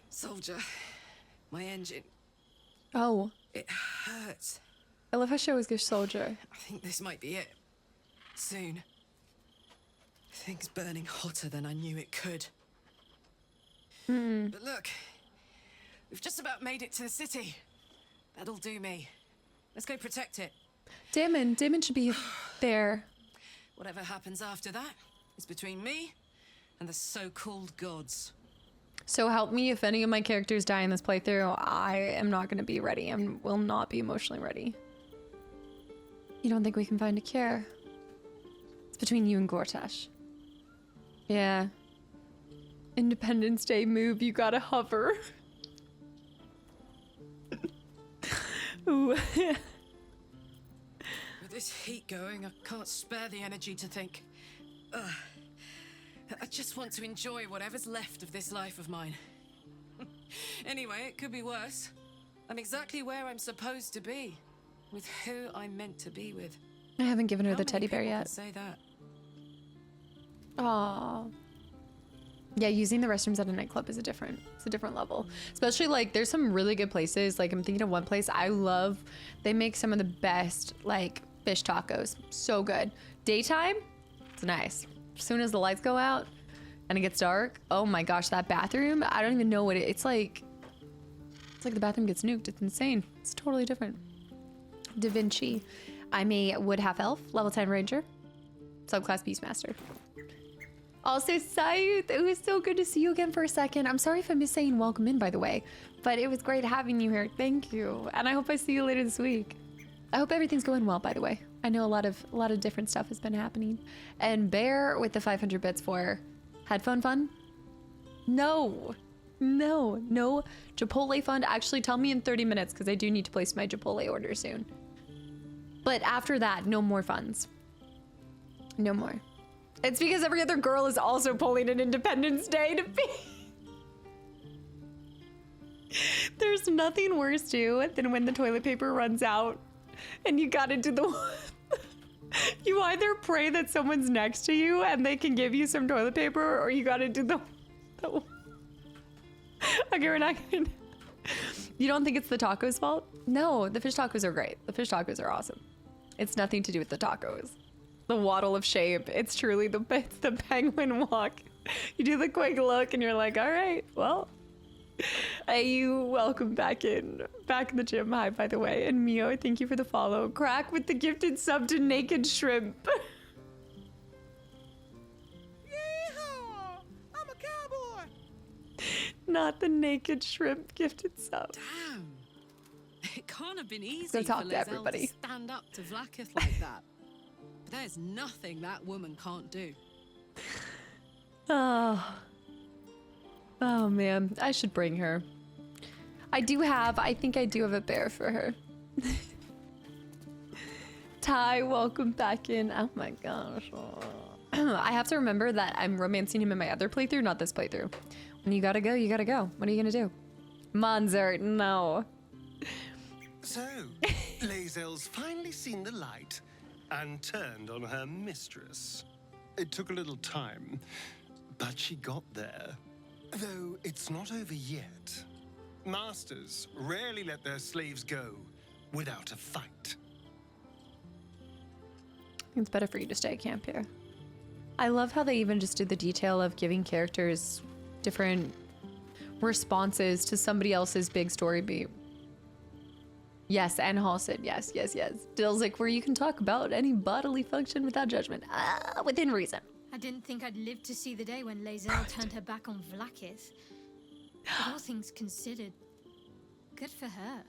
Soldier, my engine. Oh. It hurts. I love how she always gives soldier. I think this might be it. Soon. Things burning hotter than I knew it could. But look, we've just about made it to the city. That'll do me. Let's go protect it. Damon should be there. Whatever happens after that is between me and the so-called gods. So help me, if any of my characters die in this playthrough, I am not going to be ready and will not be emotionally ready. You don't think we can find a cure? It's between you and Gortash. Yeah. Independence Day move, you gotta hover. Ooh. With this heat going, I can't spare the energy to think. I just want to enjoy whatever's left of this life of mine. Anyway, it could be worse. I'm exactly where I'm supposed to be, with who I'm meant to be with. I haven't given her How the many teddy bear people yet. can say that? Aww. Yeah, using the restrooms at a nightclub is it's a different level. Especially like there's some really good places. Like I'm thinking of one place I love. They make some of the best like fish tacos. So good. Daytime, it's nice. As soon as the lights go out and it gets dark, oh my gosh, that bathroom, I don't even know what it's like the bathroom gets nuked. It's insane. It's totally different. Da Vinci. I'm a wood half elf, level 10 ranger, subclass beastmaster. Also, Sayuth, it was so good to see you again for a second. I'm sorry if I missed saying welcome in, by the way, but it was great having you here. Thank you. And I hope I see you later this week. I hope everything's going well, by the way. I know a lot of different stuff has been happening. And Bear with the 500 bits for headphone fun. No Chipotle fund. Actually, tell me in 30 minutes because I do need to place my Chipotle order soon. But after that, no more funds. No more. It's because every other girl is also pulling an Independence Day to be. There's nothing worse too than when the toilet paper runs out and you gotta do the you either pray that someone's next to you and they can give you some toilet paper, or you gotta do the okay, we're not gonna. You don't think it's the tacos' fault? No, the fish tacos are great. The fish tacos are awesome. It's nothing to do with the tacos. The waddle of shape. It's truly the penguin walk. You do the quick look and you're like, all right, well. Hey, you welcome back in the gym. Hi, by the way. And Mio, thank you for the follow. Crack with the gifted sub to Naked Shrimp. Yeehaw! I'm a cowboy. Not the Naked Shrimp gifted sub. Damn. It can't have been easy Go for talk to Lae'zel everybody. to stand up to Vlaakith like that. But there's nothing that woman can't do. Oh man, I should bring her. I think I do have a bear for her. Ty, welcome back in. Oh my gosh. I have to remember that I'm romancing him in my other playthrough, not this playthrough. When you gotta go, you gotta go. What are you gonna do? Monzer, no. So, Lae'zel's finally seen the light and turned on her mistress. It took a little time, but she got there. Though it's not over yet. Masters rarely let their slaves go without a fight. It's better for you to stay at camp here. I love how they even just did the detail of giving characters different responses to somebody else's big story beat. Yes, and Halsid, yes. Dilzik, where you can talk about any bodily function without judgment, within reason. I didn't think I'd live to see the day when Lae'zel turned her back on Vlaakith. But all things considered, good for her.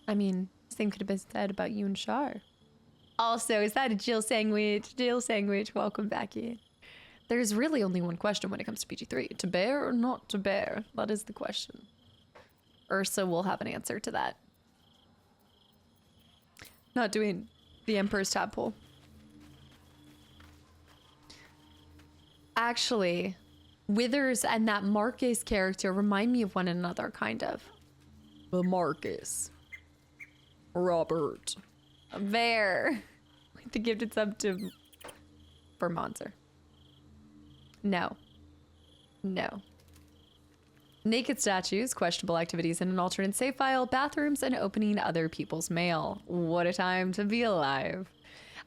I mean, same could have been said about you and Shar. Also, is that a Jill sandwich? Jill sandwich, welcome back in. There's really only one question when it comes to PG3. To bear or not to bear? That is the question. Ursa will have an answer to that. Not doing the Emperor's tadpole. Actually, Withers and that Marcus character remind me of one another, kind of. The Marcus. Robert. Bear. With the gifted sub to... for Monster. No. Naked statues, questionable activities in an alternate save file, bathrooms, and opening other people's mail. What a time to be alive.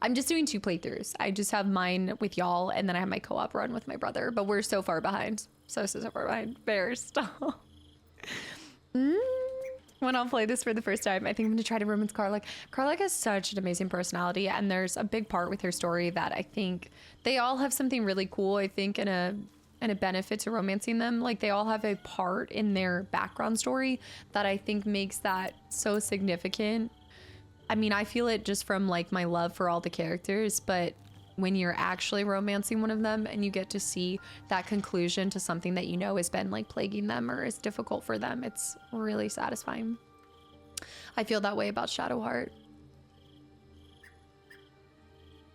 I'm just doing 2 playthroughs. I just have mine with y'all, and then I have my co-op run with my brother, but we're so far behind. So far behind. Bear, stop. When I'll play this for the first time, I think I'm going to try to romance Karlach. Karlach has such an amazing personality, and there's a big part with her story that I think they all have something really cool, I think, and a benefit to romancing them. Like, they all have a part in their background story that I think makes that so significant. I mean, I feel it just from, like, my love for all the characters, but when you're actually romancing one of them and you get to see that conclusion to something that you know has been, like, plaguing them or is difficult for them, it's really satisfying. I feel that way about Shadowheart.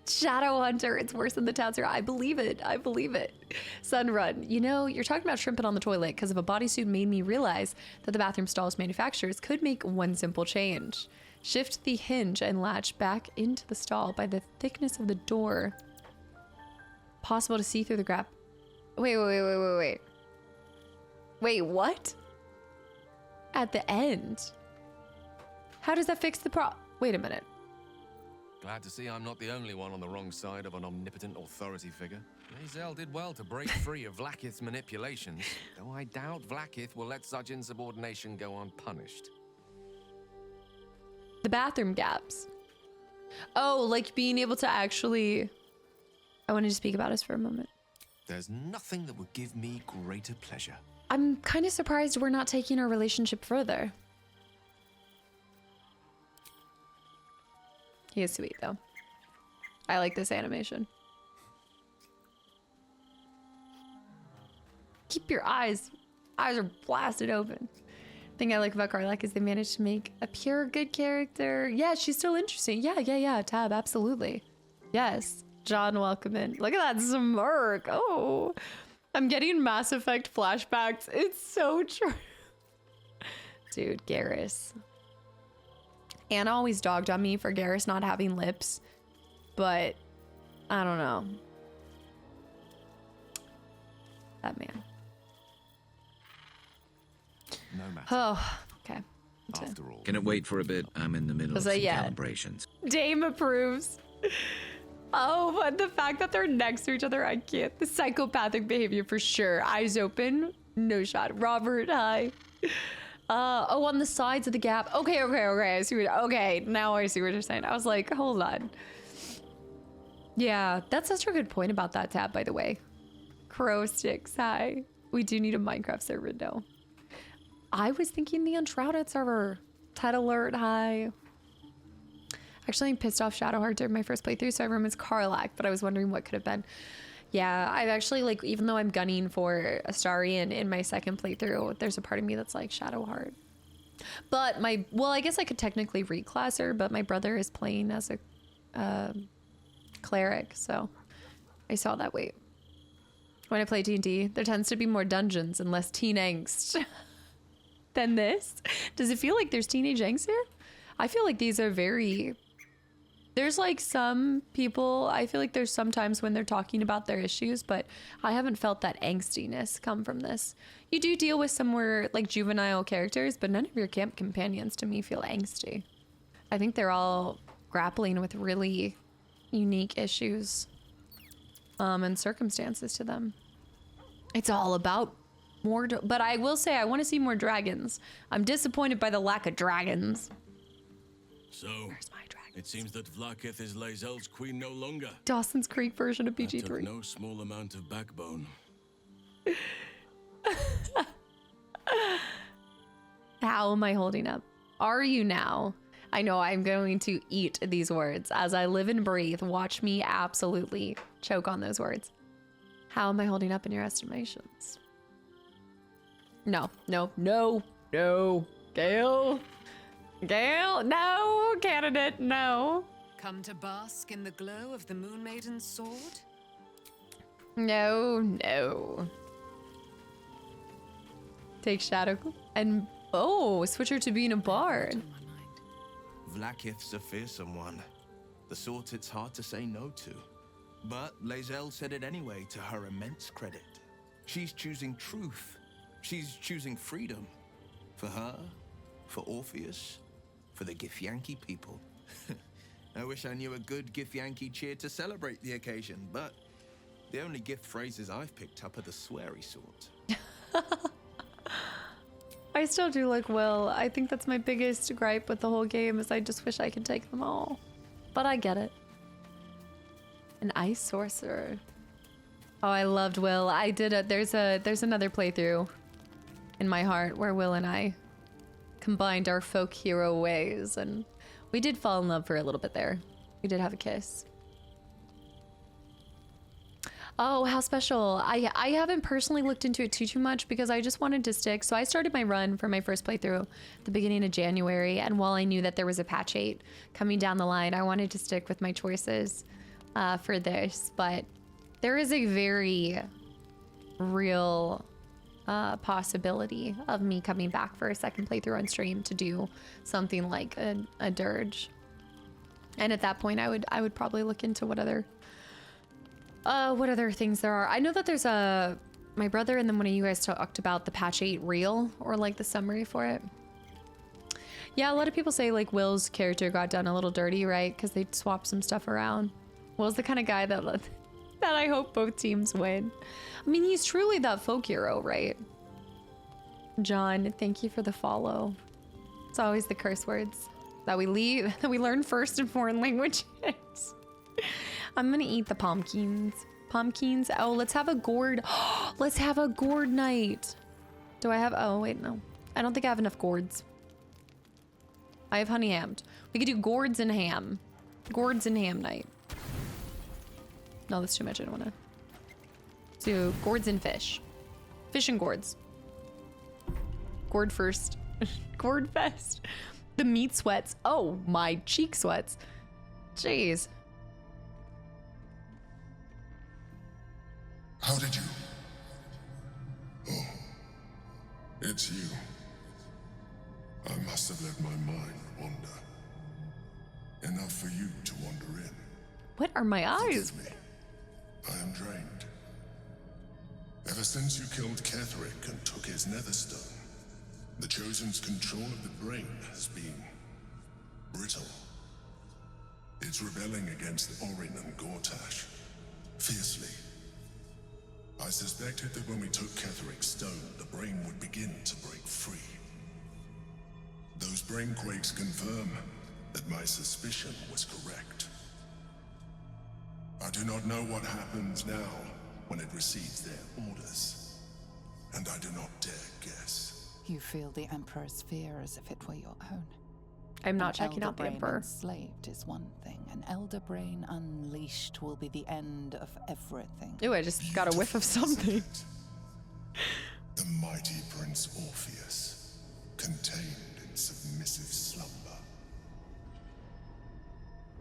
Shadow Hunter, it's worse than the town zero. I believe it. I believe it. Sunrun, you know, you're talking about shrimping on the toilet because of a bodysuit made me realize that the bathroom stalls manufacturers could make one simple change. Shift the hinge and latch back into the stall by the thickness of the door. Possible to see through the gap. Wait. Wait, what? At the end? How does that fix the Wait a minute. Glad to see I'm not the only one on the wrong side of an omnipotent authority figure. Lae'zel did well to break free of Vlaakith's manipulations, though I doubt Vlaakith will let such insubordination go unpunished. The bathroom gaps. Oh, like being able to actually... I wanted to speak about this for a moment. There's nothing that would give me greater pleasure. I'm kind of surprised we're not taking our relationship further. He is sweet, though. I like this animation. Keep your eyes. Eyes are blasted open. The thing I like about Karlach is they managed to make a pure good character. Yeah, she's still interesting. Yeah. Tab, absolutely. Yes. John, welcome in. Look at that smirk. Oh, I'm getting Mass Effect flashbacks. It's so true. Dude, Garrus. Anna always dogged on me for Garrus not having lips, but I don't know. That man. No matter. Oh, okay. After all. Can it wait for a bit? I'm in the middle of some calibrations. Dame approves. Oh, but the fact that they're next to each other, I can't. The psychopathic behavior for sure. Eyes open, no shot. Robert, hi. Oh, on the sides of the gap. Okay. I see what. Okay, now I see what you're saying. I was like, hold on. Yeah, that's such a good point about that tab, by the way. Crow sticks, hi. We do need a Minecraft server, though. I was thinking the Unshrouded server. Ted alert, hi. Actually, I'm pissed off Shadowheart during my first playthrough, so I remember it's Karlach, but I was wondering what could have been. Yeah, I've actually, like, even though I'm gunning for Astarion in my second playthrough, there's a part of me that's like Shadowheart. But well, I guess I could technically reclass her, but my brother is playing as a cleric, so I saw that. Wait. When I play D&D, there tends to be more dungeons and less teen angst than this. Does it feel like there's teenage angst here? I feel like these are very... There's like some people, I feel like there's sometimes when they're talking about their issues, but I haven't felt that angstiness come from this. You do deal with some more like juvenile characters, but none of your camp companions to me feel angsty. I think they're all grappling with really unique issues and circumstances to them. It's all about more, but I will say I want to see more dragons. I'm disappointed by the lack of dragons. So, it seems that Vlaakith is Lae'zel's queen no longer. Dawson's Creek version of PG3. That took no small amount of backbone. How am I holding up? Are you now? I know I'm going to eat these words. As I live and breathe, watch me absolutely choke on those words. How am I holding up in your estimations? No. Gale, no, candidate, no. Come to bask in the glow of the Moon Maiden's sword? No. Take Shadow and, switch her to being a bard. Vlaakith's a fearsome one. The sort it's hard to say no to. But Lae'zel said it anyway, to her immense credit. She's choosing truth. She's choosing freedom. For her, for Orpheus, for the Githyanki people. I wish I knew a good Githyanki cheer to celebrate the occasion, but the only gift phrases I've picked up are the sweary sort. I still do like Will. I think that's my biggest gripe with the whole game is I just wish I could take them all. But I get it. An ice sorcerer. Oh, I loved Will. I did it. There's another playthrough in my heart where Will and I combined our folk hero ways, and we did fall in love for a little bit there. We did have a kiss. Oh, how special. I haven't personally looked into it too much because I just wanted to stick. So I started my run for my first playthrough at the beginning of January, and while I knew that there was a patch 8 coming down the line, I wanted to stick with my choices. for this, but there is a very real possibility of me coming back for a second playthrough on stream to do something like a dirge. And at that point, I would probably look into what other things there are. I know that there's my brother and then one of you guys talked about the patch 8 reel, or like the summary for it. Yeah, a lot of people say like Will's character got done a little dirty, right? Because they swapped some stuff around. Will's the kind of guy that I hope both teams win. I mean, he's truly that folk hero, right? John, thank you for the follow. It's always the curse words that we learn first in foreign languages. I'm gonna eat the pumpkins. Pumpkins. Oh, let's have a gourd. Let's have a gourd night. Do I have? Oh, wait, no. I don't think I have enough gourds. I have honey hammed. We could do gourds and ham. Gourds and ham night. No, that's too much. I don't want to. Let's do gourds and fish. Fish and gourds. Gourd first. Gourd fest. The meat sweats. Oh, my cheek sweats. Jeez. How did you? Oh, it's you. I must have let my mind wander. Enough for you to wander in. What are my eyes? Forgive me. I am drained. Ever since you killed Ketherick and took his netherstone, the Chosen's control of the brain has been brittle. It's rebelling against Orin and Gortash fiercely. I suspected that when we took Ketherick's stone, the brain would begin to break free. Those brain quakes confirm that my suspicion was correct. I do not know what happens now when it receives their orders, and I do not dare guess. You feel the Emperor's fear as if it were your own. I'm not checking out the Emperor. Enslaved is one thing. An elder brain unleashed will be the end of everything. Ooh, I just got a whiff of something. The mighty Prince Orpheus, contained in submissive slumber.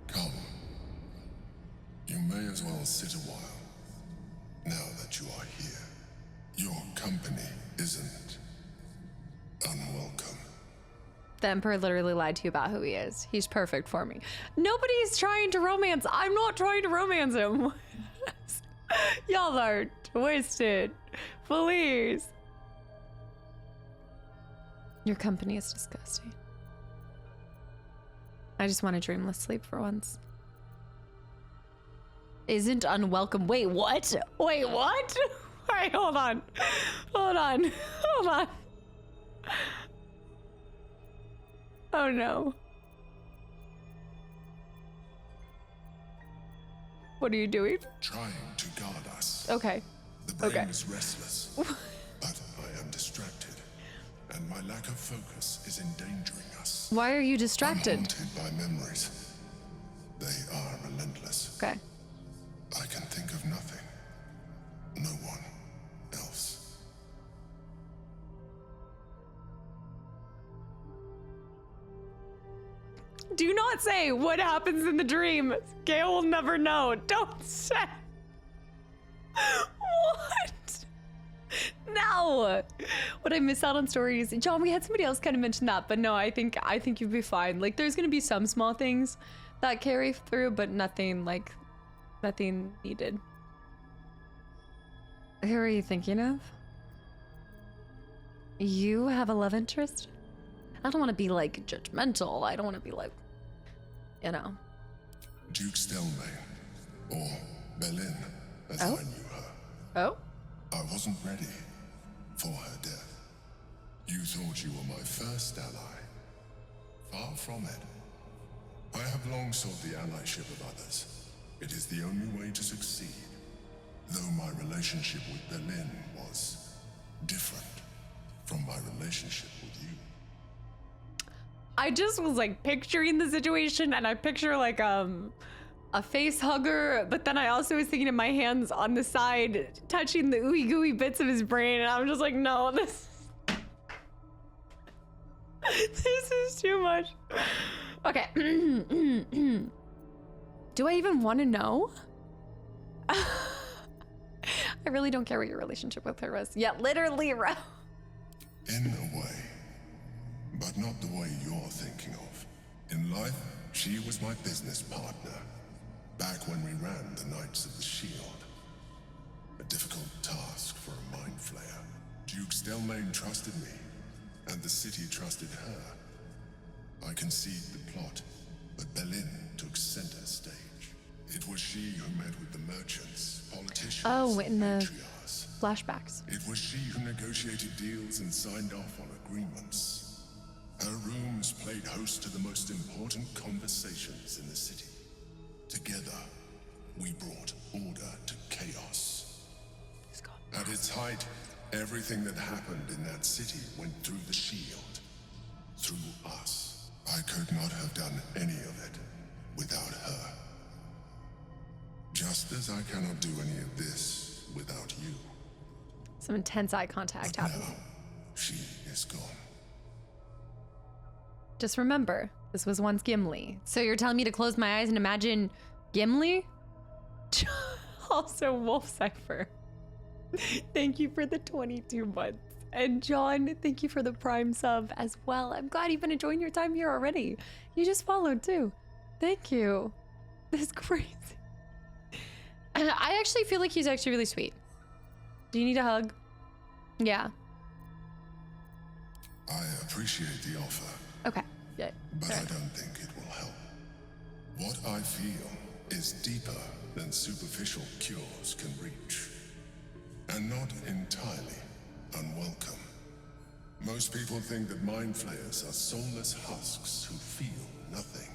Come. You may as well sit a while, now that you are here. Your company isn't unwelcome. The Emperor literally lied to you about who he is. He's perfect for me. Nobody's trying to romance. I'm not trying to romance him. Y'all are twisted. Please. Your company is disgusting. I just want a dreamless sleep for once. Isn't unwelcome. Wait, what? Wait, what? All right, hold on. Hold on. Hold on. Oh no. What are you doing? Trying to guard us. Okay. The brain is restless, but I am distracted, and my lack of focus is endangering us. Why are you distracted? I'm haunted by memories. They are relentless. Okay. I can think of nothing. No one else. Do not say what happens in the dream. Gale will never know. Don't say. What? No. Would I miss out on stories? John, we had somebody else kind of mention that, but no, I think you'd be fine. Like, there's gonna be some small things that carry through, but nothing needed. Who are you thinking of? You have a love interest? I don't want to be like judgmental. I don't want to be like, you know. Duke Stelmane, or Berlin, as I knew her. Oh? I wasn't ready for her death. You thought you were my first ally. Far from it. I have long sought the allyship of others. It is the only way to succeed. Though my relationship with Berlin was different from my relationship with you. I just was like picturing the situation, and I picture like a face hugger, but then I also was thinking of my hands on the side touching the ooey gooey bits of his brain, and I'm just like, no, this is too much. Okay. Do I even want to know? I really don't care what your relationship with her was. Yeah, literally, Ro. In a way, but not the way you're thinking of. In life, she was my business partner, back when we ran the Knights of the Shield. A difficult task for a mind flayer. Duke Stelmane trusted me, and the city trusted her. I conceived the plot, but Berlin took center stage. It was she who met with the merchants, politicians, in the patriarchs. flashbacks. It was she who negotiated deals and signed off on agreements. Her rooms played host to the most important conversations in the city. Together, we brought order to chaos. At its height, everything that happened in that city went through the shield. Through us. I could not have done any of it without her. Just as I cannot do any of this without you. Some intense eye contact happening. Now, she is gone. Just remember, this was once Gimli. So you're telling me to close my eyes and imagine Gimli? Also, Wolf Cypher. Thank you for the 22 months. And John, thank you for the Prime sub as well. I'm glad you've been enjoying your time here already. You just followed too. Thank you. That's crazy. I actually feel like he's actually really sweet. Do you need a hug? Yeah. I appreciate the offer. Okay. Yeah. But I don't think it will help. What I feel is deeper than superficial cures can reach. And not entirely unwelcome. Most people think that mind flayers are soulless husks who feel nothing.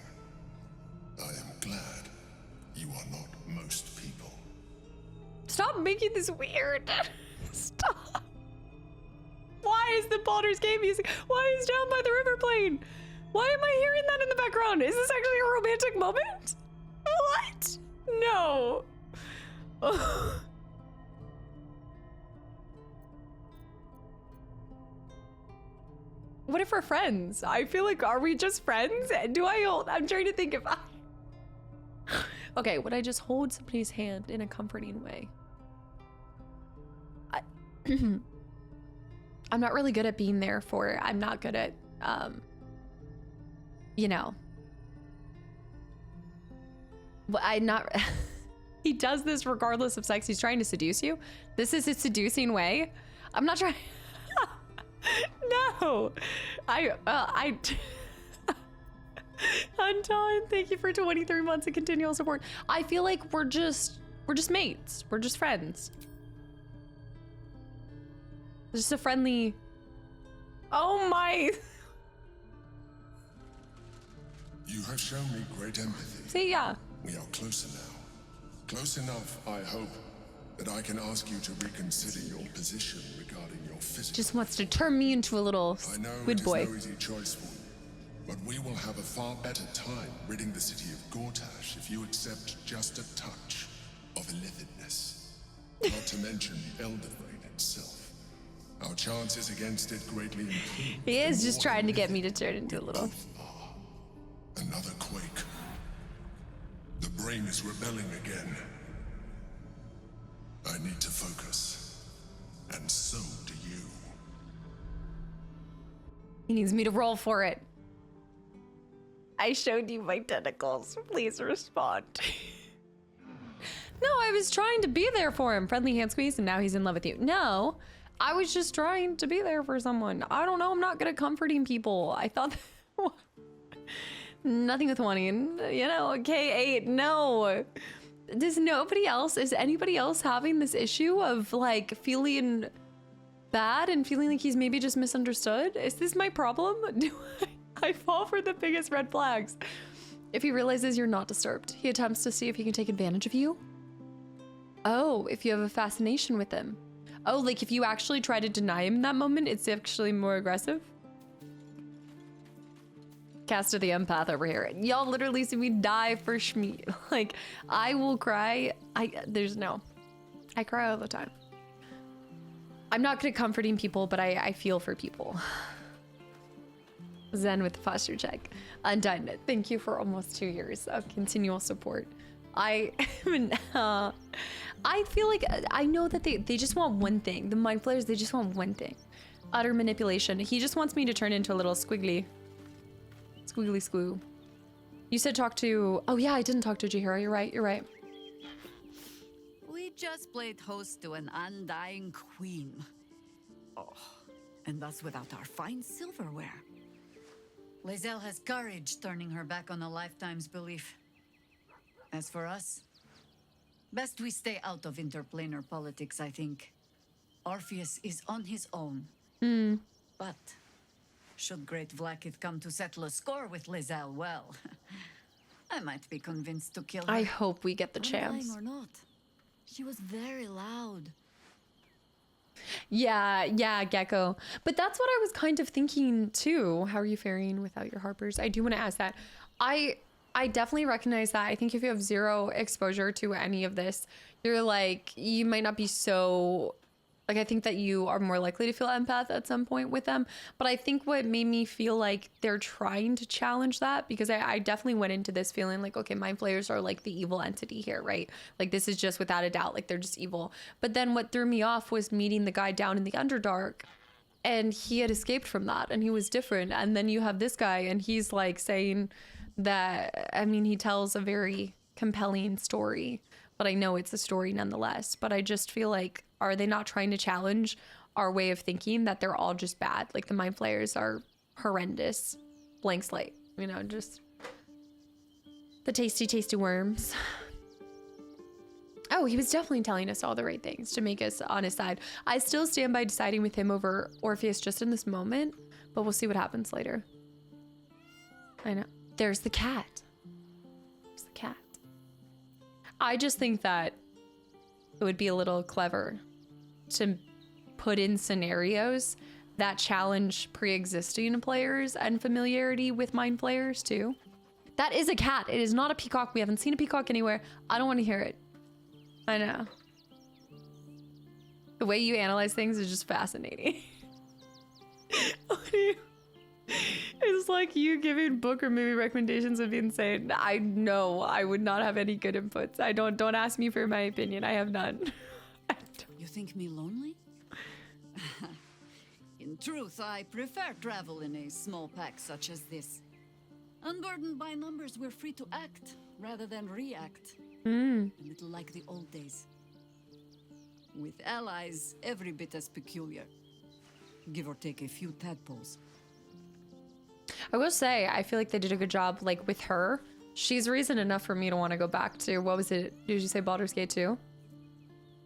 I am glad you are not most people. Stop making this weird. Stop. Why is the Baldur's Gate music? Why is Down by the River playing? Why am I hearing that in the background? Is this actually a romantic moment? What? No. What if we're friends? I feel like, are we just friends? Do I hold? I'm trying to think if I... Okay, would I just hold somebody's hand in a comforting way? I'm not really good at being there for, I'm not good at, you know. Well, I'm not, he does this regardless of sex. He's trying to seduce you. This is his seducing way. I'm not trying. No, Anton, thank you for 23 months of continual support. I feel like we're just mates. We're just friends. Just a friendly. Oh my. You have shown me great empathy. See, yeah. We are closer now. Close enough, I hope, that I can ask you to reconsider your position regarding your physical. Just wants to turn me into a little squid boy. I know it is no easy choice for you, but we will have a far better time ridding the city of Gortash if you accept just a touch of illithidness. Not to mention the Elder Brain itself. Our chances against it greatly improve. He is just trying to get me to turn into a little. Another quake. The brain is rebelling again. I need to focus. And so do you. He needs me to roll for it. I showed you my tentacles. Please respond. No, I was trying to be there for him. Friendly hand squeeze, and now he's in love with you. No, I was just trying to be there for someone. I don't know. I'm not good at comforting people. I thought that nothing with wanting, you know, K8. No. Does anybody else having this issue of like feeling bad and feeling like he's maybe just misunderstood? Is this my problem? Do I fall for the biggest red flags? If he realizes you're not disturbed, he attempts to see if he can take advantage of you. Oh, if you have a fascination with him. Oh, like if you actually try to deny him in that moment, it's actually more aggressive. Caster the empath over here. Y'all literally see me die for Shmi. Like, I will cry. I cry all the time. I'm not good at comforting people, but I feel for people. Zen with the posture check. Undone. Thank you for almost 2 years of continual support. I feel like I know that they just want one thing. The mind flayers, they just want one thing. Utter manipulation. He just wants me to turn into a little squiggly squoo. You said talk to... Oh yeah, I didn't talk to Jihiro. You're right. We just played host to an undying queen. Oh, and that's without our fine silverware. Lae'zel has courage turning her back on a lifetime's belief. As for us, best we stay out of interplanar politics, I think. Orpheus is on his own. But should Great Vlaakith come to settle a score with Lae'zel, well, I might be convinced to kill her. I hope we get the chance. Lying or not, she was very loud. Yeah, Gecko. But that's what I was kind of thinking too. How are you faring without your harpers? I do want to ask that. I definitely recognize that. I think if you have zero exposure to any of this, you're like, you might not be so... Like, I think that you are more likely to feel empath at some point with them. But I think what made me feel like they're trying to challenge that, because I definitely went into this feeling like, okay, mind flayers are like the evil entity here, right? Like, this is just without a doubt, like, they're just evil. But then what threw me off was meeting the guy down in the Underdark, and he had escaped from that, and he was different. And then you have this guy, and he's like saying that, I mean, he tells a very compelling story, but I know it's a story nonetheless. But I just feel like, are they not trying to challenge our way of thinking that they're all just bad? Like, the mind flayers are horrendous. Blank slate, you know, just the tasty worms. Oh, he was definitely telling us all the right things to make us on his side. I still stand by deciding with him over Orpheus just in this moment, but we'll see what happens later. I know. There's the cat. There's the cat. I just think that it would be a little clever to put in scenarios that challenge pre-existing players and familiarity with mind flayers too. That is a cat. It is not a peacock. We haven't seen a peacock anywhere. I don't want to hear it. I know. The way you analyze things is just fascinating. It's like you giving book or movie recommendations would be insane. I know I would not have any good inputs. Don't ask me for my opinion. I have none. You think me lonely? In truth, I prefer travel in a small pack such as this. Unburdened by numbers, we're free to act rather than react. A little like the old days. With allies every bit as peculiar. Give or take a few tadpoles. I will say, I feel like they did a good job, like, with her. She's reason enough for me to want to go back to, what was it? Did you say Baldur's Gate 2?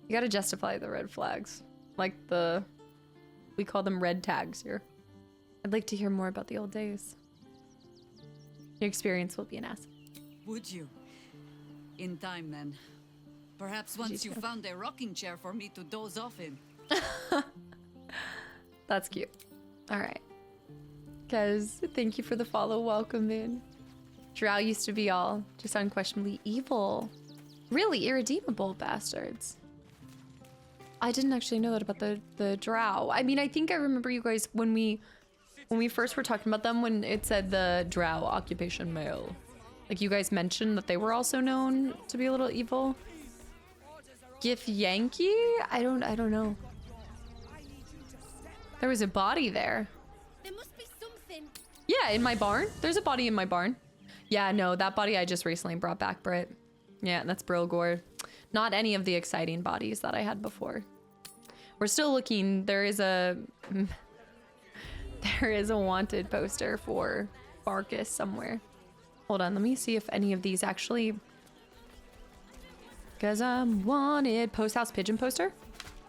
You gotta justify the red flags. Like we call them red tags here. I'd like to hear more about the old days. Your experience will be an asset. Would you? In time, then. Perhaps once you found a rocking chair for me to doze off in. That's cute. All right. Because thank you for the follow. Welcome in. Drow used to be all just unquestionably evil. Really irredeemable bastards. I didn't actually know that about the Drow. I mean, I think I remember you guys when we first were talking about them, when it said the Drow occupation male. Like, you guys mentioned that they were also known to be a little evil. Githyanki? I don't know. There was a body there. There must be something. Yeah, in my barn. There's a body in my barn. Yeah, no, that body I just recently brought back, Britt. Yeah, that's Brilgor. Not any of the exciting bodies that I had before. We're still looking. There is a wanted poster for Barkus somewhere. Hold on, let me see if any of these actually... Because I'm wanted. Post house pigeon poster.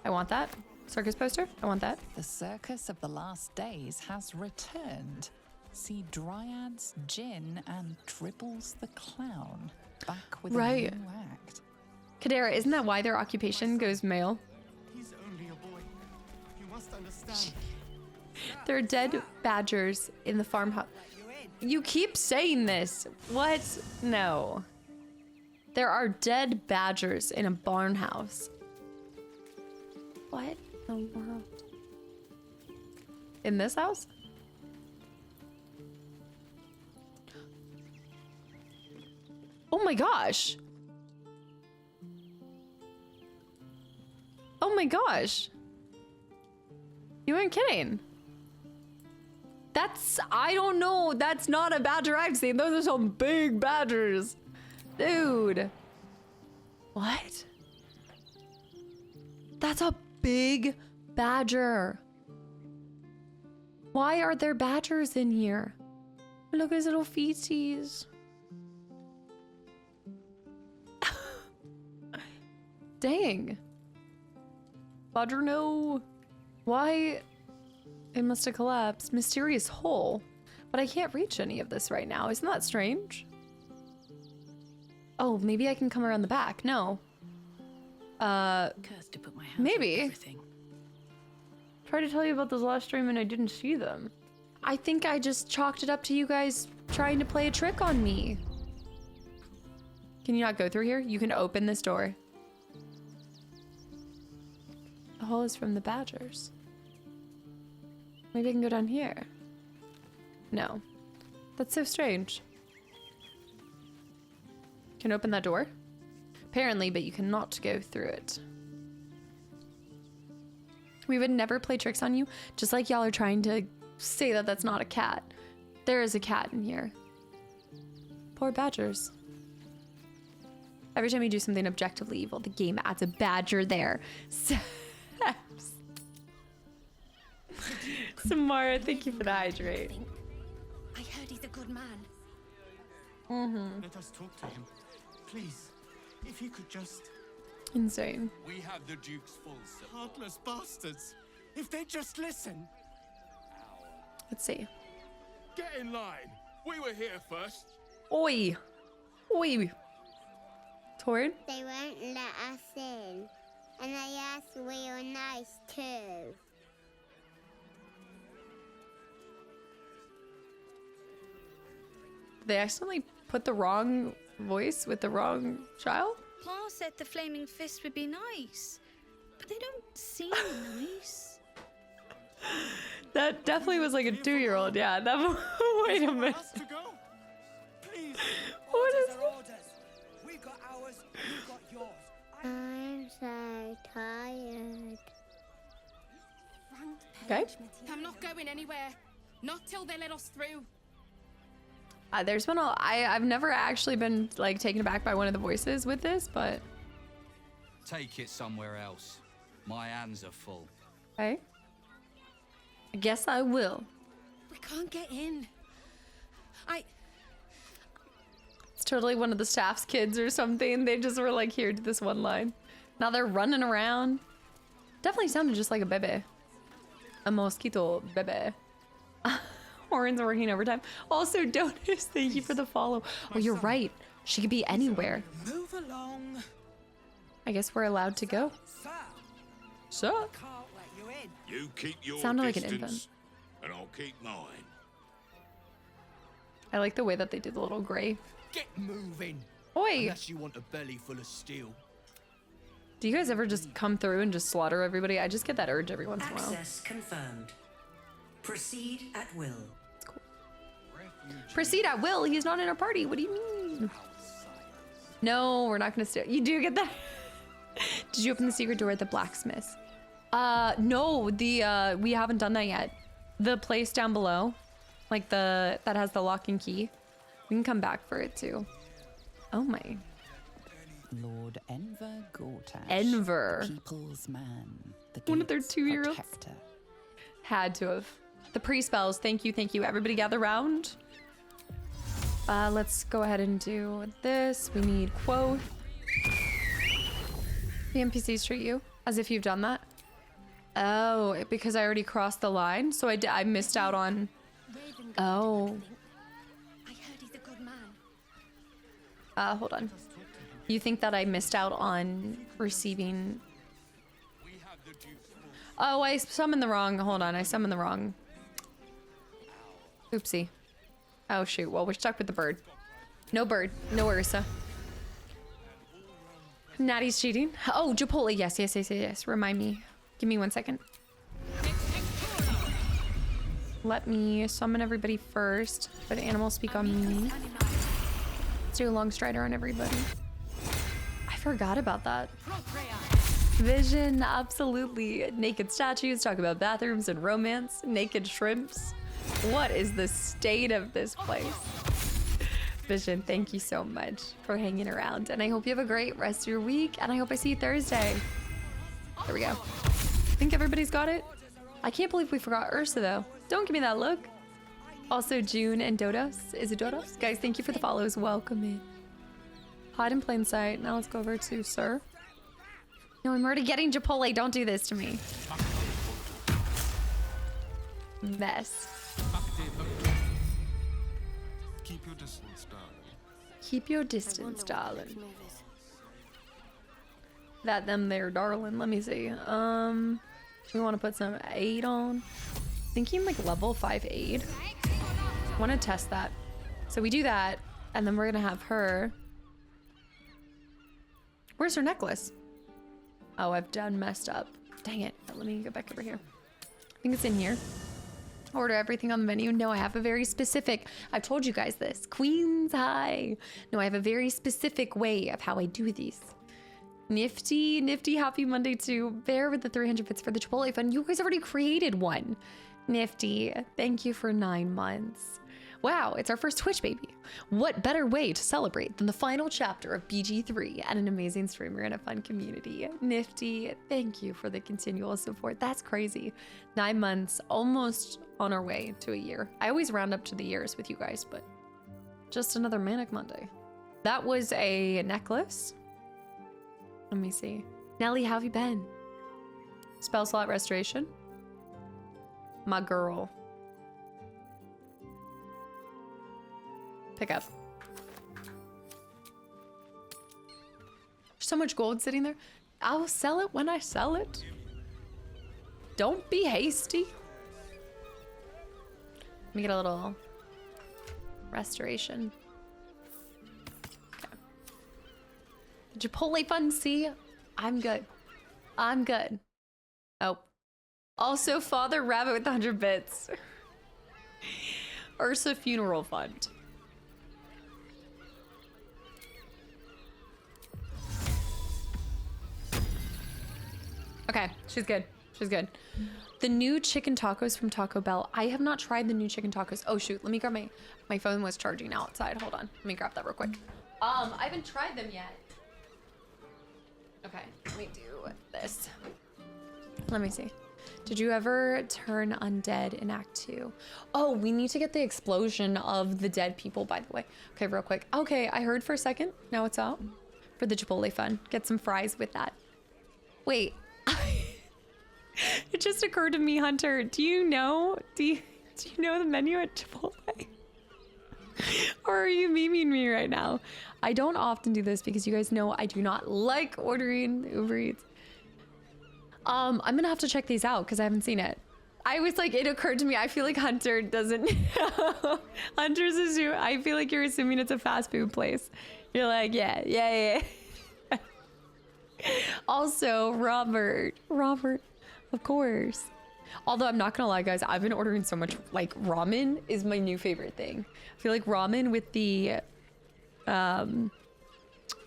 I want that. Circus poster. I want that. The circus of the last days has returned. See Dryads, Jinn, and Dribbles the Clown back with a new act. Kadera, isn't that why their occupation goes male? He's only a boy. You must understand. There are dead badgers in the farmhouse. You keep saying this. What? No. There are dead badgers in a barn house. What in the world? In this house? Oh my gosh. my gosh. You weren't kidding. That's, I don't know. That's not a badger I've seen. Those are some big badgers. Dude. What? That's a big badger. Why are there badgers in here? Look at his little feeties. Dang. Badger, no. Why? It must have collapsed. Mysterious hole. But I can't reach any of this right now. Isn't that strange? Oh, maybe I can come around the back. No. Cursed to put my hands maybe. on everything. Tried to tell you about this last stream and I didn't see them. I think I just chalked it up to you guys trying to play a trick on me. Can you not go through here? You can open this door. The hole is from the badgers. Maybe I can go down here. No. That's so strange. Can open that door? Apparently, but you cannot go through it. We would never play tricks on you, just like y'all are trying to say that that's not a cat. There is a cat in here. Poor badgers. Every time you do something objectively evil, the game adds a badger there. Samara, thank you for the hydrate. I heard he's a good man. Let us talk to him. Please, if he could just... Insane. We have the Duke's full support. Heartless bastards. If they just listen. Let's see. Get in line. We were here first. Oi. Oi. Tord? They won't let us in. And I asked we were nice too. They accidentally put the wrong voice with the wrong child? Pa said the flaming fist would be nice, but they don't seem nice. That definitely was like a 2-year-old. Yeah. That. Wait a minute. Please. What is We've got ours, you've got yours. I'm so tired. Okay. I'm not going anywhere. Not till they let us through. There's been I've never actually been like taken aback by one of the voices with this, but take it somewhere else. My hands are full. okay. I guess I will. We can't get in. It's totally one of the staff's kids or something. They just were like, here, do this one line. Now they're running around. Definitely sounded just like a bebe. A mosquito bebe. Horns working overtime. Also, Donis, thank you for the follow. Oh, you're right. She could be anywhere. Move along. I guess we're allowed to go. Sir. Sir? Can't let you in. You keep your Sounded like an distance, infant. and I'll keep mine. I like the way that they did the little gray. Get moving. Oi! Unless you want a belly full of steel. Do you guys ever just come through and just slaughter everybody? I just get that urge every once in a while. Access confirmed. Proceed at will. It's cool. Proceed at will? He's not in our party. What do you mean? No, we're not gonna steal. You do get that? Did you open the secret door at the blacksmith? No, we haven't done that yet. The place down below, like that has the lock and key. We can come back for it too. Oh my. Lord Enver Gortash. Enver. The people's man. The One of their gate's 2-year-olds. protector. Had to have. The pre-spells, thank you. Everybody gather round. Let's go ahead and do this. We need quote. The NPCs treat you as if you've done that. Oh, because I already crossed the line, so I missed out on. Oh. I heard he's a good man. Hold on. You think that I missed out on receiving? Oh, I summoned the wrong. Hold on, I summoned the wrong. Oopsie. Oh shoot. Well, we're stuck with the bird. No bird. No Ursa. Natty's cheating. Oh, Chipotle. Yes. Remind me. Give me 1 second. Let me summon everybody first. But animals speak on me. Let's do a long strider on everybody. I forgot about that. Vision, absolutely. Naked statues, talk about bathrooms and romance. Naked shrimps. What is the state of this place? Vision, thank you so much for hanging around. And I hope you have a great rest of your week. And I hope I see you Thursday. There we go. I think everybody's got it. I can't believe we forgot Ursa, though. Don't give me that look. Also, June and Dodos. Is it Dodos? Guys, thank you for the follows. Welcome in. Hide in plain sight. Now let's go over to Sir. No, I'm already getting Chipotle. Don't do this to me. Mess. Keep your distance, darling. Keep your distance, darling. That them there, darling. Let me see. We want to put some aid on. Thinking like level 5 aid. I want to test that. So we do that, and then we're gonna have her. Where's her necklace? Oh, I've done messed up. Dang it. Let me get back over here. I think it's in here. Order everything on the menu. No, I have a very specific, I've told you guys this. Queen's High. No, I have a very specific way of how I do these. Nifty, nifty, happy Monday to Bear with the 300 bits for the Chipotle fund. You guys already created one. Nifty, thank you for 9 months. Wow, it's our first Twitch baby. What better way to celebrate than the final chapter of BG3 and an amazing streamer and a fun community. Nifty, thank you for the continual support. That's crazy. 9 months, almost on our way to a year. I always round up to the years with you guys, but just another Manic Monday. That was a necklace. Let me see. Nelly, how have you been? Spell slot restoration. My girl. Pick up. There's so much gold sitting there. I'll sell it when I sell it. Don't be hasty. Let me get a little restoration. Okay. The Chipotle fund, see? I'm good. I'm good. Oh. Also, Father Rabbit with 100 bits. Ursa Funeral Fund. Okay, she's good. She's good. The new chicken tacos from Taco Bell. I have not tried the new chicken tacos. Oh shoot, let me grab my phone was charging outside. Hold on. Let me grab that real quick. I haven't tried them yet. Okay, let me do this. Let me see. Did you ever turn undead in Act 2? Oh, we need to get the explosion of the dead people, by the way. Okay, real quick. Okay, I heard for a second. Now it's out. For the Chipotle fun. Get some fries with that. Wait. It just occurred to me, Hunter. Do you know the menu at Chipotle? Or are you memeing me right now? I don't often do this because you guys know I do not like ordering Uber Eats. I'm gonna have to check these out because I haven't seen it. I was like, it occurred to me, I feel like Hunter doesn't know. Hunter's assuming, I feel like you're assuming it's a fast food place. You're like, yeah. Also, Robert, of course. Although I'm not gonna lie, guys, I've been ordering so much, like ramen is my new favorite thing. I feel like ramen with the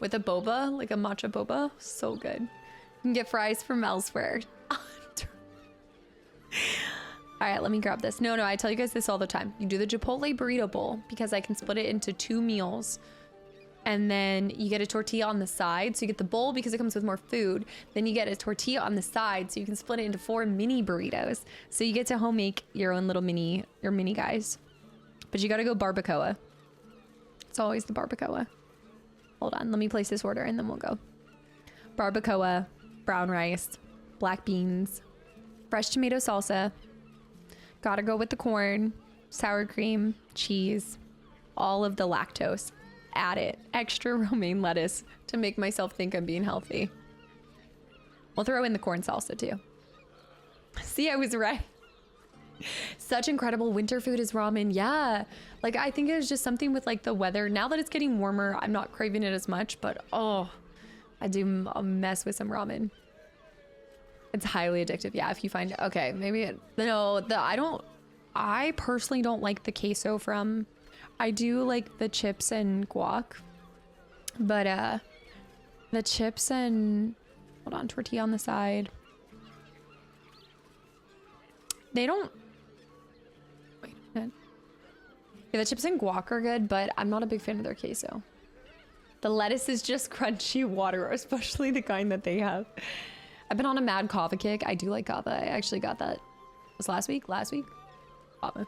boba, like a matcha boba, so good. You can get fries from elsewhere. All right, let me grab this. No, I tell you guys this all the time. You do the Chipotle burrito bowl because I can split it into 2 meals. And then you get a tortilla on the side. So you get the bowl because it comes with more food. Then you get a tortilla on the side. So you can split it into 4 mini burritos. So you get to home make your own little mini guys. But you got to go barbacoa. It's always the barbacoa. Hold on. Let me place this order and then we'll go. Barbacoa, brown rice, black beans, fresh tomato salsa. Gotta go with the corn, sour cream, cheese, all of the lactose. Add it. Extra romaine lettuce to make myself think I'm being healthy. We'll throw in the corn salsa too. See, I was right. Such incredible winter food is ramen. Yeah. Like, I think it was just something with like the weather. Now that it's getting warmer, I'm not craving it as much, but oh, I do mess with some ramen. It's highly addictive. Yeah, if you find it. Okay, maybe I personally don't like the queso from. I do like the chips and guac, but the chips and Hold on, tortilla on the side. They don't... Wait a minute. Yeah, the chips and guac are good, but I'm not a big fan of their queso. The lettuce is just crunchy water, especially the kind that they have. I've been on a mad kava kick. I do like kava. I actually got that. Was last week? Last week? Kava.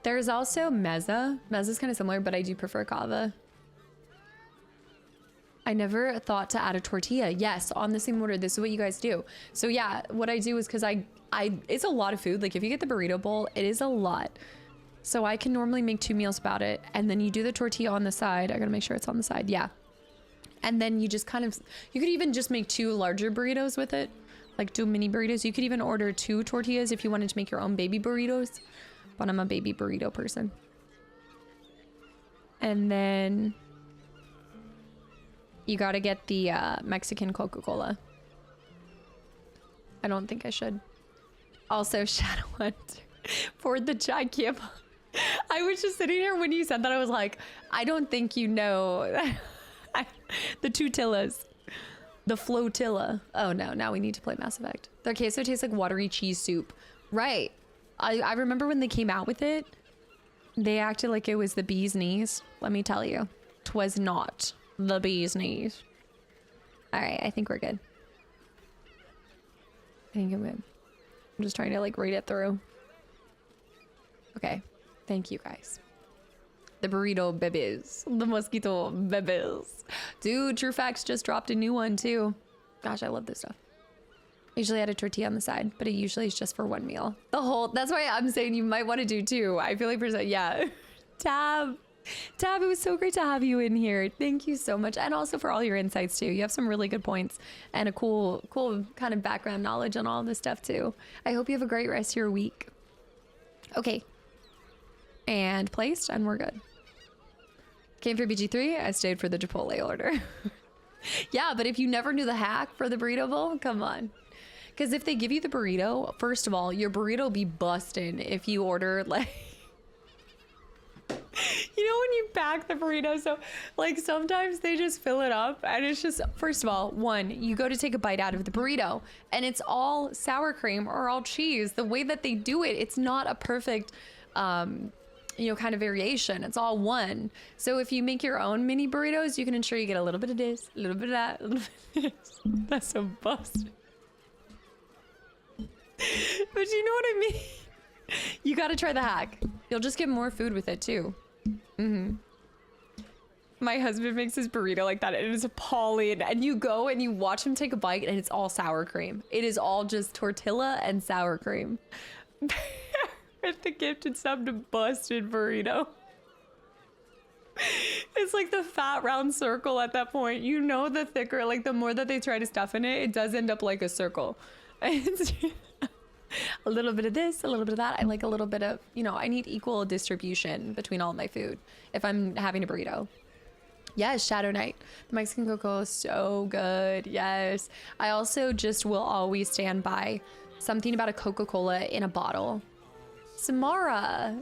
There's also mezza. Mezza's kind of similar, but I do prefer kava. I never thought to add a tortilla. Yes, on the same order. This is what you guys do. So yeah, what I do is because it's a lot of food. Like if you get the burrito bowl, it is a lot. So I can normally make 2 meals about it. And then you do the tortilla on the side. I gotta make sure it's on the side. Yeah. And then you just kind of, you could even just make 2 larger burritos with it. Like 2 mini burritos. You could even order 2 tortillas if you wanted to make your own baby burritos. But I'm a baby burrito person. And then you gotta get the Mexican Coca-Cola. I don't think I should. Also, Shadow Hunter for the giant. I was just sitting here when you said that. I was like, I don't think you know the Tutillas, the Flotilla. Oh no, now we need to play Mass Effect. Their queso tastes like watery cheese soup. Right. I remember when they came out with it, they acted like it was the bee's knees. Let me tell you, 'twas not the bee's knees. All right, I think we're good. I think I'm good. I'm just trying to like read it through. Okay, thank you guys. The burrito bebes, the mosquito bebes. Dude, True Facts just dropped a new one too. Gosh, I love this stuff. I usually add a tortilla on the side, but it usually is just for 1 meal. That's why I'm saying you might want to do 2. I feel like yeah. Tab, it was so great to have you in here. Thank you so much. And also for all your insights too. You have some really good points and a cool kind of background knowledge on all this stuff too. I hope you have a great rest of your week. Okay. And placed, and we're good. Came for BG3, I stayed for the Chipotle order. Yeah, but if you never knew the hack for the burrito bowl, come on. Because if they give you the burrito, first of all, your burrito will be busting if you order like... You know when you pack the burrito, so like sometimes they just fill it up and it's just, first of all, one, you go to take a bite out of the burrito and it's all sour cream or all cheese. The way that they do it, it's not a perfect... you know, kind of variation. It's all one. So if you make your own mini burritos, you can ensure you get a little bit of this, a little bit of that, a little bit of this. That's so busted. But you know what I mean? You got to try the hack. You'll just get more food with it too. My husband makes his burrito like that. It is appalling. And you go and you watch him take a bite and it's all sour cream. It is all just tortilla and sour cream. With the gifted sub to busted burrito. It's like the fat round circle at that point. You know, the thicker, like the more that they try to stuff in it, it does end up like a circle. It's a little bit of this, a little bit of that. I like a little bit of, you know, I need equal distribution between all of my food if I'm having a burrito. Yes, Shadow Knight. The Mexican Cocoa is so good. Yes. I also just will always stand by something about a Coca-Cola in a bottle. Samara,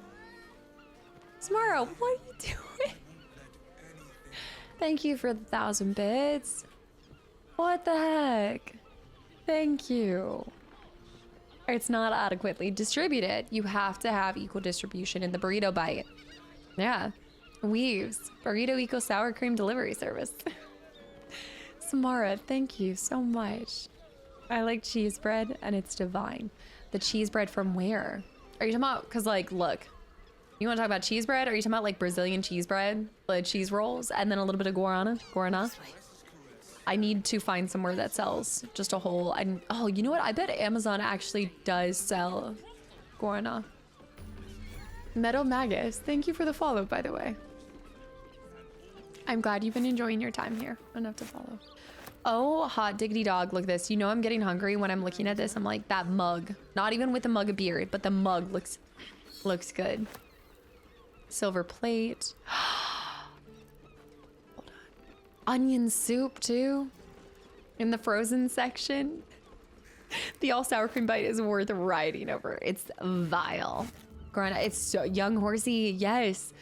what are you doing? Thank you for the 1,000 bits. What the heck? Thank you. It's not adequately distributed. You have to have equal distribution in the burrito bite. Yeah. Weaves. Burrito Eco Sour Cream Delivery Service. Samara, thank you so much. I like cheese bread and it's divine. The cheese bread from where? Are you talking about, because like, look, you want to talk about cheese bread? Are you talking about like Brazilian cheese bread, like cheese rolls, and then a little bit of guarana? I need to find somewhere that sells just a whole, oh, you know what? I bet Amazon actually does sell guarana. Meadow Magus, thank you for the follow, by the way. I'm glad you've been enjoying your time here. Enough to follow. Oh, hot diggity dog, look at this. You know I'm getting hungry when I'm looking at this. I'm like, that mug. Not even with a mug of beer, but the mug looks good. Silver plate. Hold on. Onion soup, too. In the frozen section. The all sour cream bite is worth riding over. It's vile. It's so young horsey, yes.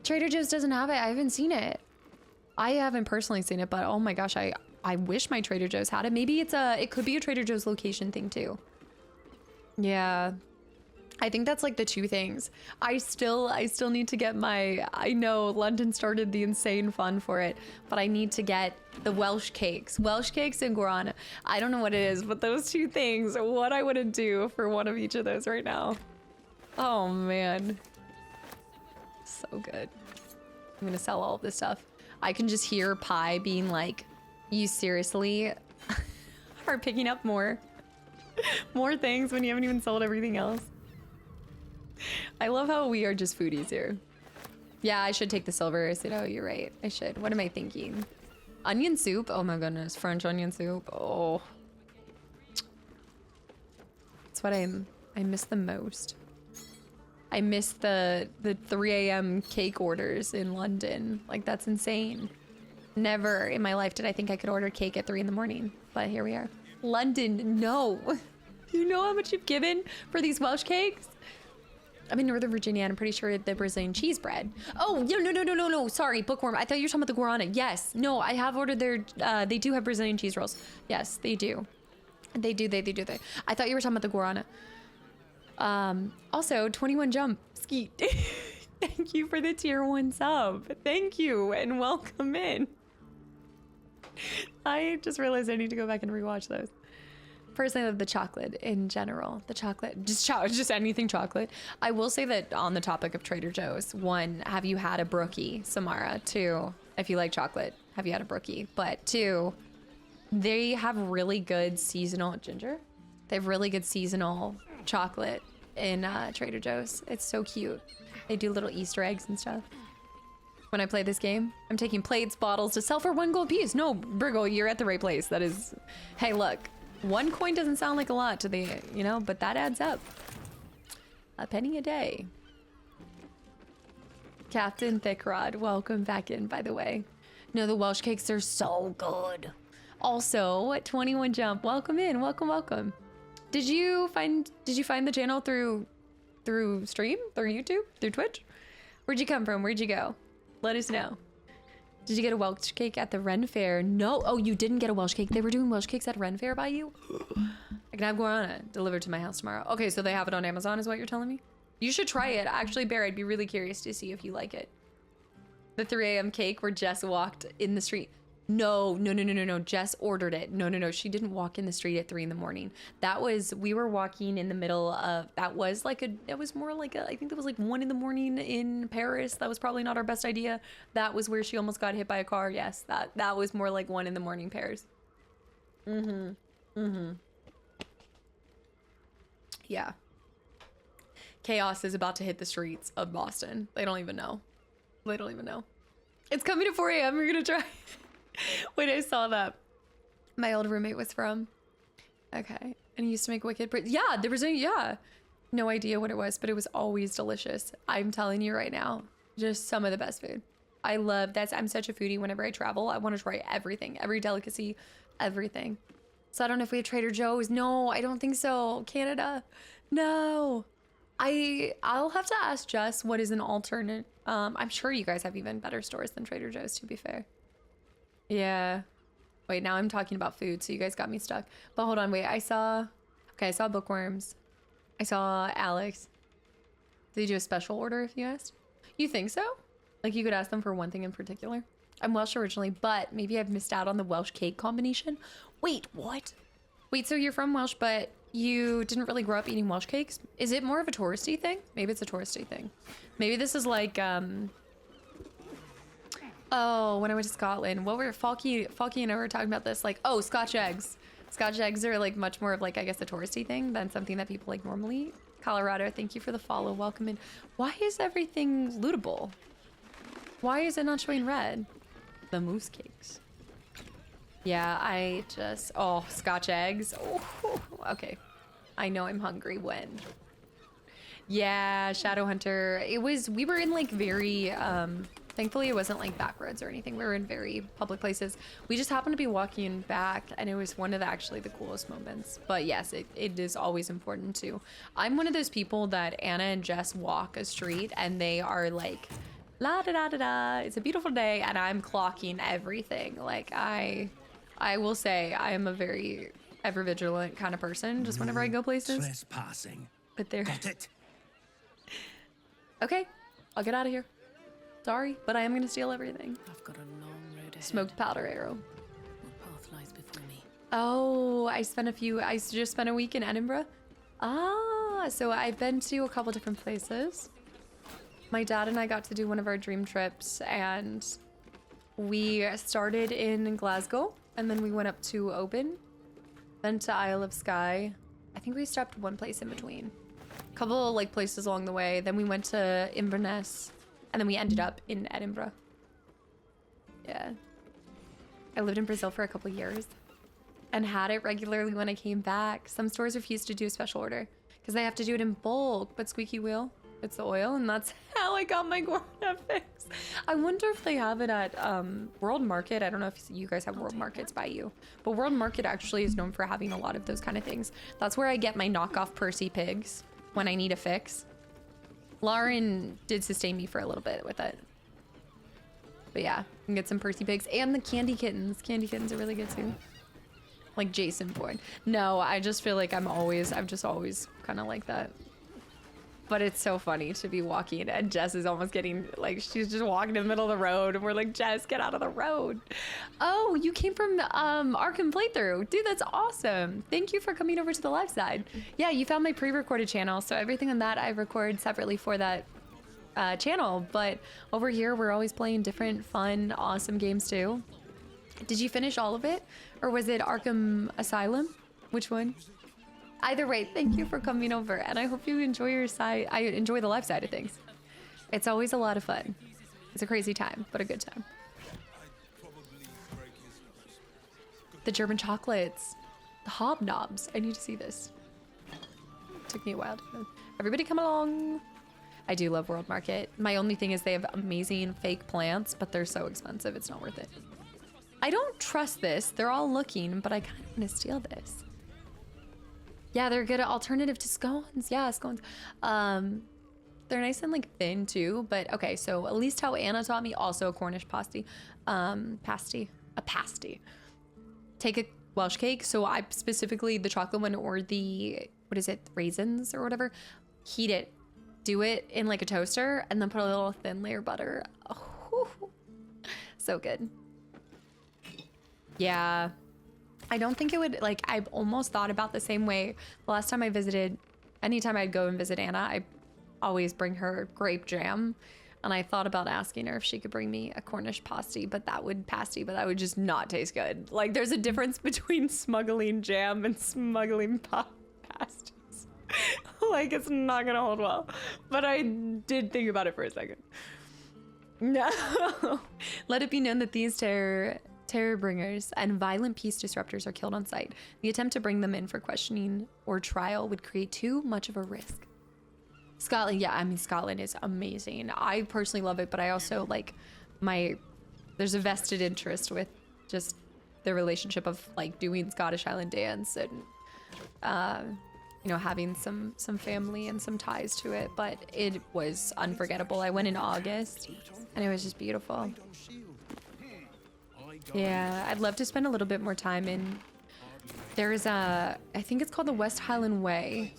Trader Joe's doesn't have it. I haven't seen it. I haven't personally seen it, but oh my gosh, I I wish my Trader Joe's had it. Maybe it could be a Trader Joe's location thing too. Yeah. I think that's like the two things. I still need to get I know London started the insane fun for it, but I need to get the Welsh cakes and guarana. I don't know what it is, but those two things, what I would do for one of each of those right now. Oh man. So good. I'm gonna sell all of this stuff. I can just hear Pi being like, you seriously are picking up more things when you haven't even sold everything else. I love how we are just foodies here. Yeah, I should take the silver. Oh, you're right. I should. What am I thinking? Onion soup? Oh my goodness. French onion soup. Oh. That's what I miss the most. I miss the 3 a.m. cake orders in London. Like, that's insane. Never in my life did I think I could order cake at 3 in the morning. But here we are. London, no. You know how much you've given for these Welsh cakes? I'm in Northern Virginia and I'm pretty sure the Brazilian cheese bread. Oh, no. Sorry, bookworm. I thought you were talking about the guarana. Yes. No, I have ordered their, they do have Brazilian cheese rolls. Yes, they do. They do. I thought you were talking about the guarana. Also, 21 jump. Skeet. Thank you for the tier 1 sub. Thank you and welcome in. I just realized I need to go back and rewatch those. Personally, I love the chocolate in general. The chocolate, just anything chocolate. I will say that on the topic of Trader Joe's, 1, have you had a brookie, Samara? 2, if you like chocolate, have you had a brookie? But 2, they have really good seasonal ginger. They have really good seasonal chocolate in Trader Joe's. It's so cute. They do little Easter eggs and stuff. When I play this game, I'm taking plates, bottles to sell for 1 gold piece. No, Brigo, you're at the right place. That is, hey, look. 1 coin doesn't sound like a lot to the, but that adds up. A penny a day. Captain Thickrod, welcome back in, by the way. No, the Welsh cakes are so good. Also, 21 jump, welcome in, welcome. Did you find the channel through stream, through YouTube, through Twitch? Where'd you come from? Where'd you go? Let us know. Did you get a Welsh cake at the Ren Fair? No. Oh, you didn't get a Welsh cake. They were doing Welsh cakes at Ren Fair by you? I can have guarana delivered to my house tomorrow. Okay, so they have it on Amazon is what you're telling me? You should try it. Actually, Bear, I'd be really curious to see if you like it. The 3 a.m. cake where Jess walked in the street. No. Jess ordered it. No. She didn't walk in the street at 3 in the morning. We were walking in the middle of, it was more like I think that was like 1 in the morning in Paris. That was probably not our best idea. That was where she almost got hit by a car. Yes, that was more like 1 in the morning Paris. Yeah. Chaos is about to hit the streets of Boston. They don't even know. It's coming at 4 a.m. We're gonna try. Wait, I saw that. My old roommate was from. Okay. And he used to make wicked bread. Yeah, there was no idea what it was, but it was always delicious. I'm telling you right now, just some of the best food. I love that. I'm such a foodie. Whenever I travel, I want to try everything, every delicacy, everything. So I don't know if we have Trader Joe's. No, I don't think so. Canada. No. I'll have to ask Jess what is an alternate. I'm sure you guys have even better stores than Trader Joe's, to be fair. Yeah. Wait, now I'm talking about food, so you guys got me stuck. But hold on, wait, I saw bookworms. I saw Alex. Did you do a special order if you asked? You think so? Like you could ask them for one thing in particular? I'm Welsh originally, but maybe I've missed out on the Welsh cake combination. Wait, what? Wait, so you're from Welsh, but you didn't really grow up eating Welsh cakes? Is it more of a touristy thing? Maybe it's a touristy thing. Maybe this is like, oh, when I went to Scotland, what were Falky and I were talking about this, like, oh, Scotch eggs. Scotch eggs are like much more of like, I guess, a touristy thing than something that people like normally eat. Colorado, thank you for the follow. Welcome in. Why is everything lootable? Why is it not showing red? The moose cakes. Yeah, oh, Scotch eggs. Oh, okay. I know I'm hungry when. Yeah, Shadowhunter. We were in like very, thankfully it wasn't like back roads or anything. We were in very public places. We just happened to be walking back and it was one of actually the coolest moments. But yes, it is always important too. I'm one of those people that Anna and Jess walk a street and they are like, la da da da da, it's a beautiful day, and I'm clocking everything. Like I I will say I am a very ever vigilant kind of person. Just whenever I go places. Trespassing. But there. Got it? Okay, I'll get out of here. Sorry, but I am gonna steal everything. I've got a long road ahead. Smoked powder arrow. What path lies before me? Oh, I just spent a week in Edinburgh. Ah, so I've been to a couple different places. My dad and I got to do one of our dream trips, and we started in Glasgow, and then we went up to Oban, then to Isle of Skye. I think we stopped one place in between. A couple like places along the way. Then we went to Inverness, and then we ended up in Edinburgh. Yeah. I lived in Brazil for a couple years and had it regularly when I came back. Some stores refuse to do a special order because they have to do it in bulk, but squeaky wheel, it's the oil, and that's how I got my Guarna fix. I wonder if they have it at World Market. I don't know if you guys have World Markets by you, but World Market actually is known for having a lot of those kind of things. That's where I get my knockoff Percy pigs when I need a fix. Lauren did sustain me for a little bit with it. But yeah, you can get some Percy pigs and the candy kittens. Candy kittens are really good too. Like Jason Bourne. No, I just feel like I'm just always kind of like that. But it's so funny to be walking and Jess is almost getting, like, she's just walking in the middle of the road and we're like, Jess, get out of the road. Oh, you came from Arkham playthrough. Dude, that's awesome. Thank you for coming over to the live side. Yeah, you found my pre-recorded channel. So everything on that I record separately for that channel. But over here, we're always playing different fun, awesome games too. Did you finish all of it? Or was it Arkham Asylum? Which one? Either way, thank you for coming over, and I hope you enjoy your side. I enjoy the live side of things. It's always a lot of fun. It's a crazy time, but a good time. The German chocolates, the hobnobs. I need to see this. Took me a while to. Everybody, come along. I do love World Market. My only thing is they have amazing fake plants, but they're so expensive. It's not worth it. I don't trust this. They're all looking, but I kind of want to steal this. Yeah, they're good alternative to scones. Yeah, scones. They're nice and like thin too. But okay, so at least how Anna taught me, also a Cornish pasty. A pasty. Take a Welsh cake. So I specifically the chocolate one or the, what is it, raisins or whatever. Heat it. Do it in like a toaster and then put a little thin layer of butter. Oh, so good. Yeah. I don't think it would, like, I've almost thought about the same way. The last time I visited, anytime I'd go and visit Anna, I always bring her grape jam. And I thought about asking her if she could bring me a Cornish pasty, but that would just not taste good. Like, there's a difference between smuggling jam and smuggling pasties. Like, it's not gonna hold well. But I did think about it for a second. No. Let it be known that these terror bringers and violent peace disruptors are killed on sight. The attempt to bring them in for questioning or trial would create too much of a risk. Scotland, yeah, I mean, Scotland is amazing. I personally love it, but I also like there's a vested interest with just the relationship of like doing Scottish Highland dance and, you know, having some family and some ties to it, but it was unforgettable. I went in August and it was just beautiful. Yeah, I'd love to spend a little bit more time in, there's I think it's called the West Highland Way,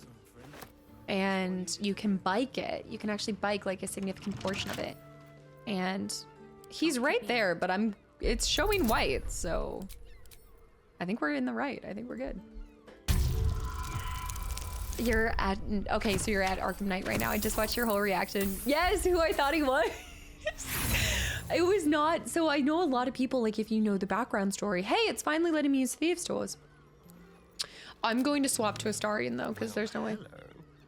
and you can bike it. You can actually bike like a significant portion of it. And he's right there, but it's showing white, so I think we're in the right. I think we're good. Okay, so you're at Arkham Knight right now. I just watched your whole reaction. Yes, who I thought he was. It was not. So I know a lot of people, like if you know the background story, hey, it's finally letting me use Thieves' Tools. I'm going to swap to Astarion though, because there's no way.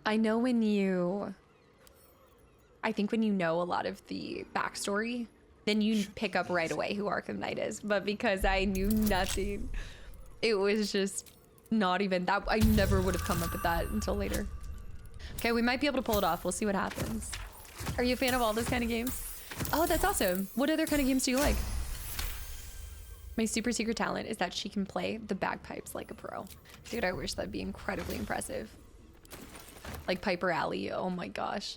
I know I think when you know a lot of the backstory, then you pick up right away who Arkham Knight is. But because I knew nothing, it was just not even that. I never would have come up with that until later. Okay, we might be able to pull it off. We'll see what happens. Are you a fan of all those kind of games? Oh, that's awesome. What other kind of games do you like? My super secret talent is that she can play the bagpipes like a pro. Dude, I wish that'd be incredibly impressive. Like Piper Alley, oh my gosh.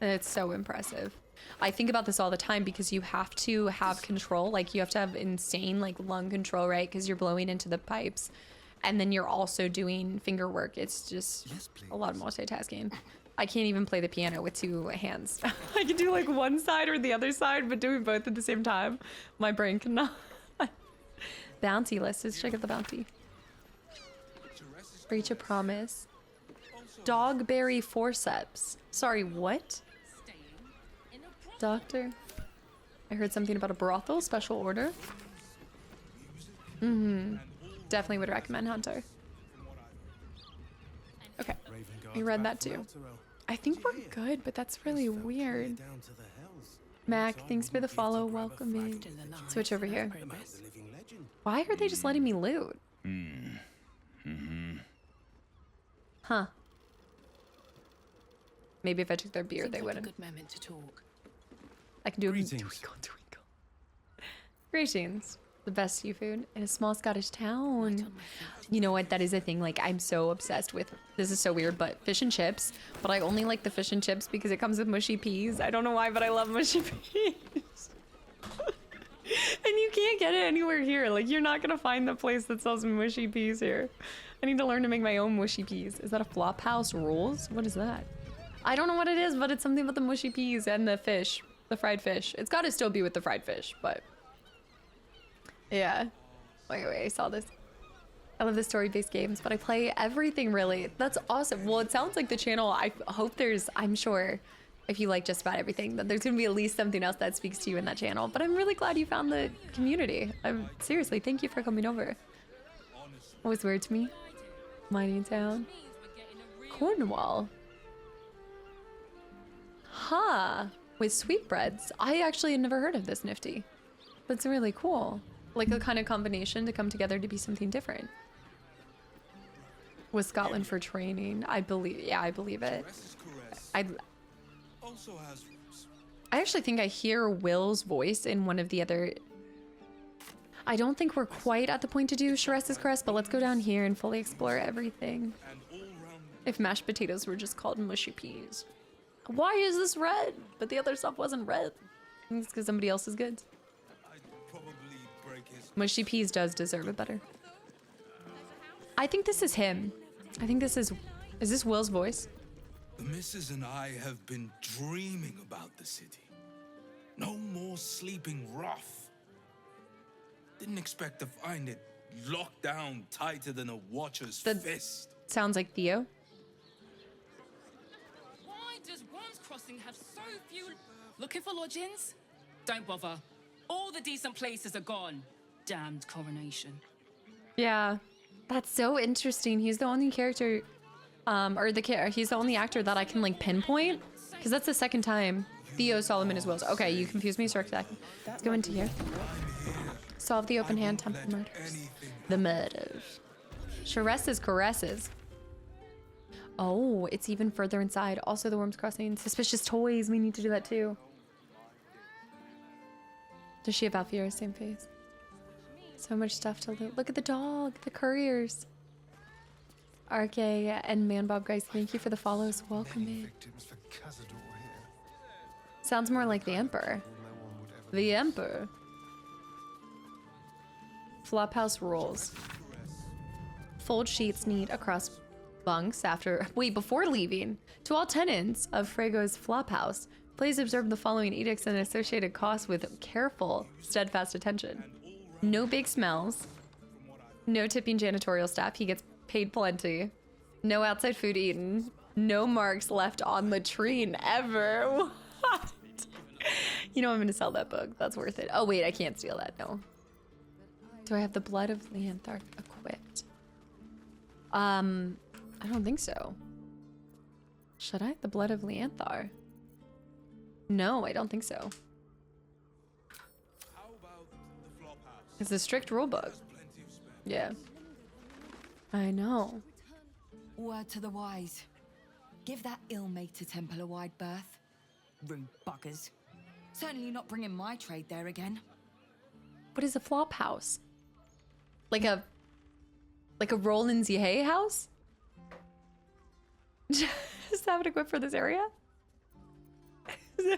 It's so impressive. I think about this all the time because you have to have control. Like you have to have insane like lung control, right? Because you're blowing into the pipes and then you're also doing finger work. It's just a lot of multitasking. I can't even play the piano with two hands. I can do like one side or the other side, but doing both at the same time, my brain cannot. Bounty list. Let's check out the bounty. Breach a promise. Dogberry forceps. Sorry, what? Doctor? I heard something about a brothel special order. Definitely would recommend Hunter. Okay. I read that too. I think we're good, but that's really weird. Mac, thanks for the follow. Welcome in. Switch over here. Why are they just letting me loot? Huh. Maybe if I took their beer, they wouldn't. Good moment to talk. I can do a twinkle. Greetings. The best seafood in a small Scottish town. You know what? That is a thing. Like, I'm so obsessed with, this is so weird, but fish and chips. But I only like the fish and chips because it comes with mushy peas. I don't know why, but I love mushy peas. And you can't get it anywhere here. Like, you're not gonna find the place that sells mushy peas here. I need to learn to make my own mushy peas. Is that a flop house rules? What is that? I don't know what it is, but it's something with the mushy peas and the fish. The fried fish. It's gotta still be with the fried fish, but... yeah. Wait, I saw this. I love the story-based games, but I play everything really. That's awesome. Well, it sounds like the channel, I hope there's, I'm sure, if you like just about everything, that there's gonna be at least something else that speaks to you in that channel. But I'm really glad you found the community. Seriously, thank you for coming over. What was weird to me? Mining town. Cornwall. Huh. With sweetbreads. I actually had never heard of this nifty. That's really cool. Like a kind of combination to come together to be something different. Was Scotland for training? I believe, yeah, I believe it. I actually think I hear Will's voice in one of the other... I don't think we're quite at the point to do Shares's Crest, but let's go down here and fully explore everything. If mashed potatoes were just called mushy peas. Why is this red? But the other stuff wasn't red. I think it's because somebody else is good. Mushy peas does deserve it better. I think this is him. I think this is this Will's voice? The missus and I have been dreaming about the city. No more sleeping rough. Didn't expect to find it locked down tighter than a watcher's fist. Sounds like Theo. Why does Worms Crossing have so few... Looking for lodgings? Don't bother. All the decent places are gone. Damned coronation. Yeah, that's so interesting. He's the only character, he's the only actor that I can like pinpoint, because that's the second time Theo Solomon is Will's. Okay, you confused me, sorry. Let's go into here. Solve the open hand temple murders. The murders. Shares's caresses. Oh, it's even further inside. Also the Worms Crossing. Suspicious toys. We need to do that too. Does she have Alfiera's same face? So much stuff to loot. Look at the dog, the couriers. RK and Manbob, guys, thank you for the follows. Welcome in. Sounds more like the Emperor. The Emperor. Flophouse rules. Fold sheets neat across bunks before leaving. To all tenants of Frego's Flophouse, please observe the following edicts and associated costs with careful, steadfast attention. No big smells. No tipping janitorial staff. He gets paid plenty. No outside food eaten. No marks left on latrine ever. What? You know I'm gonna sell that book. That's worth it. Oh wait, I can't steal that. No. Do I have the blood of Leanthark equipped? I don't think so. Should I? The blood of Leanthar? No, I don't think so. It's a strict rule book. Yeah. I know. Word to the wise. Give that ill-mated temple a wide berth. Rude buggers. Certainly not bringing my trade there again. What is a flop house? Like a Roland Hay house? Just have it equipped for this area?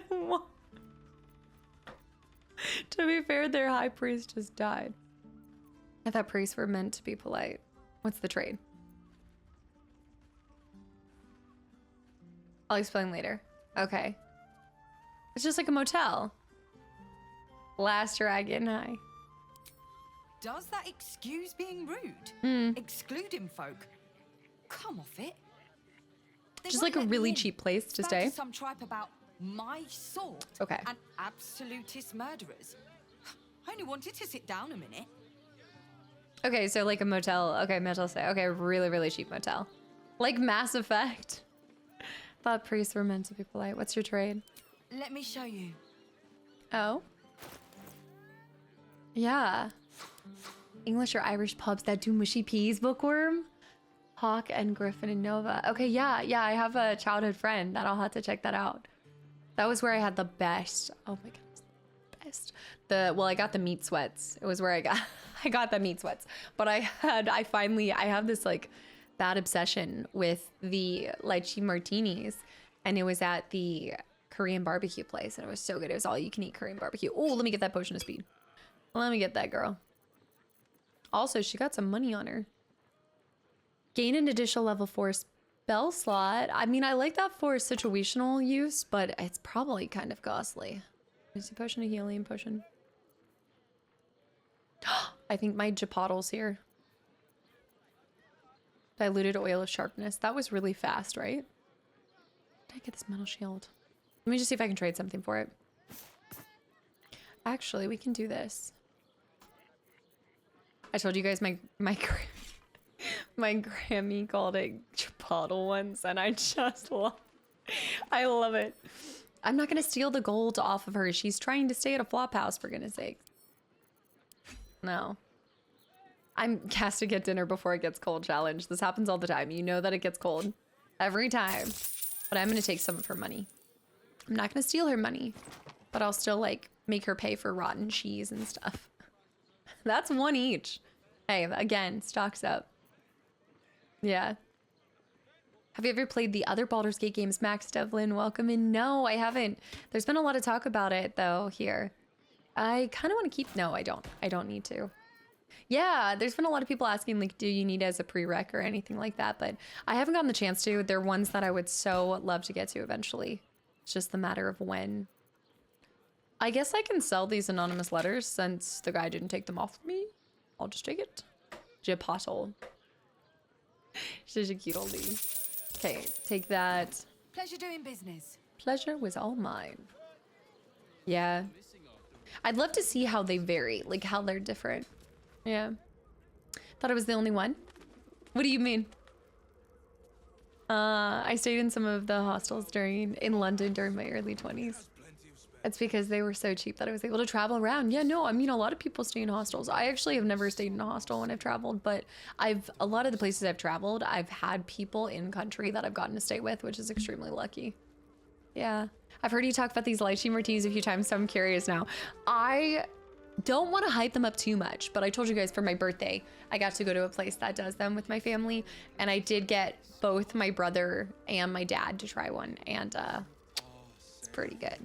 What? To be fair, their high priest just died. I thought priests were meant to be polite. What's the trade? I'll explain later. Okay. It's just like a motel. Last dragon high. Does that excuse being rude? Excluding folk? Come off it. They Just won't like a let me really in. cheap place to Spoke stay. Some tripe about my sort. Okay. And absolutist murderers. I only wanted to sit down a minute. Okay, so like a motel. Okay, motel stay. Okay, really, really cheap motel. Like Mass Effect. Thought priests were meant to be polite. What's your trade? Let me show you. Oh? Yeah. English or Irish pubs that do mushy peas, Bookworm? Hawk and Griffin and Nova. Okay, yeah, I have a childhood friend that I'll have to check that out. That was where I had the best. Oh my goodness, best. Well, I got the meat sweats. It was where I got the meat sweats. But I have this like bad obsession with the lychee martinis, and it was at the Korean barbecue place, and it was so good. It was all you can eat Korean barbecue. Oh, let me get that potion of speed. Let me get that girl. Also, she got some money on her. Gain an additional level 4 spell slot. I mean, I like that for situational use, but it's probably kind of costly. Is a potion of healing potion? I think my Japotle's here. Diluted oil of sharpness. That was really fast, right? Did I get this metal shield? Let me just see if I can trade something for it. Actually, we can do this. I told you guys my Grammy called it Chipotle once, and I just love it. I'm not gonna steal the gold off of her. She's trying to stay at a flop house, for goodness sake. No. I'm cast to get dinner before it gets cold challenge. This happens all the time. You know that it gets cold every time. But I'm gonna take some of her money. I'm not gonna steal her money, but I'll still like make her pay for rotten cheese and stuff. That's one each. Hey, again, stocks up. Yeah. Have you ever played the other Baldur's Gate games? Max Devlin, welcome in. No, I haven't. There's been a lot of talk about it though here. I kind of want to keep, no, I don't. I don't need to. Yeah, there's been a lot of people asking like, do you need it as a prereq or anything like that? But I haven't gotten the chance to. They're ones that I would so love to get to eventually. It's just the matter of when. I guess I can sell these anonymous letters since the guy didn't take them off me. I'll just take it. Japotle. She's a cute oldie. Okay, take that. Pleasure doing business. Pleasure was all mine. Yeah. I'd love to see how they vary, like how they're different. Yeah. Thought I was the only one. What do you mean? I stayed in some of the hostels in London during my early 20s. It's because they were so cheap that I was able to travel around. Yeah, no, I mean, a lot of people stay in hostels. I actually have never stayed in a hostel when I've traveled, but a lot of the places I've traveled, I've had people in country that I've gotten to stay with, which is extremely lucky. Yeah. I've heard you talk about these lychee martinis a few times, so I'm curious now. I don't want to hype them up too much, but I told you guys for my birthday, I got to go to a place that does them with my family, and I did get both my brother and my dad to try one, and it's pretty good.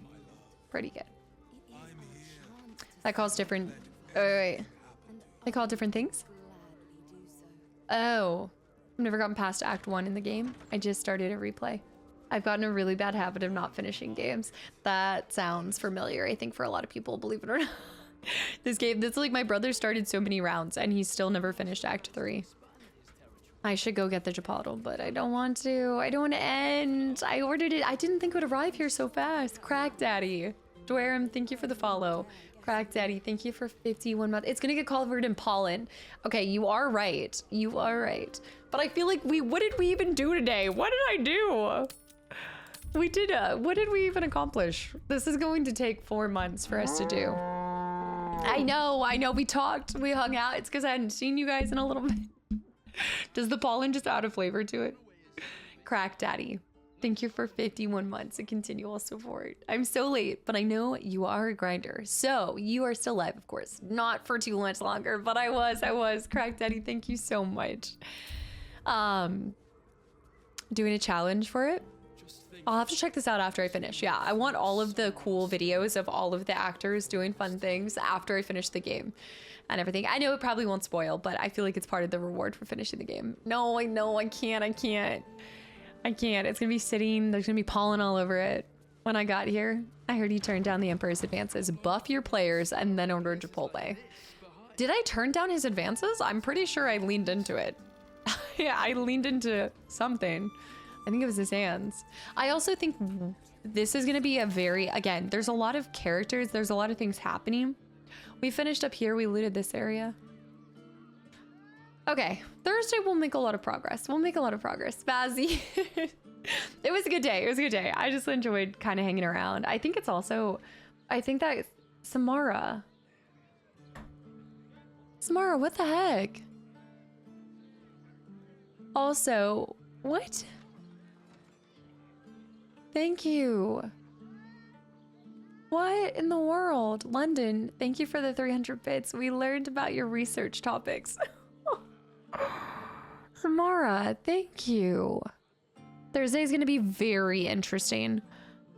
Pretty good. That calls different. Oh, wait. They call different things? Oh. I've never gotten past Act 1 in the game. I just started a replay. I've gotten a really bad habit of not finishing games. That sounds familiar, I think, for a lot of people, believe it or not. This is like my brother started so many rounds and he's still never finished Act 3. I should go get the Japotle, but I don't want to. I don't want to end. I ordered it. I didn't think it would arrive here so fast. Crack Daddy. Dwarem, thank you for the follow. Crack Daddy, thank you for 51 months. It's gonna get covered in pollen. Okay, you are right. You are right. But I feel like what did we even do today? What did I do? We did, what did we even accomplish? This is going to take 4 months for us to do. I know, we talked, we hung out. It's because I hadn't seen you guys in a little bit. Does the pollen just add a flavor to it? Crack Daddy, thank you for 51 months of continual support. I'm so late, but I know you are a grinder. So you are still live, of course. Not for too much longer, but I was. Crack Daddy, thank you so much. Doing a challenge for it? I'll have to check this out after I finish. Yeah, I want all of the cool videos of all of the actors doing fun things after I finish the game and everything. I know it probably won't spoil, but I feel like it's part of the reward for finishing the game. No, I know, I can't. It's gonna be sitting, there's gonna be pollen all over it. When I got here, I heard you turned down the Emperor's advances. Buff your players and then order Chipotle. Did I turn down his advances? I'm pretty sure I leaned into it. Yeah, I leaned into something. I think it was his hands. I also think this is gonna be a very, again, there's a lot of characters, there's a lot of things happening. We finished up here, we looted this area. Okay, Thursday we'll make a lot of progress. Spazzy. It was a good day. I just enjoyed kind of hanging around. I think that Samara, what the heck? Also, what? Thank you. What in the world? London, thank you for the 300 bits. We learned about your research topics. Samara, thank you. Thursday's gonna be very interesting.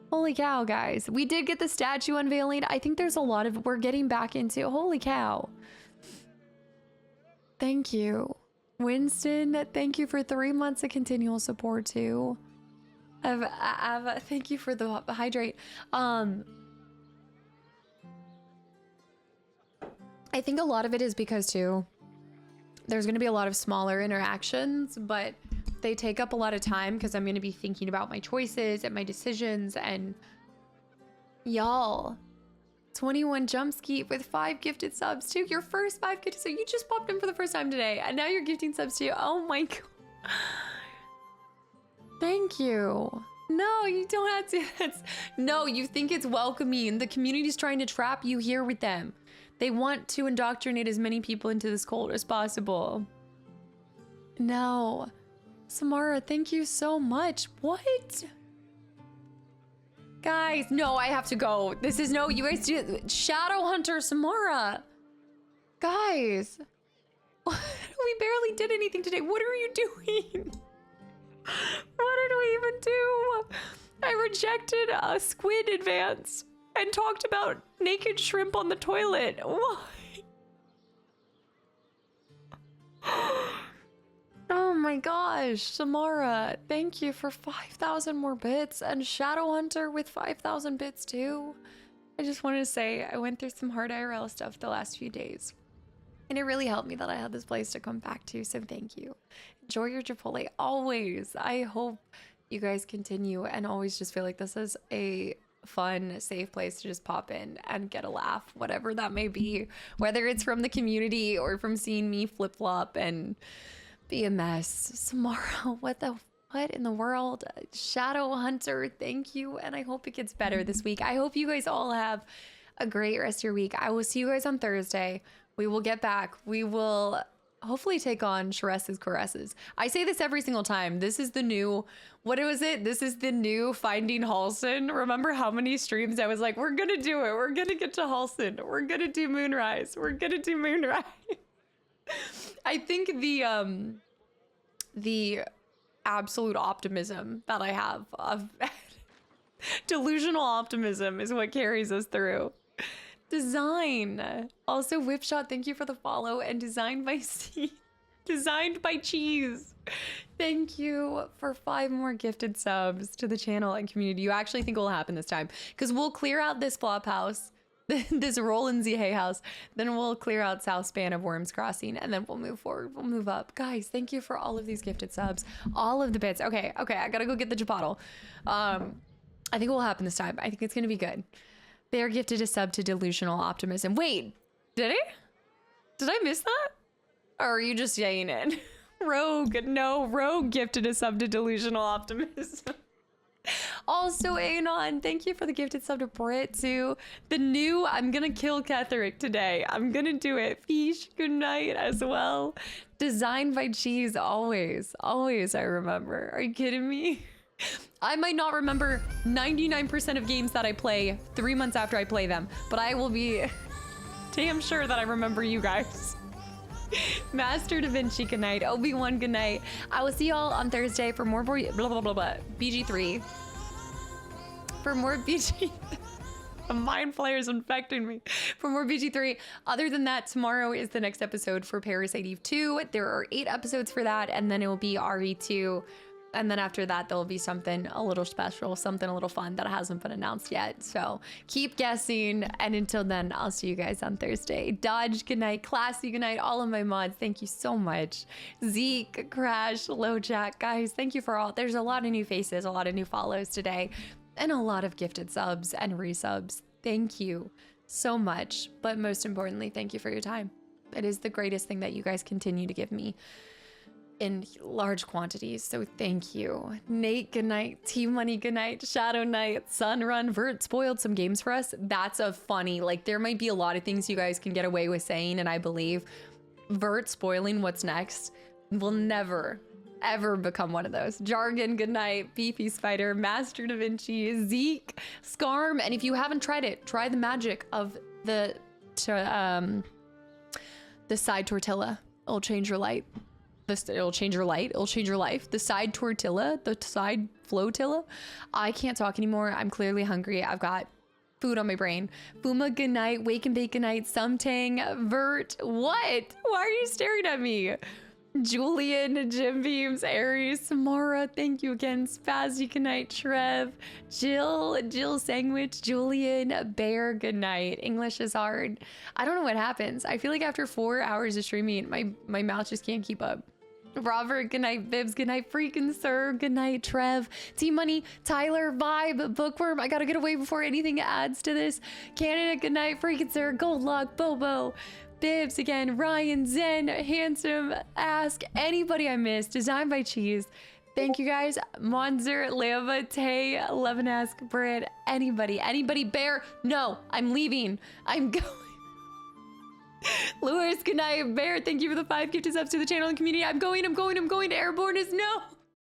Holy cow, guys. We did get the statue unveiling. I think there's a lot of, we're getting back into, holy cow. Thank you. Winston, thank you for 3 months of continual support too. Thank you for the hydrate. I think a lot of it is because too, there's gonna be a lot of smaller interactions, but they take up a lot of time because I'm gonna be thinking about my choices and my decisions. And y'all, 21 Jumpskeet with 5 gifted subs too. Your first 5 gifted, so you just popped in for the first time today and now you're gifting subs too. Oh my god. Thank you. No, you don't have to. No, you think it's welcoming. The community's trying to trap you here with them. They want to indoctrinate as many people into this cult as possible. No. Samara, thank you so much. What? Guys, no, I have to go. This is no, you guys do. Shadowhunter Samara. Guys. We barely did anything today. What are you doing? What did we even do? I rejected a squid advance and talked about naked shrimp on the toilet. Why? Oh my gosh, Samara, thank you for 5,000 more bits, and Shadowhunter with 5,000 bits too. I just wanted to say I went through some hard IRL stuff the last few days, and it really helped me that I had this place to come back to, so thank you. Enjoy your Chipotle always. I hope you guys continue and always just feel like this is a fun, safe place to just pop in and get a laugh, whatever that may be, whether it's from the community or from seeing me flip-flop and be a mess. Samara, what in the world? Shadowhunter, thank you, and I hope it gets better this week. I hope you guys all have a great rest of your week. I will see you guys on Thursday. We will get back. We will hopefully take on Shares's caresses. I say this every single time. This is the new, what was it? This is the new Finding Halsin. Remember how many streams I was like, we're gonna do it. We're gonna get to Halsin. We're gonna do Moonrise. We're gonna do Moonrise. I think the absolute optimism that I have of delusional optimism is what carries us through. Design. Also, Whipshot, thank you for the follow, and designed by Cheese. Thank you for 5 more gifted subs to the channel and community. You actually think it will happen this time? Because we'll clear out this flop house, this Roland Z Hay house, then we'll clear out South Span of Worms Crossing, and then we'll move forward. We'll move up. Guys, thank you for all of these gifted subs, all of the bits. Okay, I gotta go get the Chipotle. I think it will happen this time. I think it's gonna be good. They are gifted a sub to Delusional Optimism. Wait, did I? Did I miss that? Or are you just saying it? Rogue, no, Rogue gifted a sub to Delusional Optimism. Also, Anon, thank you for the gifted sub to Brit too. The new, I'm gonna kill Ketherick today. I'm gonna do it. Fish, good night as well. Designed by Cheese, always, I remember. Are you kidding me? I might not remember 99% of games that I play 3 months after I play them, but I will be damn sure that I remember you guys. Master Da Vinci, good night. Obi-Wan, good night. I will see y'all on Thursday for more blah, blah, blah, blah, BG3. For more BG... The mind flayer's infecting me. For more BG3. Other than that, tomorrow is the next episode for Parasite Eve 2. There are 8 episodes for that, and then it will be RE2. And then after that, there'll be something a little special, something a little fun that hasn't been announced yet. So keep guessing. And until then, I'll see you guys on Thursday. Dodge, good night. Classy, good night. All of my mods, thank you so much. Zeke, Crash, LoJack, guys, thank you for all. There's a lot of new faces, a lot of new follows today, and a lot of gifted subs and resubs. Thank you so much. But most importantly, thank you for your time. It is the greatest thing that you guys continue to give me in large quantities, so thank you. Nate, good night. T-Money, good night. Shadow Knight, Sunrun, Vert spoiled some games for us. That's a funny, like, there might be a lot of things you guys can get away with saying, and I believe Vert spoiling what's next will never, ever become one of those. Jargon, good night. Beefy Spider, Master Da Vinci, Zeke, Scarm, and if you haven't tried it, try the magic of the side tortilla. It'll change your light. It'll change your light. It'll change your life. The side tortilla, the side flotilla. I can't talk anymore. I'm clearly hungry. I've got food on my brain. Fuma, good night. Wake and Bake, good night. Sumtang, Vert. What? Why are you staring at me? Julian, Jim Beams, Aries, Samara, thank you again. Spazzy, good night. Trev, Jill Sandwich, Julian, Bear, good night. English is hard. I don't know what happens. I feel like after 4 hours of streaming, my mouth just can't keep up. Robert, good night. Bibs, good night. Freaking Sir, good night. Trev, T-Money, Tyler, Vibe, Bookworm. I gotta get away before anything adds to this. Canada, good night. Freaking Sir, Goldlock, Bobo, Bibs again. Ryan, Zen, Handsome, Ask, anybody I missed. Designed by Cheese. Thank you guys. Monzer, Leva, Tay, Levinas, Brit, anybody. Bear, no, I'm leaving. I'm going. Lewis, good night. Bear, thank you for the 5 gifted subs to the channel and community. I'm going. Airborne is no.